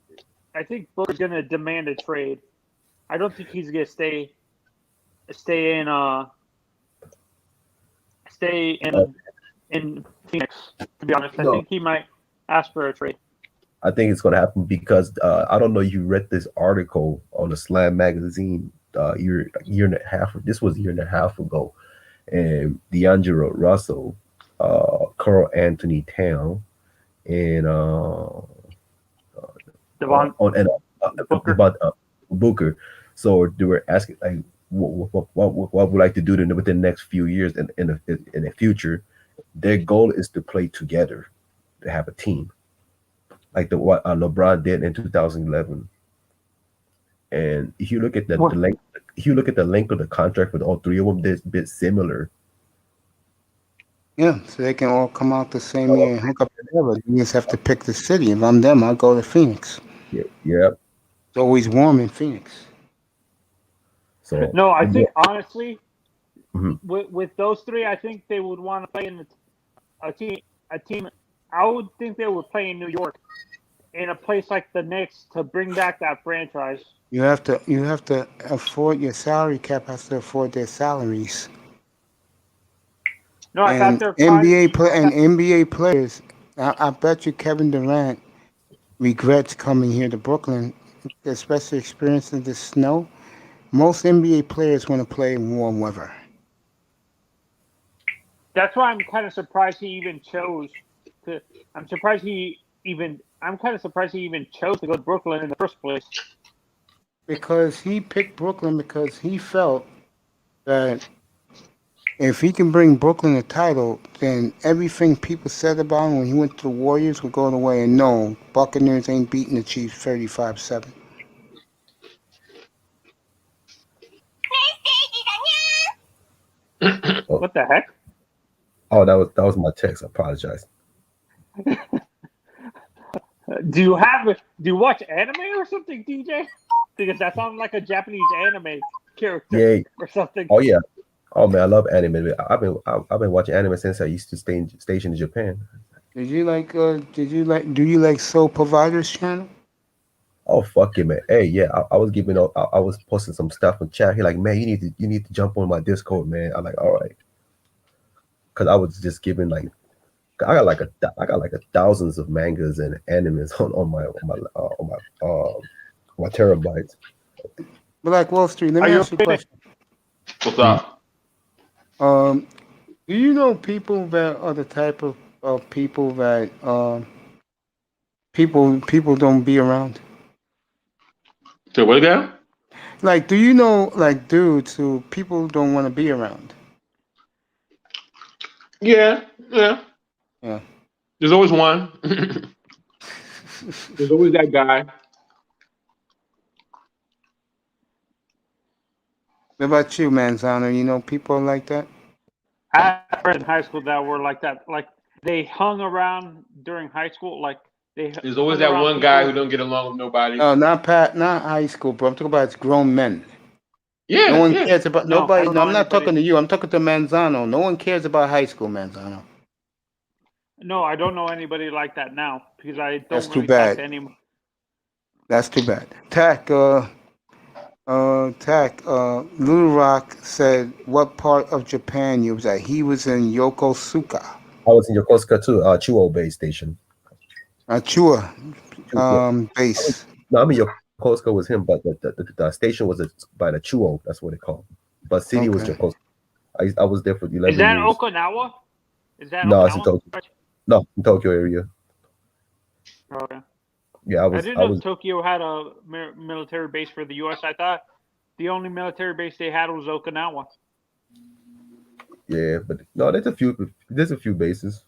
ahead. I think Booker's going to demand a trade. I don't think he's going to stay in Phoenix. To be honest, I No. think he might ask for a trade. I think it's going to happen because I don't know if you read this article on the Slam magazine year and a half. This was a year and a half ago, and D'Angelo Russell, Carl Anthony Town, and Devon Booker. Booker. So they were asking like, what would like to do within the next few years in the future. Their goal is to play together, to have a team, like what LeBron did in 2011. And if you look at the length, of the contract with all three of them, they're a bit similar. Yeah, so they can all come out the same year and hook up together. You just have to pick the city. If I'm them, I'll go to Phoenix. Yeah. It's always warm in Phoenix. So No, I think honestly, Mhm. with those three, I think they would want to play in a team. I would think they would play in New York, in a place like the Knicks, to bring back that franchise. You have to afford your salary cap has to afford their salaries. No, I thought And NBA players, I bet you Kevin Durant regrets coming here to Brooklyn, especially experiencing the snow. Most NBA players want to play in warm weather. That's why I'm kind of surprised he even chose to. I'm surprised he even. I'm kind of surprised he even chose to go to Brooklyn in the first place. Because he picked Brooklyn because he felt that if he can bring Brooklyn a title, then everything people said about him when he went to the Warriors would go away. And no, Buccaneers ain't beating the Chiefs 35-7. What the heck? Oh, that was my text. I apologize. Do you watch anime or something, DJ? Because that sounds like a Japanese anime character Yeah. or something. Oh yeah. Oh man, I love anime. I've been watching anime since I used to stay stationed in Japan. Do you like Soul Providers channel? Oh fuck it, man. Hey, yeah, I was giving up. I was posting some stuff in chat. He like, man, you need to jump on my Discord, man. I'm like, all right, because I was just giving like, I got like a thousands of mangas and animes on my terabytes. Black Wall Street. Let me ask you a question. What's up? Do you know people that are the type of people that people don't be around? Say what again? Like, do you know like dudes who people don't want to be around? Yeah. Yeah. There's always one. There's always that guy. What about you, Manzano? You know people like that? I had friends in high school that were like that. Like they hung around during high school. Like There's always hung that around one guy people- who don't get along with nobody. No, not high school, bro. I'm talking about grown men. Yeah. No one yeah. cares about No, I nobody. don't No, know I'm not anybody. talking to you. I'm talking to Manzano. No one cares about high school, Manzano. No, I don't know anybody like that now because I don't That's too really talk bad. to anyone. That's too bad. Little Rock said what part of Japan you was at. He was in Yokosuka. I was in Yokosuka too, Chuo base station. Chua Yeah. base. No, I mean Yokosuka was him, but the station was by the Chuo. That's what they call. But city was Okay. Yokosuka. I was there for 11 Is that years. Okinawa? Is that No, it's in Okinawa? Tokyo. No, in Tokyo area. Okay. Yeah, I didn't know Tokyo had a military base for the U.S. I thought the only military base they had was Okinawa. Yeah, but no, there's a few bases.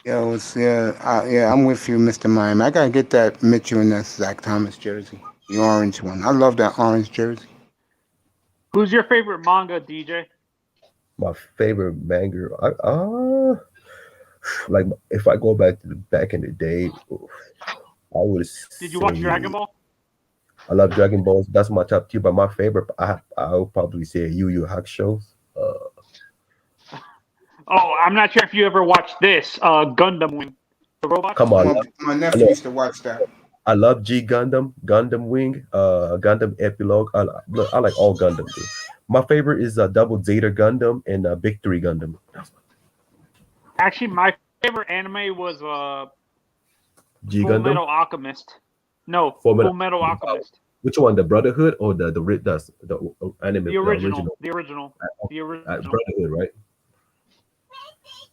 I'm with you, Mr. Mime. I gotta get that Mitchell and that Zach Thomas jersey, the orange one. I love that orange jersey. Who's your favorite manga, DJ? My favorite manga, like if I go back in the day, I would. Did you watch Dragon Ball? I love Dragon Balls. That's my top two. But my favorite, I would probably say Yu Yu Hakusho. Oh, I'm not sure if you ever watched this Gundam Wing, the robot. Come on, My nephew used to watch that. I love G Gundam, Gundam Wing, Gundam Epilogue. I like all Gundam. Dude. My favorite is Double Zeta Gundam and Big Three Gundam. Actually, my favorite anime was G Full Gundam. Metal Alchemist. No, Full Full Metal- Metal Alchemist. Which one? The Brotherhood or the anime? The original. The original. Brotherhood, right?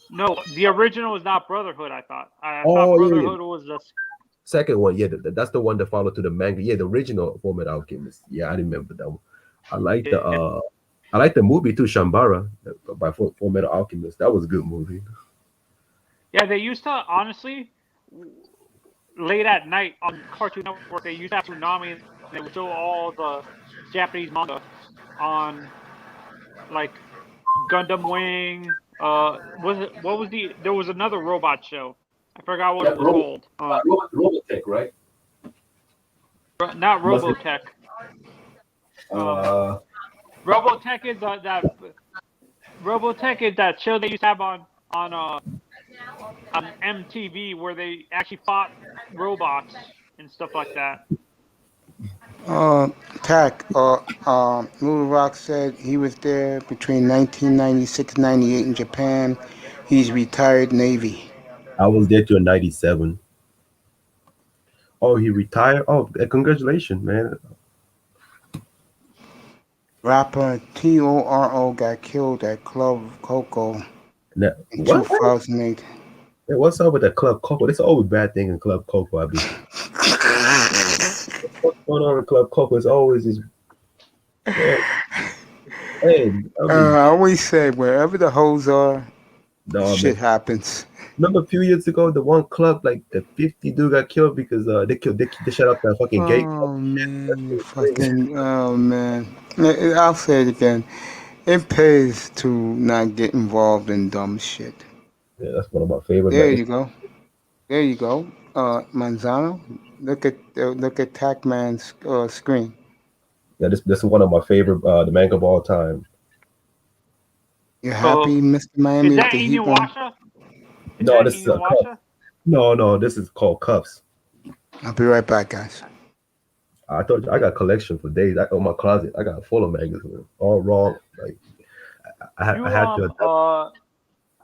No, the original is not Brotherhood. I thought. I Oh, thought yeah, Brotherhood was the. Second one, yeah, that's the one that followed to the manga. Yeah, the original Fullmetal Alchemist. Yeah, I remember that one. I like the movie too, Shambara by Fullmetal Alchemist. That was a good movie. Yeah, they used to honestly late at night on Cartoon Network. They used to have Tsunami, and they would show all the Japanese manga on like Gundam Wing. There was another robot show. I forgot what it was called. Robotech, right? Not Robotech. Robotech is Robotech is that show they used to have on MTV where they actually fought robots and stuff like that. Little Rock said he was there between 1996 and 98 in Japan. He's retired Navy. I was there till '97. Oh, he retired. Oh, congratulations, man. Rapper Toro got killed at Club Coco in What? 2008. Hey, what's up with the Club Coco? There's always bad thing in Club Coco. What's going on in Club Coco? It's always this. Man, hey, I mean, I always say wherever the hoes are, no, shit man. happens. Remember a few years ago, the one club like the 50 dude got killed because they shut up that fucking gate. Oh man, you Crazy. fucking oh man. I'll say it again. It pays to not get involved in dumb shit. Yeah, that's one of my favorite. There Like, you go. There you go. Manzano, look at Tac-Man's screen. yeah, this is one of my favorite the manga of all time. You So happy, Mr. is Miami, with that the Heat one? Inuyasha? Is No, that this is a cup. Inuyasha? No, this is called cups. I'll be right back, guys. I told you I got a collection for days. On my closet, I got full of mangas, man. All raw. Like I You had to adapt.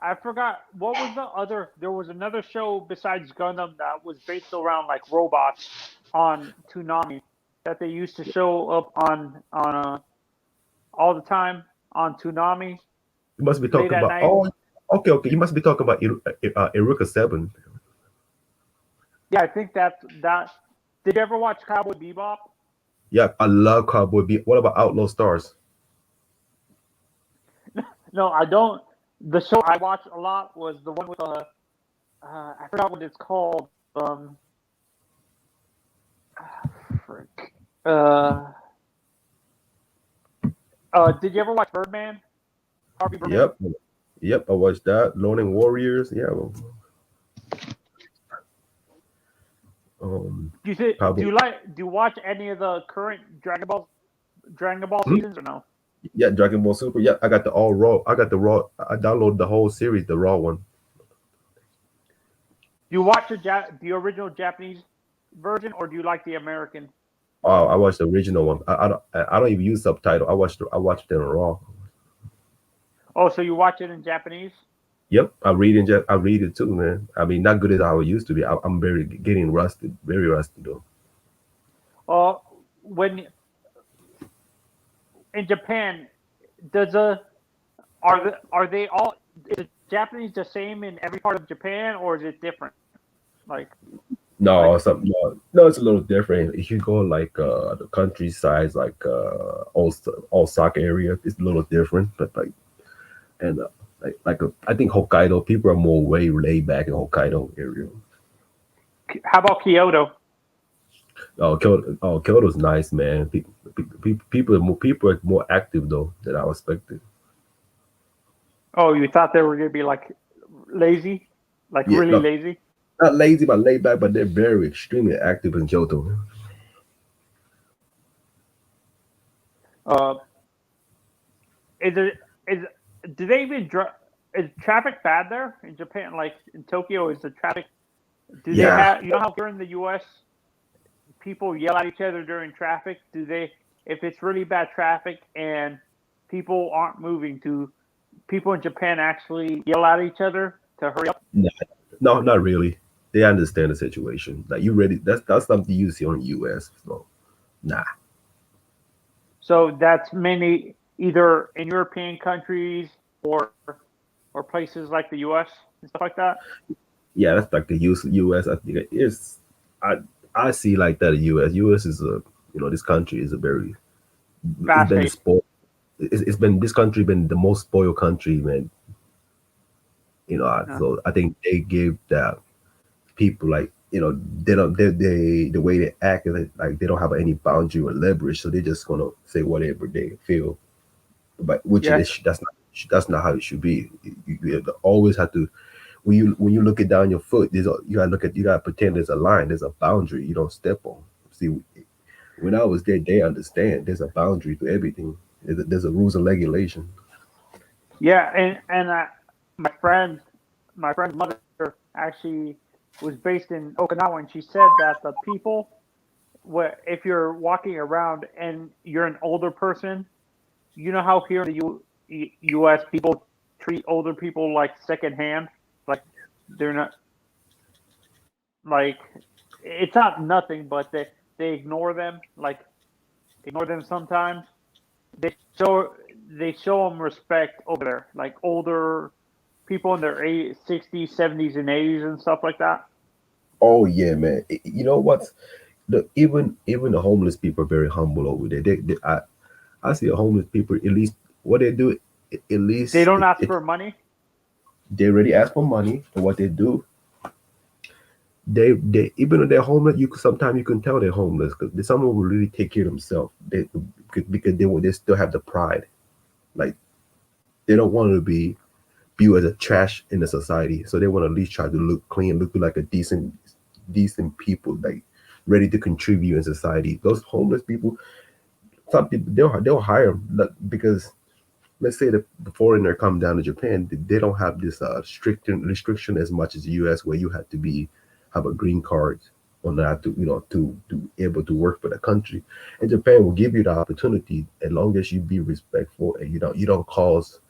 I forgot what was the other. There was another show besides Gundam that was based around like robots on Toonami that they used to show up on all the time on Toonami You must be late talking at about. night. Oh, okay. You must be talking about Iruka 7. Yeah, I think that's that. Did you ever watch Cowboy Bebop? Yeah, I love Cowboy Beat. What about Outlaw Stars? No, I don't. The show I watched a lot was the one with I forgot what it's called. Frick. Uh, did you ever watch Birdman? Harvey Birdman? Yep. I watched that. Loning Warriors. Yeah. Well, Do you think, Cowboy. do you watch any of the current Dragon Ball Hmm? seasons or no? Yeah, Dragon Ball Super. Yeah, I got the all raw. I got the raw. I downloaded the whole series, the raw one. Do you watch the original Japanese version or do you like the American? Oh, I watched the original one. I don't even use subtitle. I watched it in raw. Oh, so you watch it in Japanese? Yep, I read it too, man. I mean, not good as I used to be. I'm very getting rusted, very rusty though. When in Japan, does a are they all is Japanese the same in every part of Japan or is it different? Like No, something no, it's a little different. If you go like the countryside, like Osaka area, it's a little different. But like and I think Hokkaido people are more way laid back in Hokkaido area. how about Kyoto? Kyoto's nice, man. People are more active though than I expected. Oh, you thought they were gonna be like lazy, like Yeah, really no, lazy? not lazy but laid back, but they're very extremely active in Kyoto. Uh, is it is do they even is traffic bad there in Japan? Like in Tokyo, is the traffic? Do they Yeah, have? You know how here in the U.S. people yell at each other during traffic? Do they? If it's really bad traffic and people aren't moving, do people in Japan actually yell at each other to hurry up? no, no, not really. They understand the situation. Like you ready? That's something you see on US. So nah. So that's mainly either in European countries or places like the U.S. and stuff like that. Yeah, that's like the US. I think it's I I see like that in US. US is a this country is a very it's Fast been the paced. spoil it's been this country been the most spoiled country, man. Yeah. So I think they give that people like they don't they the way they act is like they don't have any boundary or leverage, so they're just gonna say whatever they feel. But which Yeah. is that's not how it should be. You always have to when you look it down your foot. You gotta pretend there's a line, there's a boundary you don't step on. See, when I was there, they understand there's a boundary to everything. There's a rules and regulation. Yeah, and my friend, my friend's mother actually was based in Okinawa, and she said that the people, if you're walking around and you're an older person, you know how here in the U.S. people treat older people like secondhand, like they're not like it's not nothing, but they ignore them, like ignore them sometimes. They show they show them respect over there, like older people in their 60s, 70s, and 80s and stuff like that. Oh yeah, man. You know what? Even the homeless people are very humble over there. I see a homeless people, at least what they do, at They least don't ask for money. they already ask for money, and what they do, they even though they're homeless, sometimes you can tell they're homeless because someone will really take care of themselves. Because they still have the pride, like they don't want to be viewed as a trash in the society, so they want to at least try to look clean, look like a decent people, like ready to contribute in society. Those homeless people, some people they'll hire them because let's say the foreigner come down to Japan, they don't have this strict restriction as much as the U.S. where you have to have a green card or not to able to work for the country. And Japan will give you the opportunity as long as you be respectful and you don't cause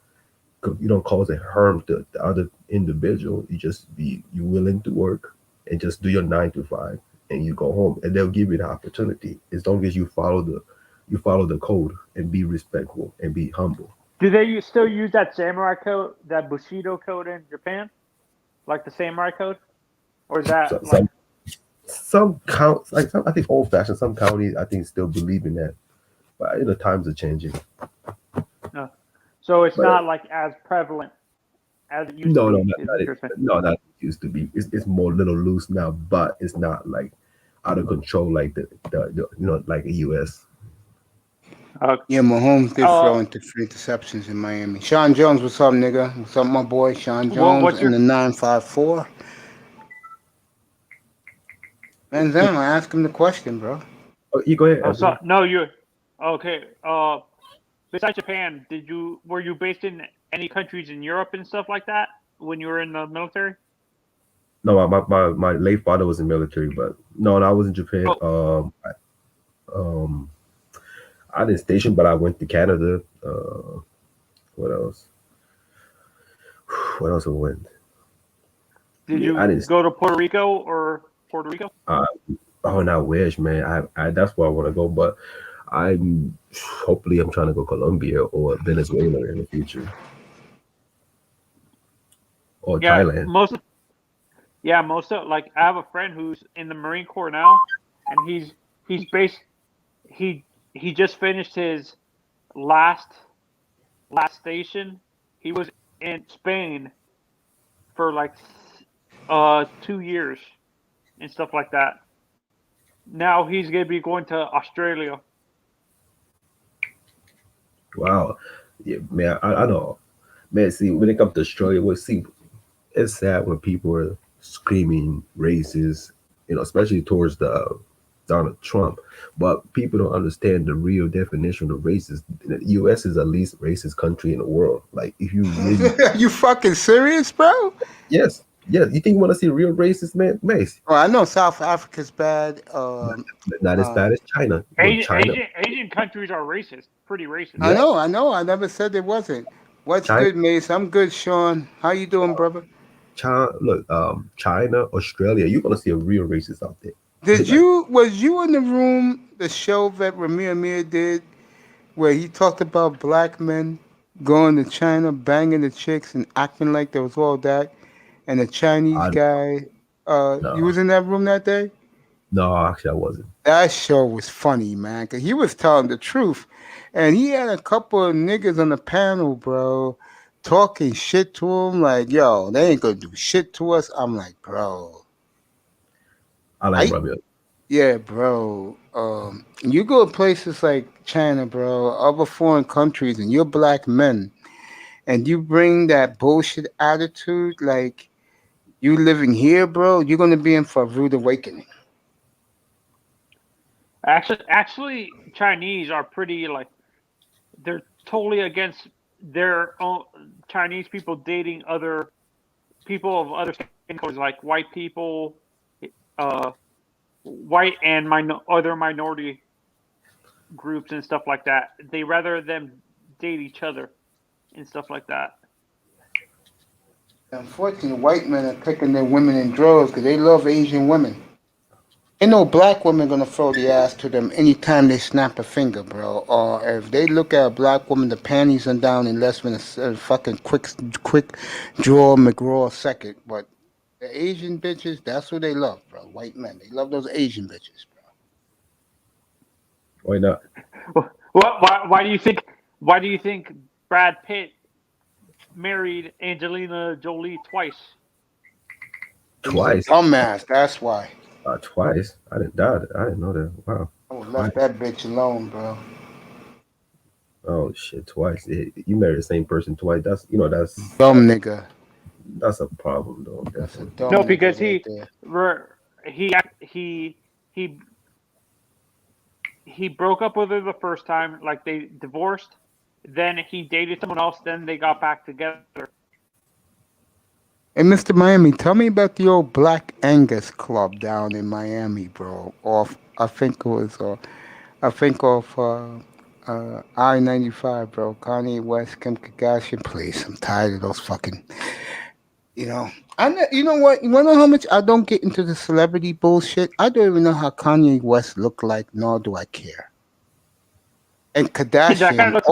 a harm to the other individual. You willing to work and just do your 9 to 5 and you go home and they'll give you the opportunity as long as you follow the code and be respectful and be humble. Do they still use that samurai code, that Bushido code in Japan, like the samurai code, or is that So, some counts like I think old fashioned. Some counties I think still believe in that, but the times are changing. no? So it's But not like as prevalent as it used to no, be. no, Is what you're saying. not it used to be. It's more little loose now, but it's not like out of control like the like the U.S. Yeah, Mahomes did throw Uh, into 3 interceptions in Miami. Sean Jones, what's up, nigga? What's up, my boy? Sean Jones what's in your the 954. Man, then I ask him the question, bro. Oh, you go ahead, so Anthony. no you okay? Besides Japan, were you based in any countries in Europe and stuff like that when you were in the military? No, my late father was in military, but no, I was in Japan. Oh, Um, I didn't station, but I went to Canada. What else? What else I went? did Yeah, I you didn't. go to Puerto Rico or Puerto Rico? Uh, oh, and I wish, man. I that's where I want to go, but hopefully I'm trying to go Colombia or Venezuela in the future or Yeah, Thailand. most of like I have a friend who's in the Marine Corps now, and he's based he just finished his last station. He was in Spain for like 2 years and stuff like that. Now he's gonna be going to Australia. Wow, yeah, man. I know, man. See, when it comes to Australia, it's sad when people are screaming racist, especially towards the Donald Trump. But people don't understand the real definition of racist. The U.S. is the least racist country in the world. Like, if you really, Are you fucking serious, bro? yes, yes, you think you want to see real racist, man? Mace, Oh, I know South Africa's bad. not as Uh, bad as China. When China, Asian countries are racist, pretty racist. I yeah, know, I know. I never said it wasn't. What's China, good, Mace? I'm good, Sean. How you doing, brother? China. Look, China, Australia. You're gonna see a real racist out there. Like, Was you in the room, the show that Ramir Amir did, where he talked about black men going to China, banging the chicks and acting like there was all that, and the Chinese I guy, you no, was in that room that day? no, actually, I wasn't. That show was funny, man, 'cause he was telling the truth. And he had a couple of niggas on the panel, bro, talking shit to him like, yo, they ain't gonna do shit to us. I'm like, bro. I like I Romeo. Yeah, bro. You go to places like China, bro, other foreign countries, and you're black men, and you bring that bullshit attitude, like you living here, bro, you're gonna be in for a rude awakening. Actually, Chinese are pretty like they're totally against their own Chinese people dating other people of other skin colors, like white people, uh, white and other minority groups and stuff like that. They rather them date each other and stuff like that. Unfortunately, white men are picking their women in droves because they love Asian women. You know, black women gonna throw the ass to them anytime they snap a finger, bro. Or if they look at a black woman, the panties are down in less than a fucking quick draw McGraw second. But the Asian bitches, that's what they love, bro. White men, they love those Asian bitches, bro. Why not? Why do you think? Why do you think Brad Pitt married Angelina Jolie twice? He's a Twice. dumbass. That's why. Twice. I didn't doubt it. I didn't know that. Wow. I would Twice. left that bitch alone, bro. Oh shit, twice. You married the same person twice. That's Dumb nigga. that's a problem though. That's a Definitely. dumb No, nigga because right there. he he he broke up with her the first time, like they divorced. Then he dated someone else. Then they got back together. Hey, Mr. Miami, tell me about the old Black Angus Club down in Miami, bro. Off, I think it was, I think off I-95, bro. Kanye West, Kim Kardashian. Please, I'm tired of those fucking. You know, you know what? You wanna know how much I don't get into the celebrity bullshit? I don't even know how Kanye West look like, nor do I care. And That kind Kardashian, of looks.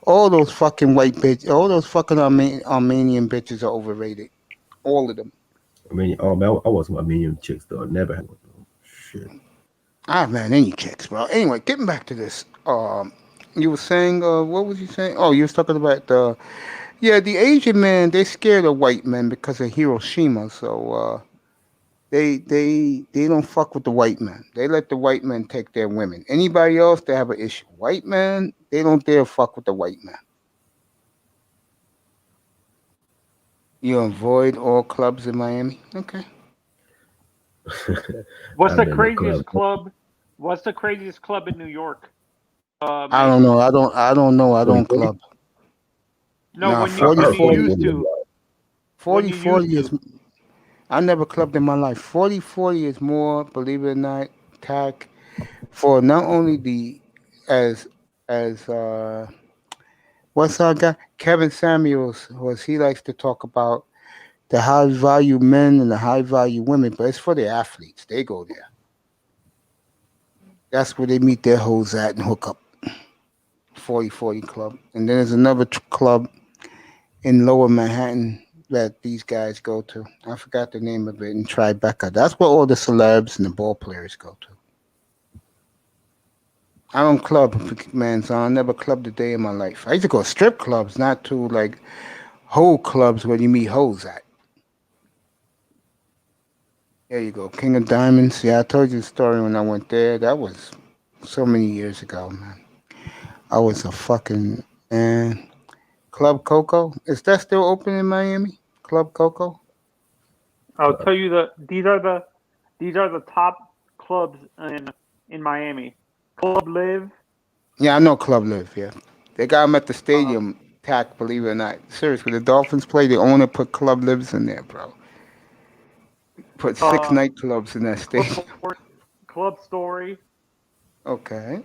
all those fucking white bitches, all those fucking Armenian bitches are overrated. All of them. I mean, oh man, I want some Armenian chicks though. I never had one though. Shit. I haven't had any chicks, bro. Anyway, getting back to this. You were saying, what was you saying? Oh, you was talking about the Asian men. They scared of white men because of Hiroshima. So they don't fuck with the white men. They let the white men take their women. Anybody else, they have an issue. White men, they don't dare fuck with the white man. You avoid all clubs in Miami. Okay. What's I've the been in the craziest club. club? What's the craziest club in New York? I don't Mace. know. I don't know. I don't 40-40? club. No, Nah, when you 40 when you 40 used to, when 40 you used 40 is. to. I never clubbed in my life. 40-40 is more, believe it or not, tack for not only the as what's our guy Kevin Samuels was he likes to talk about the high value men and the high value women, but it's for the athletes. They go there. That's where they meet their hoes at and hook up. 40-40 club. And then there's another club in Lower Manhattan that these guys go to. I forgot the name of it in Tribeca. That's where all the celebs and the ball players go to. I don't club, man, so I never clubbed a day in my life. I used to go to strip clubs, not to like hoe clubs where you meet hoes at. There you go, King of Diamonds. Yeah, I told you the story when I went there. That was so many years ago, man. I was a fucking man. Club Coco. Is that still open in Miami? Club Coco? I'll tell you these are the top clubs in Miami. Club Live. Yeah, I know Club Live, yeah. They got them at the Uh, stadium, tack, believe it or not. Seriously, the Dolphins play, the owner put Club Lives in there, bro. Put six uh, nightclubs in that Club stadium. Story, Club Story, Okay,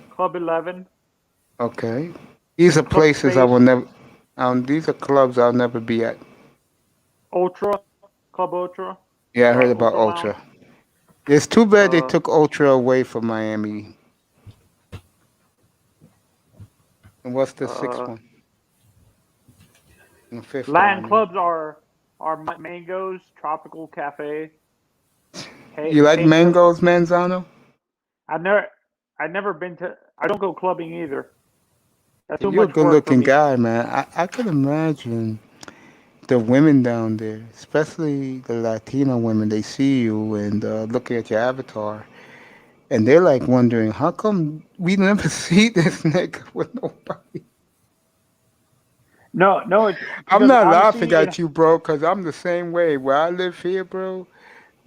Club 11, okay. These are Club places I Space, will never, these are clubs I'll never be at. Ultra, Club Ultra, Yeah, I heard about Ultra Lounge. Ultra. It's too bad they Uh, took Ultra away from Miami. And what's the sixth uh, one? And the fifth one, I Latin mean. clubs are Mangoes, Tropical Cafe. You like Hazel. mangoes, Manzano? I've never I've never been to. I don't go clubbing either. That's too You're a much good work for looking me. guy, man. I could imagine the women down there, especially the Latino women, they see you and looking at your avatar, and they're like wondering, how come we never see this nigga with nobody? No, no, it's I'm because not laughing honestly, at you, bro, because I'm the same way. Where I live here, bro,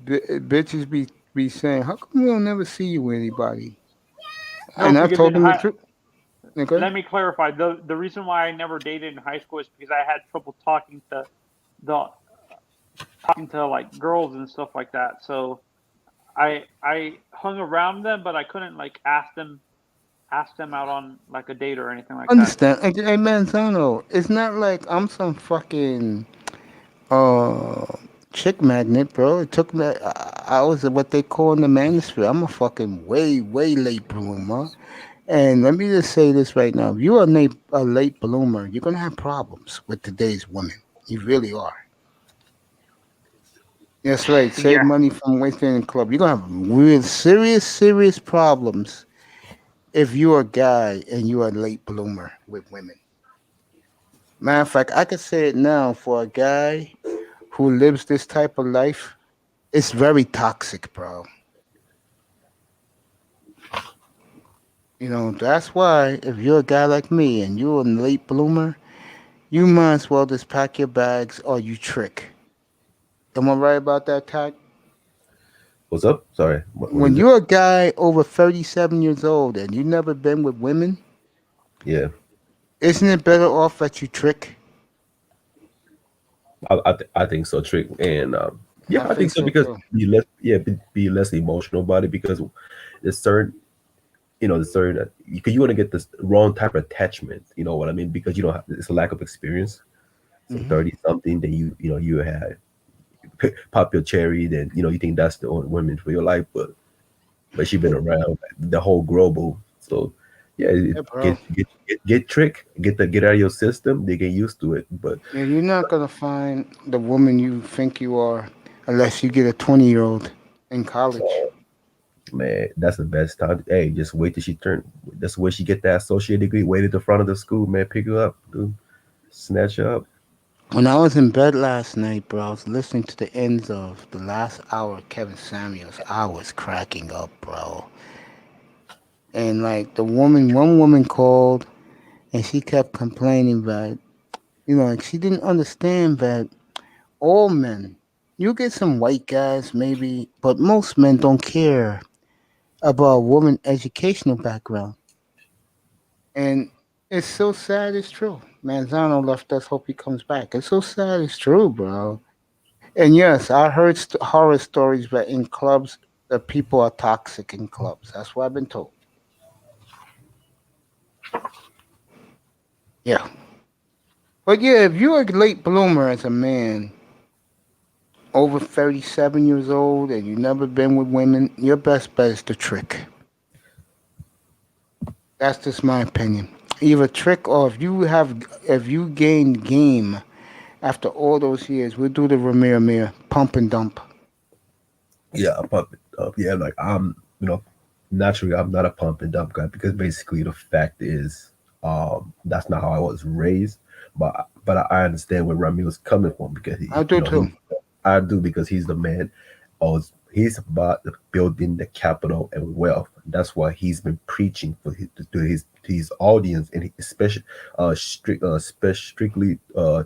bitches be saying, how come we don't never see you with anybody? no, And I because in told them the high. truth. Okay? Let me clarify. The reason why I never dated in high school is because I had trouble the talking to like girls and stuff like that. So I hung around them, but I couldn't like ask them out on like a date or anything like that. Understand? Hey, Manzano, it's not like I'm some fucking uh chick magnet, bro. It took me. I was what they call in the manosphere. I'm a fucking way late bloomer. And let me just say this right now: if you're a late bloomer, you're gonna have problems with today's women. You really are. That's right. Save Yeah. money from wasting in the club. You're gonna have real serious problems if you're a guy and you're a late bloomer with women. Matter of fact, I could say it now for a guy who lives this type of life. It's very toxic, bro. That's why if you're a guy like me and you're a late bloomer, you might as well just pack your bags or you trick. Am I right about that, Tack? What's up? Sorry, what When is it? you're a guy over 37 years old and you never been with women, Yeah, isn't it better off that you trick? I think so, Trick, and yeah, I I think think so so because too. be less emotional about it because there's certain the certain because you want to get this wrong type of attachment. You know what I mean? Because you don't have it's a lack of experience. So Hmm. 30 something, then you had pop your cherry, then you think that's the only woman for your life, but she been around the whole global. So yeah, Yeah, bro. get trick, get out of your system. They get used to it. But Yeah, you're not gonna find the woman you think you are unless you get a 20-year-old in college. man, that's the best time. Hey, just wait till she turn. That's where she get that associate degree. Wait at the front of the school, man. Pick her up, dude. Snatch her up. When I was in bed last night, bro, I was listening to the ends of the last hour of Kevin Samuels. I was cracking up, bro. And like one woman called and she kept complaining that, like she didn't understand that all men, you get some white guys maybe, but most men don't care about a woman educational background. And it's so sad it's true. Manzano left us, hope he comes back. It's so sad it's true, bro. And yes, I heard horror stories that in clubs, that people are toxic in clubs. That's what I've been told. Yeah. But yeah, if you're a late bloomer as a man, over 37 years old, and you've never been with women, your best bet is to trick. That's just my opinion. Either trick or if you gain game after all those years, we'll do the Ramir Mir pump and dump. Yeah, I pump it up. Yeah, like naturally I'm not a pump and dump guy because basically the fact is, that's not how I was raised. But I understand where Rami was coming from because I do too. I do because he's the man. He's about building the capital and wealth. That's why he's been preaching to his audience and especially strictly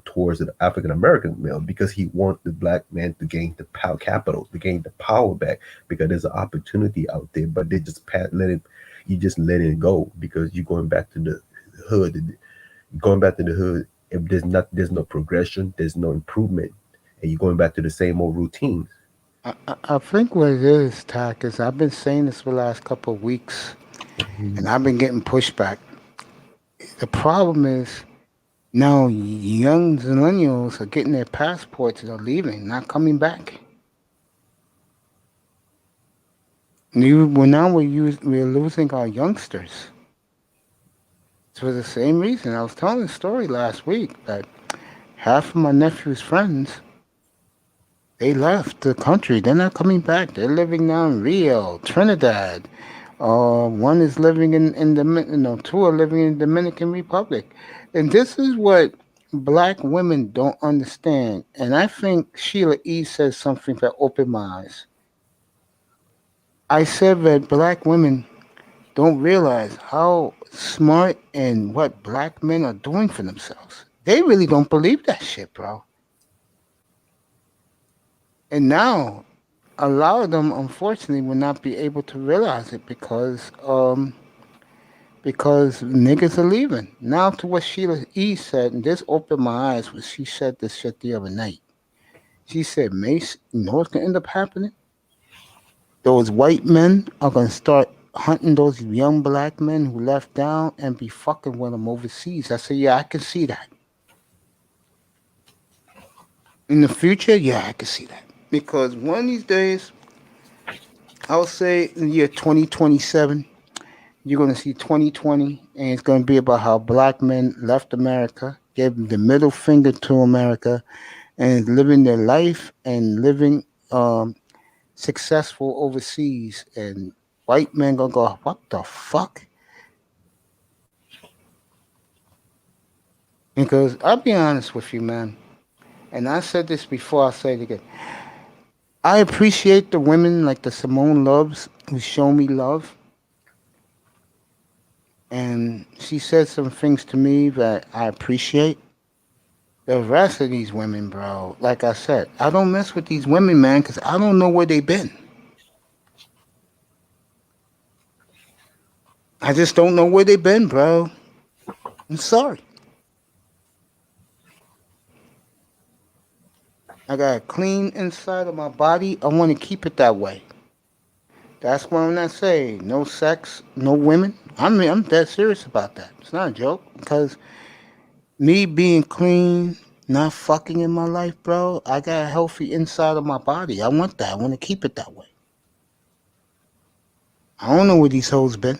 towards the African American male because he wants the black man to gain the power capital, to gain the power back because there's an opportunity out there, but they just you just let it go because you're going back to the hood, going back to the hood. If there's no progression, there's no improvement, and you're going back to the same old routines. I think what it is, Tack, is I've been saying this for the last couple of weeks, and I've been getting pushback. The problem is now young millennials are getting their passports and are leaving, not coming back. We're losing our youngsters. It's for the same reason. I was telling a story last week that half of my nephew's friends they left the country. They're not coming back. They're living now in Rio, Trinidad. One is living in the two are living in the Dominican Republic, and this is what black women don't understand. And I think Sheila E says something that opened my eyes. I said that black women don't realize how smart and what black men are doing for themselves. They really don't believe that shit, bro. And now a lot of them unfortunately will not be able to realize it because niggas are leaving. Now to what Sheila E said, and this opened my eyes when she said this shit the other night. She said, Mace, you know what's gonna end up happening? Those white men are gonna start hunting those young black men who left down and be fucking with them overseas. I said, yeah, I can see that. In the future, yeah, I can see that. Because one of these days, I'll say in the year 2027, you're going to see 2020, and it's going to be about how black men left America, gave the middle finger to America, and living their life and living successful overseas. And white men going to go, what the fuck? Because I'll be honest with you, man. And I said this before, I'll say it again. I appreciate the women like the Simone Loves who show me love. And she said some things to me that I appreciate. The rest of these women, bro, like I said, I don't mess with these women, man, because I don't know where they've been. I just don't know where they've been, bro. I'm sorry. I got a clean inside of my body. I want to keep it that way. That's why when I say no sex, no women, I'm dead serious about that. It's not a joke because me being clean, not fucking in my life, bro, I got a healthy inside of my body. I want that. I want to keep it that way. I don't know where these hoes been.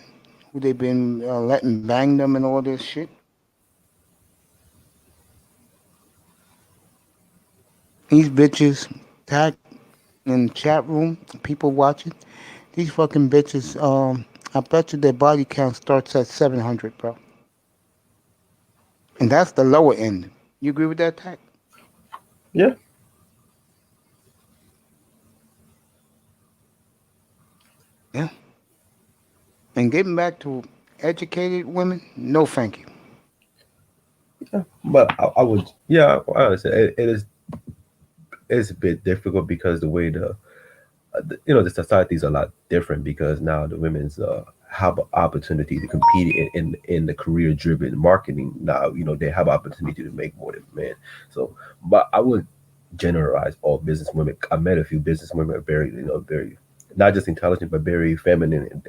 Who they been letting bang them and all this shit. These bitches tag in the chat room, people watching. These fucking bitches, I bet you their body count starts at 700, bro. And that's the lower end. You agree with that, Tag? Yeah. Yeah. And getting back to educated women, no thank you. But I would, yeah, I understand. It is, it's a bit difficult because the way the society is a lot different because now the women's have an opportunity to compete in the career driven marketing. Now they have opportunity to make more than men. So, but I would generalize all business women. I met a few business women are very very not just intelligent but very feminine,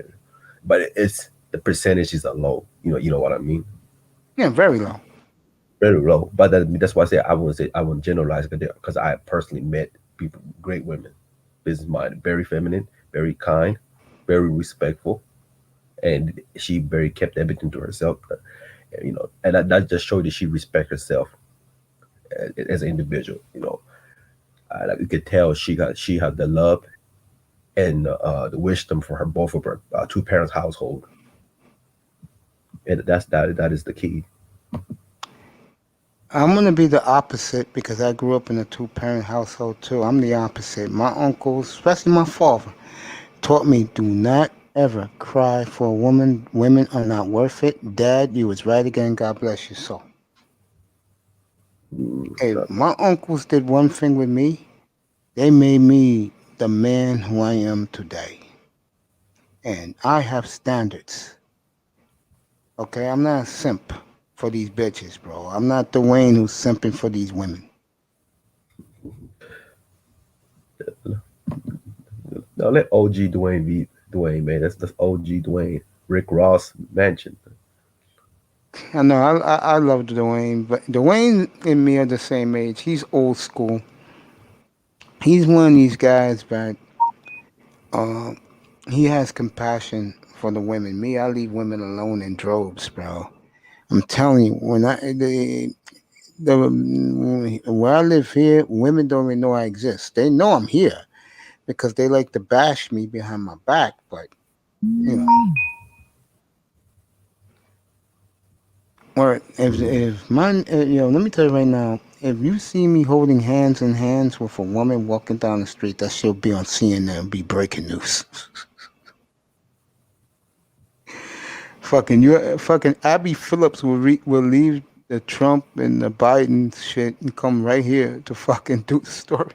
but it's the percentages are low. You know what I mean. Yeah, very low. Very low. But that's why I wouldn't generalize because I personally met people, great women, business minded, very feminine, very kind, very respectful, and she very kept everything to herself. And that just showed that she respect herself as an individual. Like you could tell she had the love and the wisdom for her both of her two parents household, and that is the key. I'm gonna be the opposite because I grew up in a two-parent household too. I'm the opposite. My uncles, especially my father, taught me do not ever cry for a woman. Women are not worth it. Dad, you was right again. God bless your soul. Hey, So, my uncles did one thing with me. They made me the man who I am today. And I have standards. Okay, I'm not a simp for these bitches, bro. I'm not Dwayne who's simping for these women. now let OG Dwayne be Dwayne, man. That's OG Dwayne. Rick Ross mansion. I know I love Dwayne, but Dwayne and me are the same age. He's old school. He's one of these guys that uh, he has compassion for the women. Me, I leave women alone in droves, bro. I'm telling you, when where I live here, women don't even know I exist. They know I'm here because they like to bash me behind my back, but you know. Or if mine, let me tell you right now, if you see me holding hands in hands with a woman walking down the street, that she'll be on CNN, be breaking news. Fucking Abby Phillips will leave the Trump and the Biden shit and come right here to fucking do the story.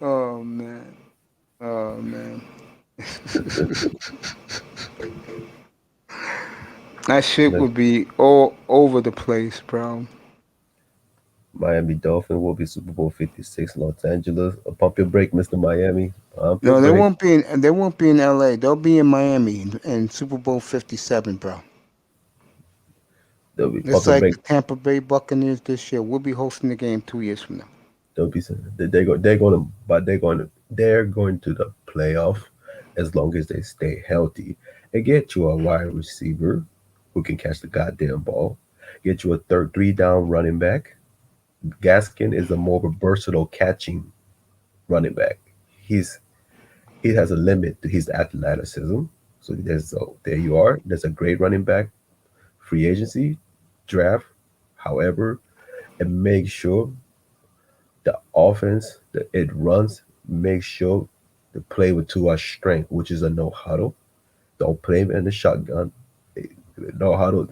Oh man, oh man, that shit The would be all over the place, bro. Miami Dolphin will be Super Bowl 56 Los Angeles. Pump your brake, Mr. Miami. Pump your No, brake. They won't be in LA. They'll be in Miami in Super Bowl 57, bro. They'll be It's pump the like brake. the Tampa Bay Buccaneers this year. We'll be hosting the game 2 years from now. They'll be they're going to but they're going to the playoff as long as they stay healthy and get you a wide receiver who can catch the goddamn ball. Get you a third three down running back. Gaskin is a more versatile catching running back. He's he has a limit to his athleticism. So there you are. There's a great running back free agency draft. However, and make sure the offense that it runs, make sure to play with Tua's strength, which is a no huddle. Don't play him in the shotgun. No huddle.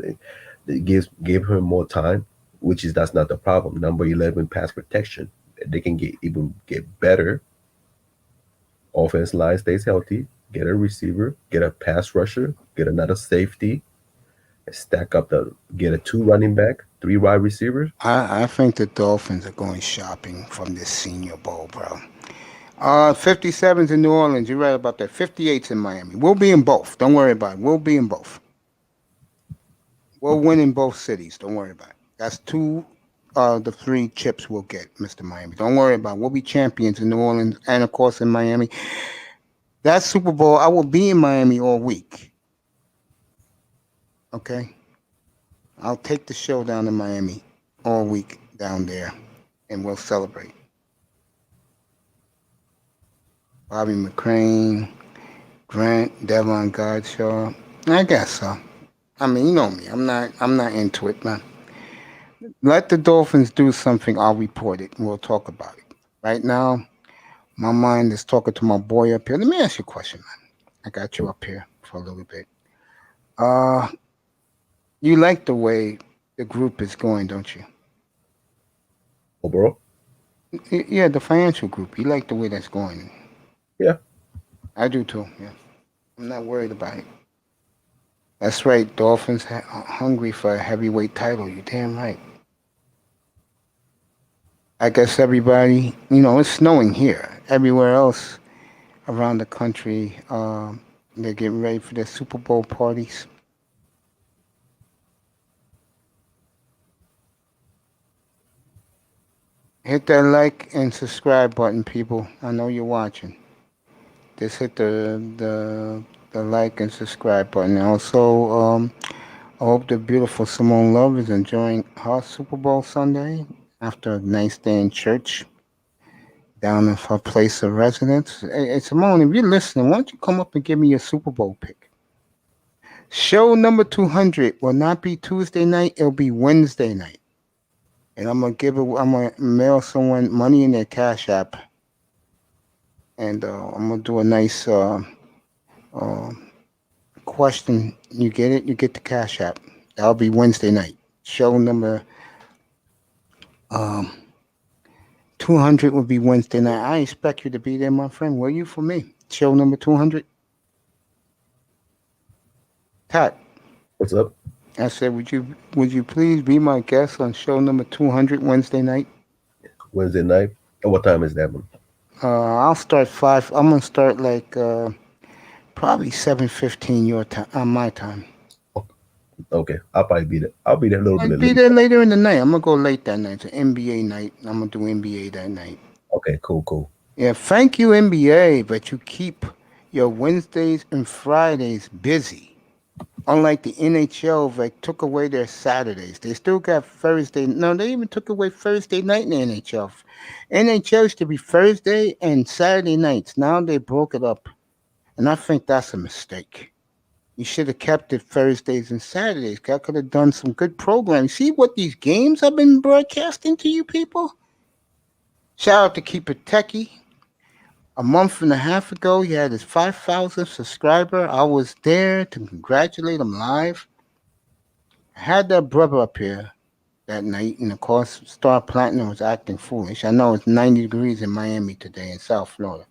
It gives give him more time, which is that's not the problem. Number 11 pass protection. They can get better. Offense line stays healthy. Get a receiver, get a pass rusher, get another safety, stack up the get a two running back, three wide receivers. I think the Dolphins are going shopping from this Senior Bowl, bro. 57's in New Orleans. You're right about that. 58's in Miami. We'll be in both. Don't worry about it. We'll be in both. We'll win in both cities. Don't worry about it. That's two the three chips we'll get, Mr. Miami. Don't worry about it. We'll be champions in New Orleans and, of course, in Miami. That Super Bowl, I will be in Miami all week. Okay? I'll take the show down to Miami all week down there, and we'll celebrate. Bobby McCrane, Grant, Devon Godshaw. I guess so. I mean, you know me. I'm not into it, man. Let the Dolphins do something. I'll report it, and we'll talk about it. Right now, my mind is talking to my boy up here. Let me ask you a question, man. I got you up here for a little bit. You like the way the group is going, don't you? Oh, bro. Yeah, the financial group. You like the way that's going. Yeah. I do too. Yeah, I'm not worried about it. That's right. Dolphins hungry for a heavyweight title. You're damn right. I guess everybody, it's snowing here. Everywhere else around the country, they're getting ready for their Super Bowl parties. Hit that like and subscribe button, people. I know you're watching. Just hit the like and subscribe button. Also, I hope the beautiful Simone Love is enjoying her Super Bowl Sunday after a nice day in church down in her place of residence. Hey, Simone, if you're listening, why don't you come up and give me your Super Bowl pick? Show number 200 will not be Tuesday night. It'll be Wednesday night. And I'm gonna mail someone money in their Cash App, and I'm gonna do a nice question. You get it? You get the Cash App. That'll be Wednesday night. Show number 200 will be Wednesday night. I expect you to be there, my friend. Will you for me? Show number 200. Tat, What's up? I said, would you please be my guest on show number 200 Wednesday night? Wednesday night. And what time is that one? I'll start 5. I'm gonna start like probably 7:15 your time, my time. Okay, I'll probably be there. I'll be there a little I'll bit be late. there later in the night. I'm gonna go late that night. It's an NBA night. I'm gonna do NBA that night. Okay, cool. Yeah, thank you NBA, but you keep your Wednesdays and Fridays busy. Unlike the NHL, they took away their Saturdays. They still got Thursday. No, they even took away Thursday night in the NHL. NHL used to be Thursday and Saturday nights. Now they broke it up. And I think that's a mistake. You should have kept it Thursdays and Saturdays. I could have done some good programming. See what these games have been broadcasting to you people? Shout out to Keeper Techie. A month and a half ago, he had his 5,000th subscriber. I was there to congratulate him live. I had that brother up here that night, and of course, Star Platinum was acting foolish. I know it's 90 degrees in Miami today in South Florida.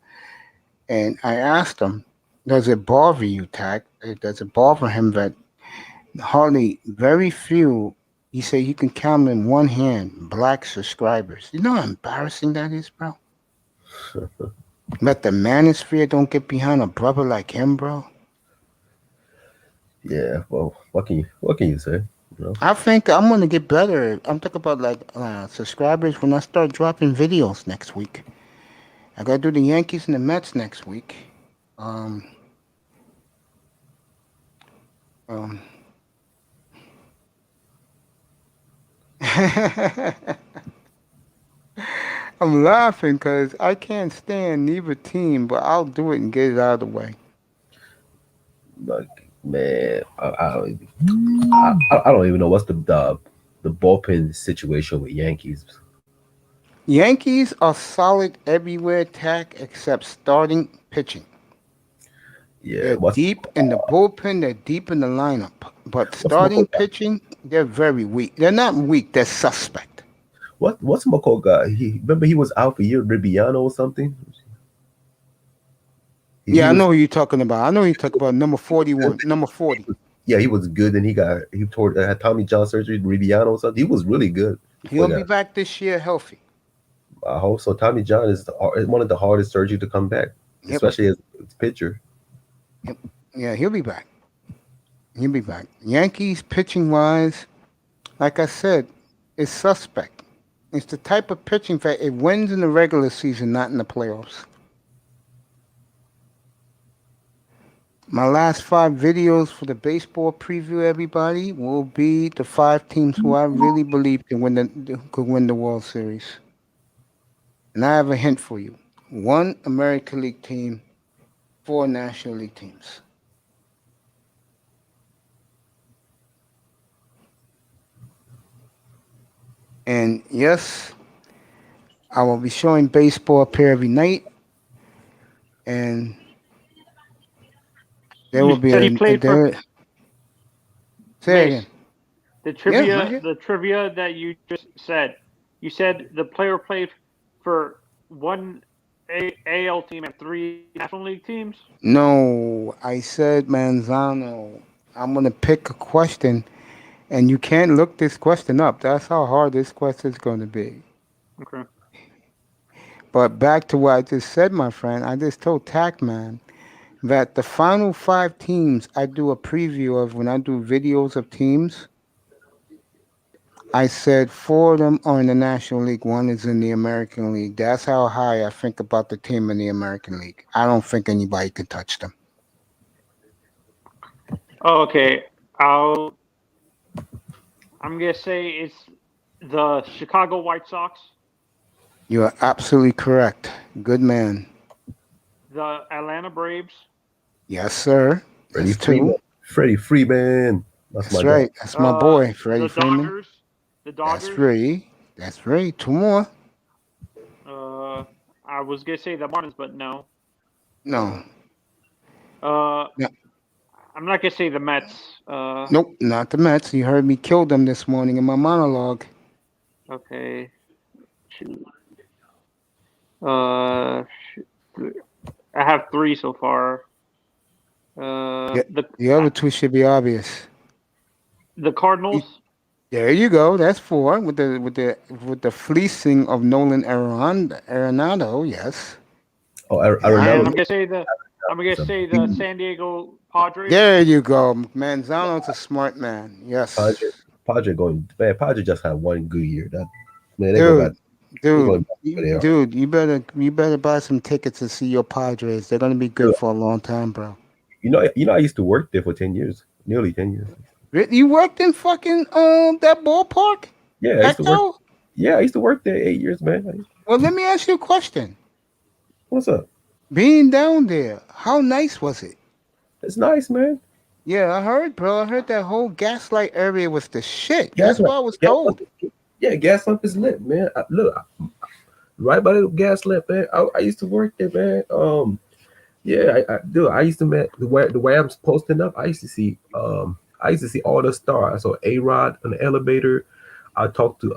And I asked him, does it bother you, Tack? Does it bother him that very few, he said you can count in one hand, black subscribers? You know how embarrassing that is, bro? Let the manosphere don't get behind a brother like him, bro. Yeah. Well, what can you say? You know? I think I'm gonna get better. I'm talking about like subscribers when I start dropping videos next week. I gotta do the Yankees and the Mets next week. Um, um. I'm laughing because I can't stand neither team, but I'll do it and get it out of the way. Like, man, I don't even know what's the bullpen situation with Yankees. Yankees are solid everywhere attack except starting pitching. Yeah, They're deep in the bullpen, they're deep in the lineup. But what's starting McCall pitching, they're very weak. They're not weak, they're suspect. what's McCall got? He remember he was out for a year, Ribiano or something. He Yeah, I was know who you're talking about. I know you're talking about number 41, number 40. yeah, he was good. Then he tore had Tommy John surgery, Ribiano or something. He was really good before He'll be that. back this year healthy. I hope so. Tommy John is one of the hardest surgery to come back, Yep. especially as pitcher. Yep. Yeah, he'll be back. He'll be back. Yankees pitching wise, like I said, is suspect. It's the type of pitching that it wins in the regular season, not in the playoffs. My last 5 videos for the baseball preview, everybody, will be the 5 teams who I really believe could win the World Series. And I have a hint for you: 1 American League team, 4 National League teams. And yes, I will be showing baseball up here every night, and there will You be said a he played for say it Mace. again. The Yeah, trivia, right here. the trivia that you just said. You said the player played for 1 AL team and 3 National League teams. No, I said Manzano. I'm gonna pick a question, and you can't look this question up. That's how hard this question is going to be. Okay. But back to what I just said, my friend. I just told Tacman that the final 5 teams I do a preview of when I do videos of teams. I said 4 of them are in the National League. 1 is in the American League. That's how high I think about the team in the American League. I don't think anybody can touch them. Oh, okay. I'm gonna say it's the Chicago White Sox, You are absolutely correct. Good man. the Atlanta Braves, Yes, sir. Freddie That's Freeman. 2. Freddie Freeman. That's my That's guy. right. That's my boy, Freddie the Freeman. Dodgers, the That's Dodgers. 3. That's 3. 2 more. I was gonna say the Marlins, but no. No. Uh, No. I'm not gonna say the Mets. Nope, not the Mets. You heard me kill them this morning in my monologue. Okay. I have 3 so far. Yeah, the other 2 should be obvious. The Cardinals. There you go. That's 4 with the fleecing of Nolan Arenado. Yes. Oh, And Arenado. I'm gonna say the San Diego Padres. There you go. Manzano's a smart man. Yes. Padre going man. Padre just had one good year. That man, they go back. Dude, you better buy some tickets to see your Padres. They're gonna be good for a long time, bro. You know, I used to work there for 10 years, nearly 10 years. You worked in fucking that ballpark? Yeah, I used to work. Yeah, I used to work there 8 years, man. Well, let me ask you a question. What's up? Being down there, how nice was it? It's nice, man. Yeah, I heard, bro. I heard that whole Gaslight area was the shit. That's what I was told. Yeah, Gaslamp is lit, man. Look, right by the Gaslamp, man. I used to work there, man. Yeah, I used to met the way I'm posting up. I used to see all the stars. I saw A-Rod on the elevator. I talked to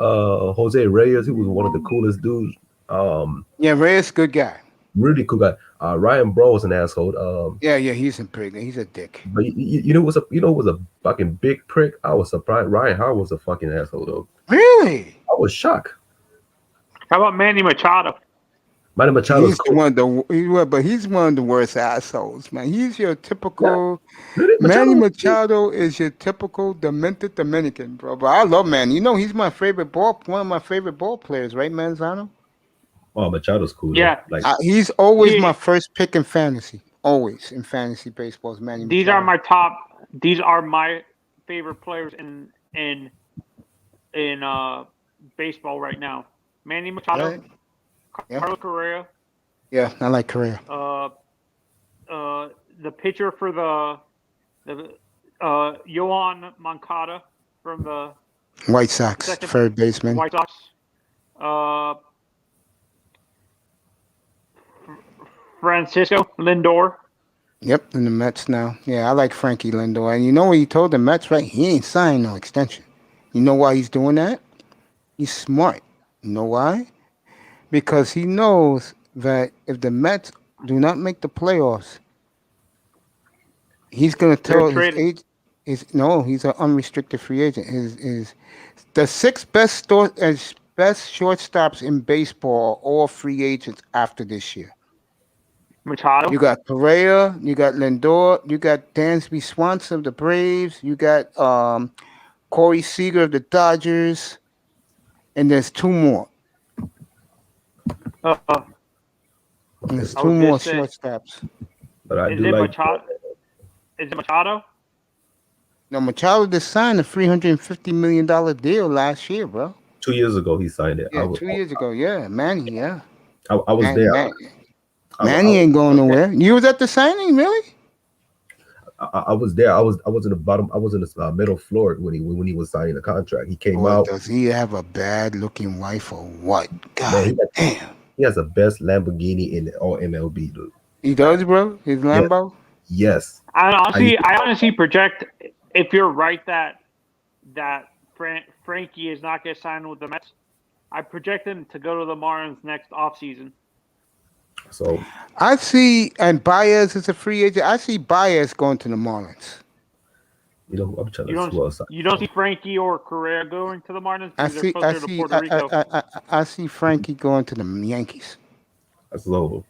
Jose Reyes, who was one of the coolest dudes. Yeah, Reyes, good guy. Really cool guy. Ryan Bro was an asshole. Yeah, he's a prick. He's a dick. But you know was a fucking big prick. I was surprised. Ryan Howard was a fucking asshole though. Really? I was shocked. How about Manny Machado? Manny Machado's He's the cool. but he's one of the worst assholes, man. He's your typical Really? Manny Machado? Machado is your typical demented Dominican, bro. But I love Manny. You know, he's my favorite one of my favorite ball players, right, Manzano? Oh, Machado's cool though. Yeah, Like, He's always he, my first pick in fantasy. Always in fantasy baseball is Manny these are Machado. my top. These are my favorite players in baseball right now. Manny Machado, Right? Yeah, Carlos Correa, yeah. I like Correa. uh, the pitcher for the Yohan Moncada from the White Sox, second third baseman. White Sox. Uh, Francisco Lindor. Yep, in the Mets now. Yeah, I like Frankie Lindor. And you know what he told the Mets, right? He ain't signed no extension. You know why he's doing that? He's smart. You know why? Because he knows that if the Mets do not make the playoffs, he's gonna They're tell his traded. agent. No, he's an unrestricted free agent. His the six best shortstops in baseball are all free agents after this year. Machado. You got Correa, you got Lindor, you got Dansby Swanson of the Braves, you got Corey Seager of the Dodgers, and there's two more. Uh, There's I two was more gonna say, shortstops. but I is do it like. Machado? Is it Machado? Now Machado just signed a $350 million deal last year, bro. 2 years ago he signed it. Yeah, 2 years ago. Yeah, Manny. Yeah, I was there. Manny ain't going nowhere. You was at the signing, really? I was there. I was in the bottom. I was in the middle floor when he was signing the contract. He came Or out. does he have a bad looking wife or what? Man, God damn. he has the best Lamborghini in all MLB, dude. He does, bro. His Yeah. Lambo. Yes. I honestly project, if you're right that Frankie is not going to sign with the Mets, I project him to go to the Marlins next offseason. So I see, and Baez is a free agent. I see Baez going to the Marlins. I'm trying You to swell. don't see Frankie or Correa going to the Marlins I because they're see, I closer to see, Puerto Rico. I see Frankie going to the Yankees. So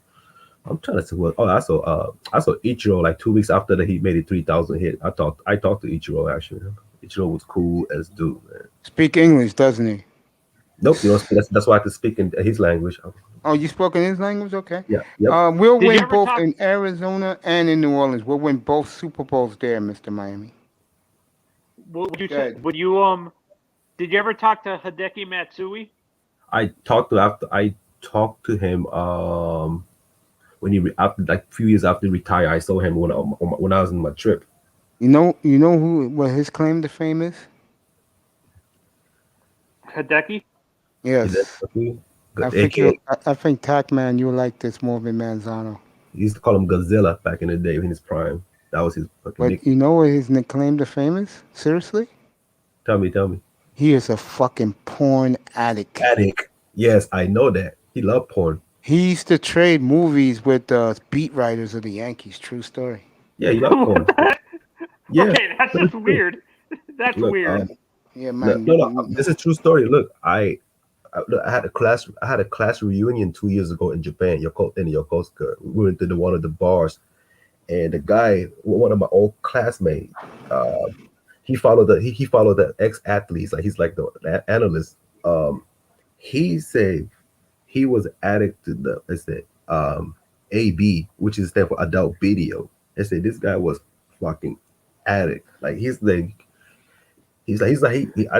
I'm trying to see what. Oh, I saw Ichiro like 2 weeks after that he made a 3,000 hit. I talked to Ichiro actually. Ichiro was cool as dude, man. Speak English, doesn't he? Nope, that's why I have to speak in his language. Oh, you spoke in his language? Okay. Yeah, yep. We'll Did you win ever both talk- in Arizona and in New Orleans. We'll win both Super Bowls there, Mr. Miami. Would you Go ahead. did you ever talk to Hideki Matsui? I talked to him when after like a few years after he retired. I saw him when I was on my trip. You know what his claim to fame is? Hideki? Yes. I think AKA, I think Tackman, you like this more than Manzano. he used to call him Godzilla back in the day in his prime. That was his fucking But nickname. you know what his claim to fame is? Seriously? Tell me. He is a fucking porn addict. Addict. Yes, I know that. He loved porn. He used to trade movies with the beat writers of the Yankees. True story. Yeah, he loved porn. Yeah. Okay, that's just weird. That's Look, weird. Yeah, man. no. This is a true story. Look, I had a class reunion 2 years ago in Japan. In Yokosuka. We went to one of the bars, and the guy, one of my old classmates, he followed the ex athletes. Like he's like the analyst. He said he was addict to AB, which is stand for adult video. They said this guy was fucking addict. Like he's like I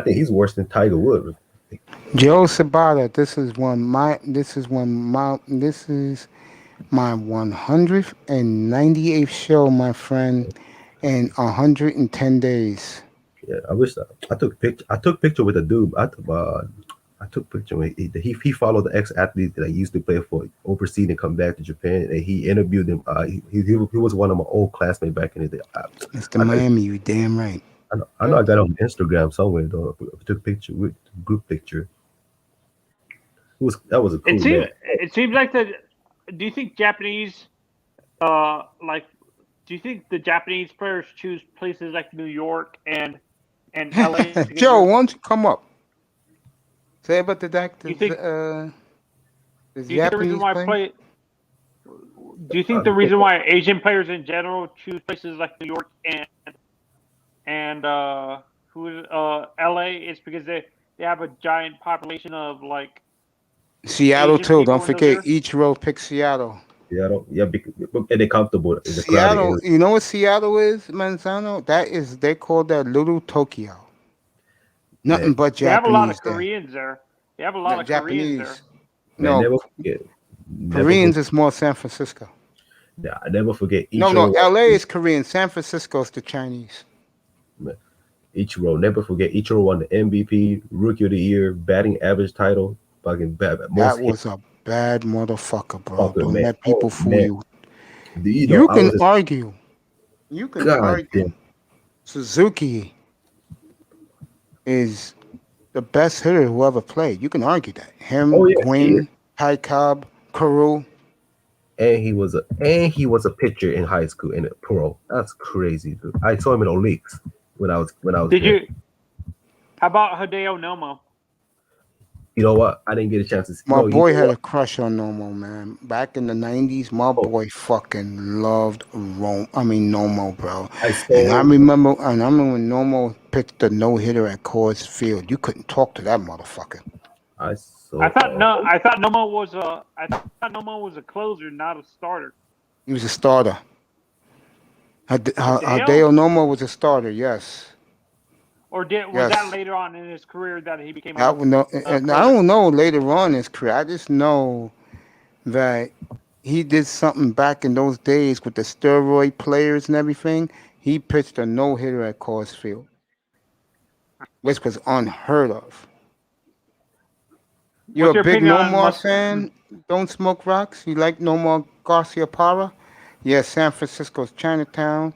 think he's worse than Tiger Woods. Joe Sabata, this is my 198th show, my friend, in 110 days. Yeah, I wish I took picture with a dude. I took picture with he followed the ex athlete that I used to play for overseas and come back to Japan, and he interviewed him. He was one of my old classmates back in the day. Mr. Miami, you damn right. I know I got on Instagram somewhere though. I took a picture with group picture. That was a cool man. It seems like do you think Japanese do you think the Japanese players choose places like New York and LA? Joe, why don't you come up? Say about the You think- The Do you think the reason Japanese why play? Do you think the reason why Asian players in general choose places like New York and LA is because they have a giant population of like Seattle Asian too. Don't people in those forget, areas? Ichiro picked Seattle. Seattle, yeah, and they're comfortable in the crowded Seattle, area. you know what Seattle is, Manzano? That is, they call that Little Tokyo. Man, Nothing but They have a lot of Japanese there. Koreans there. They have a lot No, of Koreans there. Japanese. man, No, never Koreans forget, is more San Francisco. never forget No, Ichiro. LA is Korean. San Francisco is the Chinese. Ichiro, never forget Ichiro won the MVP, Rookie of the Year, batting average title, fucking most That hit was a bad motherfucker, bro. fucker, Don't man. let Oh people fool man, you. do you know You I can was just argue. You can God argue. damn. Suzuki is the best hitter who ever played. You can argue that. Oh Him, yeah, he is. Gwynn, Ty Cobb, Carew. And he was a pitcher in high school and a pro. That's crazy, dude. I saw him in Olympus when I was Did there. you? How about Hideo Nomo? You know what? I didn't get a chance to see. My No, you boy know had what? a crush on Nomo, man. Back in the 90s, my Oh, boy fucking loved Nomo, bro. I And I saw. remember when Nomo pitched the no-hitter at Coors Field. You couldn't talk to that motherfucker. I saw. I thought Nomo was a closer, not a starter. He was a starter. Hideo? Hideo Nomo was a starter, yes. Or was that Yes. later on in his career that he became I would know, a and I closer? don't know later on in his career. I just know that he did something back in those days with the steroid players and everything. He pitched a no-hitter at Coors Field, which was unheard of. You're What's a your big opinion on Nomar fan? Don't smoke rocks? You like Nomar Garcia Parra? Yes, San Francisco's Chinatown.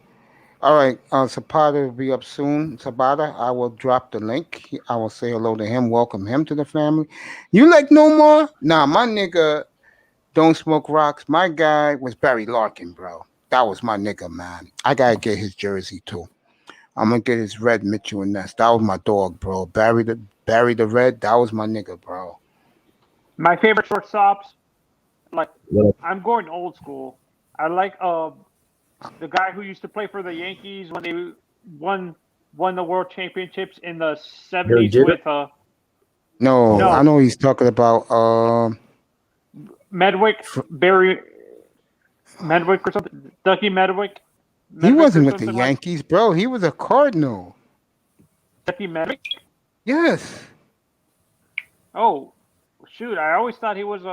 All right, Zapata will be up soon. Zapata, I will drop the link. I will say hello to him, welcome him to the family. You like Nomar? Nah, my nigga don't smoke rocks. My guy was Barry Larkin, bro. That was my nigga, man. I gotta get his jersey too. I'm gonna get his red Mitchell and Ness. That was my dog, bro. Barry the Red. That was my nigga, bro. My favorite shortstops, like What? I'm going old school. I like the guy who used to play for the Yankees when they won won the World Championships in the Derek '70s Jeter? with No, I no know he's talking about Medwick, Barry Medwick or something, Ducky he Medwick or wasn't with the something like Yankees, bro. He was a Cardinal. Ducky Medwick. Yes. Oh shoot! I always thought he was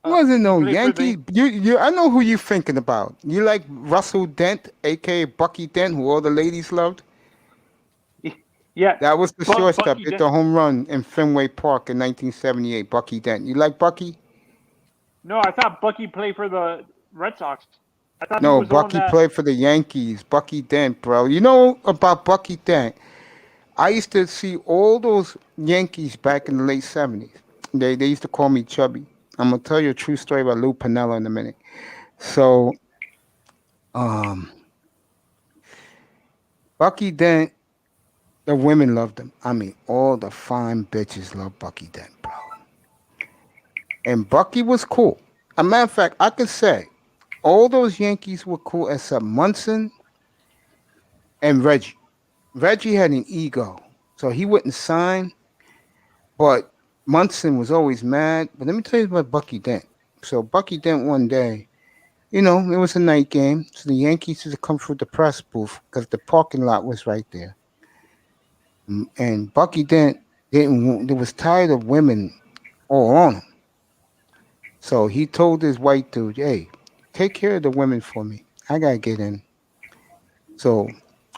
Wasn't he no played for Yankees. You I know who you thinking about. You like Russell Dent, aka Bucky Dent, who all the ladies loved? yeah That was the shortstop. Bucky Hit Dent. the home run in Fenway Park in 1978. Bucky Dent. You like Bucky? No, I thought Bucky played for the Red Sox. I thought he No, was the one Bucky that. played for the Yankees. Bucky Dent, bro. You know about Bucky Dent? I used to see all those Yankees back in the late 70s. They used to call me Chubby. I'm gonna tell you a true story about Lou Piniella in a minute. So, um, Bucky Dent, the women loved him. I mean, all the fine bitches love Bucky Dent, bro. And Bucky was cool. A matter of fact, I could say all those Yankees were cool except Munson and Reggie. Reggie had an ego, so he wouldn't sign. But Munson was always mad. But let me tell you about Bucky Dent. So Bucky Dent one day, it was a night game, so the Yankees used to come through the press booth because the parking lot was right there. And Bucky Dent was tired of women all on him. So he told this white dude, "Hey, take care of the women for me. I gotta get in." So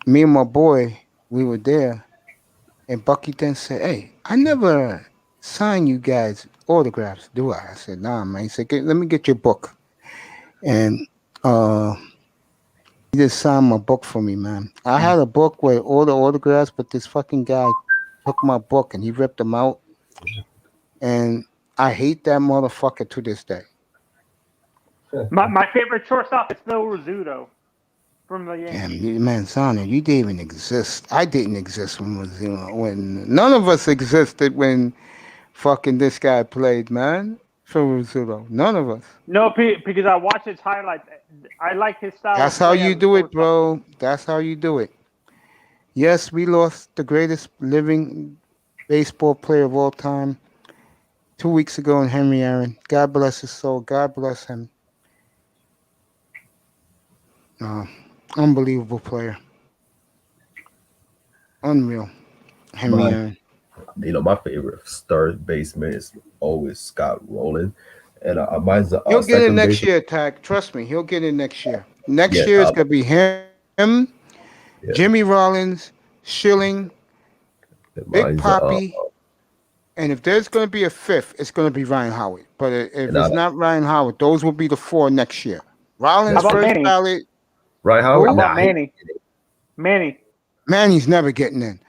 me and my boy, we were there, and Bucky then said, "Hey, I never sign you guys autographs, do I?" I said, "Nah, man." He said, "Let me get your book." And he just signed my book for me, man. I had a book with all the autographs, but this fucking guy took my book and he ripped them out. And I hate that motherfucker to this day. My favorite shortstop is Phil Rizzuto from the Damn, Yankees. man, Sonny, you didn't even exist. I didn't exist when none of us existed when fucking this guy played, man. for Rizzuto. None of us. No, because I watched his highlights. I like his style. That's of how play you as a do it, shortstop. bro. That's how you do it. Yes, we lost the greatest living baseball player of all time 2 weeks ago in Henry Aaron. God bless his soul. God bless him. Uh, Unbelievable player. Unreal. Henry My, Aaron. my favorite third baseman is always Scott Rowland, and mine's He'll get in second next baseman. year, Tack. Trust me, he'll get in next year. Next Yeah, year it's gonna be him, yeah. Jimmy Rollins, Schilling, Big Mine's Poppy, and if there's gonna be a fifth, it's gonna be Ryan Howard. But if and it's not Ryan Howard, those will be the four next year. How Rollins about first Manny? ballot. Ryan How Howard. Who? about Nah, Manny? Manny. Manny's never getting in.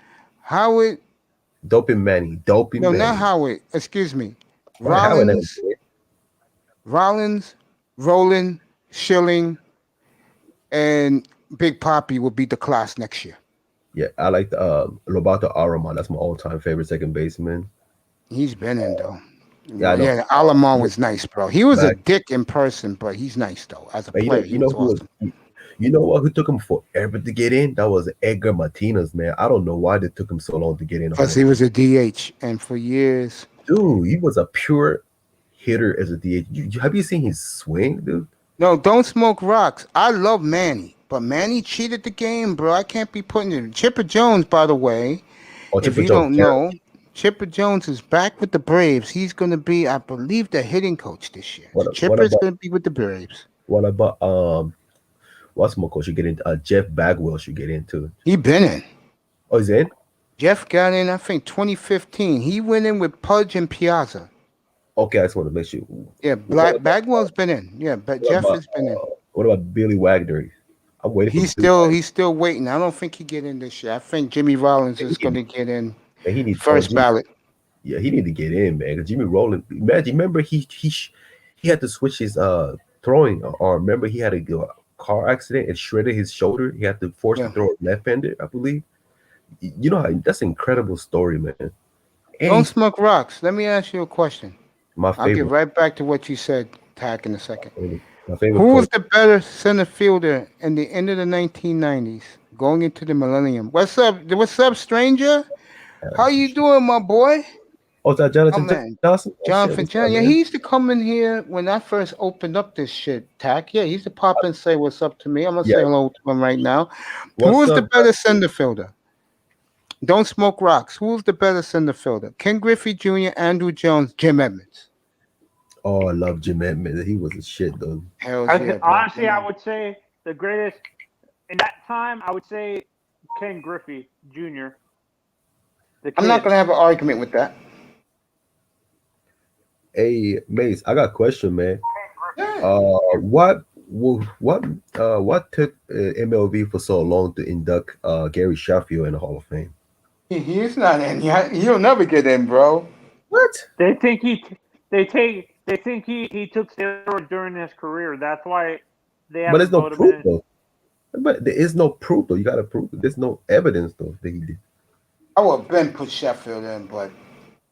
Howard, doping Manny, doping no, not Manny. Howard. Excuse me. Ryan Howard never Rollins, did. Roland, Schilling, and Big Poppy will be the class next year. Yeah, I like the Roberto Alomar. That's my all-time favorite second baseman. He's been in though. Yeah, I know. Yeah, Alomar was nice, bro. He was a Back, dick in person, but he's nice though. As a but player, he was who was, awesome. you know what? Who took him forever to get in? That was Edgar Martinez, man. I don't know why they took him so long to get in. Because he was a DH, and for years. Dude, he was a pure hitter as a DH. Have you seen his swing, dude? No, don't smoke rocks. I love Manny, but Manny cheated the game, bro. I can't be putting it. Chipper Jones, by the way, Oh, if Chipper you Jones, don't know, Chipper Jones is back with the Braves. He's going to be, I believe, the hitting coach this year. What Chipper's about going to be with the Braves. what's more coach should get into? Jeff Bagwell should get into. He been in. Oh, he's in? Jeff got in, I think, 2015. He went in with Pudge and Piazza. Okay, I just want to make sure. Yeah, Bagwell's been in. Yeah, but Jeff has been in. What about Billy Wagner? I'm waiting He's still waiting. I don't think he get in this year. I think Jimmy Rollins is going to get in Man, he needs first ballot. Yeah, he need to get in, man. Because Jimmy Rowland, imagine, remember he had to switch his throwing arm. Remember he had a car accident and shredded his shoulder. He had to force to throw left-handed, I believe. You know that's an incredible story, man. And Don't smoke rocks. Let me ask you a question. my I'll get favorite. right back to what you said, Tack, in a second. My favorite. Who was the better center fielder in the end of the 1990s, going into the millennium? What's up? What's up, stranger? How you doing, my boy? Oh, is that Jonathan man. Johnson? Jonathan Johnson. Yeah, he used to come in here when I first opened up this shit, Tack. Yeah, he used to pop in and say what's up to me. I'm going to say hello to him right now. Who was the better center fielder? Don't smoke rocks. Who was the better center fielder? Ken Griffey Jr., Andrew Jones, Jim Edmonds. Oh, I love Jim Edmonds. He was a shit, though. Hell yeah, Honestly, I would say the greatest in that time. I would say Ken Griffey Jr. I'm not gonna have an argument with that. Hey, Mace, I got a question, man. What took MLB for so long to induct Gary Sheffield in the Hall of Fame? He's not in. He'll never get in, bro. What? They think he took steroids during his career. That's why they have. But there's no proof though. But there is no proof though. You gotta prove it. There's no evidence though that he did. I would have been put Sheffield in, but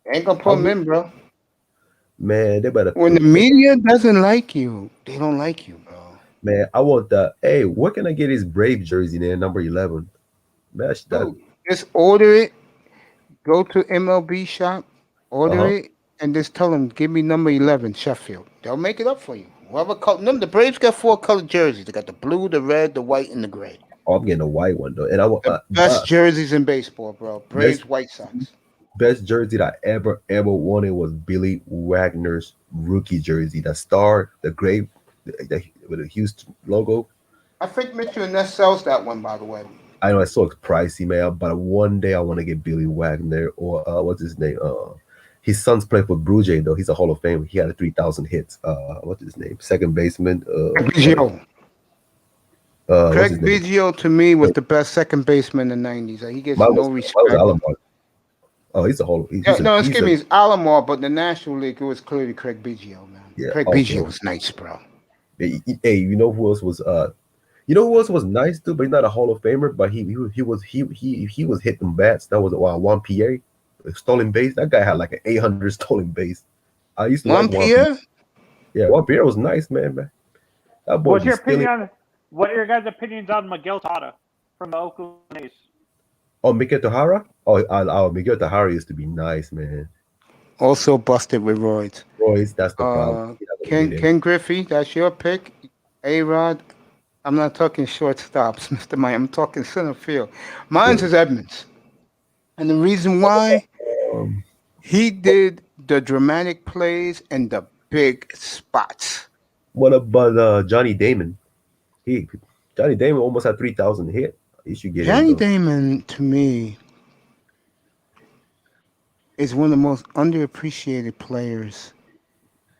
they ain't gonna put him in, bro. Man, they better. When the media doesn't like you, they don't like you, bro. Man, I want that. Hey, where can I get his Brave jersey there, number 11? Match that. Dude, just order it. Go to MLB shop, order it, and just tell them, give me number 11, Sheffield. They'll make it up for you. Whoever the Braves got 4 colored jerseys. They got the blue, the red, the white, and the gray. Oh, I'm getting a white one though, and I want best jerseys in baseball, bro. Braves, White Sox. Best jersey that I ever wanted was Billy Wagner's rookie jersey. The star, the gray, with a Houston logo. I think Mitchell Ness sells that one, by the way. I know it's so pricey, man, but one day I want to get Billy Wagner or what's his name? His son's playing for Blue Jay though. He's a Hall of Famer. He had 3,000 hits. What's his name? Second baseman. Biggio. Craig Biggio to me was the best second baseman in the 90s. He gets no respect. Oh, he's a Hall. Excuse me, it's Alomar, but the National League, it was clearly Craig Biggio, man. Yeah, Craig Biggio was nice, bro. Hey, you know who else was was nice too, but he's not a Hall of Famer. But he was hitting bats. That was Juan Pierre, stolen base. That guy had like an 800 stolen base. I used to Juan like Juan Pierre. Pierre? Yeah, Juan Pierre was nice, man. That boy What's be your stealing. opinion on? What are your guys' opinions on Miguel Tejada from the Oakland A's? Oh, Miguel Tahara? Miguel Tahara used to be nice, man. Also busted with roids. Royce, that's the problem. He doesn't Ken get it. Ken Griffey, that's your pick. A-Rod. I'm not talking shortstops, Mr. Mike. I'm talking center field. Mine's Yeah. is Edmonds. And the reason why, Um, he did the dramatic plays and the big spots. what about Johnny Damon? Johnny Damon almost had 3,000 hit. You should get him Johnny though. Damon, to me, is one of the most underappreciated players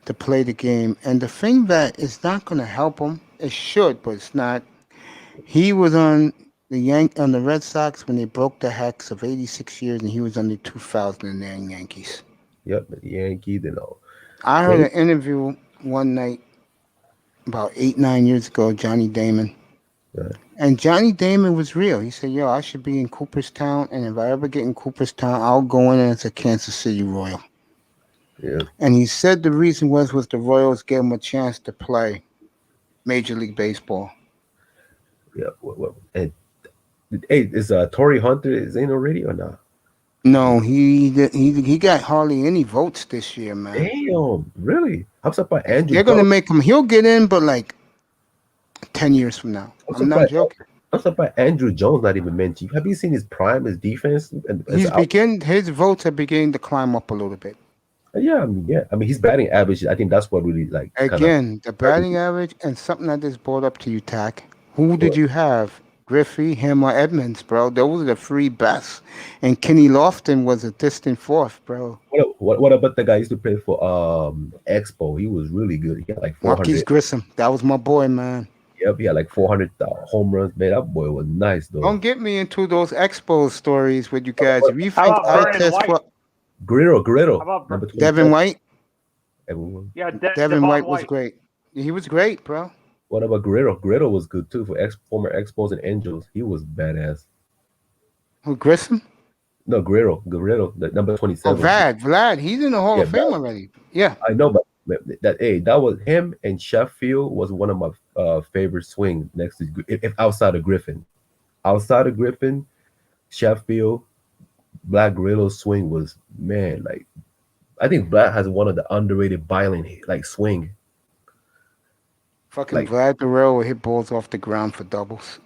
to play the game. And the thing that is not going to help him, it should, but it's not. He was on the Red Sox when they broke the hex of 86 years, and he was on the 2009 Yankees. Yep, Yankees and all. I Man, heard an interview one night about 8, 9 years ago, Johnny Damon. Right. And Johnny Damon was real. He said, yo, I should be in Cooperstown, and if I ever get in Cooperstown, I'll go in as a Kansas City Royal. Yeah. And he said the reason was the Royals gave him a chance to play Major League Baseball. Yeah. And hey, is Torrey Hunter is in already or not? No, he got hardly any votes this year, man. Damn, really? I'm surprised Andrew. They're gonna Jones- make him. He'll get in, but like 10 years from now. I'm not joking. I'm surprised Andrew Jones not even mentioned. Have you seen his prime, his defense? And His votes are beginning to climb up a little bit. Yeah. I mean, his batting average. I think that's what really like. Again, the batting average and something I just brought up to you, Tack. Who did you have? Griffey, him, or Edmonds, bro? Those are the three best. And Kenny Lofton was a distant fourth, bro. What about the guy who used to play for Expo? He was really good. He had like 400. Marquise Grissom. That was my boy, man. Yep, he had like 400 home runs. Man, that boy was nice though. Don't get me into those Expo stories with you guys. If you How think about I Brian test White? for Guerrero. How about number 24. Devin White, Everyone. Yeah, Devin White was great. He was great, bro. What about Guerrero? Guerrero was good too for former Expos and Angels. He was badass. Who, Grissom? No, Guerrero, the number Oh, 27. Vlad. He's in the Hall of Yeah, Fame already. Yeah. I know, but that was him and Sheffield was one of my favorite swing next to if outside of Griffin. Outside of Griffin, Sheffield, Black Guerrero's swing was, man, like I think Black has one of the underrated violent like swing. Fucking Like- Vlad Guerrero will hit balls off the ground for doubles.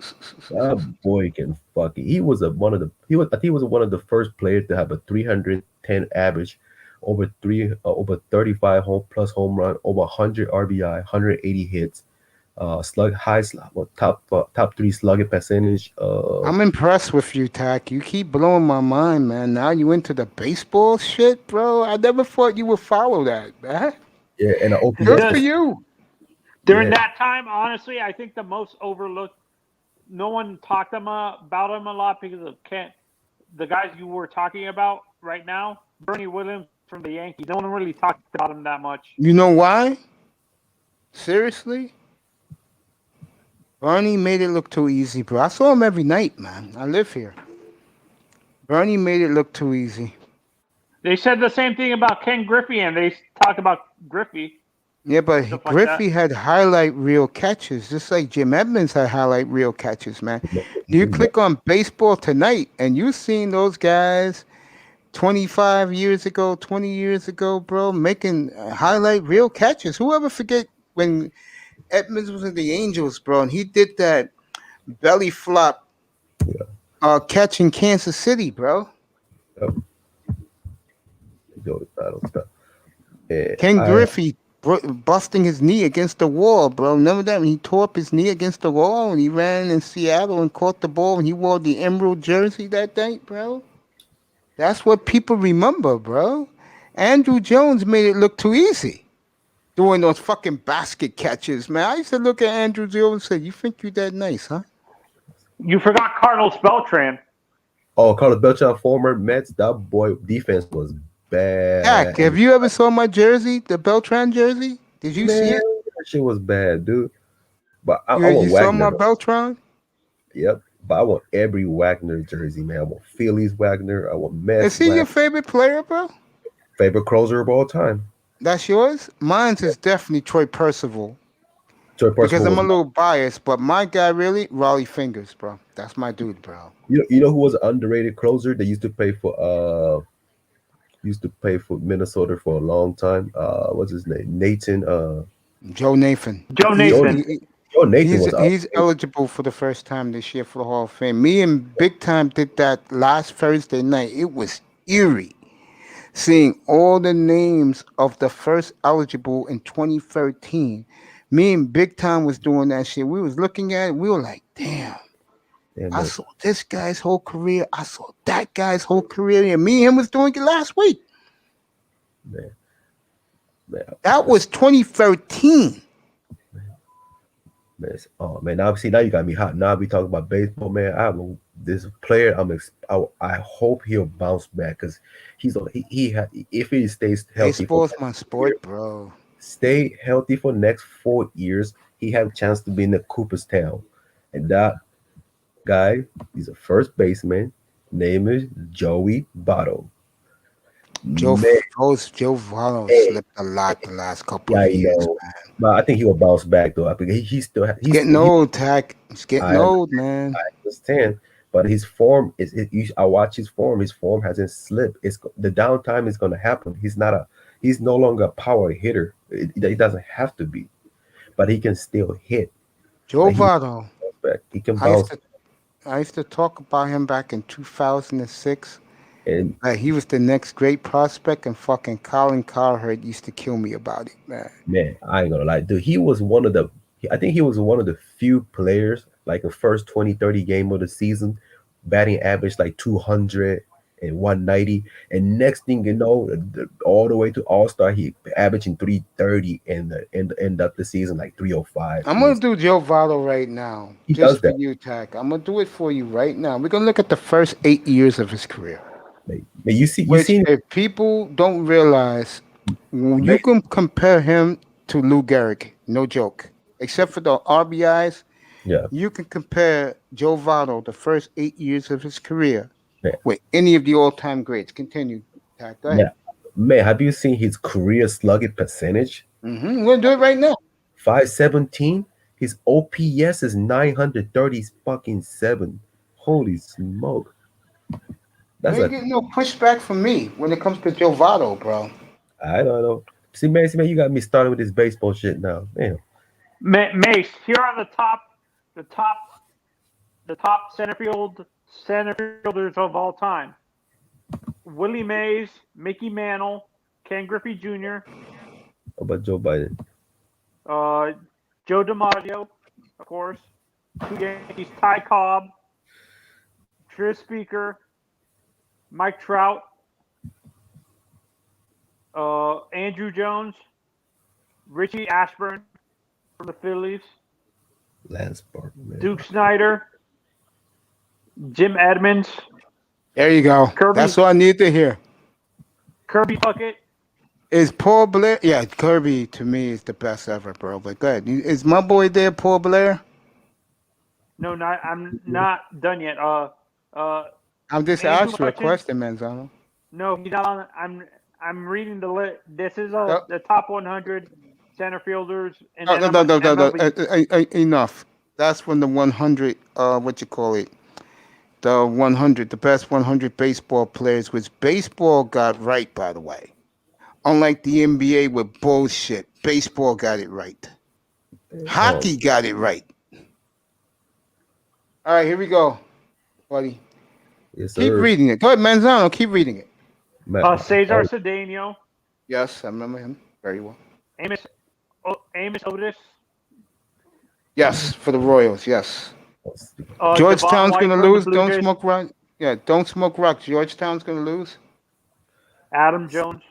That boy can fucking. He was one of the first players to have a 310 average, over 35 home run, over 100 RBI, 180 hits, top 3 slugging percentage. I'm impressed with you, Tack. You keep blowing my mind, man. Now you into the baseball shit, bro. I never thought you would follow that, man. Yeah, and an Good OPS. for you. During Yeah. that time, honestly, I think the most overlooked. No one talked about him a lot because of the guys you were talking about right now. Bernie Williams from the Yankees. No one really talked about him that much. You know why? Seriously? Bernie made it look too easy, bro. I saw him every night, man. I live here. Bernie made it look too easy. They said the same thing about Ken Griffey, and they talked about Griffey. Yeah, but Stuff like Griffey had highlight reel catches, just like Jim Edmonds had highlight reel catches, man. You click on Baseball Tonight, and you seen those guys 25 years ago, 20 years ago, bro, making highlight reel catches. Whoever forget when Edmonds was in the Angels, bro, and he did that belly flop catch in Kansas City, bro. Ken Griffey busting his knee against the wall, bro. Remember that when he tore up his knee against the wall and he ran in Seattle and caught the ball and he wore the emerald jersey that night, bro? That's what people remember, bro. Andrew Jones made it look too easy doing those fucking basket catches, man. I used to look at Andrew Jones and say, you think you that nice, huh? You forgot Carlos Beltran. Oh, Carlos Beltran, former Mets. That boy defense was bad. Jack, have you ever saw my jersey, the Beltran jersey? Did you see it? That shit was bad, dude. But I You want saw Wagner. my Beltran? Yep. But I want every Wagner jersey, man. I want Phillies Wagner. I want Mets. Is he your favorite player, bro? Favorite closer of all time. That's yours? Mine's is definitely Troy Percival. Troy Because Percival I'm a was little biased, but my guy really, Raleigh Fingers, bro. That's my dude, bro. you know who was an underrated closer that used to play for Minnesota for a long time. What's his name? Nathan. Joe Nathan. Joe He's Joe, Nathan. Joe Nathan he's was he's underrated. eligible for the first time this year for the Hall of Fame. Me and Big Time did that last Thursday night. It was eerie seeing all the names of the first eligible in 2013. Me and Big Time was doing that shit. We was looking at it. We were like, damn. Yeah, I man, saw this guy's whole career. I saw that guy's whole career. And me and him was doing it last week. man, man. That was 2013. Man, oh man, now see now you got me hot. Now we talking about baseball, man. This player. I hope he'll bounce back because if he stays healthy for Baseball's my sport, bro. stay healthy for next 4 years, he have a chance to be in the Cooperstown. And that guy, he's a first baseman. Name is Joey Votto. Joe Man, Joe Votto hey, slipped a lot the last couple yeah, of I years, know. man. But I think he will bounce back though. I think he still He's getting old, Tack. He's getting I old, man. understand, but his form I watch his form. His form hasn't slipped. It's the downtime is going to happen. He's no longer a power hitter. It doesn't have to be, but he can still hit. Joe Like Votto. he can I used bounce. to I used to talk about him back in 2006. And Like he was the next great prospect, and fucking Colin Cowherd used to kill me about it, man. man, I ain't gonna lie, dude. I think he was one of the few players like the first 20, 30 game of the season, batting average like 200 and 190. And next thing you know, all the way to All Star, he averaging 330 and the end up the season like 305. I'm gonna do Joe Votto right now, He just does for that. you, Tack. I'm gonna do it for you right now. We're gonna look at the first 8 years of his career. Man, you Which, seen if people don't realize, you man, can compare him to Lou Gehrig, no joke. Except for the RBIs, yeah, you can compare Joe Votto, the first 8 years of his career, man, with any of the all-time greats. Continue, Tack. Go ahead. man, have you seen his career slugging percentage? We're gonna do it right now. 517. His OPS is 930 fucking 7. Holy smoke. You That's ain't a getting no pushback from me when it comes to Joe Votto, bro. I don't know. See, man, you got me started with this baseball shit now. Damn. Mace, here are the top, the top center fielders of all time: Willie Mays, Mickey Mantle, Ken Griffey Jr., How about Joe Biden? Joe DiMaggio, of course, two Yankees, Ty Cobb, Tris Speaker, Mike Trout, Andrew Jones, Richie Ashburn from the Phillies, Lance Barton, man. Duke Snyder, Jim Edmonds, There you go. Kirby- That's all I need to hear. Kirby Puckett. Is Paul Blair? Yeah, Kirby to me is the best ever, bro. But go ahead. Is my boy there, Paul Blair? No, I'm not done yet. I'm just Andrew asking you a Hutchins? question, Manzano. No, he's not on. I'm reading the list. This is Yep. the top 100 center fielders. In No, MLB. enough. That's from the 100. What you call it? The 100, the best 100 baseball players, which baseball got right, by the way. Unlike the NBA with bullshit, baseball got it right. Hockey got it right. All right, here we go, buddy. Yes, Keep sir. reading it. Go ahead, Manzano. Keep reading it. Man, Cesar Cedeno, Yes, I remember him very well. Amos Otis, Yes, for the Royals. Yes. Devon Georgetown's White gonna from the lose. Blue Don't Jays, smoke rock. Yeah, don't smoke rock. Georgetown's gonna lose. Adam Jones,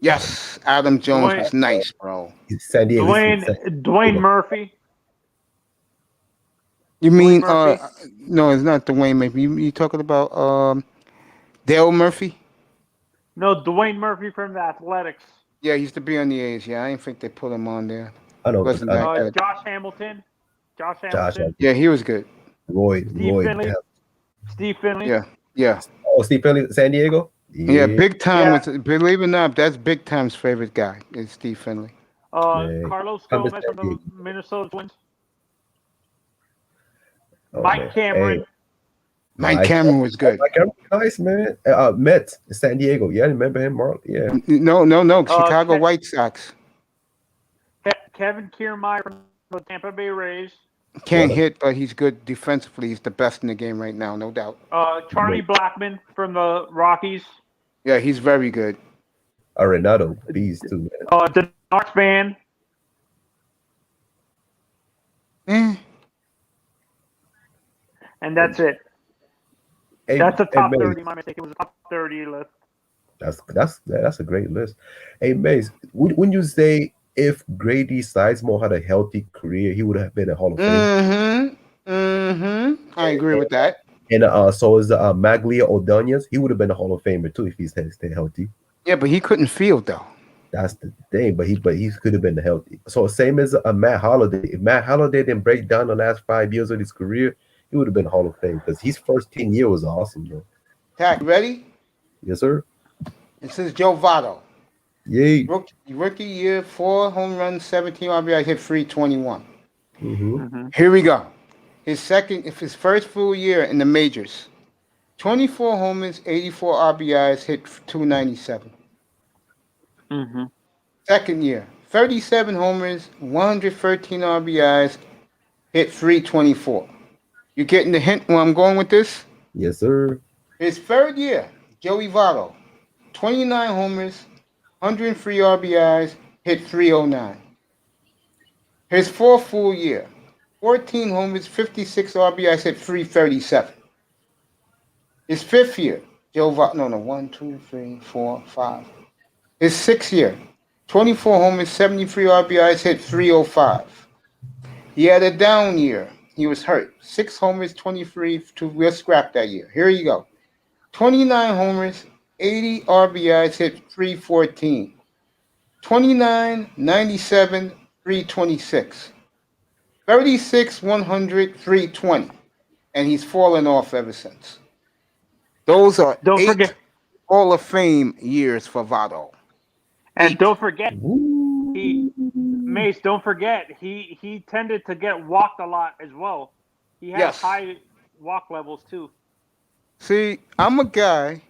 Yes, Adam Jones Dwayne- was nice, bro. San Diego. Dwayne Murphy. You mean Murphy? no, it's not Dwayne Murphy. You talking about Dale Murphy? No, Dwayne Murphy from the Athletics. Yeah, he used to be on the A's. Yeah, I didn't think they put him on there. I know. Wasn't that good? Josh Hamilton. Yeah, he was good. Roy. Steve Finley. Yeah. Oh, Steve Finley, San Diego. Yeah, Yeah, Big Time Yeah. was, believe it or not, that's Big Time's favorite guy is Steve Finley. man. Carlos I'm a Gomez San from the Diego. Minnesota Twins. Oh Mike man. Hey, Cameron. Mike Mike. Cameron was good. Mike Cameron, nice man. Met San Diego. Yeah, I remember him, Mark. Yeah. No, Uh, Chicago Ke- White Sox. Kevin Kiermaier from the Tampa Bay Rays. Can't What a hit, but he's good defensively. He's the best in the game right now, no doubt. Charlie man. Blackmon from the Rockies. Yeah, he's very good. Arenado, beast too, man. Denard Span. Eh, And that's it. Hey, That's a hey, top Mace. 30. My mistake. It was a top 30 list. That's a great list. Hey, Mace, wouldn't you say if Grady Sizemore had a healthy career, he would have been a Hall of Fame? I agree with that. And so is Maglia Ordonez. He would have been a Hall of Famer too if he stayed healthy. Yeah, but he couldn't field though. That's the thing. But he could have been healthy. So same as Matt Holliday. If Matt Holliday didn't break down the last 5 years of his career, he would have been Hall of Fame because his first 10 years was awesome, though. Tack, ready? Yes, sir. This is Joe Votto. Yay. Rookie year, 4 home runs, 17 RBI, hit 321. Mm-hmm. Here we go. His first full year in the majors. 24 homers, 84 RBIs, hit 297. Mm-hmm. Second year, 37 homers, 113 RBIs, hit 324. You getting the hint where I'm going with this? Yes, sir. His third year, Joey Votto, 29 homers, 103 RBIs, hit 309. His fourth full year, 14 homers, 56 RBIs, hit 337. His fifth year, Joe Votto, no, 1, 2, 3, 4, 5. His sixth year, 24 homers, 73 RBIs, hit 305. He had a down year. He was hurt. 6 homers, 23. We'll scrap that year. Here you go. 29 homers, 80 RBIs, hit 314. 29, 97, 326. 36, 100, 320. And he's fallen off ever since. Those are Don't 8 forget. Hall of Fame years for Votto. And 8. don't forget, Woo. Mace, don't forget, he tended to get walked a lot as well. He had Yes. high walk levels too. See, I'm a guy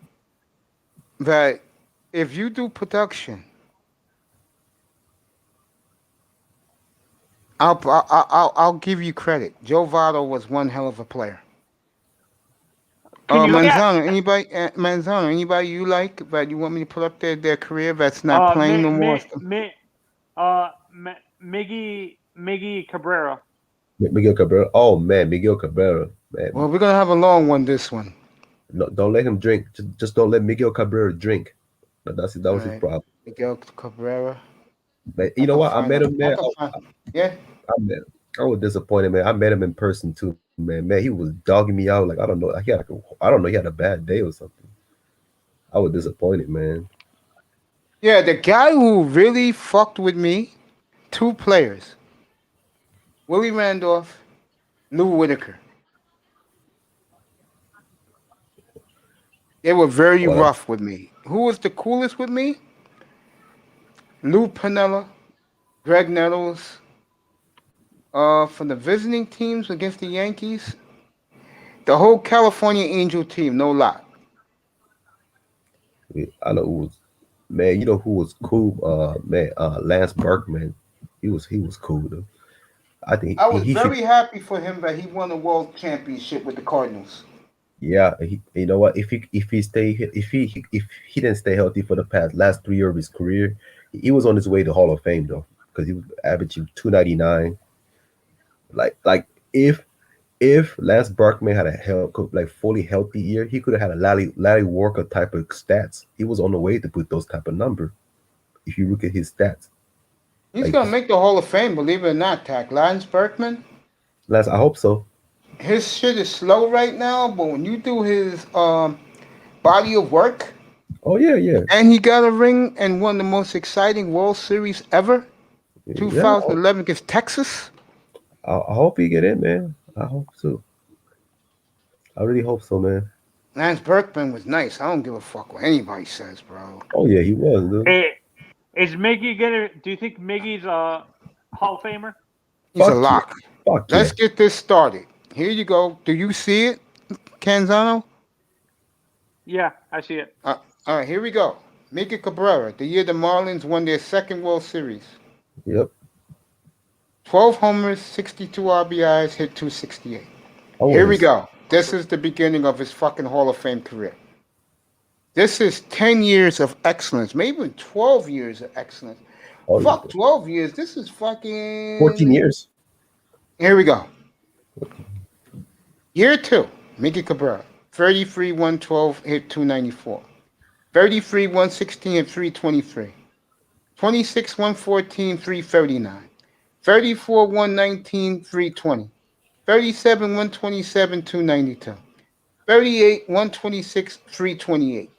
that if you do production, I'll give you credit. Joe Votto was one hell of a player. Can you look at Manzano, anybody you like that you want me to put up their career that's not playing no more? Miggy Cabrera? Miguel Cabrera. Oh man, Miguel Cabrera. Man, Well, we're gonna have a long one this one. no, don't let him drink. Just don't let Miguel Cabrera drink. That was his Right. problem. Miguel Cabrera. But you know what? I met him, man. Yeah. I was disappointed, man. I met him in person too, man. Man, he was dogging me out. Like I don't know. I don't know. He had a bad day or something. I was disappointed, man. Yeah, the guy who really fucked with me, 2 players. Willie Randolph, Lou Whitaker. They were very Well, rough with me. Who was the coolest with me? Lou Piniella, Greg Nettles, from the visiting teams against the Yankees. The whole California Angel team, no lie. I know who was, man. You know who was cool? Man, Lance Berkman. He was cool though. I think I was he should. very happy for him that he won a world championship with the Cardinals. Yeah, you know what? If he didn't stay healthy for the last 3 years of his career, he was on his way to Hall of Fame though, because he was averaging 299. If Lance Berkman had fully healthy year, he could have had a Larry Walker type of stats. He was on the way to put those type of number. If you look at his stats, He's like gonna make the Hall of Fame, believe it or not, Tack. Lance Berkman. Lance, I hope so. His shit is slow right now, but when you do his body of work, Oh yeah. and he got a ring and won the most exciting World Series ever, Yeah, 2011 against Texas. I hope he get in, man. I hope so. I really hope so, man. Lance Berkman was nice. I don't give a fuck what anybody says, bro. Oh yeah, he was. Dude. Hey, is Miggy gonna? Do you think Miggy's a Hall of Famer? He's a Fuck yeah. lock. Fuck yeah. Let's get this started. Here you go. Do you see it, Canzano? Yeah, I see it. All right, here we go. Miggy Cabrera, the year the Marlins won their second World Series. Yep. 12 homers, 62 RBIs, hit 268. Always. Here we go. This is the beginning of his fucking Hall of Fame career. This is 10 years of excellence, maybe even 12 years of excellence. Oh, Fuck 12 years. This is fucking 14 years. Here we go. Year 2, Miggy Cabrera. 33, 112, hit 294. 33, 116, hit 323. 26, 114, 339. 34, 119, 320. 37, 127, 292. 38, 126, 328.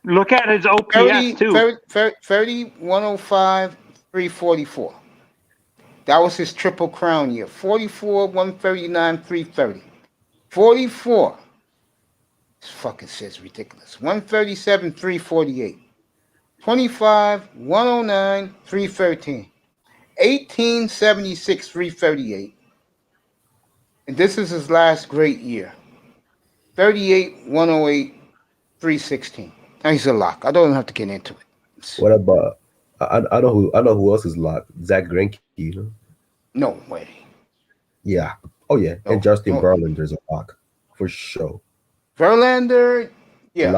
Look at his OPS 30, too. 30, 105, 344. That was his triple crown year. 44, 139, 330. 44. This fucking shit's ridiculous. 137, 348. 25, 109, 313. 18, 76, 338. And this is his last great year. 38, 108, 316. Now he's a lock. I don't have to get into it. What about? I know who else is locked. Zach Greinke. You know? No way. Yeah. Oh yeah. No, And Justin no. Verlander's a lock for sure. Verlander, yeah,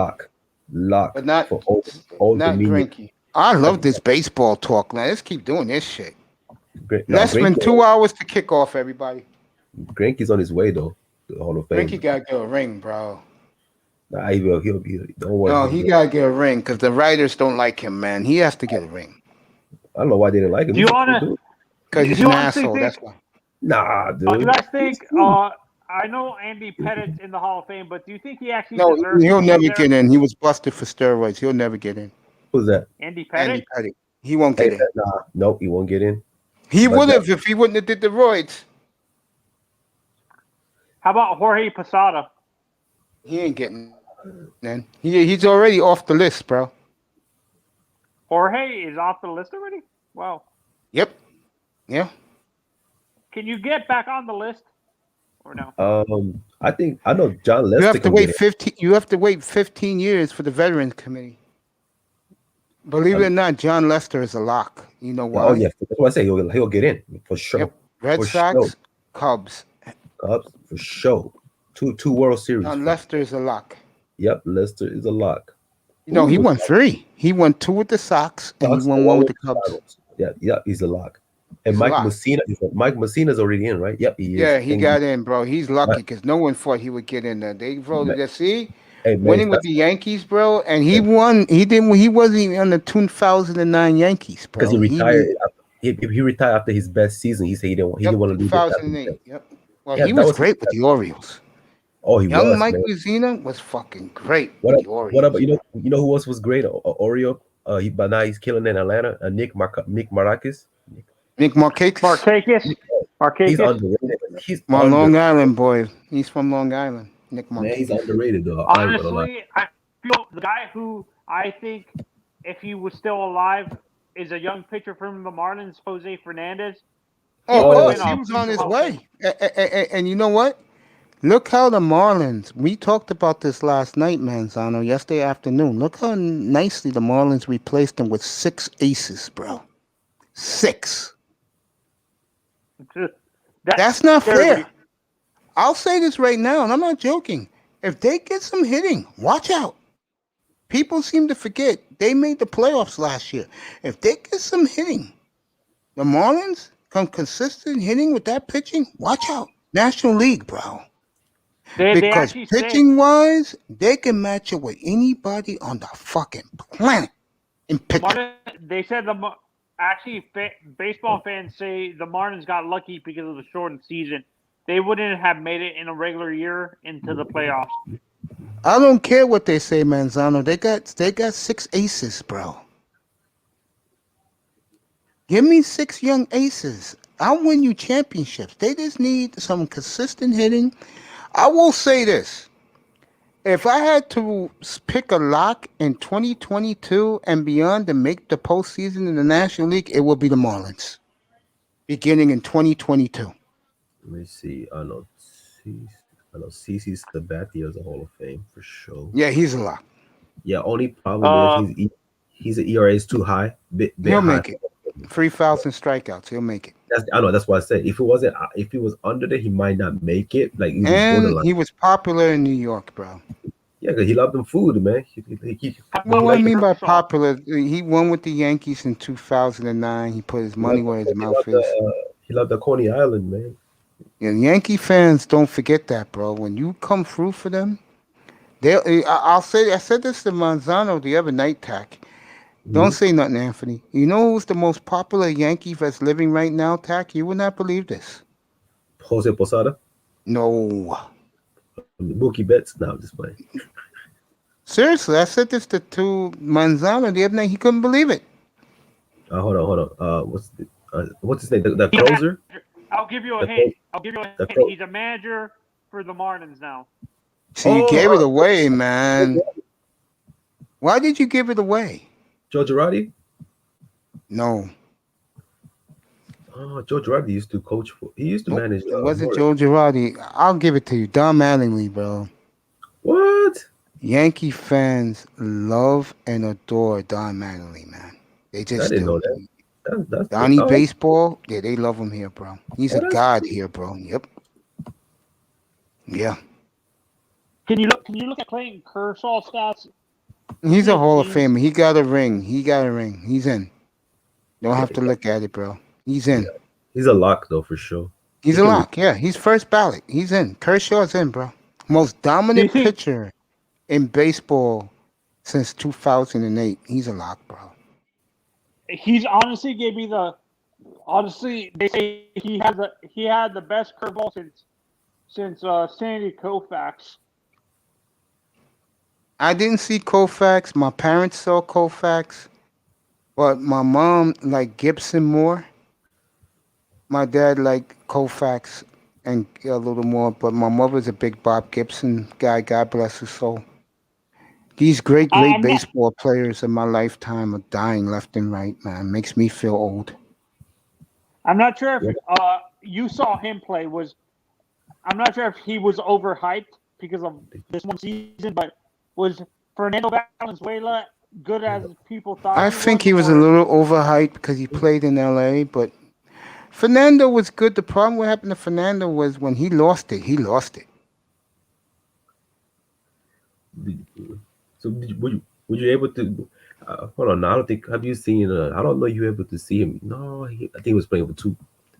Lock, but not for old not Dominion. Greinke. I love this baseball talk, man. Let's keep doing this shit. No, Less than Greinke- 2 hours to kick off, everybody. Greinke's on his way though. To the Hall of Fame. Greinke gotta get a ring, bro. Nah, he'll be. Don't worry. No, he gotta get a ring because the writers don't like him, man. He has to get a ring I don't know why they didn't like him. Do you He's a cool wanna- dude. because he's You an honestly asshole. think- That's why. Nah, Do you dude. guys think? I know Andy Pettit's in the Hall of Fame, but do you think he actually No, deserves he'll to be never there? get in. He was busted for steroids. He'll never get in. Who's that? Andy Pettit. Andy Pettit. He won't Hey, get in. nah, nope, he won't get in. He but would have if he wouldn't have did the roids. How about Jorge Posada? He ain't getting in. He's already off the list, bro. Jorge is off the list already. Wow. Yep. Yeah. Can you get back on the list or no? I think I know John Lester. You have to can wait get in. 15. You have to wait 15 years for the Veterans Committee. Believe it or not, John Lester is a lock. You know why? Oh yeah, that's what I say. He'll get in for sure. Yep. Red For Sox, sure. Cubs. Cubs for sure. Two World Series. John Lester is a lock. Yep, Lester is a lock. You know, he Ooh. won 3. He won 2 with the Sox, and Sox he won and 1 one with the with Cubs. Chicago. Yeah, he's a lock. And He's a Mike lock. Messina, Mike Messina's already in, right? Yep, he is. Yeah, he And got in, bro. He's lucky Right. because no one thought he would get in there. They voted Man. that. See, Hey, man, winning with the Yankees, bro, and he won. He didn't. He wasn't even on the 2009 Yankees, bro. because he retired. He retired after his best season. He said he didn't want to lose. 2008. Yep. Well, Yeah, he that was was- great with the Orioles. Oh, he Young was. Mike Man. Mussina was fucking great What, with the Orioles. what about you know who else was great? Oreo. But now he's killing in Atlanta. Nick Markakis. Nick Markakis. Markakis. He's Markakis. underrated. He's My Long Island boy. He's from Long Island. Nick Man, he's Markakis. underrated though. I ain't gonna lie. Honestly, I feel the guy who I think, if he was still alive, is a young pitcher from the Marlins, Jose Fernandez. Oh, Oh, of course, he he was on his Hall of way. And you know what? Look how the Marlins, we talked about this last night, Manzano, yesterday afternoon. Look how nicely the Marlins replaced him with 6 aces, bro. 6. That's not fair. I'll say this right now, and I'm not joking. If they get some hitting, watch out. People seem to forget they made the playoffs last year. If they get some hitting, the Marlins come consistent hitting with that pitching, watch out. National League, bro. They Because actually say, pitching wise, they can match it with anybody on the fucking planet in pitching. they said baseball fans say the Marlins got lucky because of the shortened season. They wouldn't have made it in a regular year into the playoffs. I don't care what they say, Manzano. They got 6 aces, bro. Give me 6 young aces. I'll win you championships. They just need some consistent hitting. I will say this. If I had to pick a lock in 2022 and beyond to make the postseason in the National League, it will be the Marlins, beginning in 2022. Let me see. I know CC Sabathia is a Hall of Fame for sure. Yeah, he's a lock. Yeah, only problem is Uh, he's an ERA is too high, bit He'll high. make it. 3,000 strikeouts. He'll make it. I know that's what I said. If he was under there, he might not make it. Like he was And borderline. he was popular in New York, bro. Yeah, cause he loved them food, man. Well, what I like mean by Kershaw. popular, he won with the Yankees in 2009. He put his money where his mouth is. He loved the Coney Island, man. And Yankee fans don't forget that, bro. When you come through for them, I'll say, I said this to Manzano the other night, Tack. Don't say nothing, Anthony. You know who's the most popular Yankee that's living right now, Tack? You would not believe this. Jose Posada, No. Mookie Betts. No, I'm just playing. Seriously, I said this to Manzano the other night. He couldn't believe it. Hold on. What's his name? The closer. I'll give you a The hint. I'll give you a the hint. pro- He's a manager for the Marlins now. See, you Oh, gave it away, man. Why did you give it away? Joe Girardi. No. Oh, Joe Girardi used to coach for. He used to Nope, manage. it wasn't Morris. Joe Girardi. I'll give it to you. Don Mattingly, bro. What? Yankee fans love and adore Don Mattingly, man. They I just didn't do. know that. That's Donnie oh, Baseball, yeah, they love him here, bro. He's Oh, a that's god here, bro. Yep. Yeah. Can you look at Clayton Kershaw stats? He's a Hall of He's- Famer. He got a ring. He's in. Don't have to look at it, bro. He's in. He's a lock though for sure. He's He a can- lock. Yeah, he's first ballot. He's in. Kershaw's in, bro. Most dominant think- pitcher in baseball since 2008. He's a lock, bro. He's honestly gave me the. Honestly, they say he had the best curveball since Sandy Koufax. I didn't see Koufax. My parents saw Koufax, but my mom liked Gibson more. My dad liked Koufax and a little more, but my mother's a big Bob Gibson guy. God bless his soul. These great I'm not- baseball players in my lifetime are dying left and right, man. Makes me feel old. I'm not sure if you saw him play. I'm not sure if he was overhyped because of this one season, but was Fernando Valenzuela good as people thought? I think he was a little overhyped because he played in LA, but Fernando was good. The problem what happened to Fernando was when he lost it, he lost it. So were you able to? Hold on, I don't think. Have you seen? I don't know. You were able to see him? No, I think he was playing for two.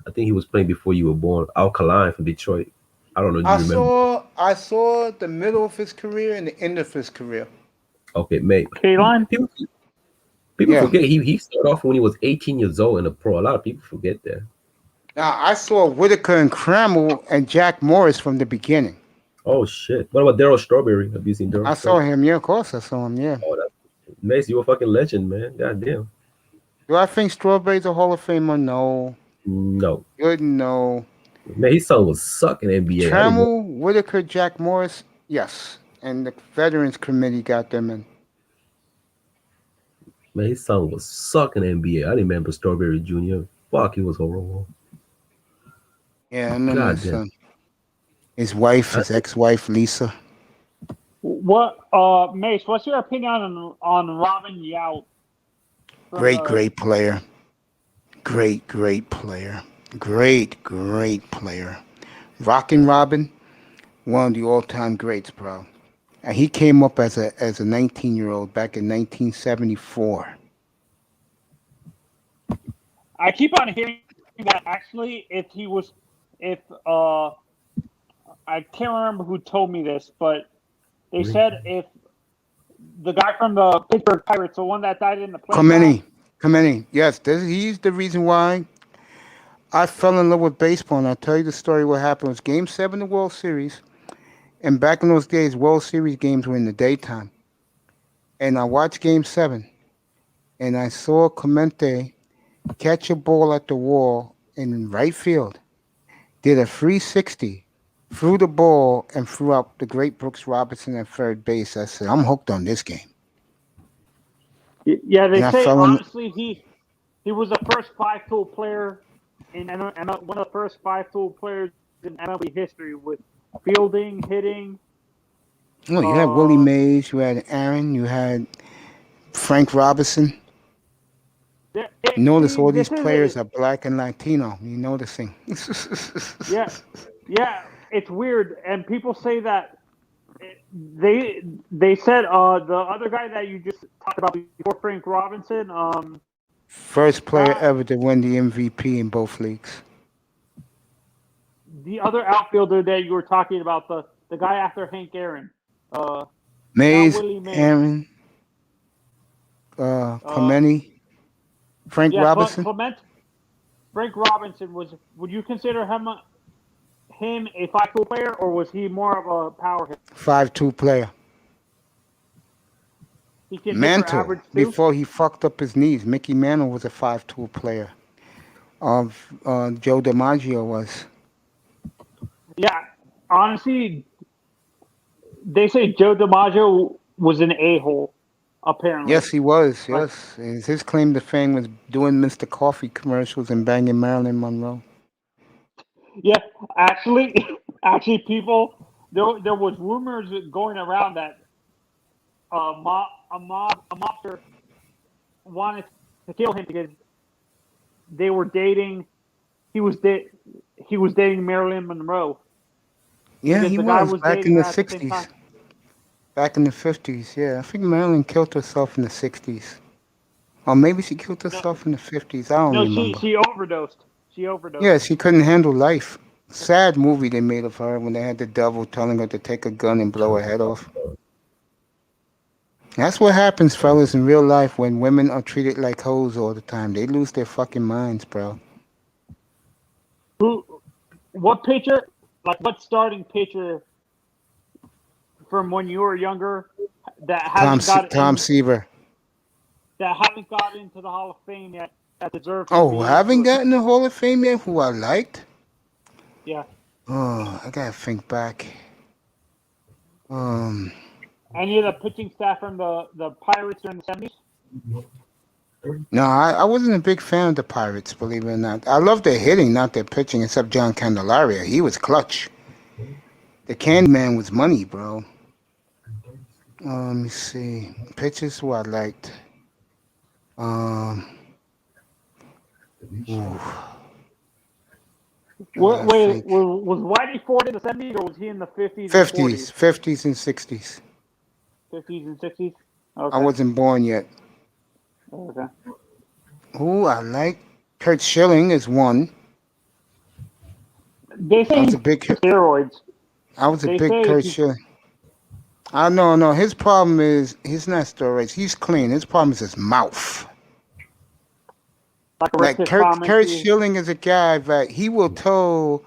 I think he was playing before you were born. Alkaline from Detroit. I don't know. Do you remember? I saw the middle of his career and the end of his career. Okay, mate. K-Line? People Yeah. forget he started off when he was 18 years old in the pro. A lot of people forget that. Now I saw Whitaker and Crammel and Jack Morris from the beginning. Oh shit! What about Daryl Strawberry? Have you seen Daryl? I saw him. Yeah, of course I saw him. Yeah. Oh, that's Mace, you a fucking legend, man. Goddamn. Do I think Strawberry's a Hall of Famer? No. No, Good. No. man, his son was sucking NBA. I didn't know. Trammell, Whitaker, Jack Morris, yes. And the Veterans Committee got them in. Man, his son was sucking NBA. I didn't remember Strawberry Jr. Fuck, he was horrible. Yeah, I remember God his damn. son. His wife, his ex-wife, Lisa. What, Mace? What's your opinion on Robin Yount? Great player. Great player. Great player. Rockin' Robin, one of the all-time greats, bro. And he came up as a 19-year-old back in 1974. I keep on hearing that actually, if I can't remember who told me this, but they said if the guy from the Pittsburgh Pirates, the one that died in the plane, Kameni. Yes, he's the reason why I fell in love with baseball. And I'll tell you the story. What happened was Game 7 of the World Series. And back in those days, World Series games were in the daytime. And I watched Game 7. And I saw Clemente catch a ball at the wall in right field. Did a 360 threw the ball and threw out the great Brooks Robinson at third base. I said, I'm hooked on this game. Yeah, they And I say fell in. honestly he was the first five-tool player in one of the first five-tool players in MLB history with fielding, hitting. Oh, you had Willie Mays, you had Aaron, you had Frank Robinson. Notice all these players are black and Latino. You noticing? Yeah, it's weird, and people say that they said the other guy that you just talked about before, Frank Robinson, First player ever to win the MVP in both leagues. the other outfielder that you were talking about, the guy after Hank Aaron, Mays, Willie Mays. Aaron, Clemente, Frank Robinson. Frank Robinson would you consider him a five-tool player, or was he more of a power hitter? 5-2 player. He can hit for Mantle, average too? before he fucked up his knees. Mickey Mantle was a 5-tool player. Joe DiMaggio was. Yeah, honestly, they say Joe DiMaggio was an a-hole, apparently. Yes, he was. Yes. His claim to fame was doing Mr. Coffee commercials and banging Marilyn Monroe. Yeah, actually, people, there was rumors going around that a mobster wanted to kill him because they were dating. He was dating Marilyn Monroe. Yeah, he was back in the 60s. Time. Back in the 50s, yeah. I think Marilyn killed herself in the 60s. Or maybe she killed herself in the 50s. I don't remember. She overdosed. Yeah, she couldn't handle life. Sad movie they made of her when they had the devil telling her to take a gun and blow her head off. That's what happens, fellas, in real life when women are treated like hoes all the time. They lose their fucking minds, bro. What pitcher, what starting pitcher from when you were younger that hasn't Tom Seaver. That haven't got into the Hall of Fame yet that deserves to Oh, haven't gotten the Hall of Fame yet? Who I liked? Yeah. Oh, I gotta think back. Any of the pitching staff from the Pirates during the 70s? No, I wasn't a big fan of the Pirates, believe it or not. I love their hitting, not their pitching, except John Candelaria. He was clutch. The Candyman was money, bro. Let me see. Pitchers who I liked. Wait, was Whitey Ford in the 70s, or was he in the 50s? 50s and 60s. 50s and 60s? Okay. I wasn't born yet. Okay. Who I like? Kurt Schilling is one. They say he's steroids. I was a big Kurt Schilling. No. His problem is he's not steroids. He's clean. His problem is his mouth. Like Kurt Schilling is a guy that he will tell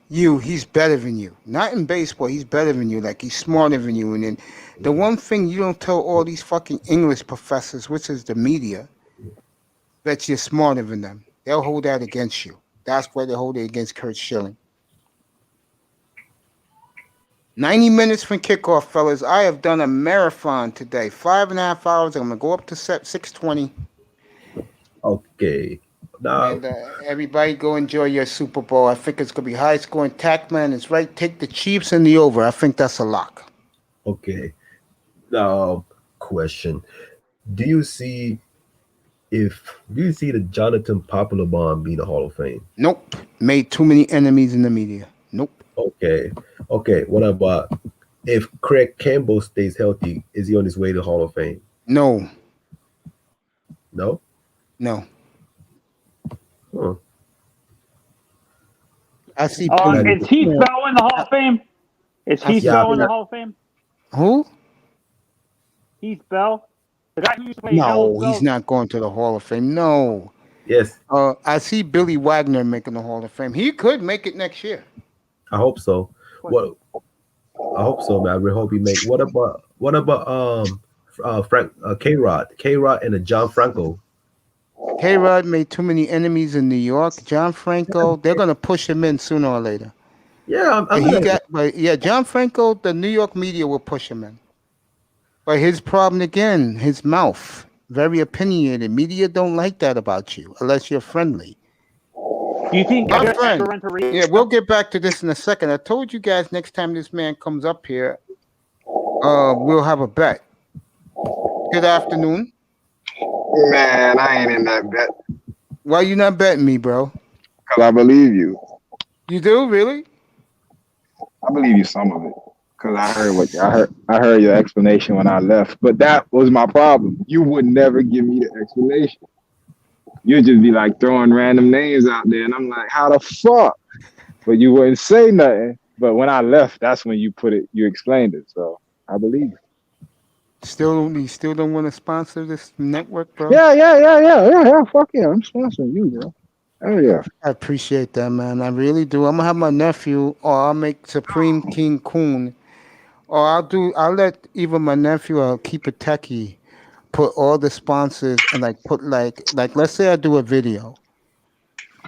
you he's better than you. Not in baseball, he's better than you. Like he's smarter than you. And then the one thing you don't tell all these fucking English professors, which is the media, that you're smarter than them. They'll hold that against you. That's why they hold it against Kurt Schilling. 90 minutes from kickoff, fellas. I have done a marathon today. 5.5 hours. I'm going to go up to 6:20. Okay. Now, And everybody go enjoy your Super Bowl. I think it's going to be high scoring. Tackman is right. Take the Chiefs and the over. I think that's a lock. Okay. Now, question. Do you see the Jonathan Papelbon being a Hall of Fame? Nope. Made too many enemies in the media. Nope. Okay. What about if Craig Campbell stays healthy? Is he on his way to Hall of Fame? No. No? No. Huh. I see. Is Heath Bell in the Hall of Fame? Is Heath Bell in the Hall of Fame? Who? Heath Bell? The guy who used to play No, he's not going to the Hall of Fame. No. Yes. I see Billy Wagner making the Hall of Fame. He could make it next year. I hope so. What? I hope so, man. I really hope he make. What about Frank K-Rod and John Franco? K-Rod made too many enemies in New York. John Franco, they're gonna push him in sooner or later. Yeah, But I'm he gonna. got, but yeah, John Franco, the New York media will push him in. But his problem again, his mouth, very opinionated. Media don't like that about you unless you're friendly. Do you think My Alex friend, Renteria? yeah, we'll get back to this in a second. I told you guys next time this man comes up here, we'll have a bet. Good afternoon. Man, I ain't in that bet Why you not betting me, bro? because I believe you. You do really? I believe you some of it because I heard what I heard. I heard your explanation when I left, but that was my problem. You would never give me the explanation. You'd just be like throwing random names out there, and I'm like, how the fuck? But you wouldn't say nothing. But when I left, that's when you put it. You explained it. So I believe you. You still don't want to sponsor this network, bro? Yeah. Fuck yeah, I'm sponsoring you, bro. Oh yeah. I appreciate that, man. I really do. I'm gonna have my nephew, or I'll make Supreme King Coon, or I'll let even my nephew, keep it techie, put all the sponsors and like put like let's say I do a video.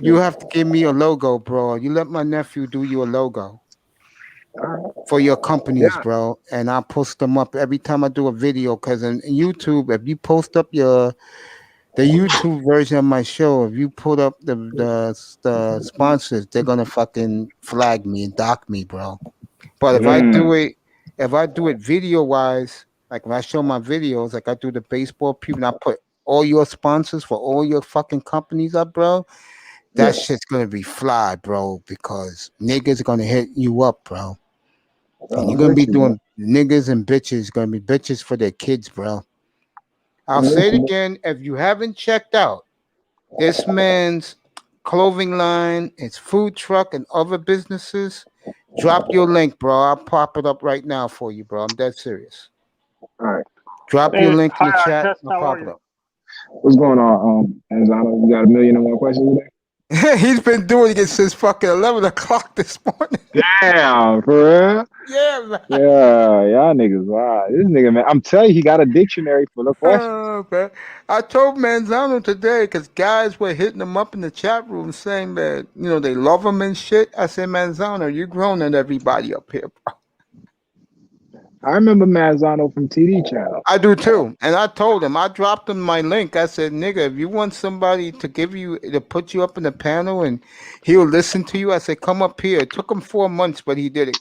You have to give me a logo, bro. You let my nephew do you a logo for your companies, Yeah. bro, and I'll post them up every time I do a video. Cause in YouTube, if you post up the YouTube version of my show, if you put up the sponsors, they're gonna fucking flag me and dock me, bro. But Mm. if I do it video wise, like when I show my videos, like I do the baseball people, and I put all your sponsors for all your fucking companies up, bro. That Yeah. shit's gonna be fly, bro, because niggas are gonna hit you up, bro. And you're I'm gonna be with you, bro. doing niggas and bitches gonna be bitches for their kids, bro. I'll I'm say with it you, bro. again. If you haven't checked out this man's clothing line, his food truck, and other businesses, drop your link, bro. I'll pop it up right now for you, bro. I'm dead serious. All right. Drop your Hey, link in the hi, chat. Tess. I'll How are pop it you? up. What's going on, Anzano? You got a million and one questions today? He's been doing it since fucking 11 o'clock this morning. Damn, for real? Yeah, man. Yeah, y'all niggas. Wow, this nigga, man. I'm telling you, he got a dictionary full of questions. Man. I told Manzano today because guys were hitting him up in the chat room saying that, they love him and shit. I said, Manzano, you grown than everybody up here, bro. I remember Manzano from TD Channel. I do too. And I told him, I dropped him my link. I said, nigga, if you want somebody to put you up in the panel and he'll listen to you, I said, come up here. It took him 4 months, but he did it.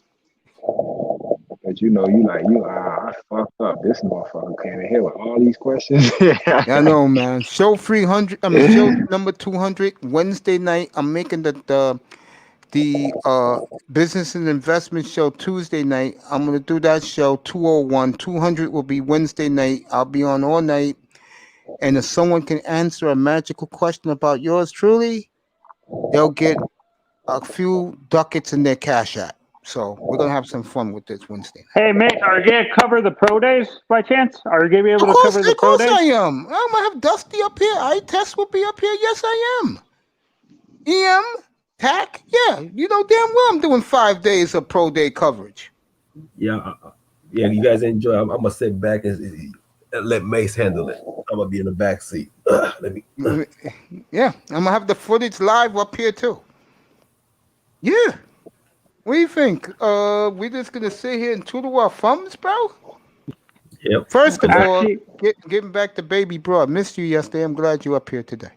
But I fucked up. This motherfucker came in here with all these questions. I know, man. Show 300, show number 200, Wednesday night. I'm making the business and investment show Tuesday night. I'm going to do that show 201. 200 will be Wednesday night. I'll be on all night. And if someone can answer a magical question about yours truly, they'll get a few ducats in their cash app. So we're going to have some fun with this Wednesday night. Hey, Mitch, are you gonna cover the pro days by chance? Are you gonna be able to cover the Of pro course days? I am. I'm going to have Dusty up here. Test will be up here. Yes, I am. EM, TAC, yeah. You know damn well I'm doing 5 days of pro day coverage. Yeah, you guys enjoy. I'm gonna sit back and let Mace handle it. I'm gonna be in the back seat. Let me. Yeah, I'm going to have the footage live up here too. Yeah. What do you think? We just going to sit here and twiddle our thumbs, bro? Yep. First of all, Actually, getting back to baby bro, I missed you yesterday. I'm glad you're up here today.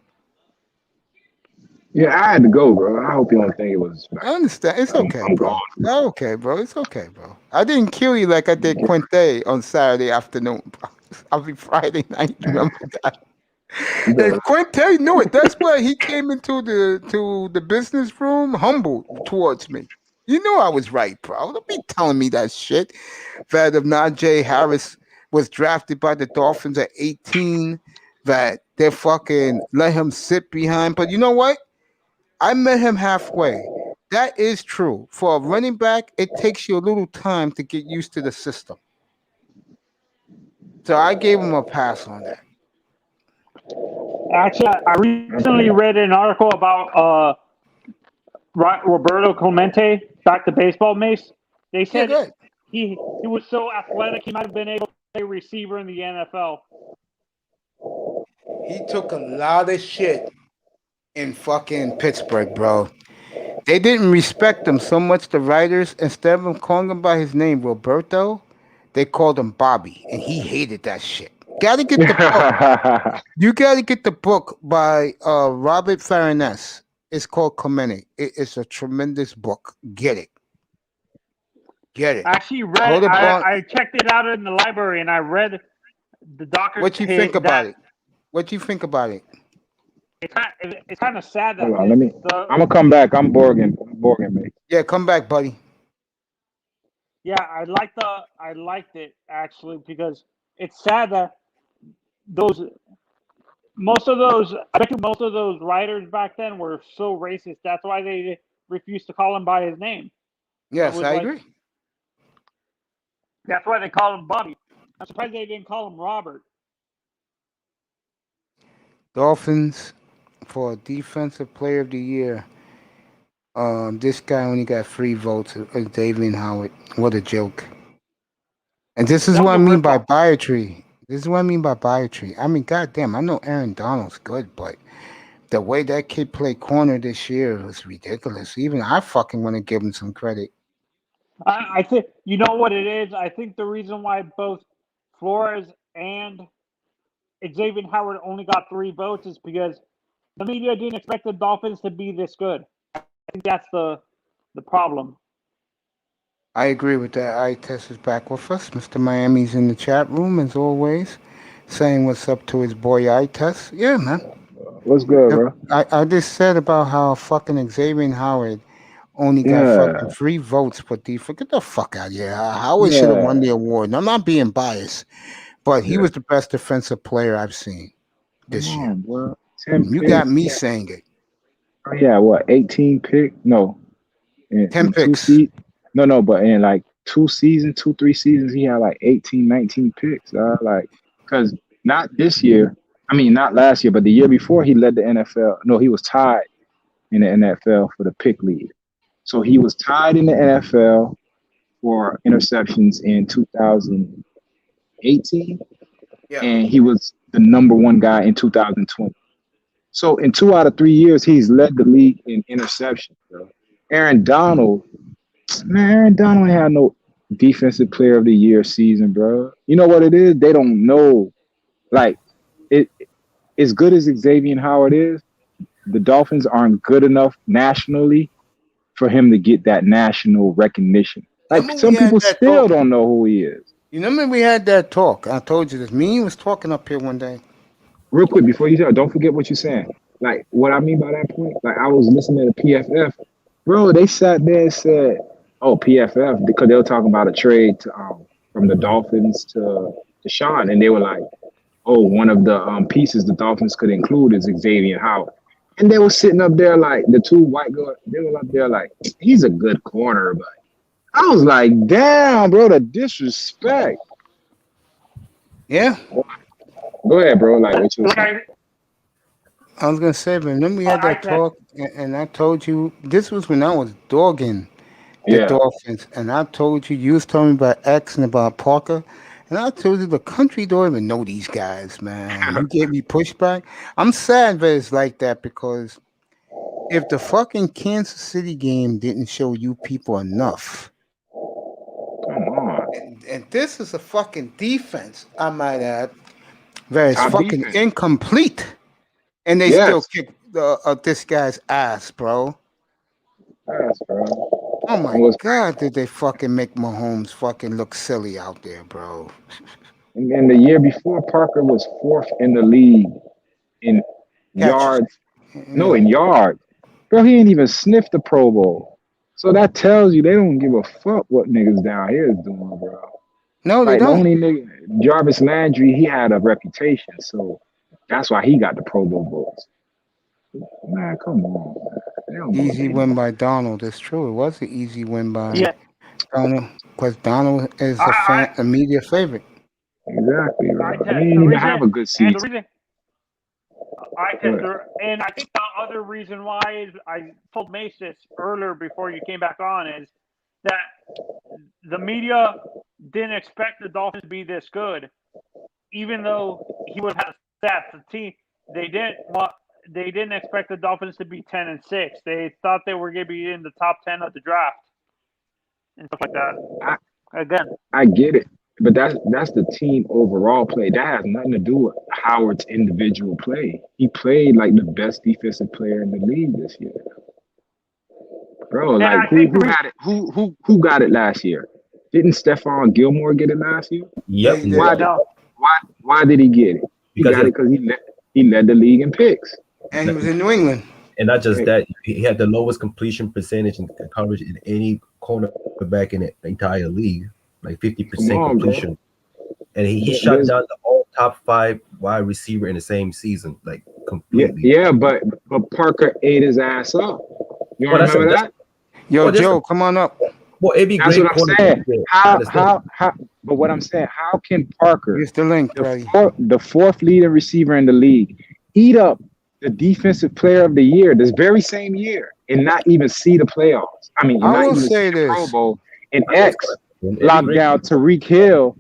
Yeah, I had to go, bro. I hope you don't think it was I understand. It's okay, I'm bro. gone. Okay, bro. It's okay, bro. I didn't kill you like I did Quinte on Saturday afternoon, bro. I'll be Friday night. Remember that? And Quinte knew it. That's why he came into the business room humble towards me. You knew I was right, bro. Don't be telling me that shit. That if Najee Harris was drafted by the Dolphins at 18, that they fucking let him sit behind. But you know what? I met him halfway. That is true. For a running back, it takes you a little time to get used to the system. So I gave him a pass on that. actually, I recently read an article about Roberto Clemente, back to baseball, Mace. They Yeah, said good. he was so athletic he might have been able to play receiver in the NFL. He took a lot of shit in fucking Pittsburgh, bro. They didn't respect him so much. The writers, instead of calling him by his name, Roberto, they called him Bobby, and he hated that shit. Gotta get the book. You gotta get the book by Robert Farinas. It's called Clemente. It's a tremendous book. Get it. Get it. I actually Go read. to Bar- I checked it out in the library, and I read the doctor. What you think about it? What you think about it? It's kind of sad that Hold on, I'm gonna come back. I'm Borgen, mate. Yeah, come back, buddy. Yeah, I liked it actually because it's sad that most of those writers back then were so racist. That's why they refused to call him by his name. Yes, I agree. That's why they call him Bobby. I'm surprised they didn't call him Robert. Dolphins for Defensive Player of the Year. This guy only got 3 votes. David Howard. What a joke. And this is That what I was a mean by ripoff. biotree. This is what I mean by biotree. I mean, goddamn, I know Aaron Donald's good, but the way that kid played corner this year was ridiculous. Even I fucking want to give him some credit. I think you know what it is. I think the reason why both Flores and Xavier Howard only got 3 votes is because the media didn't expect the Dolphins to be this good. I think that's the problem. I agree with that. Test is back with us. Mr. Miami's in the chat room as always, saying what's up to his boy Test. Yeah, man. What's good, bro? I just said about how fucking Xavier Howard only got Yeah. fucking 3 votes for defense. Get the fuck out of here. Howard should have won the award. And I'm not being biased, but he was the best defensive player I've seen this Come year. on, bro. 10 You picks. got me saying it. Oh, yeah, what? 18 pick? No. 10 picks. No, but in like 2, 3 seasons, he had like 18, 19 picks. Like, because not this year. I mean, not last year, but the year before, he led the NFL. No, he was tied in the NFL for the pick lead. So he was tied in the NFL for interceptions in 2018, and he was the number 1 guy in 2020. So in 2 out of 3 years, he's led the league in interceptions, bro. Aaron Donald ain't had no defensive player of the year season, bro. You know what it is? They don't know. Like, it as good as Xavier Howard is, the Dolphins aren't good enough nationally for him to get that national recognition. Like, some people still don't know who he is. You remember we had that talk? I told you this. Me was talking up here one day. Real quick, before you tell, don't forget what you're saying. Like, what I mean by that point, like, I was listening to PFF. Bro, they sat there and said, oh, PFF, because they were talking about a trade to, from the Dolphins to Sean. And they were like, oh, one of the pieces the Dolphins could include is Xavier Howard. And they were sitting up there like, the 2 white guys, they were up there like, he's a good corner, but I was like, damn, bro, the disrespect. Yeah. Go ahead, bro. Like, what you were saying. I was gonna say, but remember we had that talk, and I told you this was when I was dogging the Dolphins, and I told you was telling me about X and about Parker, and I told you the country don't even know these guys, man. You gave me pushback. I'm sad that it's like that because if the fucking Kansas City game didn't show you people enough. Come on. And this is a fucking defense, I might add, that is fucking incomplete. And they still kick this guy's ass, bro. Oh my God, did they fucking make Mahomes fucking look silly out there, bro? And then the year before, Parker was 4th in the league in yards. No, in yards. Bro, he ain't even sniffed the Pro Bowl. So that tells you they don't give a fuck what niggas down here is doing, bro. No, they like, don't. The only nigga, Jarvis Landry, he had a reputation, so that's why he got the Pro Bowl votes. Man, come on, man. Easy win by Donald. It's true. It was an easy win by Donald because Donald is a media favorite. Exactly, bro. He didn't even have a good season. And I think the other reason why is I told Mace this earlier before you came back on is that the media didn't expect the Dolphins to be this good, even though he would have stats. The team they didn't want they didn't expect the Dolphins to be 10-6. They thought they were going to be in the top 10 of the draft and stuff like that. I get it, but that's the team overall play. That has nothing to do with Howard's individual play. He played like the best defensive player in the league this year, bro. And Like I think who got it? Who got it last year? Didn't Stephon Gilmore get it last year? Yep. No. Why did he get it? He Because got it because he led the league in picks. And he was in New England. And not just that, he had the lowest completion percentage and coverage in any cornerback in the entire league, like 50% completion. And he shut down the all top 5 wide receiver in the same season, like completely. Yeah, but Parker ate his ass up. You remember that? Yo, Joe, come on up. Well, it'd be That's great. what I'm saying. How? But what I'm saying, how can Parker, Here's the link, buddy. the fourth leading receiver in the league, eat up the defensive player of the year this very same year and not even see the playoffs? I mean, I will not even say see the Pro this. Bowl, and X locked down Tyreek Hill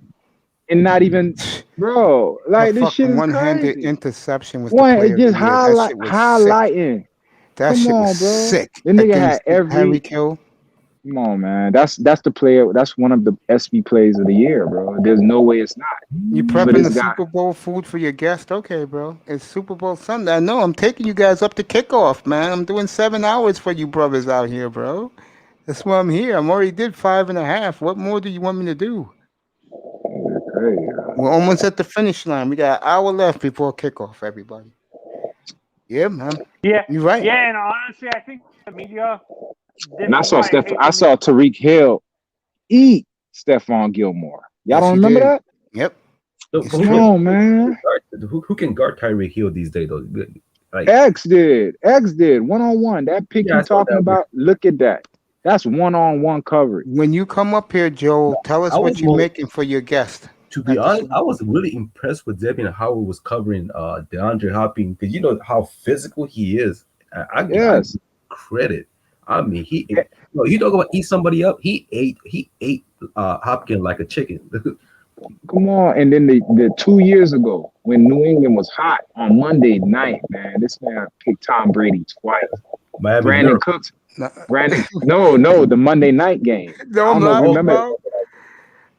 and not even, bro. Like this shit is one-handed crazy. interception was the player It of the just year. That shit was highlighting. sick. That Come shit on, was bro. sick. The nigga had Against Harry Kill. Come on, man. That's the player. That's one of the SV plays of the year, bro. There's no way it's not. You prepping the Super Bowl food for your guest? Okay, bro. It's Super Bowl Sunday. I know. I'm taking you guys up to kickoff, man. I'm doing 7 hours for you brothers out here, bro. That's why I'm here. I'm already did 5.5. What more do you want me to do? We're almost at the finish line. We got an hour left before kickoff, everybody. Yeah, man. Yeah, you're right. Yeah, and honestly, I think the media. And I saw Tyreek Hill eat Stephon Gilmore. Y'all don't remember that? Yep. Come on, man. Who can guard Tyreek Hill these days, though? Like X did 1-on-1. That pick you're talking about. Look at that. That's 1-on-1 coverage. When you come up here, Joel, tell us what you're making for your guest. To be honest, I was really impressed with Debian Howard was covering DeAndre Hopkins, because you know how physical he is. I give him credit. I mean, he talk about eat somebody up. He ate Hopkins like a chicken. Come on. And then the 2 years ago when New England was hot on Monday night, man, this man picked Tom Brady twice. Brandon Cooks. The Monday night game.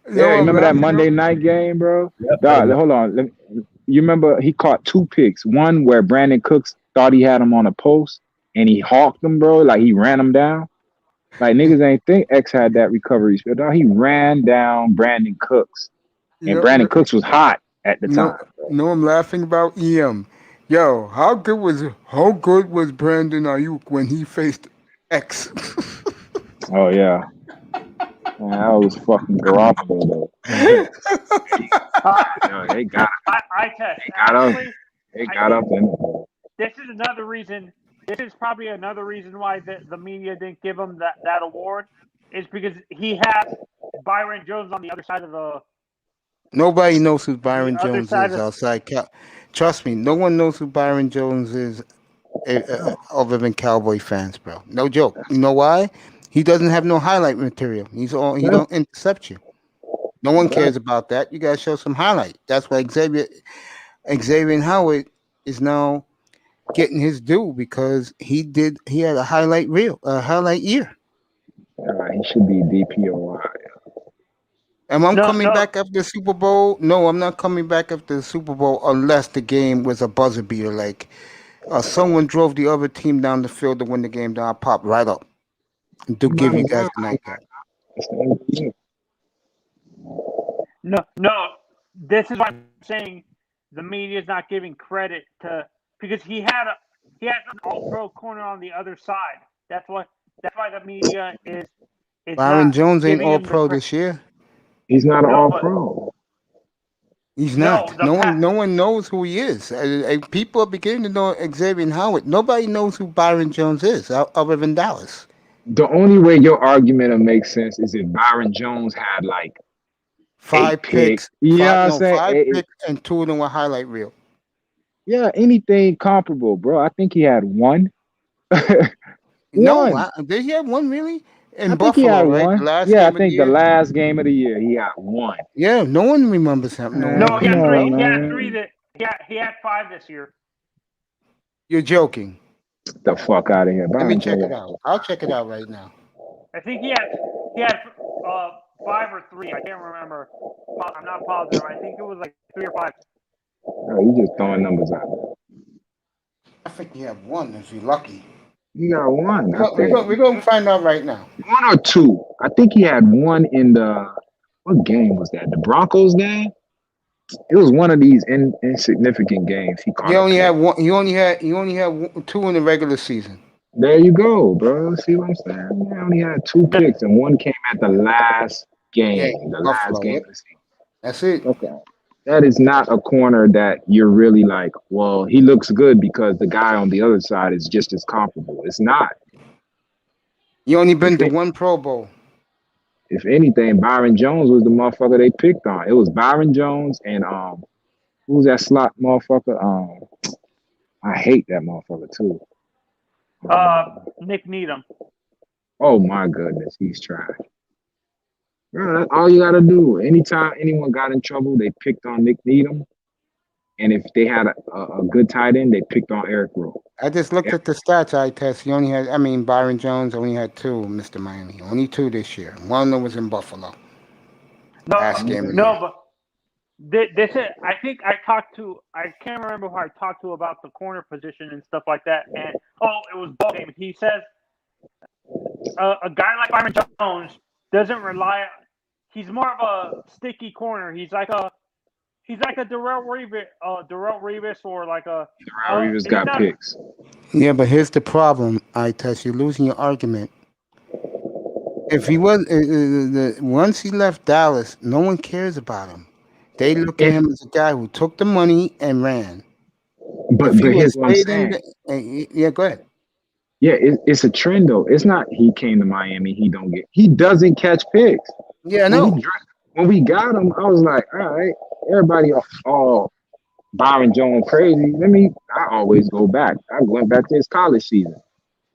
Remember that Monday night game, bro? Yep. Hold on. You remember he caught 2 picks. One where Brandon Cooks thought he had him on a post and he hawked him, bro. Like he ran him down. Like niggas ain't think X had that recovery speed. No, he ran down Brandon Cooks. And Brandon Cooks was hot at the time. No, I'm laughing about EM. Yo, how good was Brandon Ayuk when he faced X? Oh yeah. Man, that was fucking Garoppolo though. They got up in it. This is another reason. This is probably another reason why the media didn't give him that award, is because he had Byron Jones on the other side of the. Nobody knows who Byron Jones is outside. Trust me, no one knows who Byron Jones is other than Cowboy fans, bro. No joke. You know why? He doesn't have no highlight material. He don't intercept you. No one cares about that. You guys show some highlight. That's why Xavier Howard is now getting his due, because he had a highlight year. He should be DPOI. Am I coming back after the Super Bowl? No, I'm not coming back after the Super Bowl unless the game was a buzzer beater. Like someone drove the other team down the field to win the game. Then I pop right up and to give you guys the nightcap. No. This is why I'm saying the media is not giving credit to, because he had an all-pro corner on the other side. That's why the media is Byron Jones ain't all-pro this year. He's not an all-pro. He's not. No one knows who he is. People are beginning to know Xavier Howard. Nobody knows who Byron Jones is other than Dallas. The only way your argument will make sense is if Byron Jones had like 5 picks. Five picks and 2 of them were highlight reel. Yeah, anything comparable, bro. I think he had 1. No, did he have 1 really? In Buffalo, think he had 1. I think the last game of the year he had 1. Yeah, no one remembers him. No, he had 3. He had 3. He had 5 this year. You're joking. The fuck out of here. Let me Byron check Jones. it out. I'll check it out right now. I think he had 5 or 3. I can't remember. I'm not positive. I think it was like 3 or 5. Oh, you just throwing numbers out there. I think you have one if you're lucky. You got one. I think. We're going to find out right now. 1 or 2. I think he had one in the what game was that? The Broncos game? It was one of these insignificant games. He caught. You only had one. You only had 2 in the regular season. There you go, bro. See what I'm saying? He only had 2 picks, and one came at the last game. Yeah, the last Buffalo, game yep. of the season. That's it. Okay. That is not a corner that you're really like, well, he looks good because the guy on the other side is just as comparable. It's not. You only been to one Pro Bowl. If anything, Byron Jones was the motherfucker they picked on. It was Byron Jones and who was that slot motherfucker? I hate that motherfucker too. Nick Needham. Oh my goodness, he's trash. Bro, that's all you gotta do. Anytime anyone got in trouble, they picked on Nick Needham. And if they had a good tight end, they picked on Eric Rowe. I just looked at the stats I test. He only had, Byron Jones only had 2, Mr. Miami. Only 2 this year. One that was in Buffalo. Last game of the year. But this is, I think I can't remember who I talked to about the corner position and stuff like that. And it was ball game. He says a guy like Byron Jones doesn't rely. He's more of a sticky corner. He's like a Darrelle Revis or like a. Darrelle Revis got picks. Yeah, but here's the problem, I test. You're losing your argument. If he was once he left Dallas, no one cares about him. They look at him as a guy who took the money and ran. But here's what I'm saying. Yeah, go ahead. Yeah, it's a trend though. It's not he came to Miami, he doesn't catch picks. Yeah, I know. When we got him, I was like, all right, everybody all Byron Jones crazy. I always go back. I went back to his college season.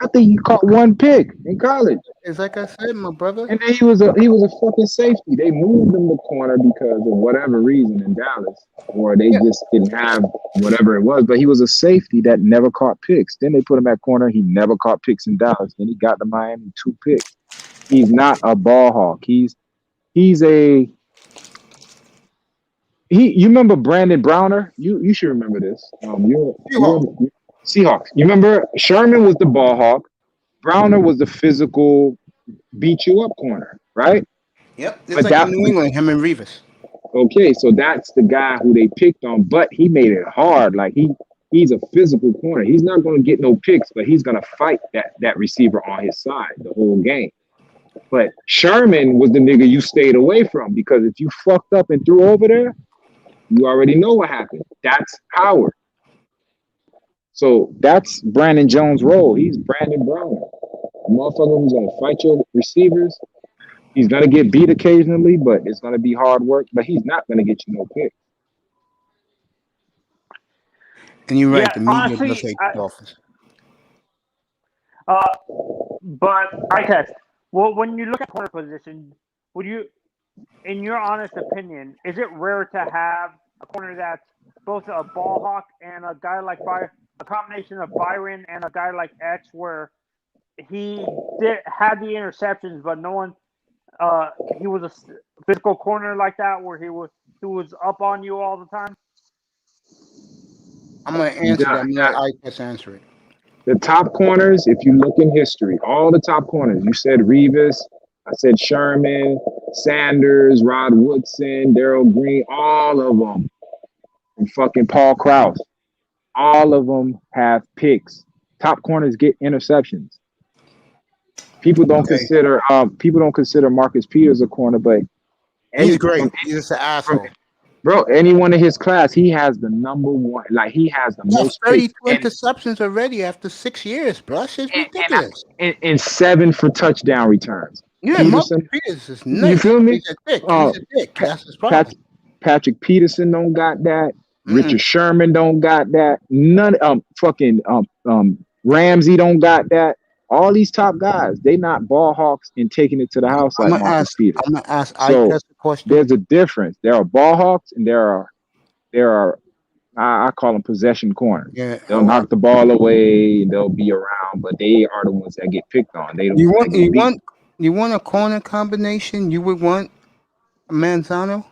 I think he caught 1 pick in college. It's like I said, my brother. And then he was a fucking safety. They moved him to corner because of whatever reason in Dallas, or they just didn't have whatever it was. But he was a safety that never caught picks. Then they put him at corner. He never caught picks in Dallas. Then he got to Miami 2 picks. He's not a ball hawk. You remember Brandon Browner? You should remember this. Seahawks. You remember Sherman was the ball hawk. Browner was the physical beat you up corner, right? Yep. It's like New England, him and Revis. Okay, so that's the guy who they picked on, but he made it hard. Like he's a physical corner. He's not going to get no picks, but he's going to fight that receiver on his side the whole game. But Sherman was the nigga you stayed away from because if you fucked up and threw over there, you already know what happened. That's Howard. So that's Brandon Jones' role. He's Brandon Brown. A motherfucker who's going to fight your receivers. He's going to get beat occasionally, but it's going to be hard work. But he's not going to get you no pick. And you're right. Yeah, the media honestly, will take the office. But I test. Well, when you look at corner position, would you, in your honest opinion, is it rare to have a corner that's both a ball hawk and a guy like a combination of Byron and a guy like X, where he had the interceptions, but no one, he was a physical corner like that, where he was up on you all the time? I'm gonna answer that. I just answer it. The top corners, if you look in history, all the top corners, you said Revis, I said Sherman, Sanders, Rod Woodson, Darrell Green, all of them, and fucking Paul Krause. All of them have picks. Top corners get interceptions. People don't consider Marcus Peters a corner, but he's great. He's just an asshole. Bro, anyone in his class, he has the number one. Like he has the most 32 interceptions already after 6 years, bro. That's just ridiculous. And 7 for touchdown returns. Yeah, Marcus Peters is nuts. You feel me? He's a dick. That's his problem. Patrick Peterson don't got that. Richard Sherman don't got that. None. Ramsey don't got that. All these top guys, they not ball hawks and taking it to the house like Marcus Peters. I'm gonna ask. So there's a difference. There are ball hawks and there are I call them possession corners. Yeah. They'll knock the ball away. They'll be around, but they are the ones that get picked on. They the You ones that want get you beat. want you want a corner combination? You would want Manzano.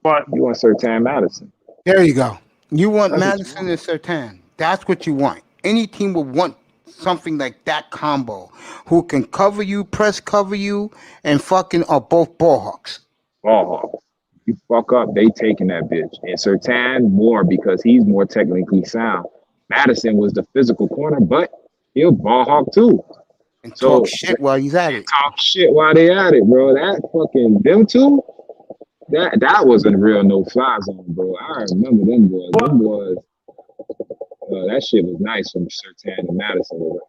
But You want Sertan Madison. There you go. You want That's what you Madison and Sertan. That's what you want. Any team would want something like that combo, who can cover you, press cover you, and fucking are both ball hawks. Ball hawks. You fuck up, they taking that bitch. And Sertan more because he's more technically sound. Madison was the physical corner, but he'll ball hawk too. And So talk shit while he's at it. talk shit while they at it, bro. That fucking them two, that was a real no fly zone, bro. I remember them boys. Them boys, that shit was nice from Sertan and Madison.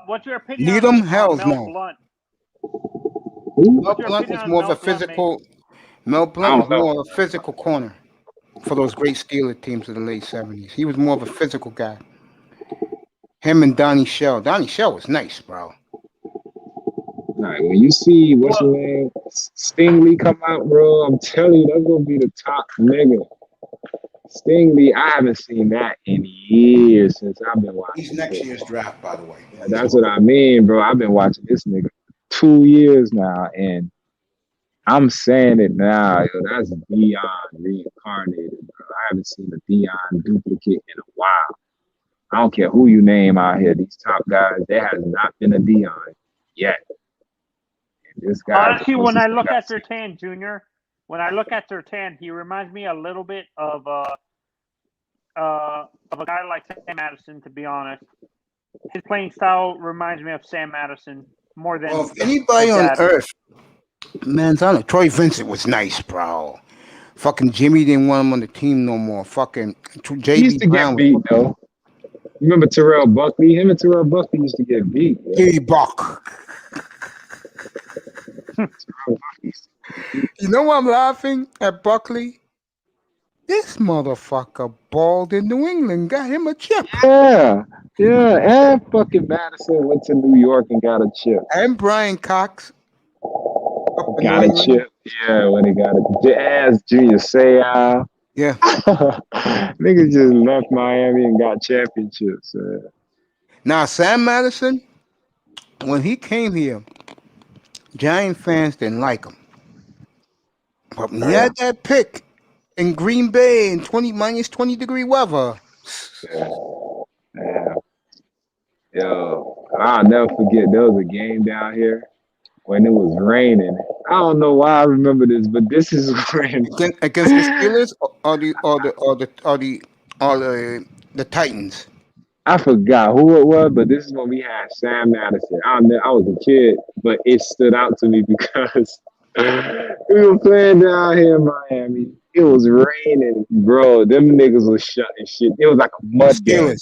what's your opinion Need 'em? on Hells Mel no. Blunt? Who? Mel your Blunt opinion was on more of a Mel Blunt, physical. Mel I Blunt was don't know. more of a physical corner for those great Steeler teams of the late '70s. He was more of a physical guy. Him and Donnie Shell. Donnie Shell was nice, bro. All right, when you see what's his name, Stingley come out, bro, I'm telling you, that's gonna be the top nigga. Stingley, I haven't seen that in years since I've been watching. He's next year's draft, by the way. That's what I mean, bro. I've been watching this nigga 2 years now, and I'm saying it now, yo. That's Dion reincarnated, bro. I haven't seen a Dion duplicate in a while. I don't care who you name out here, these top guys, there has not been a Dion yet. And this guy, Honestly, when I look at Sertan Jr., he reminds me a little bit of a guy like Sam Madison. To be honest, his playing style reminds me of Sam Madison more than. Well, if anybody his on dad. earth, Manzano, Troy Vincent was nice, bro. Fucking Jimmy didn't want him on the team no more. Fucking he used JB to Brown. get beat, though. Remember Terrell Buckley? Him and Terrell Buckley used to get beat. Bro. JB Buck. You know why I'm laughing at Buckley? This motherfucker balled in New England, got him a chip. Yeah, and fucking Madison went to New York and got a chip. And Brian Cox up in Got New a England. chip. Yeah, when he got it. As Junior Seau. Yeah. Niggas just left Miami and got championships. Now, Sam Madison, when he came here, Giant fans didn't like him. But when he had that pick in Green Bay in -20 degree weather. Yeah. Yo, I'll never forget there was a game down here when it was raining. I don't know why I remember this, but this is when Against the Steelers or the Titans. I forgot who it was, but this is when we had Sam Madison. I was a kid, but it stood out to me because we were playing down here in Miami. It was raining, bro. Them niggas was shutting shit. It was like a mud game.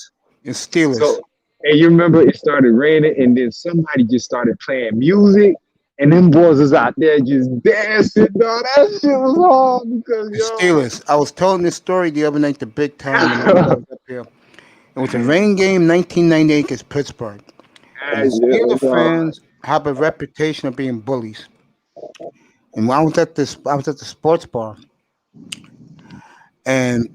It's Steelers. So, and you remember it started raining, and then somebody just started playing music, and them boys was out there just dancing. Dog, that shit was hard because It's Steelers. I was telling this story the other night to Big Time. It was a rain game, 1998 against Pittsburgh. And the Steelers fans have a reputation of being bullies. And when I was at the sports bar, and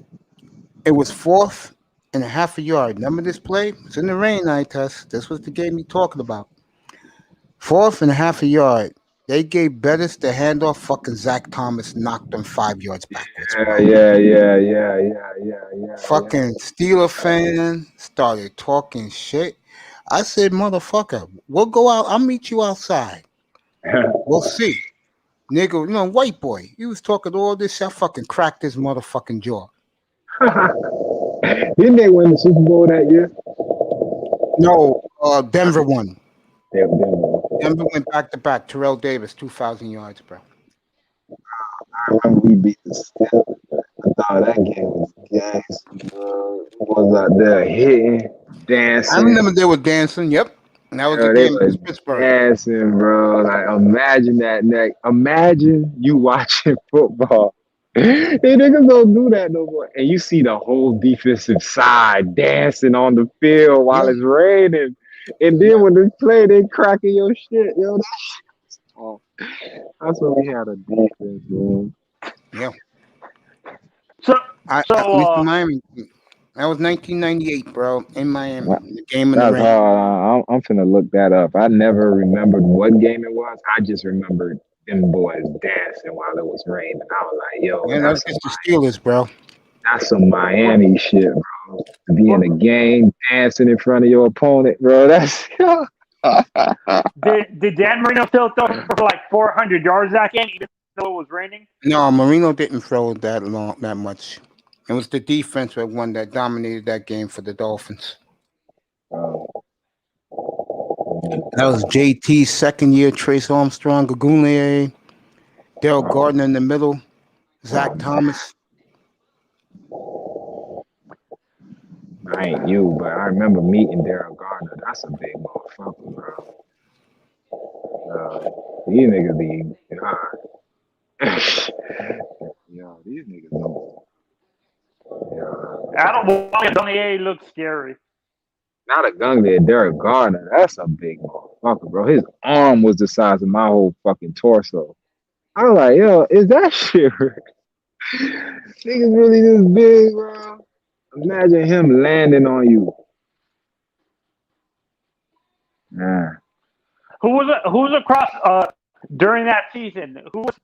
it was 4th and a half a yard. Remember this play? It's in the rain, I test. This was the game we talking about. 4th and a half a yard. They gave Bettis the handoff. Fucking Zach Thomas knocked them 5 yards backwards. Yeah. Fucking Steeler fan started talking shit. I said, motherfucker, we'll go out. I'll meet you outside. We'll see. Nigga, white boy. He was talking all this shit. I fucking cracked his motherfucking jaw. Didn't they win the Super Bowl that year? No, Denver won. Denver went back to back. Terrell Davis, 2,000 yards, bro. I remember we beat the Steelers. I thought that game was gangster, bro. Was out there hitting, dancing. I remember they were dancing. Yep. And that was the game against Pittsburgh. Dancing, bro. Like, imagine that neck. Imagine you watching football. They niggas don't do that no more. And you see the whole defensive side dancing on the field while it's raining. And then when they play, they cracking your shit. Yo, that's when we had a defense, bro. Yeah. Mr. Miami, that was 1998, bro, in Miami. The game in the That's rain. hard. I'm finna look that up. I never remembered what game it was. I just remembered them boys dancing while it was raining. I was like, yo, Yeah, that was against the Steelers, bro. that's some Miami shit, bro. To be in a game dancing in front of your opponent, bro. That's Did Dan Marino still throw for like 400 yards that game, even though it was raining? No, Marino didn't throw that much. It was the defense that won, that dominated that game for the Dolphins. That was JT's second year, Trace Armstrong, Gagunle, Daryl Gardner in the middle, Zach Thomas. I ain't you, but I remember meeting Daryl Gardner. That's a big motherfucker, bro. These niggas be yo, these niggas don't. Adam Wally looks scary. Not a gun there, Derek Gardner. That's a big motherfucker, bro. His arm was the size of my whole fucking torso. I was like, yo, is that shit real? Niggas really this big, bro. Imagine him landing on you. Nah. Who was across during that season? Who was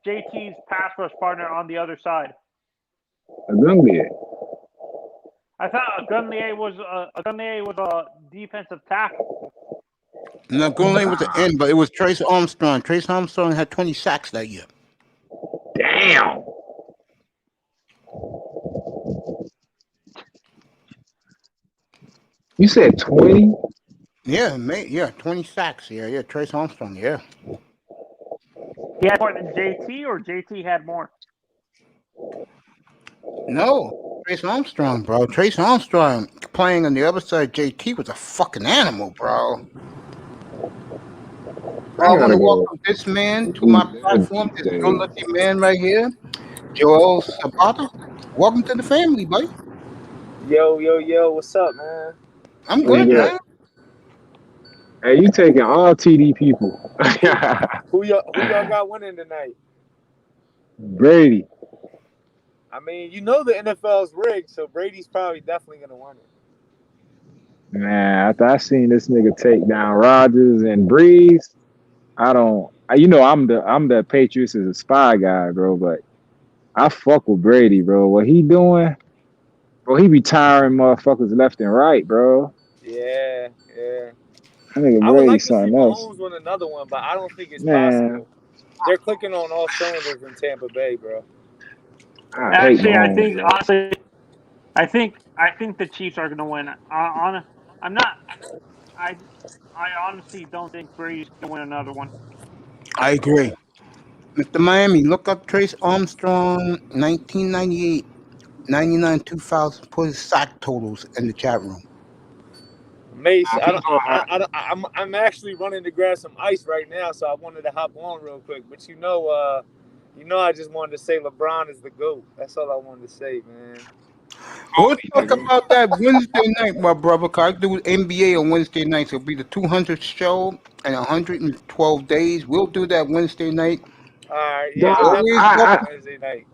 JT's pass rush partner on the other side? A gun there. I thought Gunley was a defensive tackle. No, Gagunle was the end, but it was Trace Armstrong. Trace Armstrong had 20 sacks that year. Damn. You said 20? Yeah, 20 sacks. Yeah, Trace Armstrong, yeah. He had more than JT, or JT had more? No, Trace Armstrong, bro. Trace Armstrong playing on the other side, JT was a fucking animal, bro. I want to welcome this man to my platform, this good-looking man right here, Joel Sabata. Welcome to the family, buddy. Yo, what's up, man? I'm good, man. Hey, you taking all TD people. Who y'all got winning tonight? Brady. I mean, you know the NFL's rigged, so Brady's probably definitely gonna win it. Man, after I seen this nigga take down Rodgers and Breeze, I'm the Patriots as a spy guy, bro, but I fuck with Brady, bro. What he doing? Bro, he retiring motherfuckers left and right, bro. Yeah. I think I would like to see something else. Mahomes win another one, but I don't think it's possible. They're clicking on all cylinders in Tampa Bay, bro. Actually, I think the Chiefs are going to win. I honestly don't think Brady's going to win another one. I agree. Mr. Miami, look up Trace Armstrong, 1998, 99, 2000. Put his sack totals in the chat room. Mace, I'm actually running to grab some ice right now, so I wanted to hop on real quick. But I just wanted to say LeBron is the GOAT. That's all I wanted to say, man. We'll talk about that Wednesday night, my brother. Cause I do NBA on Wednesday nights. It'll be the 200th show in 112 days. We'll do that Wednesday night. All right, yeah, Wednesday night.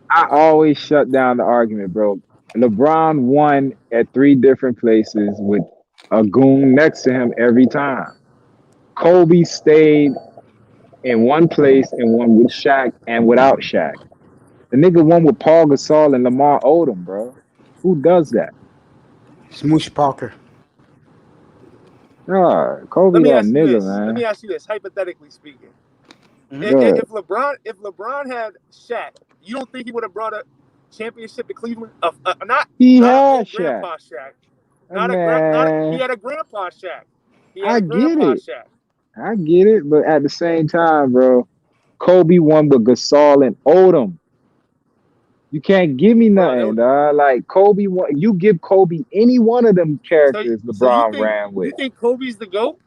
I always shut down the argument, bro. LeBron won at 3 different places with a goon next to him every time. Kobe stayed in one place and won with Shaq and without Shaq. The nigga won with Paul Gasol and Lamar Odom, bro. Who does that? Smoosh Parker. Kobe that nigga, man. Let me ask you this, hypothetically speaking. If LeBron had Shaq, you don't think he would have brought a championship to Cleveland? He had Shaq. He had a grandpa Shaq. I get it, but at the same time, bro, Kobe won with Gasol and Odom. You can't give me nothing, dog. Like Kobe, you give Kobe any one of them characters LeBron ran with. You think Kobe's the GOAT?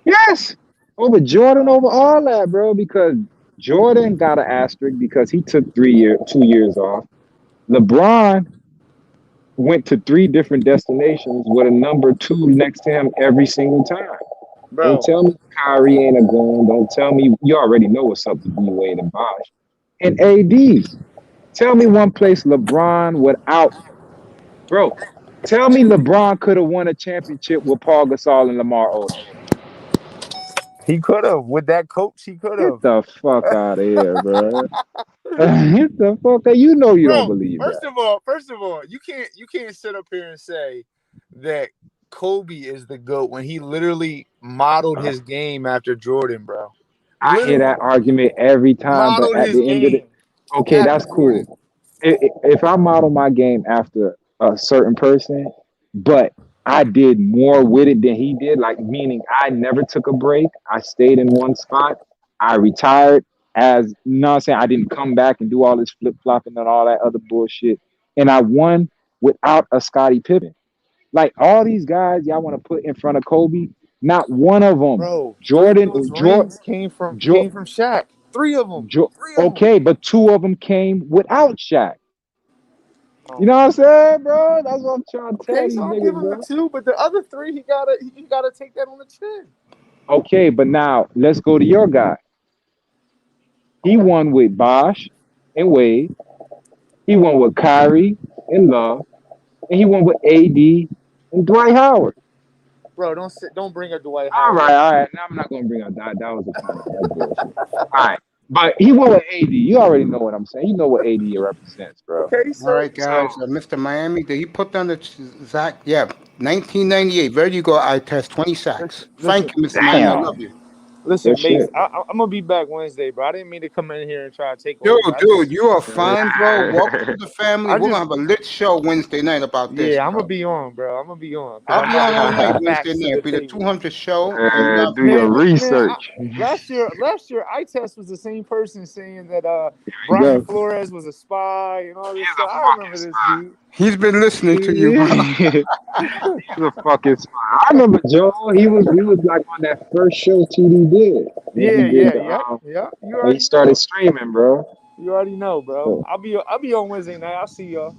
Yes, over Jordan, over all that, bro. Because Jordan got an asterisk because he took 2 years off. LeBron went to 3 different destinations with a number 2 next to him every single time. Bro. Don't tell me Kyrie ain't a goon. Don't tell me you already know what's up with D-Wade and Bosh. and AD. Tell me one place LeBron without, bro. Tell me LeBron could have won a championship with Paul Gasol and Lamar Odom. He could have with that coach. He could Get have. the fuck out of here, bro. Get the fuck out. You know you don't Bro, believe first that. of all, you can't sit up here and say that Kobe is the GOAT when he literally modeled his game after Jordan, bro. I hear that argument every time, but Modeled at his the end of the game okay, after that's cool. Jordan. If I model my game after a certain person, but I did more with it than he did, like meaning I never took a break. I stayed in one spot. I retired as you know what I'm saying. I didn't come back and do all this flip flopping and all that other bullshit. And I won without a Scottie Pippen. Like all these guys y'all want to put in front of Kobe, not one of them. Bro, Jordan, those rings came from Shaq. Three of them. Okay, but two of them came without Shaq. You know what I'm saying, bro? That's what I'm trying to tell Okay, these so I'll niggas, give him bro. the two, but the other three, he gotta take that on the chin. Okay, but now let's go to your guy. He won with Bosh and Wade. He won with Kyrie and Love, and he won with AD and Dwight Howard. Bro, don't bring up Dwight All Howard. right. Now I'm not gonna bring up that. That was a kind of that bullshit. All right, but he won with AD. You already know what I'm saying. You know what AD represents, bro. Okay, so All right, guys. Mr. Miami, did he put down the Zach? Yeah, 1998. There you go. I test 20 sacks. Thank you, Mr. Miami. I love you. Listen, Good Mace, shit. I'm gonna be back Wednesday, bro. I didn't mean to come in here and try to take Dude, over. you are fine, bro. Welcome to the family. I We're just- gonna have a lit show Wednesday night about this. Yeah, I'm bro. gonna be on, bro. I'm gonna be on. 'Cause I'll I'm be about on to all bring night my Wednesday facts to night. the It'll be the table. 200 show. And you got Do your Man, research. last year, I test was the same person saying that you Brian go. Flores was a spy and all this He's stuff. a I remember fucking this spy. dude. He's been listening to you, bro. He's a fucking spy. I remember Joe. He was like on that first show TD did. When he did Yeah. You when he already started know. streaming, bro. You already know, bro. So, I'll be on Wednesday night. I'll see y'all.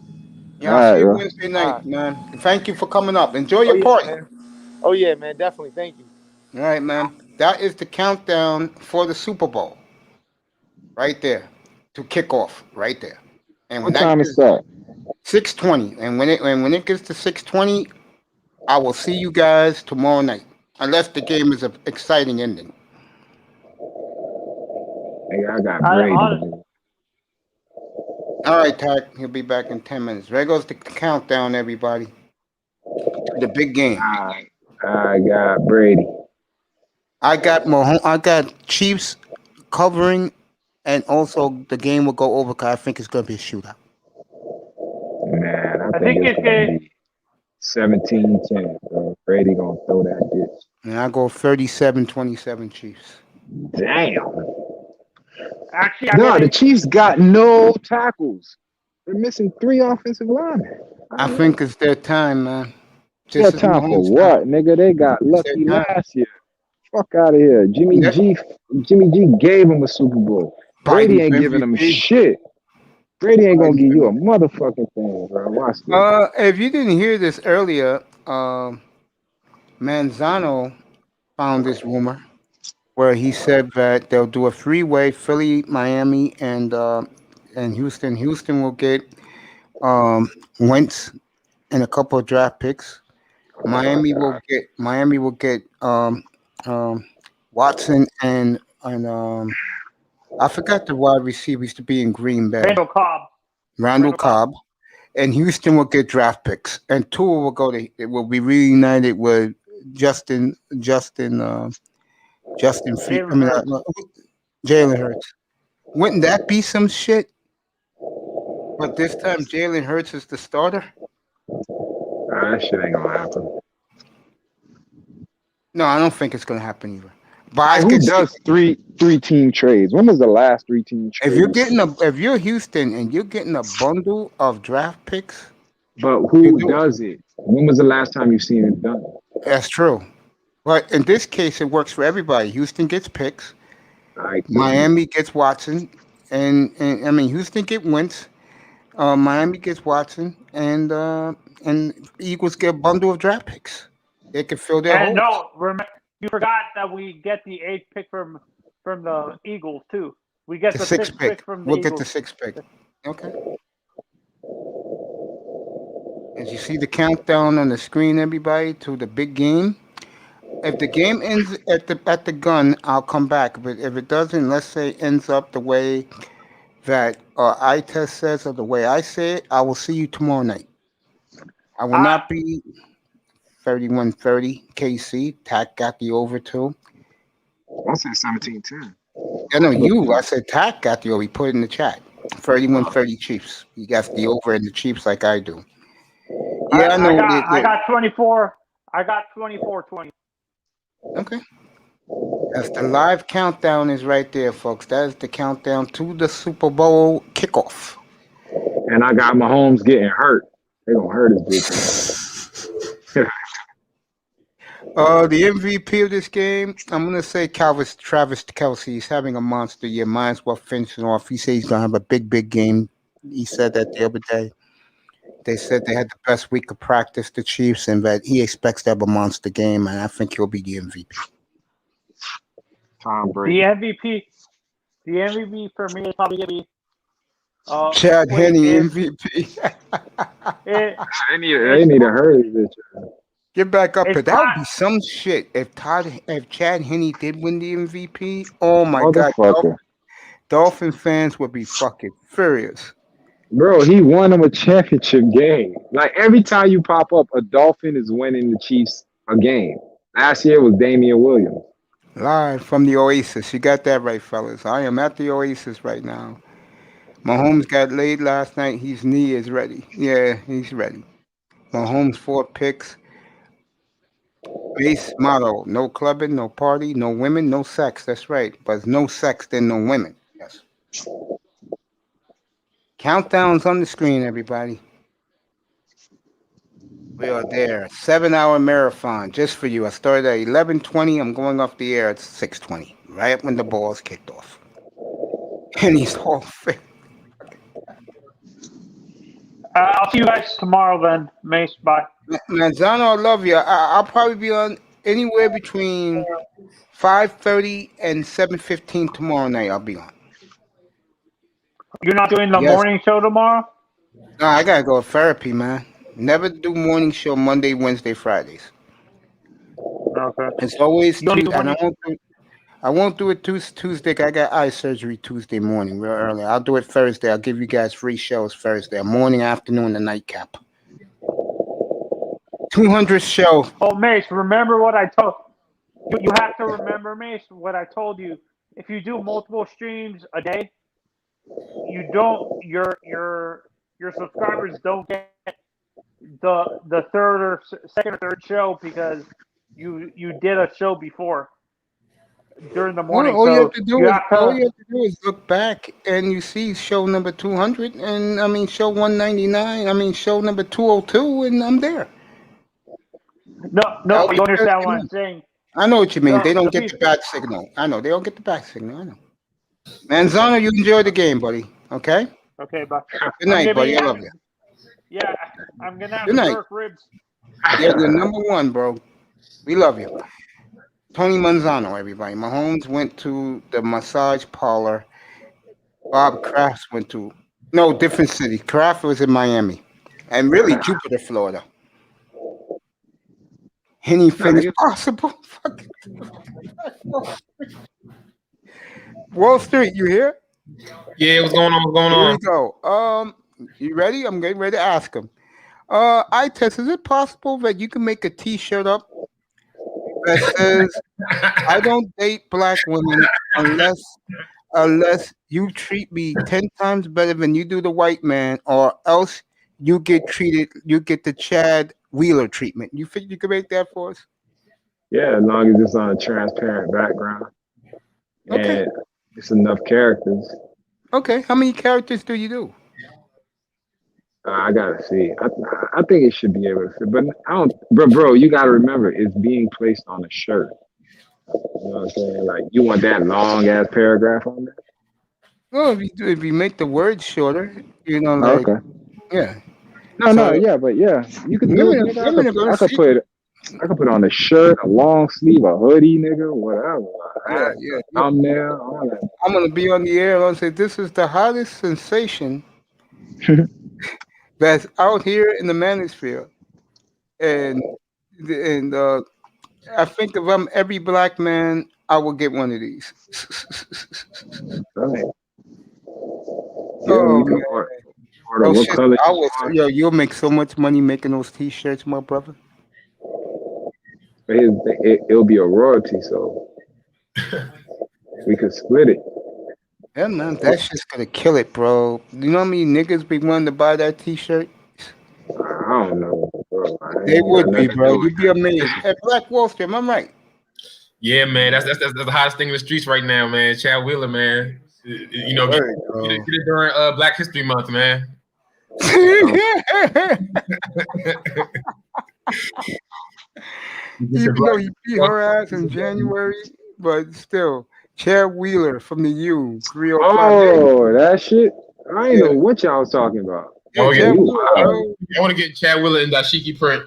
Yeah, I'll all see right, you bro. Wednesday All night, right. man. Thank you for coming up. Enjoy Oh your yeah, party. man. Oh yeah, man. Definitely. Thank you. All right, man. That is the countdown for the Super Bowl. Right there. To kick off. Right there. And when What that time it gets start? 6:20. And when it gets to 6:20, I will see you guys tomorrow night. Unless the game is an exciting ending. Hey, I got I Brady. honestly, All right, Tack. He'll be back in 10 minutes. There goes the countdown, everybody. To the big game. I got Brady. I got Chiefs covering, and also the game will go over because I think it's going to be a shootout. Man, I think think it's it's gonna good. be 17-10, bro. Brady gonna throw that bitch. And I go 37-27 Chiefs. Damn. Actually, No, the Chiefs got no tackles. They're missing 3 offensive linemen. I think it's their time, man. Their This is time for Mahomes' time. what, nigga? They got It's their lucky time. last year. Fuck out of here. Jimmy G gave him a Super Bowl. Brady ain't giving him MVP. shit. Brady ain't gonna Biden's give you a MVP. motherfucking thing, bro. Watch this. If you didn't hear this earlier, Manzano found this rumor where he said that they'll do a three-way Philly, Miami, and Houston. Houston will get Wentz and a couple of draft picks. Miami will get Watson and I forgot the wide receiver used to be in Green Bay. Randall Cobb. And Houston will get draft picks. And Tua will be reunited with Justin Jalen Hurts. Wouldn't that be some shit? But this time Jalen Hurts is the starter? That shit ain't gonna happen. No, I don't think it's gonna happen either. Who does three team trades? When was the last 3 team trades? If you're Houston and you're getting a bundle of draft picks, but who does it? When was the last time you've seen it done? That's true. But in this case, it works for everybody. Houston gets picks. Miami gets Watson, and I mean Houston get Wentz. Miami gets Watson, and Eagles get a bundle of draft picks. They can fill their holes. Remember, you forgot that we get the 8th pick from the Eagles too. We get The the sixth sixth pick pick. from the We'll get the Eagles. sixth pick. Okay. As you see the countdown on the screen, everybody, to the big game. If the game ends at the gun, I'll come back. But if it doesn't, let's say ends up the way that eye test says or the way I say it, I will see you tomorrow night. I will I, not be 31-30 KC. Tack got the over too. I said 17-10. I know you. I said Tack got the over. He put it in the chat. 31-30 Chiefs. He got the over in the Chiefs like I do. Yeah, I know. I got 24. I got 24-20. Okay. That's the live countdown is right there, folks. That is the countdown to the Super Bowl kickoff. And I got Mahomes getting hurt. They gonna hurt his bitch. The MVP of this game, I'm gonna say Travis Kelce. He's having a monster year. Might as well finish it off. He said he's gonna have a big game. He said that the other day. They said they had the best week of practice, the Chiefs, and that he expects to have a monster game, and I think he'll be the MVP. Tom Brady. The MVP for me is probably gonna be Chad Henne MVP. It, They need to hurry this. Get back up It's here. That would Todd. be some shit if Chad Henne did win the MVP. Oh my god, Motherfucker. Dolphin fans would be fucking furious. Bro, he won them a championship game. Like every time you pop up, a Dolphin is winning the Chiefs a game. Last year was Damian Williams. Live from the Oasis. You got that right, fellas. I am at the Oasis right now. Mahomes got laid last night. His knee is ready. Yeah, he's ready. Mahomes 4 picks. Base motto: no clubbing, no party, no women, no sex. That's right. But no sex, then no women. Yes. Countdowns on the screen, everybody. We are there. 7-hour marathon just for you. I started at 11:20. I'm going off the air at 6:20, right when the ball's kicked off. And he's all fit. I'll see you guys tomorrow then, Mace. Bye. Manzano, I love you. I'll probably be on anywhere between 5:30 and 7:15 tomorrow night. I'll be on. You're not doing the Yes. morning show tomorrow? No, I gotta go to therapy, man. Never do morning show Monday, Wednesday, Fridays. Okay. It's always You don't do Tuesday, and morning- I won't do it Tuesday. 'Cause I got eye surgery Tuesday morning, real early. I'll do it Thursday. I'll give you guys free shows Thursday, a morning, afternoon, and nightcap. 200 show. Oh, Mace, remember what I told you? You have to remember, Mace, what I told you. If you do multiple streams a day, you don't your subscribers don't get the third or second or third show because you did a show before during the morning. All you So have to do is look back and you see show number 200, and I mean show 199. I mean show number 202, and I'm there. No, you understand what I'm saying. I know what you mean. No, They don't the get the people- back signal. I know they don't get the back signal. I know. Manzano, you enjoy the game, buddy. Okay. Okay, bye. Good night, buddy. I love you. Yeah, I'm gonna have Good night. jerk ribs. You're the number one, bro. We love you. Tony Manzano, everybody. Mahomes went to the massage parlor. Bob Kraft went to different city. Kraft was in Miami, and really Jupiter, Florida. Any finish possible? Wall Street, you here? Yeah, what's going on? What's going Here on? we go. You ready? I'm getting ready to ask him. I test. Is it possible that you can make a T-shirt up that says, "I don't date black women unless you treat me 10 times better than you do the white man, or else you get the Chad Wheeler treatment." You think you can make that for us? Yeah, as long as it's on a transparent background. Okay. And it's enough characters. Okay. How many characters do you do? I gotta see. I think it should be able to fit, but I don't. Bro, you gotta remember, it's being placed on a shirt. You know what I'm saying? Like, you want that long ass paragraph on there? Well, if you make the words shorter, like Okay. yeah. No, So- yeah, but yeah, you could do Women it. are gonna I could see put it. I could put on a shirt, a long sleeve, a hoodie, nigga, whatever. A Yeah, hat, yeah. a thumbnail, all that. I'm gonna be on the air. I'm gonna say this is the hottest sensation that's out here in the manosphere, and and I think if I'm every black man, I will get one of these. Right. Yeah, Oh you can man, order those what shit. color I you was want. yo. You'll make so much money making those T-shirts, my brother. But it'll be a royalty, so we could split it. Yeah, man, that shit's gonna kill it, bro. You know how many niggas be wanting to buy that T-shirt? I don't know, bro. I They ain't got would be, nothing to bro. do with You'd be amazed. At Black Wall Street, am I right? Yeah, man, that's the hottest thing in the streets right now, man. Chad Wheeler, man. You know, get Word, it bro. during Black History Month, man. Even though he beat her ass in January, but still, Chad Wheeler from the U, 305. Oh, that shit. I ain't Yeah, know what y'all was talking about. yeah, Oh yeah, Chad You Wheeler, wow. bro. I want to get Chad Wheeler in dashiki print.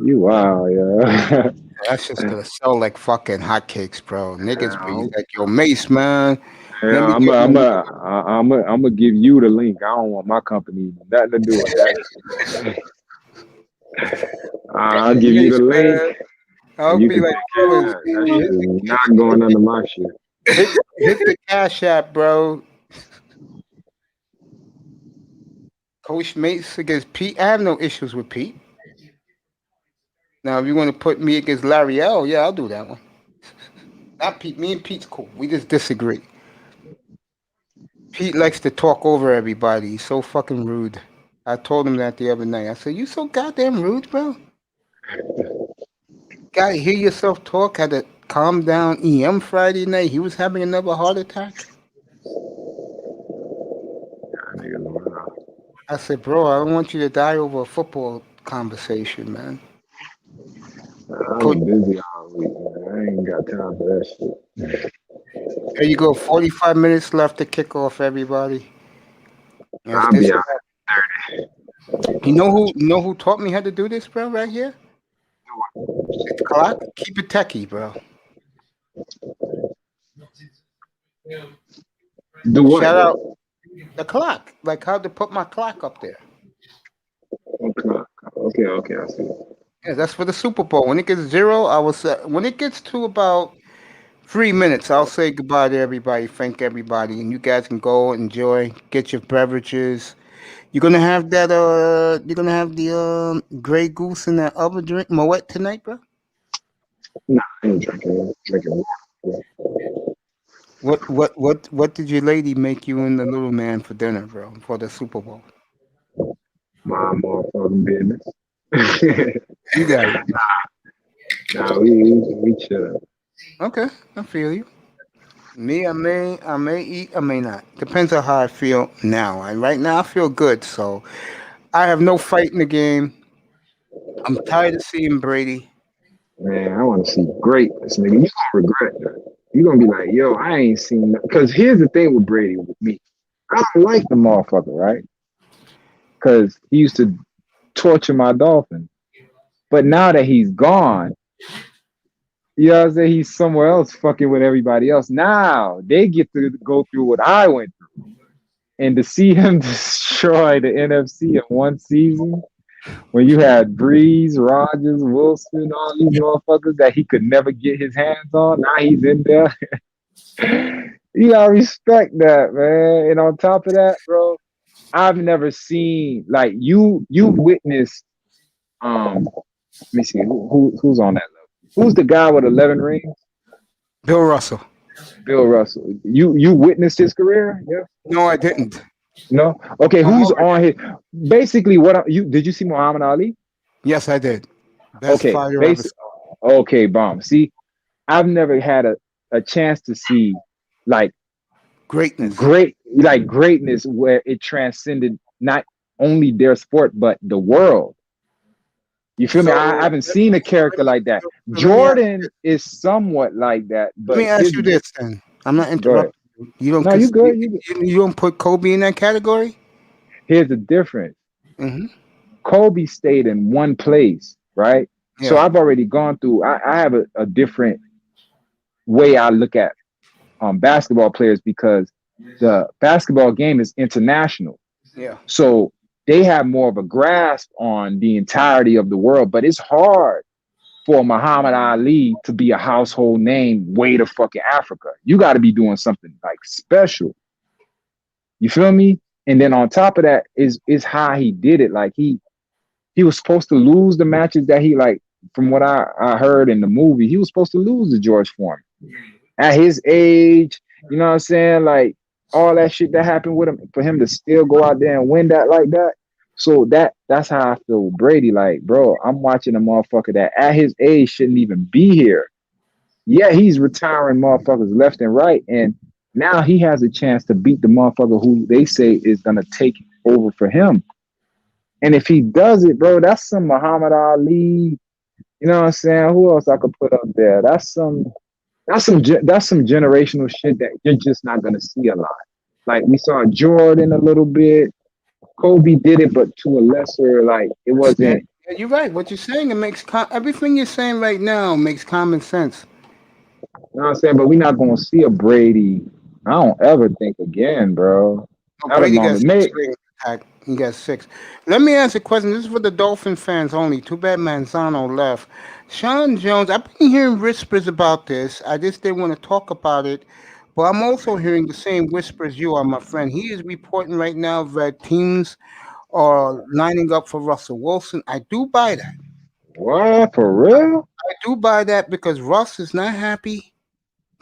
You wow, yeah. That's just gonna sell like fucking hotcakes, bro. Niggas be Yeah, like, yo, Mace, man. Let me I'm get one. gonna give you the link. I don't want my company nothing to do with that. I'll give you the Mace, link. man. I'll You be can like, take care of fellas, that. That shit is not going under my shit. hit the Cash App, bro. Coach Mace against Pete. I have no issues with Pete. Now, if you want to put me against Larry L, yeah, I'll do that one. Not Pete. Me and Pete's cool. We just disagree. Pete likes to talk over everybody. He's so fucking rude. I told him that the other night. I said, "You so goddamn rude, bro. Gotta hear yourself talk. Had to calm down." EM Friday night. He was having another heart attack. Nigga, wow. I said, "Bro, I don't want you to die over a football conversation, man." I've Coach, been busy all week, man. I ain't got time for that shit. there you go. 45 minutes left to kick off, everybody. Yes, I'll this. be out. You know who taught me how to do this, bro? Right here. The clock. Keep it techie, bro. Do what? Shout out the clock. Like how to put my clock up there. Okay, I see. Yeah, that's for the Super Bowl. When it gets zero, I will say. When it gets to about 3 minutes, I'll say goodbye to everybody. Thank everybody, and you guys can go enjoy. Get your beverages. You're gonna have that. You're gonna have the Grey Goose and that other drink, Moet tonight, bro. Nah, I ain't drinking water. What did your lady make you and the little man for dinner, bro? For the Super Bowl? My motherfucking business. You got it. Nah, we chill. Okay, I feel you. Me, I may eat, I may not. Depends on how I feel now. And right now, I feel good, so I have no fight in the game. I'm tired of seeing Brady. Man, I want to see greatness, nigga. You gonna regret that. You gonna be like, yo, I ain't seen that. Because here's the thing with Brady with me. I don't like the motherfucker, right? Because he used to torture my dolphin. But now that he's gone, you know what I'm saying? He's somewhere else fucking with everybody else. Now they get to go through what I went through. And to see him destroy the NFC in one season, when you had Breeze, Rogers, Wilson, all these motherfuckers that he could never get his hands on, now he's in there. You gotta respect that, man. And on top of that, bro, I've never seen like you've witnessed let me see who's on that level. Who's the guy with 11 rings? Bill Russell. Bill Russell. You witnessed his career? Yeah. No, I didn't. No. Okay. I'm Who's over on his? Basically, you did you see Muhammad Ali? Yes, I did. Best Okay. fighter I ever saw. Okay, bomb. See, I've never had a chance to see like Greatness. greatness where it transcended not only their sport but the world. You feel me? I haven't seen a character like that. Jordan is somewhat like that, Let but me ask you this then. I'm not go ahead. interrupting you. You don't No, you good. You good. you don't put Kobe in that category? Here's the difference. Mm-hmm. Kobe stayed in one place right? So Yeah. I've already gone through. I have a different way I look at basketball players because the basketball game is international. Yeah. So they have more of a grasp on the entirety of the world, but it's hard for Muhammad Ali to be a household name way to fucking Africa. You got to be doing something like special. You feel me? And then on top of that is how he did it. Like he was supposed to lose the matches that he like. From what I heard in the movie, he was supposed to lose to George Foreman at his age. You know what I'm saying? Like all that shit that happened with him, for him to still go out there and win that like that. So that's how I feel with Brady. Like, bro, I'm watching a motherfucker that at his age shouldn't even be here. Yeah, he's retiring motherfuckers left and right, and now he has a chance to beat the motherfucker who they say is gonna take over for him. And if he does it, bro, that's some Muhammad Ali. You know what I'm saying? Who else I could put up there? That's some generational shit that you're just not gonna see a lot. Like we saw Jordan a little bit. Kobe did it, but to a lesser, like it wasn't. Yeah, you're right. What you're saying, it makes everything you're saying right now makes common sense. You know what I'm saying? But we're not gonna see a Brady. I don't ever think again, bro. Oh, At a Brady got moment, 6 mate. rings attack. He got 6. Let me ask a question. This is for the Dolphin fans only. Too bad Manzano left. Sean Jones, I've been hearing whispers about this. I just didn't want to talk about it. But I'm also hearing the same whispers you are, my friend. He is reporting right now that teams are lining up for Russell Wilson. I do buy that. What, for real? I do buy that because Russ is not happy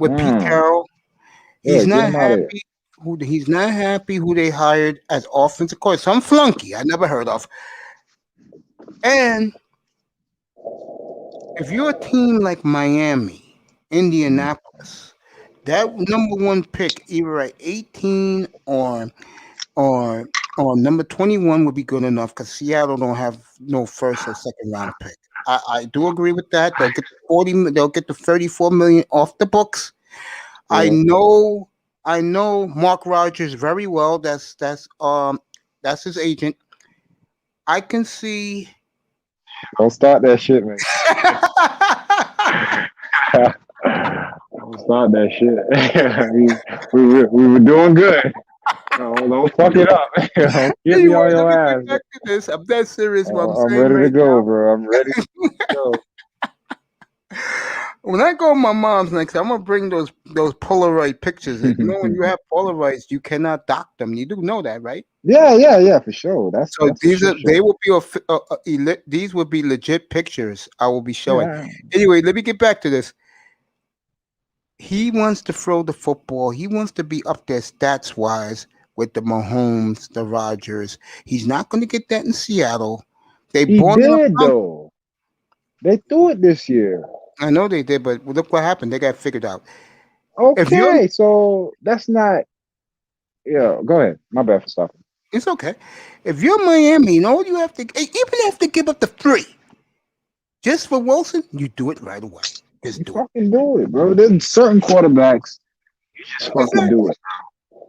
with Pete Carroll. Yeah, He's get not him out of here. happy. He's not happy who they hired as offensive coach. Some flunky I never heard of. And if you're a team like Miami, Indianapolis, that number 1 pick, either at 18 or number 21 would be good enough because Seattle don't have no first or second round pick. I do agree with that. They'll get the 40. They'll get the 34 million off the books. I know Mark Rogers very well. That's his agent. I can see. Don't start that shit, man. Don't start that shit. we were doing good. Don't fuck it up. Don't get me on your ass. Back to this. I'm dead serious. What I'm I'm saying ready right to go, now. bro. I'm ready to go. When I go to my mom's next, I'm gonna bring those Polaroid pictures. You know, when you have Polaroids, you cannot dock them. You do know that, right? Yeah, for sure. That's These for are sure. they will be these will be legit pictures I will be showing. Yeah. Anyway, let me get back to this. He wants to throw the football. He wants to be up there stats wise with the Mahomes, the Rodgers. He's not going to get that in Seattle. They He bought him did though. They threw it this year. I know they did, but look what happened. They got figured out. Okay, so that's not. Yeah, go ahead. My bad for stopping. It's okay. If you're Miami, you know what you have to even have to give up the 3 just for Wilson, you do it right away. Just do it, bro. There's certain quarterbacks you just fucking do it.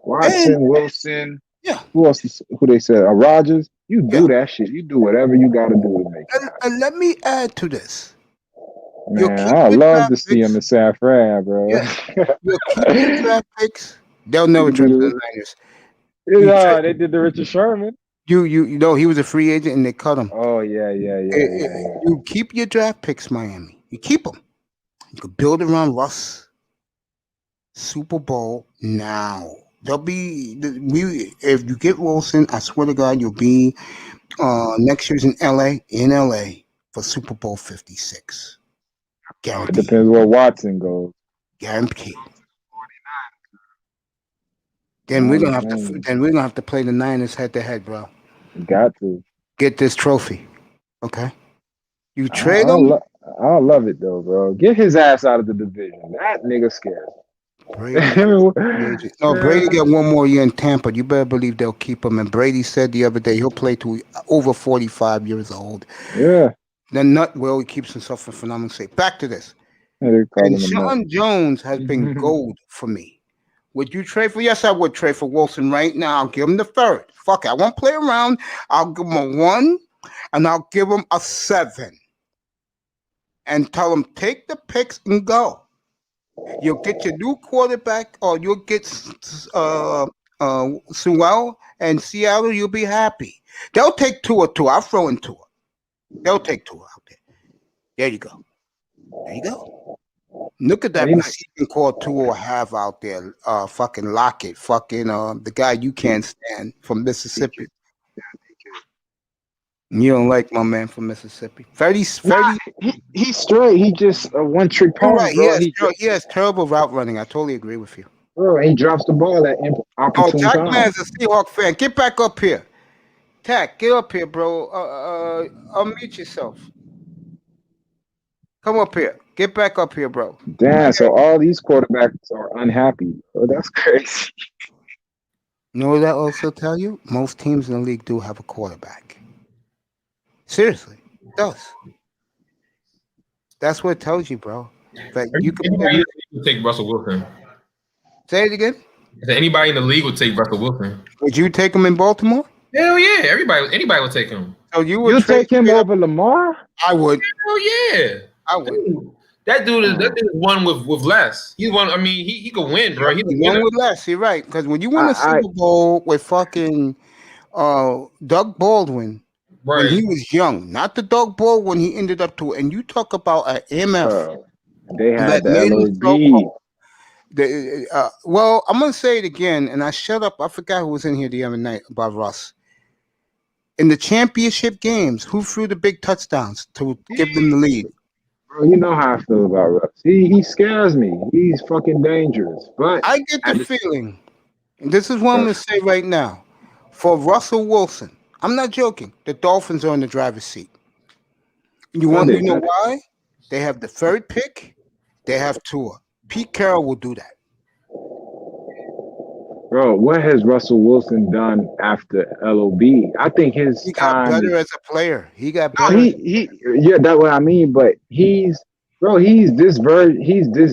Watson, Wilson. Yeah. Who else? Who they said? Rodgers. You do that shit. You do whatever you got to do to make it. And let me add to this. Man, I love to see him in San Fran, bro. Yeah. You'll keep your draft picks. They'll never trade for the Niners. Yeah, they did the Richard Sherman. You know he was a free agent and they cut him. Oh yeah. You keep your draft picks, Miami. You keep them. You could build around Russ. Super Bowl now. They'll be if you get Wilson, I swear to God, you'll be next year's in LA for Super Bowl 56. Guaranteed. It depends where Watson goes. Guaranteed. Then we're gonna have to play the Niners head to head, bro. Got to get this trophy. Okay. You trade him. I love it though, bro. Get his ass out of the division. That nigga scared. Brady. No, Brady got 1 more year in Tampa. You better believe they'll keep him. And Brady said the other day he'll play to over 45 years old. Yeah. Then he keeps himself in phenomenal shape. Back to this. And Sean Jones has been gold for me. Would you trade for? Yes, I would trade for Wilson right now. I'll give him the 3rd. Fuck it. I won't play around. I'll give him a 1 and I'll give him a 7. and tell them take the picks and go. You'll get your new quarterback, or you'll get Sewell and Seattle. You'll be happy. They'll take Tua too. I'll throw in Tua. They'll take Tua out there. There you go. There you go. Look at that receiving core Tua have out there. Fucking Lockett. Fucking the guy you can't stand from Mississippi. You don't like my man from Mississippi. 30. He's straight. He just a one-trick pony, Right. bro. He has terrible route running. I totally agree with you. Bro, he drops the ball at opportune Tack time. Man's a Seahawk fan. Get back up here. Tack, get up here, bro. Unmute yourself. Come up here. Get back up here, bro. Damn, so all these quarterbacks are unhappy. Oh, that's crazy. You know what that also tell you? Most teams in the league do have a quarterback. Seriously, it does. That's what it tells you, bro. But you can Anybody would take Russell Wilson. say it again. Anybody in the league would take Russell Wilson. Would you take him in Baltimore? Hell yeah, anybody would take him. So you would take him over Lamar? I would. Hell yeah, I would. That dude is one with less. He's one. I mean, he could win, bro. He's one with less. You're right. Because when you win a Super Bowl with fucking Doug Baldwin. Right. When he was young, not the Doug Ball when he ended up to it. And you talk about an MF. They had the LOD. Well, I'm going to say it again, and I shut up. I forgot who was in here the other night about Russ. In the championship games, who threw the big touchdowns to give them the lead? Bro, you know how I feel about Russ. He scares me. He's fucking dangerous. But I get the feeling, and this is what I'm going to say right now, for Russell Wilson, I'm not joking. The Dolphins are in the driver's seat. You want to know why? They have the third pick. They have Tua. Pete Carroll will do that. Bro, what has Russell Wilson done after LOB? I think he got better as a player. He got better. Yeah, that's what I mean. But he's this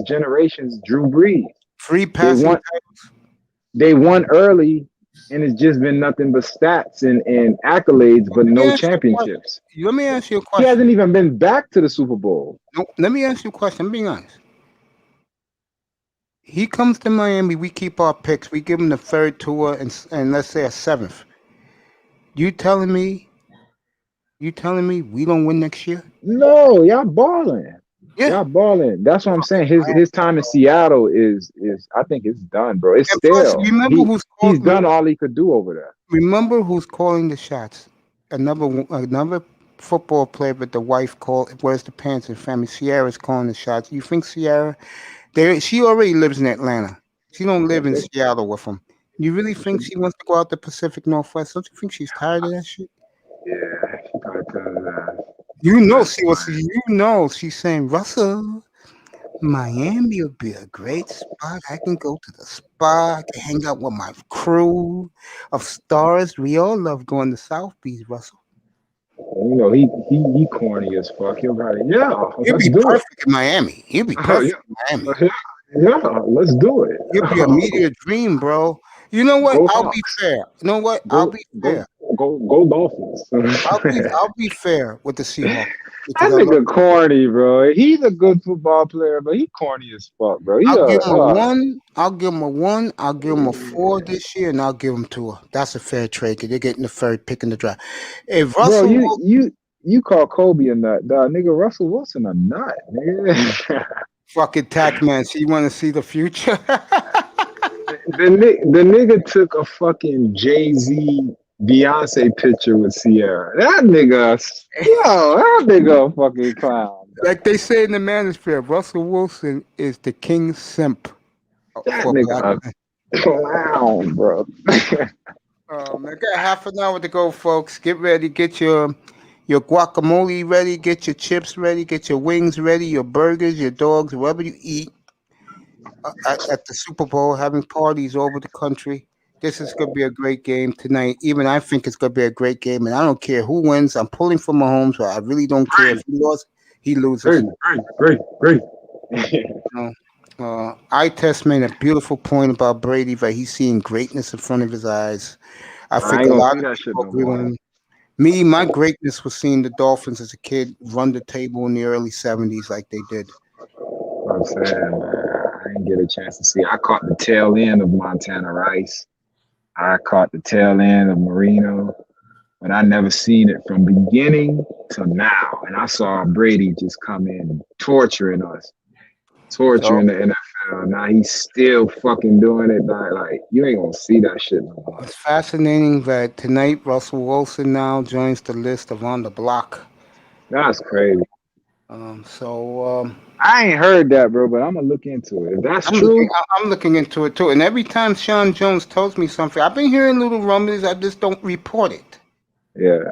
generation's Drew Brees. Free passing titles. They won early. And it's just been nothing but stats and accolades, but no championships. Let me ask you a question. He hasn't even been back to the Super Bowl. No, let me ask you a question. I'm being honest. He comes to Miami. We keep our picks. We give him the third tour and let's say a seventh. You telling me we don't win next year? No, y'all balling. Yeah. Y'all balling. That's what I'm saying. His time in Seattle is I think it's done, bro. It's plus, remember he's done all he could do over there. Remember who's calling the shots? Another football player, but the wife wears the pants in family. Sierra's calling the shots. You think Sierra? She already lives in Atlanta. She don't live in Seattle with him. You really think she wants to go out the Pacific Northwest? Don't you think she's tired of that shit? Yeah, she probably tired of that. She's saying, Russell, Miami would be a great spot. I can go to the spa. I can hang out with my crew of stars. We all love going to South Beach, Russell. You know, he corny as fuck. He'll be perfect in Miami. He'll be perfect in Miami. Yeah, let's do it. He'll be a media dream, bro. You know what? I'll be fair. You know what? I'll be fair. Go Dolphins. I'll be fair with the Seahawks. That nigga corny, bro. He's a good football player, but he corny as fuck, bro. I'll give him a 1. I'll give him a 1. I'll give him a 4 this year, and I'll give him 2. That's a fair trade because they're getting the third pick in the draft. If Russell, bro, you call Kobe a nut, dog. Nigga, Russell Wilson a nut, nigga. Fucking tack man. So you want to see the future? The nigga took a fucking Jay-Z Beyonce picture with Sierra. That nigga a fucking clown. Like they say in the manosphere, Russell Wilson is the king simp. That nigga a clown, bro. I got half an hour to go, folks. Get ready. Get your guacamole ready. Get your chips ready. Get your wings ready. Your burgers, your dogs, whatever you eat at the Super Bowl, having parties all over the country. This is going to be a great game tonight. Even I think it's going to be a great game, and I don't care who wins. I'm pulling for Mahomes, but I really don't care if he lost. He loses. Great. I-Test made a beautiful point about Brady, that he's seeing greatness in front of his eyes. I think a lot of people agree with him. My greatness was seeing the Dolphins as a kid run the table in the early '70s like they did. I'm saying, man, I didn't get a chance to see. I caught the tail end of Montana Rice. I caught the tail end of Marino, but I never seen it from beginning to now. And I saw Brady just come in torturing us, So torturing the NFL. Now he's still fucking doing it. Like you ain't gonna see that shit no more. it's fascinating that tonight Russell Wilson now joins the list of on the block. That's crazy. So I ain't heard that, bro, but I'm gonna look into it. If that's true, I'm looking into it too. And every time Sean Jones tells me something, I've been hearing little rumblings. I just don't report it. yeah.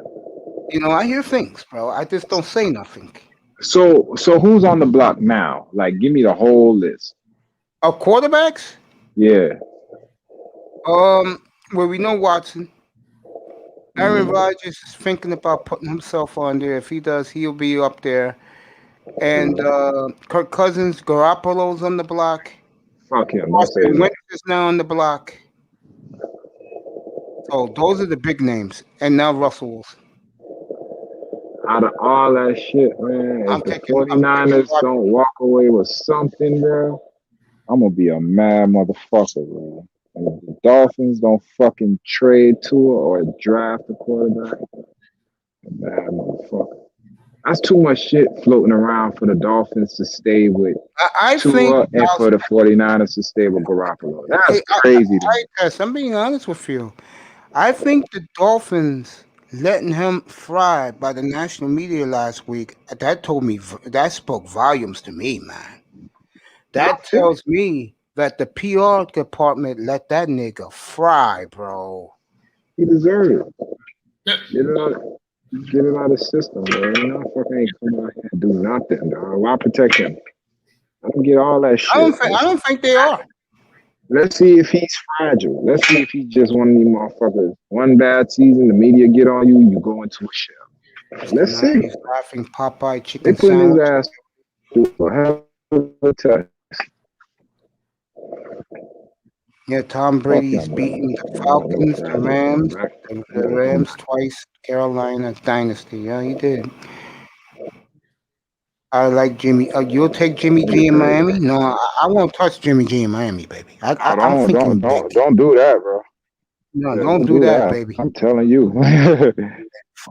You know, I hear things, bro. I just don't say nothing. So who's on the block now? Like, give me the whole list. Of quarterbacks, Yeah. well, we know Watson. Aaron Rodgers is thinking about putting himself on there. If he does, he'll be up there. And Kirk Cousins, Garoppolo's on the block. Fuck him. Don't say Carson that. Wentz is now on the block. So those are the big names. And now Russell Wilson. Out of all that shit, man, I'm if the taking 49ers don't walk away with something, bro, I'm gonna be a mad motherfucker, bro. And if the Dolphins don't fucking trade Tua or draft a quarterback, I'm a mad motherfucker. That's too much shit floating around for the Dolphins to stay with I think Tua and for the 49ers to stay with Garoppolo. That's crazy to me. I'm being honest with you. I think the Dolphins letting him fry by the national media last week, that spoke volumes to me, man. That tells me that the PR department let that nigga fry, bro. He deserves it. Get it out of the system, bro. You know, fucking ain't come out here and do nothing, dog. Why protect him? I don't get all that shit. I don't think they are. Let's see if he's fragile. Let's see if he's just one of these motherfuckers. One bad season, the media get on you, you go into a shell. Let's see. He's laughing Popeye They chicken putting his sandwich. ass through a hell of a test. Yeah, Tom Brady's beating the Falcons, the Rams twice, Carolina dynasty. Yeah, he did. I like Jimmy. You'll take Jimmy G in Miami? No, I won't touch Jimmy G in Miami, baby. I'm thinking big. Don't do that, bro. No, don't do that, baby. I'm telling you.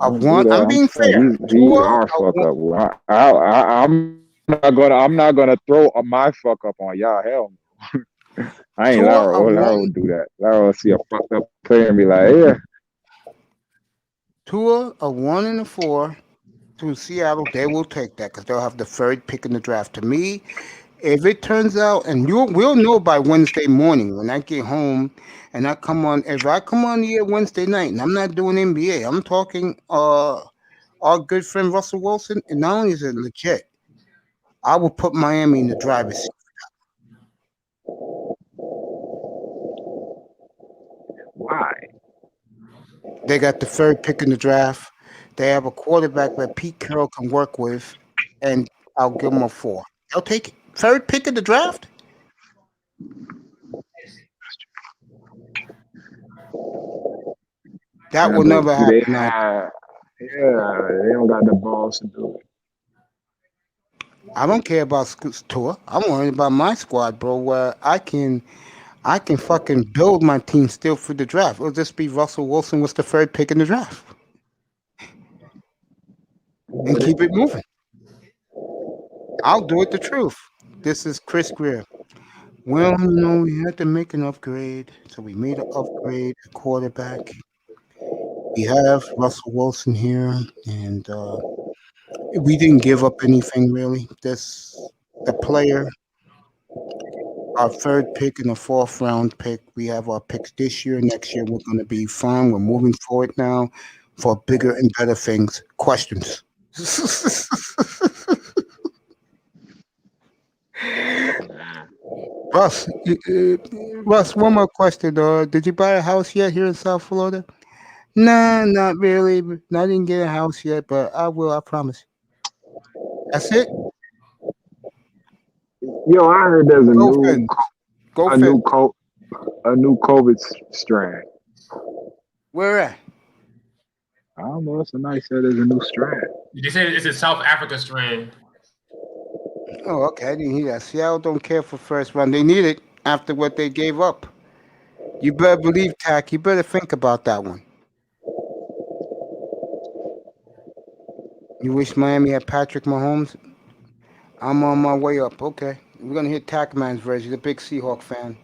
I'm being fair. He's our fuck up. I'm not gonna throw my fuck up on y'all. Hell no. I ain't Lara. Lara would do that. Lara will see a fucked up player and be like, yeah. Tua, a 1 and a 4 to Seattle, they will take that because they'll have the third pick in the draft. To me, if it turns out, and we'll know by Wednesday morning when I get home and I come on. If I come on here Wednesday night, and I'm not doing NBA, I'm talking our good friend Russell Wilson, and not only is it legit, I will put Miami in the driver's seat. Why? They got the third pick in the draft. They have a quarterback that Pete Carroll can work with, and I'll give them a 4. They'll take it. Third pick in the draft? That will never happen. They don't got the balls to do it. I don't care about Tua. I'm worried about my squad, bro, where I can fucking build my team still for the draft. It'll just be Russell Wilson was the third pick in the draft. And keep it moving. I'll do it the truth. This is Chris Greer. Well, we had to make an upgrade. So we made an upgrade at quarterback. We have Russell Wilson here, and we didn't give up anything really. The player, our third pick and a 4th round pick. We have our picks this year. Next year, we're going to be fine. We're moving forward now for bigger and better things. Questions? Russ, one more question. Did you buy a house yet here in South Florida? Nah, not really. I didn't get a house yet, but I will. I promise. That's it. Yo, I heard there's a new COVID. COVID strand. Where at? I don't know. Somebody said there's a new strand. They said it's a South Africa strand. Oh, okay. I didn't hear that. Seattle don't care for first round. They need it after what they gave up. You better believe, Tack. You better think about that one. You wish Miami had Patrick Mahomes? I'm on my way up. Okay. We're going to hit Tackman's version. He's a big Seahawk fan.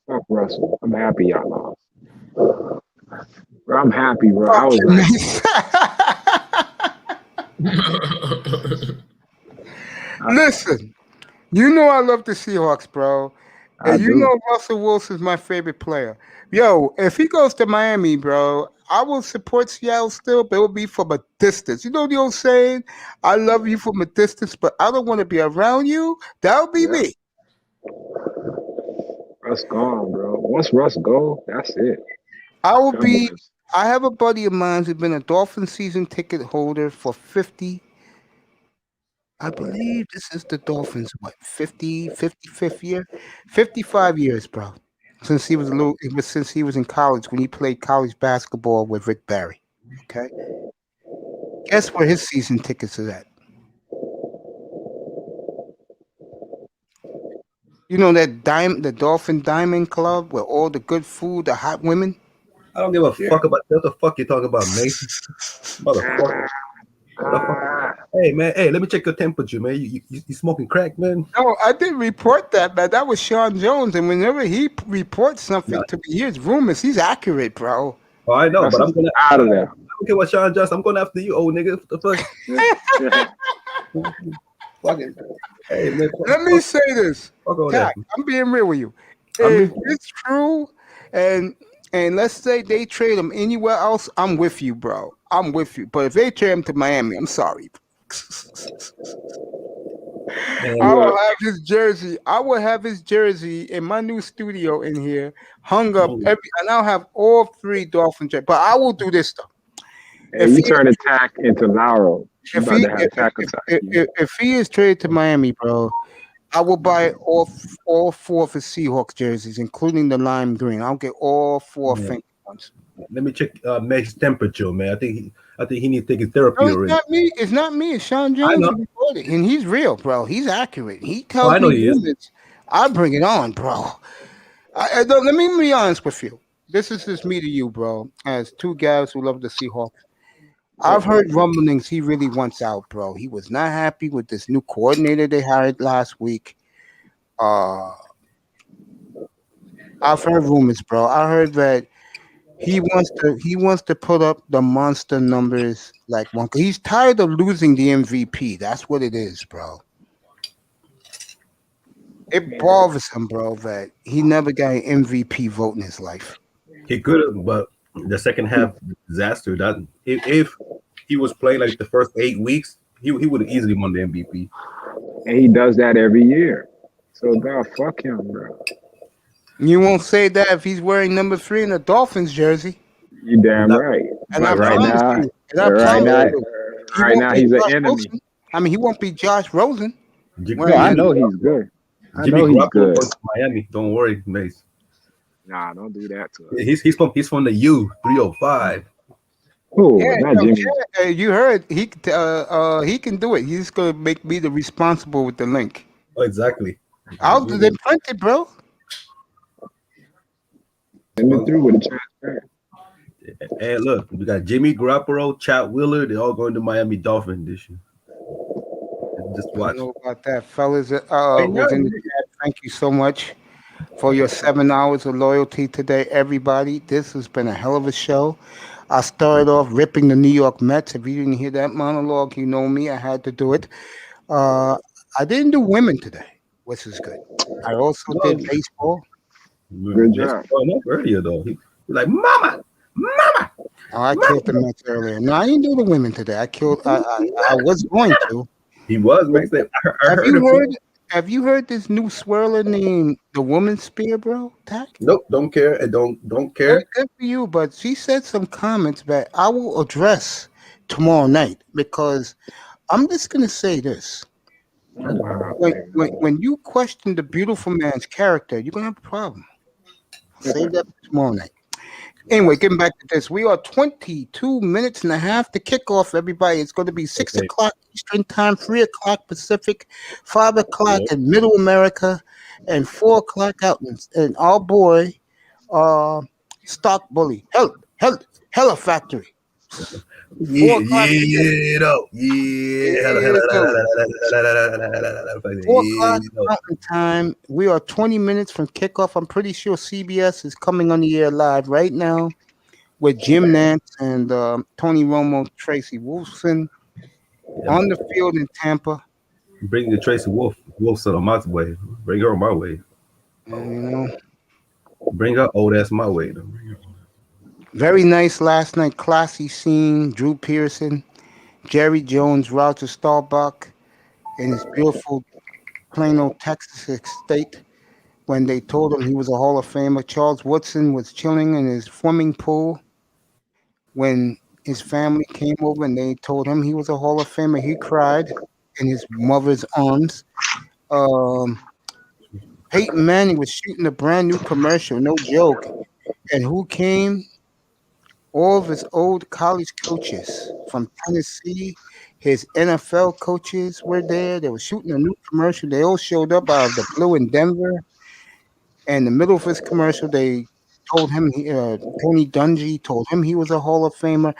Fuck Russell. I'm happy y'all lost. Bro, I'm happy, bro. I was like, Listen, you know I love the Seahawks, bro. And you know Russell Wilson's my favorite player. Yo, if he goes to Miami, bro, I will support Seattle still, but it will be from a distance. You know the old saying, I love you from a distance, but I don't want to be around you? That would be me. Russ gone, bro. Once Russ go, that's it. I have a buddy of mine who's been a Dolphin season ticket holder for 50. I believe this is the Dolphins, 55th year? 55 years, bro. Since he was since he was in college when he played college basketball with Rick Barry. Okay. Guess where his season tickets are at? You know the Dolphin Diamond Club where all the good food, the hot women? I don't give a fuck about what the fuck you talking about, Mason. Motherfucker. Hey man, let me check your temperature, man. You smoking crack, man? No, I didn't report that, man. That was Sean Jones, and whenever he reports something to me, here's rumors. He's accurate, bro. Oh, I know, but I'm gonna out of there. I don't care what Sean Jones. I'm going after you, old nigga. What the fuck? Fucking. Hey, man, let me say this. Tack, I'm being real with you. If it's true, and let's say they trade him anywhere else, I'm with you, bro. I'm with you. But if they trade him to Miami, I'm sorry. I will have his jersey. I will have his jersey in my new studio in here, hung up and I'll have all 3 Dolphin jerseys. But I will do this though. If you turn Attack into Lauro, if he is traded to Miami, bro, I will buy all 4 of his Seahawks jerseys, including the lime green. I'll get all 4 pink ones. Let me check Meg's temperature, man. I think he needs to take his therapy already. It's not me. It's Sean Jones. And he's real, bro. He's accurate. He tells I know me he is. I bring it on, bro. Let me be honest with you. This is just me to you, bro. As 2 guys who love the Seahawks. I've heard rumblings he really wants out, bro. He was not happy with this new coordinator they hired last week. I've heard rumors, bro. I heard that he wants to put up the monster numbers like one. He's tired of losing the MVP. That's what it is, bro. It bothers him, bro, that he never got an MVP vote in his life. He could have, but the second half disaster. That if he was playing like the first 8 weeks, he would have easily won the MVP. And he does that every year. So God, fuck him, bro. You won't say that if he's wearing number 3 in a Dolphins jersey. You damn right. And right now, he's an enemy. Wilson. I mean, he won't be Josh Rosen. I know he's good. Jimmy Garoppolo goes to Miami. Don't worry, Mace. Nah, don't do that to him. He's from the U305. Oh, not Jimmy. You heard he can do it. He's just gonna make me the responsible with the link. Oh, exactly. I'll do the print it, bro. Send it through with a transparent. Hey, look, we got Jimmy Garoppolo, Chad Wheeler. They're all going to Miami Dolphins this year. Just watch. I know about that, fellas. Was in the chat. Thank you so much for your 7 hours of loyalty today, everybody. This has been a hell of a show. I started off ripping the New York Mets. If you didn't hear that monologue, you know me. I had to do it. I didn't do women today, which is good. I also did baseball. Good job. Earlier though, he was like, "Mama." Oh, I killed the Mets earlier. No, I didn't do the women today. I was going to. He was, man. Have you heard this new swirler named the Woman Spear, bro? Tack? Nope, don't care. I don't care. Good for you, but she said some comments that I will address tomorrow night because I'm just gonna say this. When you question the beautiful man's character, you're gonna have a problem. I'll save that for tomorrow night. Anyway, getting back to this, we are 22 minutes and a half to kick off, everybody. It's going to be 6 Okay. o'clock Eastern Time, 3 o'clock Pacific, 5 o'clock Yep. in Middle America, and 4 o'clock out in our boy, Stock Bully, Hella Factory. 4 Yeah, o'clock. yeah, though. Yeah. Yeah, though. 4 o'clock Yeah, though. Mountain Time. We are 20 minutes from kickoff. I'm pretty sure CBS is coming on the air live right now with Jim Nantz and Tony Romo, Tracy Wolfson on the field in Tampa. Bring the Tracy Wolfson on my way. Bring her on my way. And, Bring her old ass my way. Though. very nice last night. Classy scene. Drew Pearson, Jerry Jones, Roger Staubach, in his beautiful Plano, Texas estate when they told him he was a Hall of Famer. Charles Woodson was chilling in his swimming pool when his family came over and they told him he was a Hall of Famer. He cried in his mother's arms. Peyton Manning was shooting a brand new commercial, no joke. And who came? All of his old college coaches from Tennessee, his NFL coaches were there. They were shooting a new commercial. They all showed up out of the blue in Denver. And in the middle of his commercial, they told him, Tony Dungy told him he was a Hall of Famer.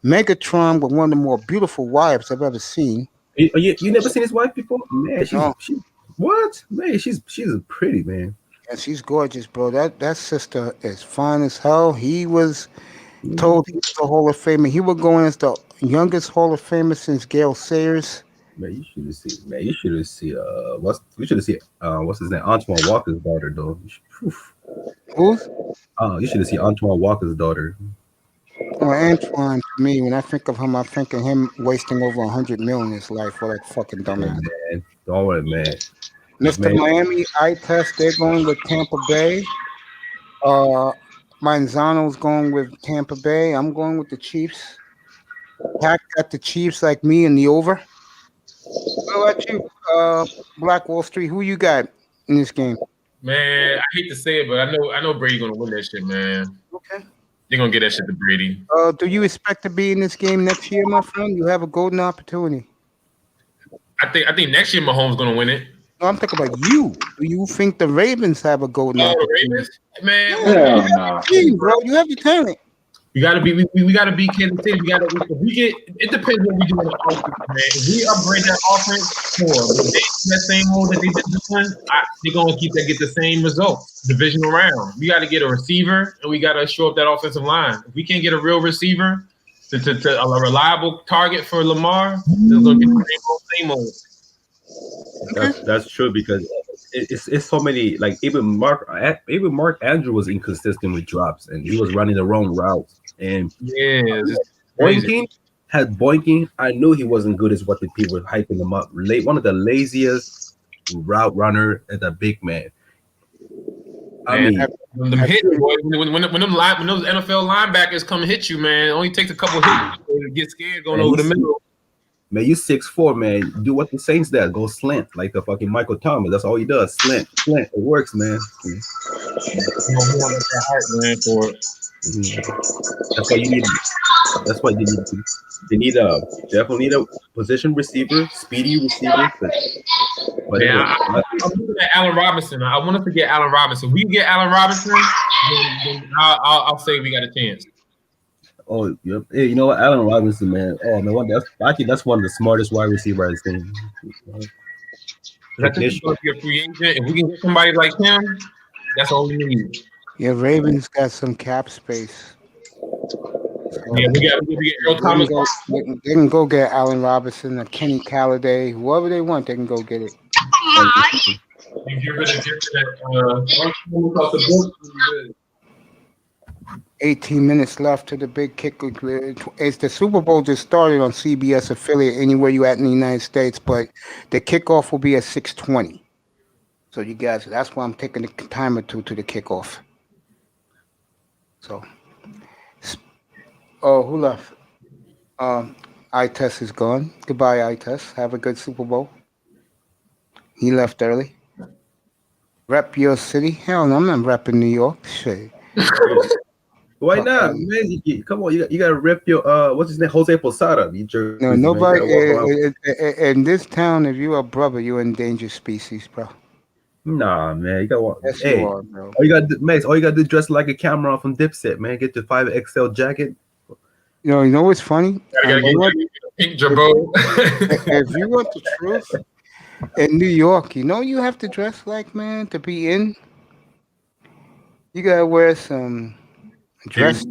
Megatron with one of the more beautiful wives I've ever seen. You never seen his wife before? Man, No. she what? Man, she's pretty, man. And she's gorgeous, bro. That sister is fine as hell. He was told he was a Hall of Famer. He was going as the youngest Hall of Famer since Gale Sayers. Man, you should have seen. Man, you should have seen. What's his name? Antoine Walker's daughter, though. Who's? You should have seen Antoine Walker's daughter. Well, Antoine, to me, when I think of him, I think of him wasting over $100 million in his life for that fucking dumbass. Man, don't worry, man. Mr. Man. Miami, I test. They're going with Tampa Bay. Manzano's going with Tampa Bay. I'm going with the Chiefs. Pack got the Chiefs like me in the over. What about you, Black Wall Street? Who you got in this game? Man, I hate to say it, but I know Brady's gonna win that shit, man. Okay. They're gonna get that shit to Brady. Do you expect to be in this game next year, my friend? You have a golden opportunity. I think next year Mahomes gonna win it. No, I'm talking about you. Do you think the Ravens have a golden Oh, the opportunity? Ravens, man. Hell no. Team, bro, you have the talent. We gotta beat Kansas City. It depends what we do on the offense, man. If we upgrade that offense that same role that they did this one, they're gonna get the same results. Divisional round. We gotta get a receiver and we gotta show up that offensive line. If we can't get a real receiver to a reliable target for Lamar, they're gonna get the same old. That's true because it's so many. Like even Mark Andrew was inconsistent with drops and he was running the wrong routes. And Boinking, I knew he wasn't good as what the people were hyping him up. One of the laziest route runner and a big man. When those NFL linebackers come hit you, man, it only takes a couple hits to get scared going over the middle. Man, you 6'4", man. Do what the Saints does. Go slant like the fucking Michael Thomas. That's all he does. Slant. It works, man. For it. That's why you need. That's why they need definitely need a position receiver, speedy receiver. But I'm looking at Allen Robinson. I want us to get Allen Robinson. If we get Allen Robinson, then I'll say we got a chance. Oh, yep. Hey, you know what, Allen Robinson, man. Oh man, that's one of the smartest wide receivers I've seen. I think he's going to be a free agent. If we can get somebody like him, that's all we need. Yeah, Ravens got some cap space. Yeah, we got Earl Thomas. They can go get Allen Robinson or Kenny Calladay, whoever they want. They can go get it. You get rid of that. 18 minutes left to the big kick. It's the Super Bowl just started on CBS affiliate anywhere you at in the United States, but the kickoff will be at 6:20. So you guys, that's why I'm taking a time or two to the kickoff. So, who left? Itest is gone. Goodbye, Itest. Have a good Super Bowl. He left early. Rep your city. Hell no, I'm not repping New York. Shit. Why not, man? Come on, you gotta rep your what's his name, Jose Posada. You jersey, No, man. You nobody gotta walk around. in this town. If you're a brother, you're endangered species, bro. Nah, man, you gotta walk. Yes, you Hey, are, bro. all you gotta do, Max, all you gotta do, dress like a Cameron from Dipset, man. Get your 5XL jacket. You know what's funny? Gotta get pink jabot. If you want the truth, in New York, you know you have to dress like, man, to be in. You gotta wear some dress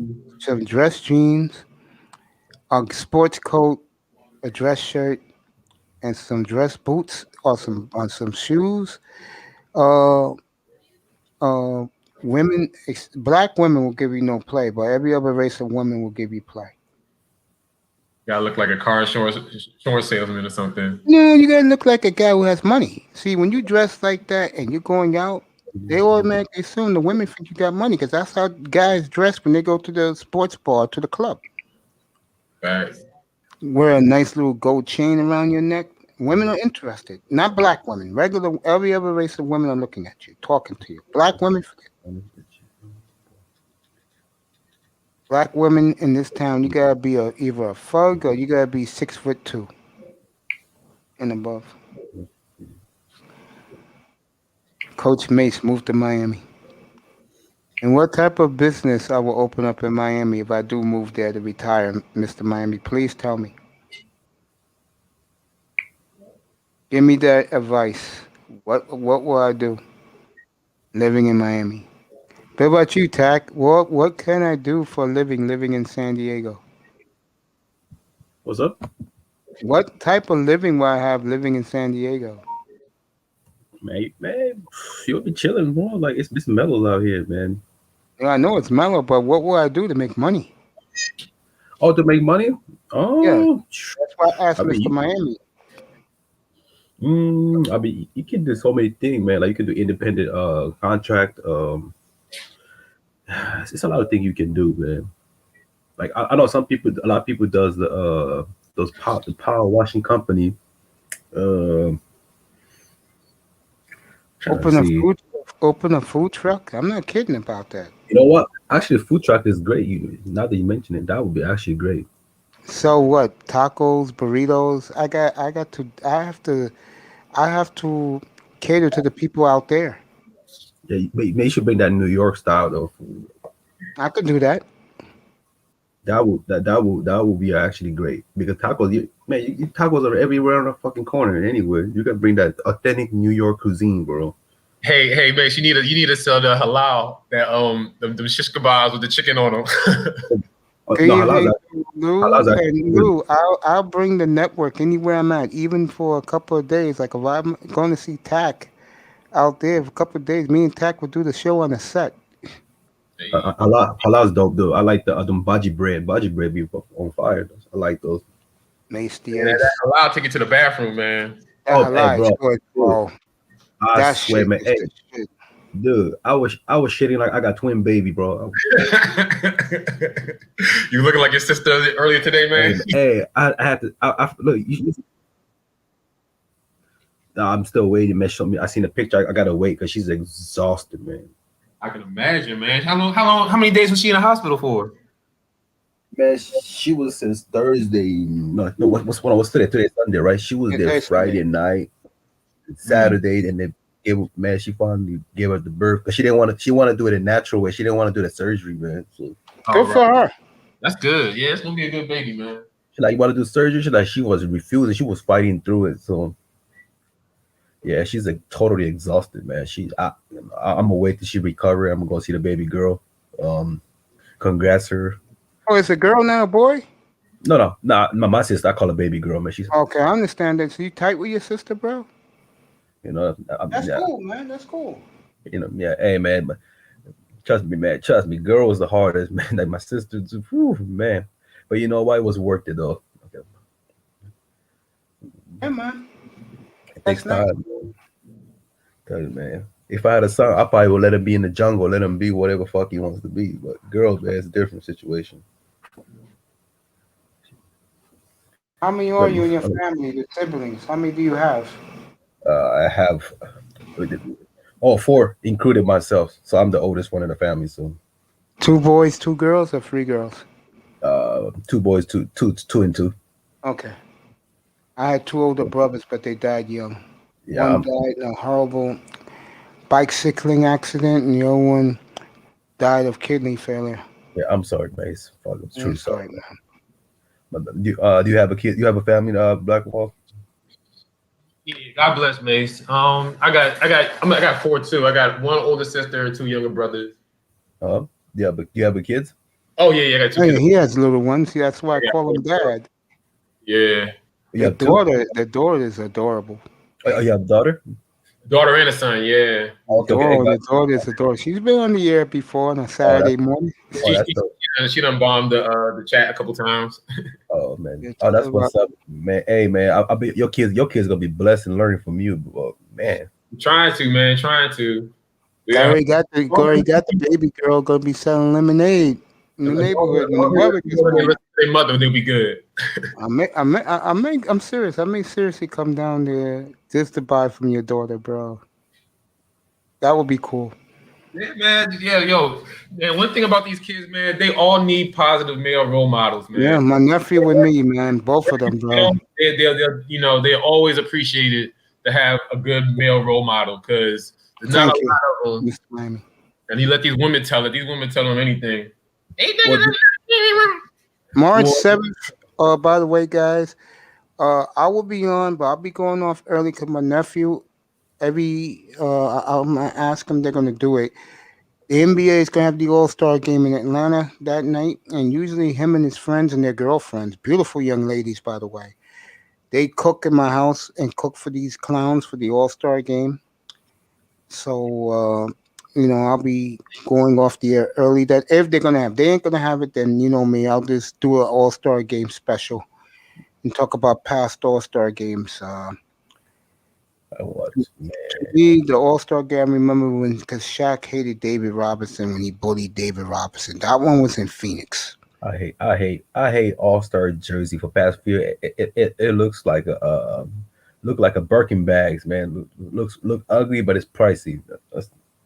jeans, a sports coat, a dress shirt, and some dress boots or some shoes. Uh, uh, black women will give you no play, but every other race of women will give you play. Gotta look like a car short salesman or something. No, you gotta look like a guy who has money. See, when you dress like that and you're going out, they automatically assume the women think you got money because that's how guys dress when they go to the sports bar, to the club. Right. Wear a nice little gold chain around your neck. Women are interested. Not black women. Regular, every other race of women are looking at you, talking to you. Black women, forget. Black women in this town, you gotta be either a thug or you gotta be 6'2" and above. Coach Mace moved to Miami. And what type of business I will open up in Miami if I do move there to retire, Mr. Miami? Please tell me. Give me that advice. What will I do living in Miami? What about you, Tack? What can I do for a living in San Diego? What's up? What type of living will I have living in San Diego? Man, you'll be chilling, bro. Like it's mellow out here, man. Yeah, I know it's mellow, but what will I do to make money? Oh, to make money? Yeah, Oh, that's why I asked I mean, Mr. Miami. I mean, you can do so many things, man. Like you can do independent contract. It's a lot of things you can do, man. Like I know a lot of people does the power washing company. Um, trying to see. Open a food truck. I'm not kidding about that. You know what? Actually, food truck is great. Now that you mention it, that would be actually great. So what? Tacos, burritos. I have to cater to the people out there. Yeah, you should bring that New York style of food. I could do that. That would be actually great because tacos, tacos are everywhere on the fucking corner. Anywhere you can bring that authentic New York cuisine, bro. Hey, Max, you need to sell the halal that them shish kebabs with the chicken on them. Lou, I'll bring the network anywhere I'm at, even for a couple of days. Like if I'm going to see Tack out there for a couple of days, me and Tack will do the show on the set. Halal's dope though. I like the them bhaji bread. Bhaji bread be on fire. I like those. Mace that halal take you to the bathroom, man. That halal is good, bro. I swear, man. Hey, dude, I was shitting like I got twin baby, bro. You looking like your sister earlier today, man. Hey, I had to. I look. I'm still waiting, man. Show me. I seen the picture. I gotta wait because she's exhausted, man. I can imagine, man. How many days was she in the hospital for? Man, she was since Thursday. No, what's when I was today? Today's Sunday, right? She was there Friday night, Saturday, and then she finally gave her the birth because she wanted to do it a natural way. She didn't want to do the surgery, man. So good for her. That's good. Yeah, it's gonna be a good baby, man. She you want to do surgery? She was refusing. She was fighting through it. So yeah, she's totally exhausted, man. I'm gonna wait till she recover. I'm gonna go see the baby girl. Congrats her. Oh, it's a girl now, a boy? No, my sister. I call her baby girl, man. She's okay. I understand that. So you tight with your sister, bro? That's cool, man. That's cool. Hey, man. But trust me, man. Trust me. Girl was the hardest, man. Like my sister, man. But you know what? It was worth it, though. Okay. Yeah, man. It takes time, man. Tell you, man. If I had a son, I probably would let him be in the jungle, let him be whatever fuck he wants to be. But girls, man, it's a different situation. How many are you in your family, the siblings? How many do you have? I have 4, including myself. So I'm the oldest one in the family. So 2 boys, 2 girls, or 3 girls? 2 boys, two and two. Okay. I had 2 older brothers, but they died young. Yeah, One died in a horrible bicycling accident, and the other one died of kidney failure. I'm sorry, Mace. Fuck, I'm I'm truly sorry, sorry. man. But do you have a kid? You have a family, Black Wall? Yeah, God bless Mace. I got 4 too. I got 1 older sister and 2 younger brothers. Yeah, but you have a kids? Oh yeah, I got 2 Hey, kids. he has little ones. See, that's why I Yeah. call him dad. Yeah, You have two? The daughter is adorable. Oh, you have a daughter? daughter and a son. Yeah, Okay, Oh, okay. the daughter is adorable. She's been on the air before on a Saturday morning. Oh, that's dope. she done bombed the chat a couple times. Oh man. You're Oh, that's talking what's up, man. Hey man, I'll be your kids gonna be blessed and learning from you. Oh, man. Trying to, man, trying to. Already got the baby girl gonna be selling lemonade in the neighborhood when the weather gets warm. Their mother, they'll be good. I'm serious. I may seriously come down there just to buy from your daughter, bro. That would be cool. Yeah, man. Yeah, yo. Man, one thing about these kids, man, they all need positive male role models, man. Yeah, my nephew and me, man, both of them, bro. They're always appreciated to have a good male role model because there's not Thank a you, lot of them. Mr. Miami. And he let these women tell it. These women tell him anything. March Well, 7th. By the way, guys, I will be on, but I'll be going off early because my nephew. I'm gonna ask him. They're gonna do it. The NBA is gonna have the All-Star game in Atlanta that night, and usually him and his friends and their girlfriends, beautiful young ladies, by the way, they cook in my house and cook for these clowns for the All-Star game. So I'll be going off the air early. That if they ain't gonna have it, then you know me. I'll just do an All-Star game special and talk about past All-Star games. I watch, man. The All-Star game, I remember because Shaq hated David Robinson when he bullied David Robinson. That one was in Phoenix. I hate All-Star jersey for past few. It looks like a Birkin bags, man. Look ugly, but it's pricey.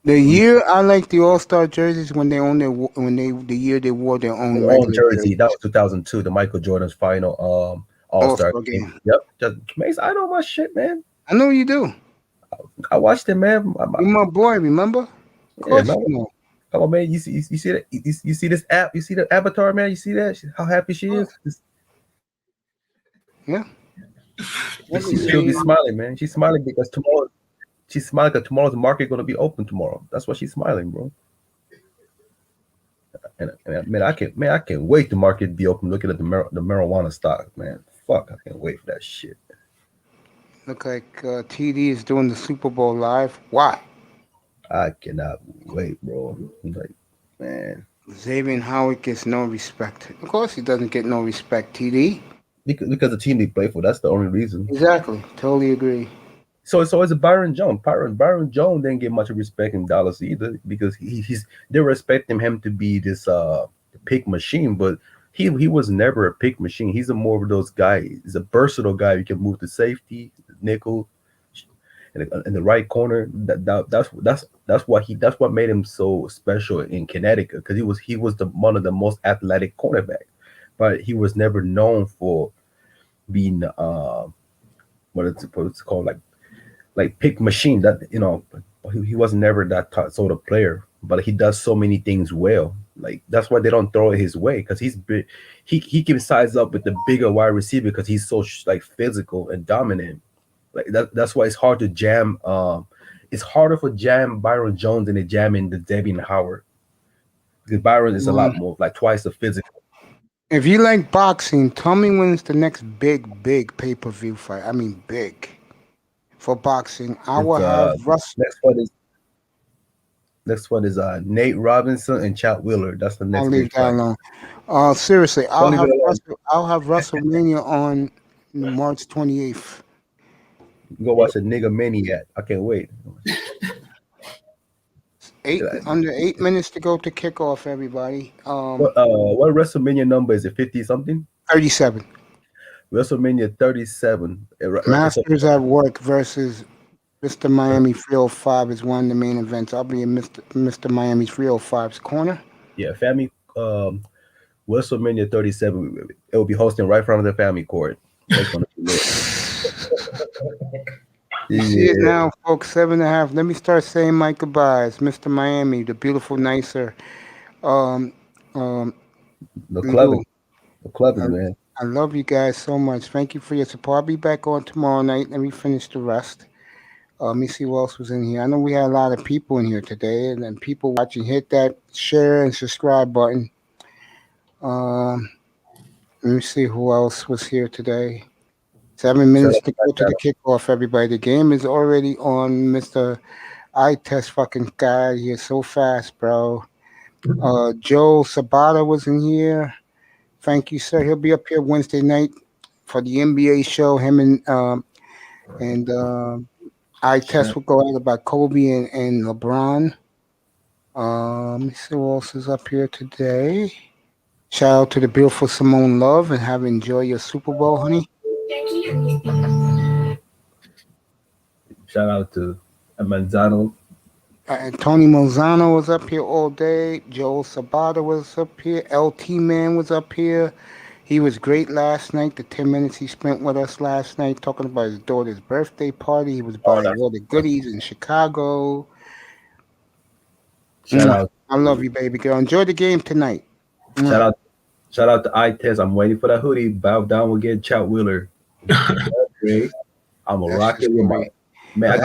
The year I like the All-Star jerseys when they own the year they wore their own Own regular jersey. That was 2002, the Michael Jordan's final All-Star game. game. Yep. Just Mace, I know my shit, man. I know you do. I watched it, man. You're my boy, remember? Of course no. you know. Come on, man. You see that? You see this app? You see the avatar, man? You see that? How happy she is? Yeah. She'll be smiling, man. She's smiling because tomorrow. She's smiling because tomorrow's market gonna be open tomorrow. That's why she's smiling, bro. And I can't wait the market to be open. Looking at the marijuana stock, man. Fuck, I can't wait for that shit. Look like TD is doing the Super Bowl live. Why? I cannot wait, bro. Like, man. Xavier Howard gets no respect. Of course he doesn't get no respect, TD. Because the team they play for, that's the only reason. Exactly. Totally agree. So it's Byron Jones. Byron Jones didn't get much respect in Dallas either because they're expecting him to be this pick machine, but he was never a pick machine. He's more of those guys. He's a versatile guy. You can move to safety, nickel, in the right corner. That's what made him so special in Connecticut because he was one of the most athletic cornerbacks, but he was never known for being what it's called like pick machine. That he was never that sort of player, but he does so many things well. Like that's why they don't throw it his way because he's big. He can size up with the bigger wide receiver because he's so like physical and dominant. Like that's why it's hard to jam. It's harder for jam Byron Jones than to jam in the Devian Howard because Byron is a lot more like twice the physical. If you like boxing, tell me when's the next big pay-per-view fight. I mean big. For boxing, I will have Russell. Next one is Nate Robinson and Chad Wheeler. That's the next. I'll leave that alone. Seriously, I'll have WrestleMania on March 28th. Go watch a nigga maniac. I can't wait. Under 8 minutes to go to kickoff, everybody. What WrestleMania number is it? 50 something? 37. WrestleMania 37. Masters at Work versus Mr. Miami 305 is one of the main events. I'll be in Mr. Miami 305's corner. Yeah, family. WrestleMania 37. It will be hosting right in front of the family court. That's gonna be lit. You see it now, folks. 7.5. Let me start saying my goodbyes, Mr. Miami, the beautiful, nicer. Um, um, No Lou, clubbing. No clubbing, I, man. I love you guys so much. Thank you for your support. I'll be back on tomorrow night. Let me finish the rest. Let me see who else was in here. I know we had a lot of people in here today, and then people watching. Hit that share and subscribe button. Um, Let me see who else was here today. 7 minutes Shout to go to the kickoff, everybody. The game is already on, Mr. I test fucking guy here so fast, bro. Joe Sabata was in here. Thank you, sir. He'll be up here Wednesday night for the NBA show. Him and I test will go out about Kobe and LeBron. Let me see who else is up here today. Shout out to the beautiful Simone Love and have enjoy your Super Bowl, honey. Shout out to Manzano. Tony Monzano was up here all day. Joel Sabata was up here. LT Man was up here. He was great last night. The 10 minutes he spent with us last night talking about his daughter's birthday party. He was buying all the goodies in Chicago. Shout out. I love you, baby girl. Enjoy the game tonight. Shout out. Shout out to iTest. I'm waiting for that hoodie. Bow down will get Chat Wheeler. Great. I'm a rocket with my man.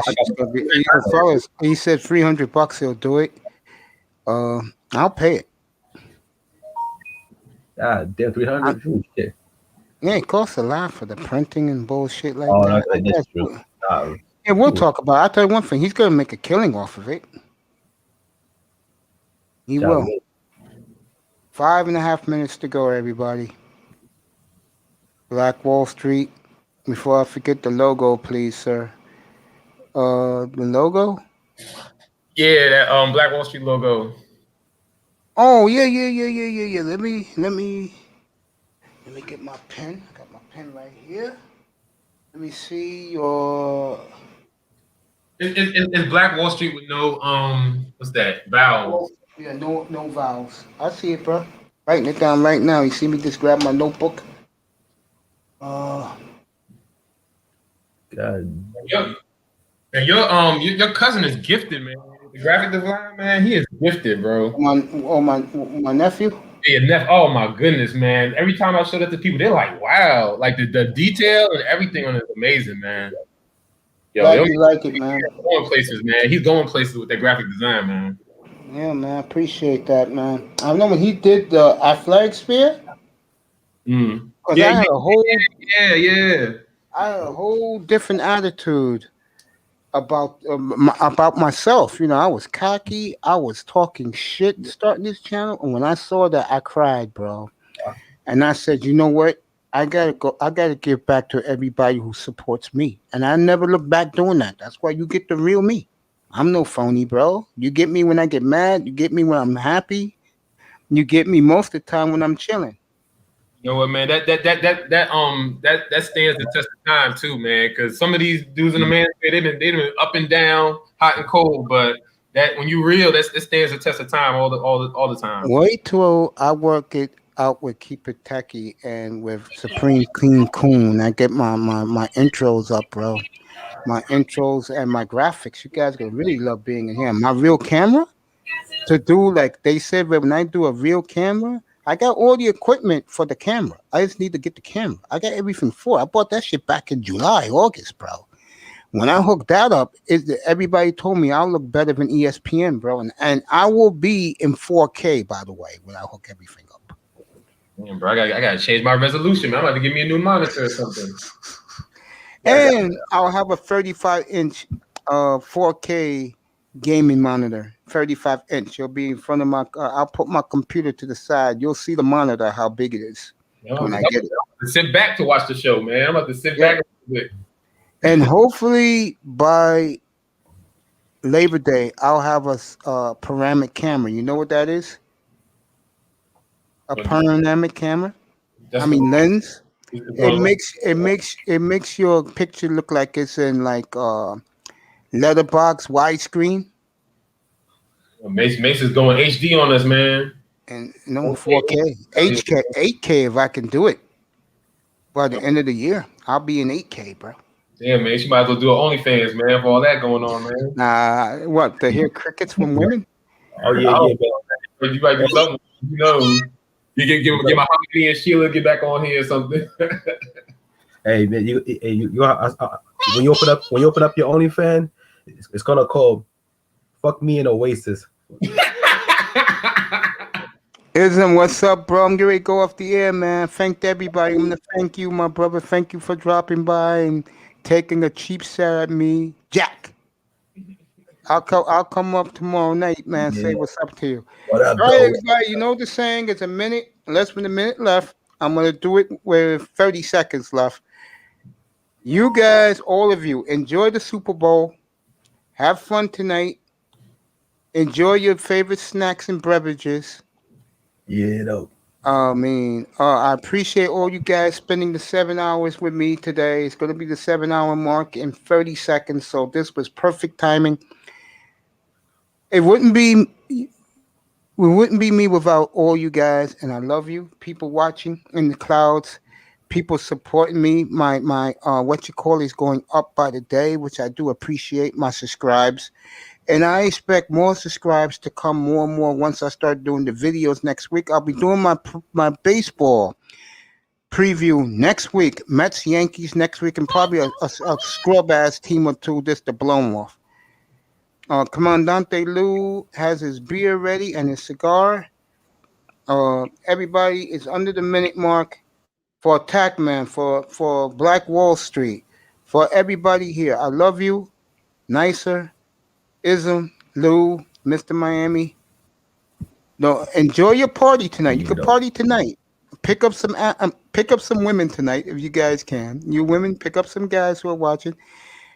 Fellas, he said $300. He'll do it. I'll pay it. Damn, 300. Yeah, it costs a lot for the printing and bullshit like Oh, that. that's true. Yeah, we'll talk about it. I'll tell you one thing. He's going to make a killing off of it. He will. 5.5 minutes to go, everybody. Black Wall Street. Before I forget the logo, please, sir. The logo? Yeah, that Black Wall Street logo. Oh, yeah. Let me get my pen. I got my pen right here. Let me see your. It's Black Wall Street with no what's that? Vowels. Yeah, no vowels. I see it, bro. Writing it down right now. You see me just grab my notebook. God. Your cousin is gifted, man. The graphic design, man, he is gifted, bro. My nephew. Yeah, oh my goodness, man. Every time I show that to people, they're like, wow. Like the detail and everything on it is amazing, man. Yo, Glad you like it, man. Going places, man. He's going places with that graphic design, man. Yeah, man. I appreciate that, man. I know when he did the athletic sphere. Because I had a whole I had a whole different attitude about myself. You know, I was cocky. I was talking shit starting this channel, and when I saw that, I cried, bro. And I said, you know what? I gotta give back to everybody who supports me, and I never look back doing that. That's why you get the real me. I'm no phony, bro. You get me when I get mad. You get me when I'm happy. You get me most of the time when I'm chilling. You know what, man? That stands the test of time too, man. Because some of these dudes in the man, they've been up and down, hot and cold. But that when you real, that stands the test of time all the time. Wait till I work it out with Keep It Techie and with Supreme Clean Coon. I get my intros up, bro. My intros and my graphics. You guys gonna really love being in here. My real camera to do like they said when I do a real camera. I got all the equipment for the camera. I just need to get the camera. I got everything for it. I bought that shit back in July, August, bro. When I hooked that up, everybody told me I'll look better than ESPN, bro. And I will be in 4K, by the way, when I hook everything up. Man, bro, I gotta change my resolution, man. I'm about to give me a new monitor or something. And I'll have a 35-inch 4K gaming monitor, 35-inch. You'll be in front of my. I'll put my computer to the side. You'll see the monitor how big it is when I get it. I'm sit back to watch the show, man. I'm about to sit back. And hopefully by Labor Day, I'll have a panoramic camera. You know what that is? A panoramic camera. Lens. It makes your picture look like it's in like letterbox widescreen. Mace is going HD on us, man. and 4K, 8K if I can do it by the end of the year. I'll be in 8K, bro. Damn, man, she might as well do an OnlyFans, man, for all that going on, man. What to hear crickets from women? Oh yeah. But you might do something. You know, you can get my Honey and Sheila get back on here or something. Hey man, when you open up your OnlyFans, it's gonna call "Fuck Me in Oasis." Ism, what's up, bro? I'm getting ready to go off the air, man. Thank everybody. I'm gonna thank you, my brother. Thank you for dropping by and taking a cheap shot at me, Jack. I'll come up tomorrow night, man. Say what's up to you. What up, All right, bro? everybody. You know the saying, it's a minute, less than a minute left. I'm gonna do it with 30 seconds left. You guys, all of you, enjoy the Super Bowl. Have fun tonight. Enjoy your favorite snacks and beverages. Yeah, no. I appreciate all you guys spending the 7 hours with me today. It's going to be the 7 hour mark in 30 seconds. So this was perfect timing. It wouldn't be me without all you guys. And I love you. People watching in the clouds, people supporting me. My is going up by the day, which I do appreciate. My subscribes. And I expect more subscribes to come more and more once I start doing the videos next week. I'll be doing my baseball preview next week. Mets, Yankees next week, and probably a scrub-ass team or two just to blow them off. Comandante Lou has his beer ready and his cigar. Everybody is under the minute mark for Attackman, for Black Wall Street, for everybody here. I love you. Nicer. Ism, Lou, Mr. Miami. No, enjoy your party tonight. You can party tonight. Pick up some women tonight if you guys can. You women, pick up some guys who are watching.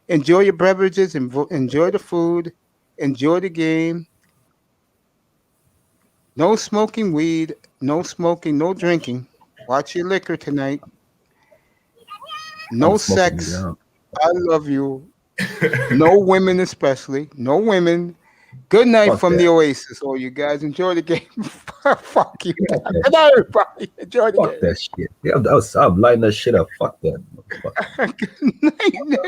Enjoy your beverages and enjoy the food. Enjoy the game. No smoking weed. No smoking. No drinking. Watch your liquor tonight. No sex. I love you. No women, especially. No women. Good night from the Oasis. All you guys enjoy the game. Fuck you. Good night, everybody. Enjoy the game. Fuck that shit. Yeah, I'm lighting that shit up. Fuck that. Good night, Nick.